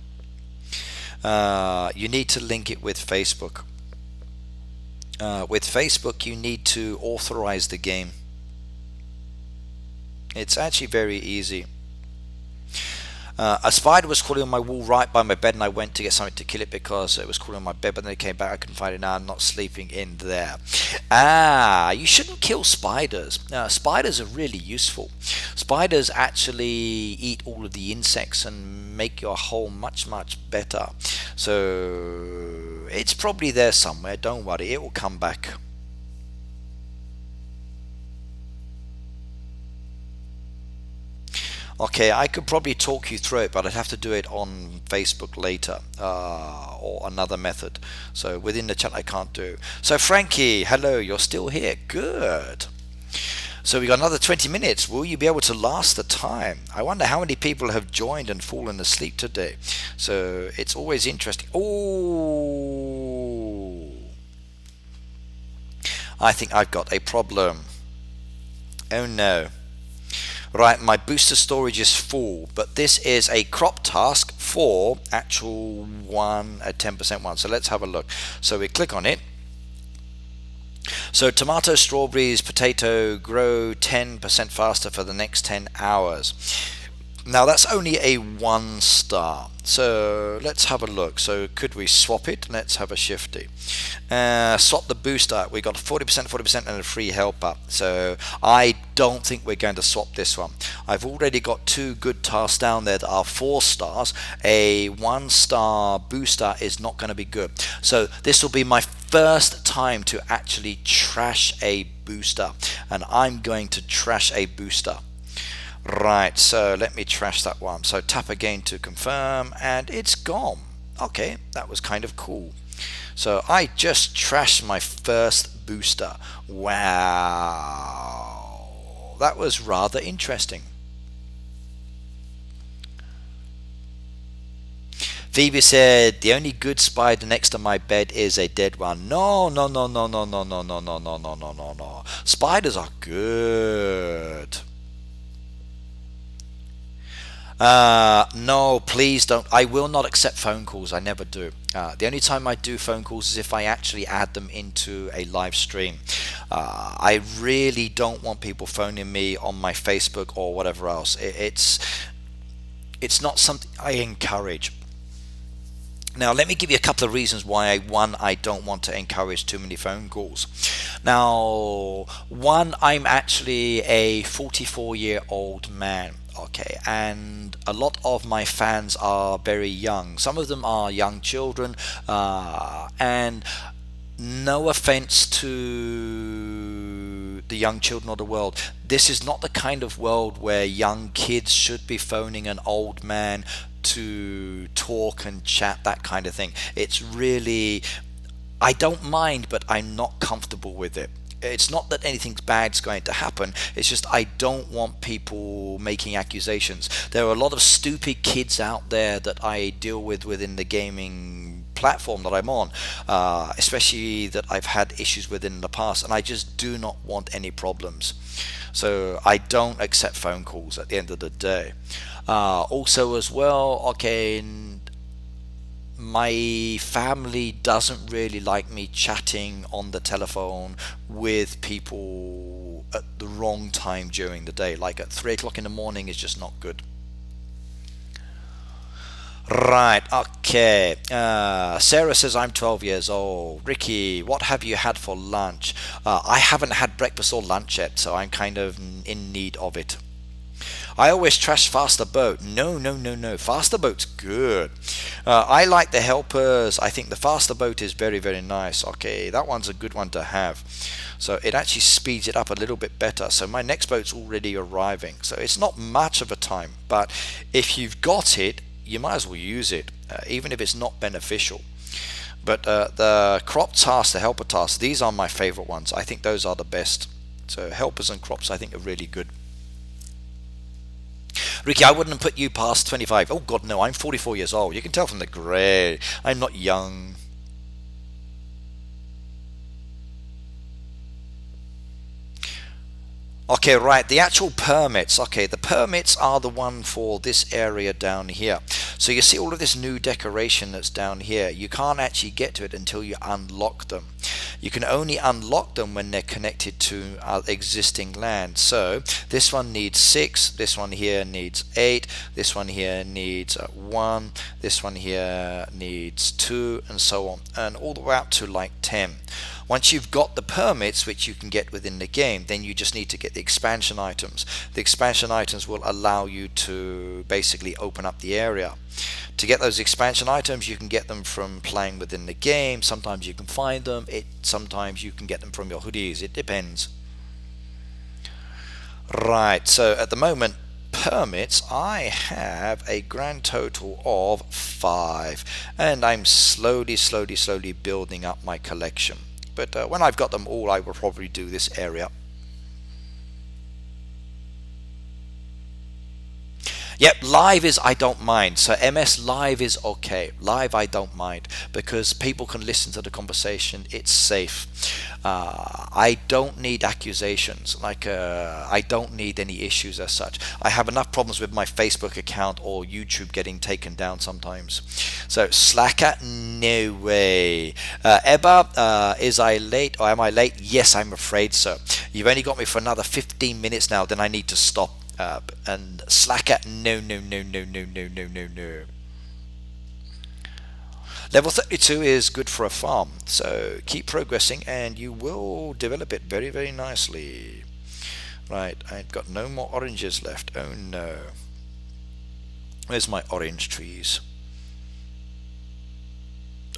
You need to link it with Facebook. With Facebook, you need to authorize the game. It's actually very easy. A spider was crawling on my wall right by my bed, and I went to get something to kill it because it was crawling on my bed, but then it came back. I couldn't find it. Now I'm not sleeping in there. You shouldn't kill spiders. Spiders are really useful. Spiders actually eat all of the insects and make your hole much, much better. So it's probably there somewhere. Don't worry, it will come back. Okay, I could probably talk you through it, but I'd have to do it on Facebook later, or another method. So within the chat I can't do. So Frankie, hello, you're still here. Good. So we got another 20 minutes. Will you be able to last the time? I wonder how many people have joined and fallen asleep today. So it's always interesting. Oh, I think I've got a problem. Oh no. Right, my booster storage is full, but this is a crop task for actual a 10% one. So let's have a look. So we click on it. So tomato, strawberries, potato grow 10% faster for the next 10 hours. Now that's only a 1 star. So let's have a look. So could we swap it? Let's have a shifty. Swap the booster. We got 40%, and a free helper. So I don't think we're going to swap this one. I've already got 2 good tasks down there that are 4 stars. A 1 star booster is not going to be good. So this will be my first time to actually trash a booster, and I'm going to trash a booster. Right, so let me trash that one. So tap again to confirm, and it's gone. Okay, that was kind of cool. So I just trashed my first booster. Wow, that was rather interesting. Phoebe said, the only good spider next to my bed is a dead one. No, no, no, no, no, no, no, no, no, no, no, no, no, no. Spiders are good. No, please don't. I will not accept phone calls. I never do. The only time I do phone calls is if I actually add them into a live stream. I really don't want people phoning me on my Facebook or whatever else. It's not something I encourage. Now, let me give you a couple of reasons why I don't want to encourage too many phone calls. Now, one, I'm actually a 44-year-old man. Okay, and a lot of my fans are very young. Some of them are young children, and no offense to the young children of the world, this is not the kind of world where young kids should be phoning an old man to talk and chat, that kind of thing. It's really, I don't mind, but I'm not comfortable with it. It's not that anything bad's going to happen, it's just I don't want people making accusations. There are a lot of stupid kids out there that I deal with within the gaming platform that I'm on, especially that I've had issues with in the past, and I just do not want any problems. So I don't accept phone calls at the end of the day. Also as well, okay, my family doesn't really like me chatting on the telephone with people at the wrong time during the day. Like at 3 o'clock in the morning is just not good. Right, okay. Sarah says, I'm 12 years old. Ricky, what have you had for lunch? I haven't had breakfast or lunch yet, so I'm kind of in need of it. I always trash Faster Boat. No, no, no, no. Faster Boat's good. I like the helpers. I think the Faster Boat is very, very nice. Okay, that one's a good one to have. So it actually speeds it up a little bit better. So my next boat's already arriving. So it's not much of a time, but if you've got it, you might as well use it, even if it's not beneficial. But the crop tasks, the helper tasks, these are my favorite ones. I think those are the best. So helpers and crops I think are really good. Ricky, I wouldn't put you past 25. Oh God, no, I'm 44 years old. You can tell from the grey. I'm not young. Okay, right, the actual permits. Okay, the permits are the one for this area down here. So you see all of this new decoration that's down here. You can't actually get to it until you unlock them. You can only unlock them when they're connected to existing land. So this one needs 6, this one here needs 8, this one here needs 1, this one here needs 2, and so on, and all the way up to like 10. Once you've got the permits, which you can get within the game, then you just need to get the expansion items. The expansion items will allow you to basically open up the area. To get those expansion items, you can get them from playing within the game. Sometimes you can find them. Sometimes you can get them from your hoodies. It depends. Right, so at the moment, permits, I have a grand total of 5. And I'm slowly building up my collection. But when I've got them all, I will probably do this area. Yep, live is I don't mind. So MS live is okay. Live I don't mind because people can listen to the conversation. It's safe. I don't need accusations. I don't need any issues as such. I have enough problems with my Facebook account or YouTube getting taken down sometimes. So Slacker, no way. Ebba, is I late or am I late? Yes, I'm afraid so. You've only got me for another 15 minutes now. Then I need to stop. And Slacker, no, no, no, no, no, no, no, no, no. Level 32 is good for a farm, so keep progressing and you will develop it very, very nicely. Right, I've got no more oranges left. Oh no. Where's my orange trees?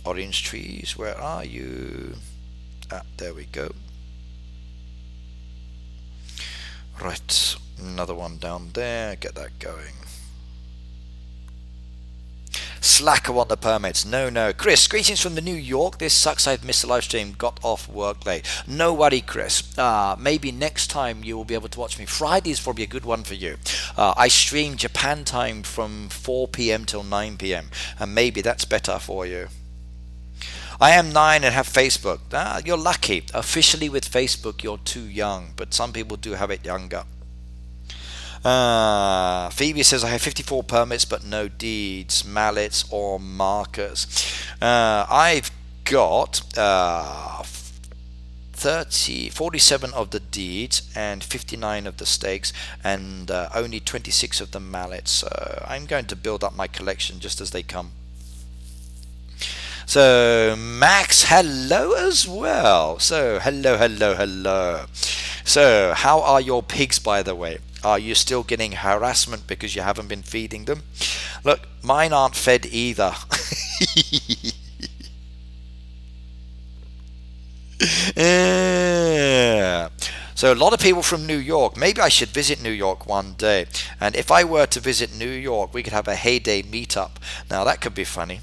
Orange trees, where are you? Ah, there we go. Right, another one down there, get that going. Slacker on the permits. No, no. Chris, greetings from the New York. This sucks I've missed the live stream. Got off work late. No worry, Chris. Maybe next time you will be able to watch me. Friday is probably a good one for you. I stream Japan time from 4 p.m. till 9 p.m. and maybe that's better for you. I am 9 and have Facebook. You're lucky. Officially with Facebook, you're too young, but some people do have it younger. Phoebe says I have 54 permits but no deeds, mallets or markers. I've got 47 of the deeds and 59 of the stakes and only 26 of the mallets. So I'm going to build up my collection just as they come. So Max, hello as well. So hello. So how are your pigs, by the way? Are you still getting harassment because you haven't been feeding them? Look, mine aren't fed either. Yeah. So a lot of people from New York. Maybe I should visit New York one day. And if I were to visit New York, we could have a heyday meetup. Now that could be funny.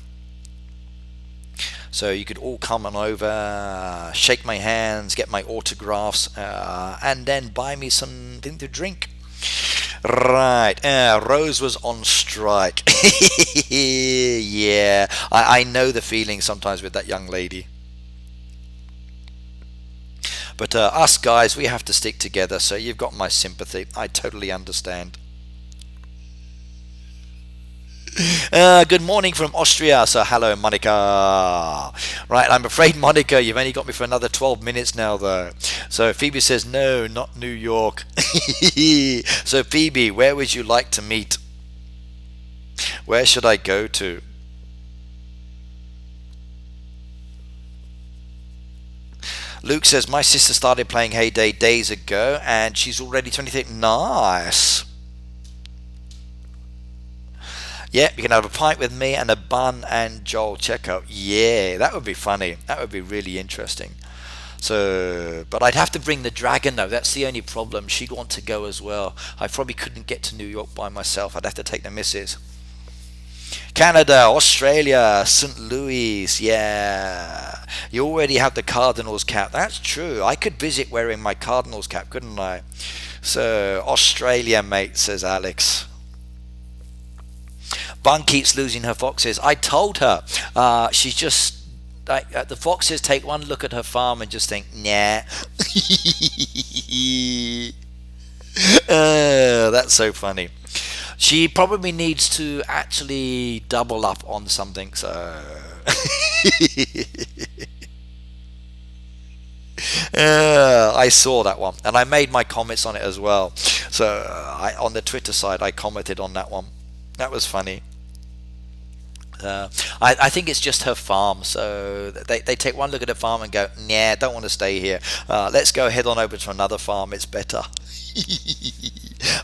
So you could all come on over, shake my hands, get my autographs, and then buy me something to drink. Right, Rose was on strike. Yeah, I know the feeling sometimes with that young lady. But us guys, we have to stick together, so you've got my sympathy. I totally understand. Good morning from Austria. So hello, Monica. Right, I'm afraid, Monica, you've only got me for another 12 minutes now, though. So Phoebe says, no, not New York. So Phoebe, where would you like to meet? Where should I go to? Luke says, my sister started playing Hay Day days ago and she's already 23. Nice. Yeah, you can have a pint with me and a bun and Joel checkout. Yeah, that would be funny. That would be really interesting. So, but I'd have to bring the dragon though. That's the only problem. She'd want to go as well. I probably couldn't get to New York by myself. I'd have to take the missus. Canada, Australia, St. Louis, yeah. You already have the Cardinals cap. That's true. I could visit wearing my Cardinals cap, couldn't I? So, Australia, mate, says Alex. Bun keeps losing her foxes. I told her. She's just... the foxes take one look at her farm and just think, nah. That's so funny. She probably needs to actually double up on something, so... I saw that one, and I made my comments on it as well. So, on the Twitter side, I commented on that one. That was funny. I think it's just her farm, so they take one look at her farm and go, nah, don't want to stay here. Let's go head on over to another farm, it's better.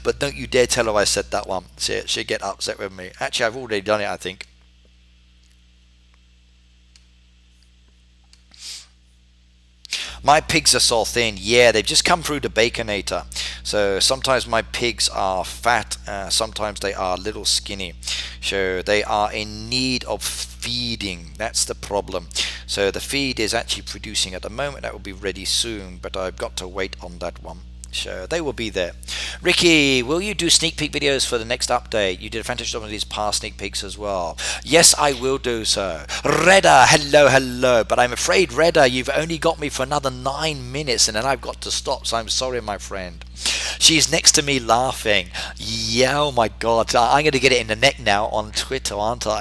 But don't you dare tell her I said that one. She'll get upset with me. Actually, I've already done it, I think. My pigs are so thin. Yeah, they've just come through the Baconator. So sometimes my pigs are fat, sometimes they are a little skinny. So they are in need of feeding. That's the problem. So the feed is actually producing at the moment. That will be ready soon, but I've got to wait on that one. So they will be there. Ricky, will you do sneak peek videos for the next update? You did a fantastic job on these past sneak peeks as well. Yes, I will do so. Redda, hello, hello. But I'm afraid, Redda, you've only got me for another 9 minutes and then I've got to stop. So I'm sorry, my friend. She's next to me laughing. Yeah, oh my God. I'm going to get it in the neck now on Twitter, aren't I?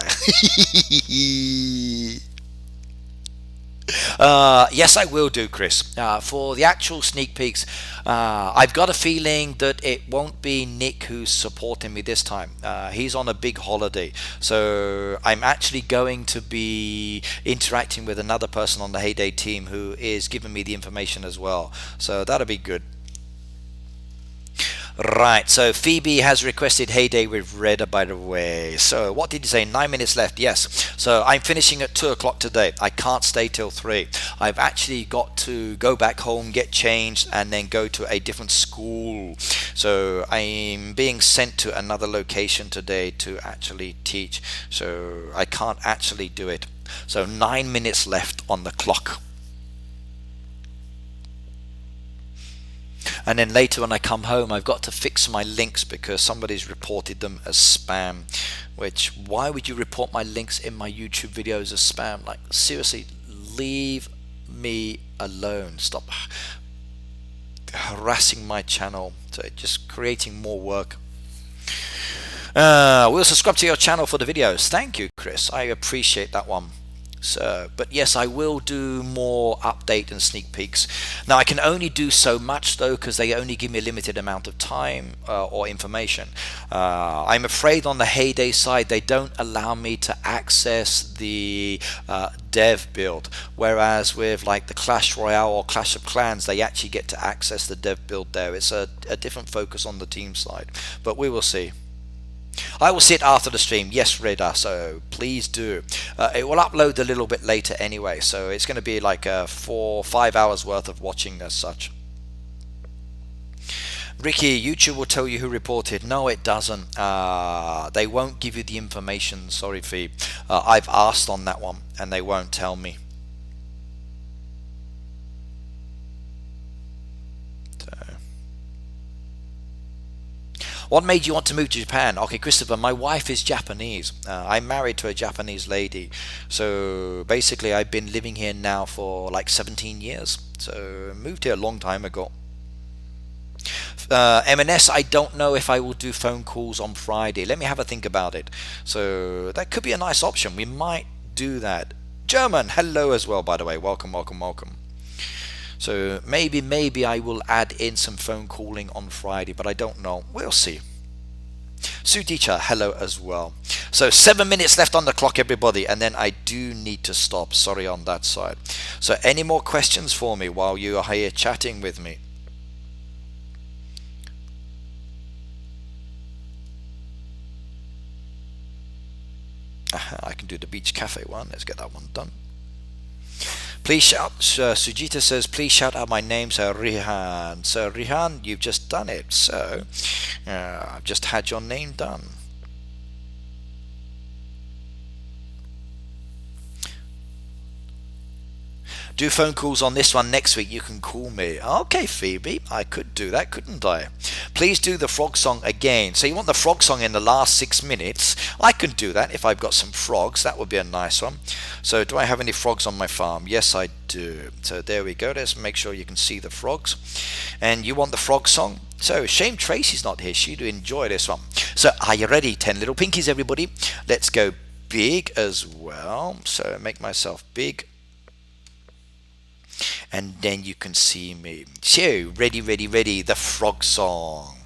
Yes, I will do, Chris. For the actual sneak peeks, I've got a feeling that it won't be Nick who's supporting me this time. He's on a big holiday, so I'm actually going to be interacting with another person on the Hay Day team who is giving me the information as well. So that'll be good. Right, so Phoebe has requested Hay Day with Redda, by the way. So what did you say? 9 minutes left. Yes. So I'm finishing at 2 o'clock today. I can't stay till 3. I've actually got to go back home, get changed, and then go to a different school. So I'm being sent to another location today to actually teach. So I can't actually do it. So 9 minutes left on the clock. And then later when I come home, I've got to fix my links because somebody's reported them as spam. Which, why would you report my links in my YouTube videos as spam? Like, seriously, leave me alone. Stop harassing my channel. So just creating more work. We'll subscribe to your channel for the videos. Thank you, Chris. I appreciate that one. So, but yes, I will do more update and sneak peeks. Now I can only do so much though because they only give me a limited amount of time or information. I'm afraid on the Hay Day side they don't allow me to access the dev build, whereas with like the Clash Royale or Clash of Clans they actually get to access the dev build there. It's a different focus on the team side, but we will see. I will sit after the stream, yes, Redda, so please do. It will upload a little bit later anyway, so it's going to be like 4-5 hours worth of watching as such. Ricky, YouTube will tell you who reported. No, it doesn't. They won't give you the information, sorry, Phoebe. I've asked on that one, and they won't tell me. What made you want to move to Japan? Okay, Christopher, my wife is Japanese. I'm married to a Japanese lady. So basically I've been living here now for like 17 years. So moved here a long time ago. M&S, I don't know if I will do phone calls on Friday. Let me have a think about it. So that could be a nice option. We might do that. German, hello as well, by the way. Welcome, welcome, welcome. So maybe I will add in some phone calling on Friday, but I don't know. We'll see. Sudicha, hello as well. So 7 minutes left on the clock, everybody, and then I do need to stop. Sorry on that side. So any more questions for me while you are here chatting with me? I can do the beach cafe one. Let's get that one done. Please shout, Sujita says, please shout out my name, so Rihan. So Rihan, you've just done it. So I've just had your name done. Do phone calls on this one next week. You can call me. Okay, Phoebe, I could do that, couldn't I? Please do the frog song again. So you want the frog song in the last 6 minutes? I can do that if I've got some frogs. That would be a nice one. So do I have any frogs on my farm? Yes, I do. So there we go. Let's make sure you can see the frogs. And you want the frog song? So shame Tracy's not here. She'd enjoy this one. So are you ready? 10 little pinkies, everybody. Let's go big as well. So make myself big. And then you can see me. So, ready, the frog song.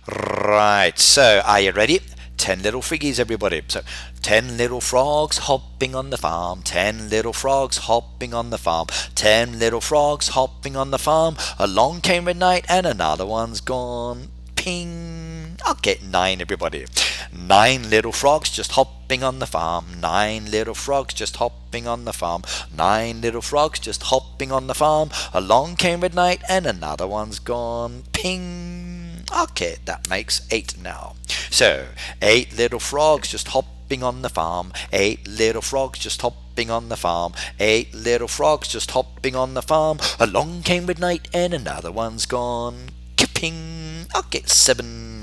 Right, so are you ready? 10 little friggies, everybody. So, 10 little frogs hopping on the farm. 10 little frogs hopping on the farm. 10 little frogs hopping on the farm. Along came a night and another one's gone. Ping. I'll get 9, everybody. 9 little frogs just hopping on the farm. 9 little frogs just hopping on the farm. 9 little frogs just hopping on the farm. Along came midnight and another one's gone. Ping. Okay, that makes 8 now. So 8 little frogs just hopping on the farm. 8 little frogs just hopping on the farm. 8 little frogs just hopping on the farm. Along came midnight and another one's gone. Ping. Okay, 7.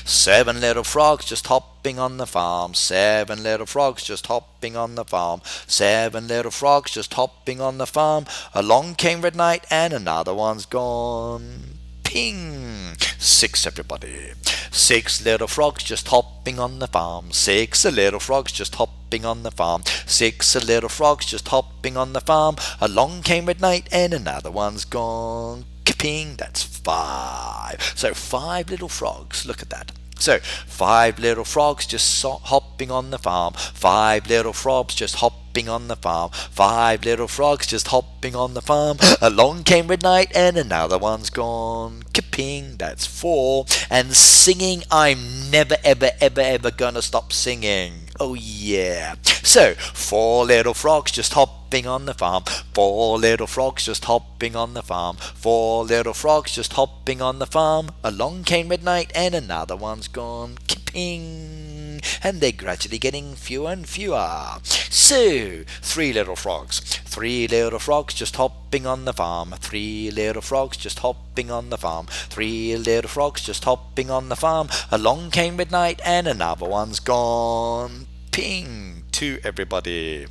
7 little frogs just hopping on the farm. 7 little frogs just hopping on the farm. 7 little frogs just hopping on the farm. Along came red night and another one's gone. Ping. 6, everybody. 6 little frogs just hopping on the farm. 6 little frogs just hopping on the farm. 6 little frogs just hopping on the farm. Along came red night and another one's gone. Ping. That's 5. So 5 little frogs. Look at that. So 5 little frogs just hopping on the farm. 5 little frogs just hopping on the farm. 5 little frogs just hopping on the farm. Along came midnight and another one's gone. Ping. That's 4. And singing, I'm never ever gonna stop singing. Oh yeah. So 4 little frogs just hopping on the farm. 4 little frogs just hopping on the farm. 4 little frogs just hopping on the farm. Along came midnight and another one's gone. Ping. And they're gradually getting fewer and fewer. So 3 little frogs. 3 little frogs just hopping on the farm. 3 little frogs just hopping on the farm. 3 little frogs just hopping on the farm. Along came midnight and another one's gone. Ping. 2, everybody.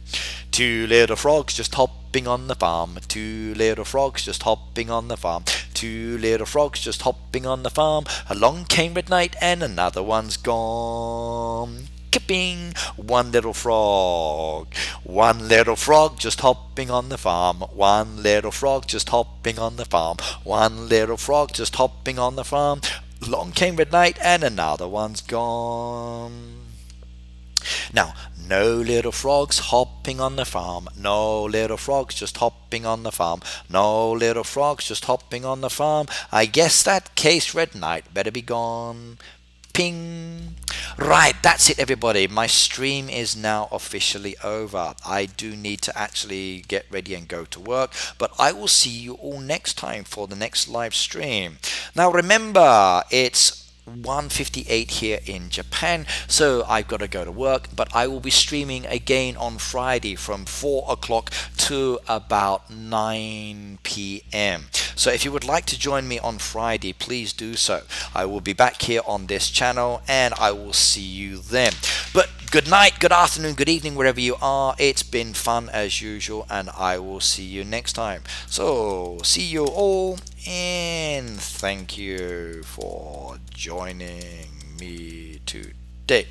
2 little frogs just hopping on the farm. 2 little frogs just hopping on the farm. 2 little frogs just hopping on the farm. Along came midnight and another one's gone. Bing. 1 little frog. 1 little frog just hopping on the farm. 1 little frog just hopping on the farm. 1 little frog just hopping on the farm. Along came midnight and another one's gone. Now, no little frogs hopping on the farm. No little frogs just hopping on the farm. No little frogs just hopping on the farm. I guess that case red night better be gone. Ping. Right, that's it, everybody. My stream is now officially over. I do need to actually get ready and go to work, but I will see you all next time for the next live stream. Now remember, it's 1:58 here in Japan, so I've got to go to work, but I will be streaming again on Friday from 4 o'clock to about 9 p.m. So if you would like to join me on Friday, please do so. I will be back here on this channel and I will see you then. But Good night, good afternoon, good evening, wherever you are. It's been fun as usual, and I will see you next time. So, see you all, and thank you for joining me today.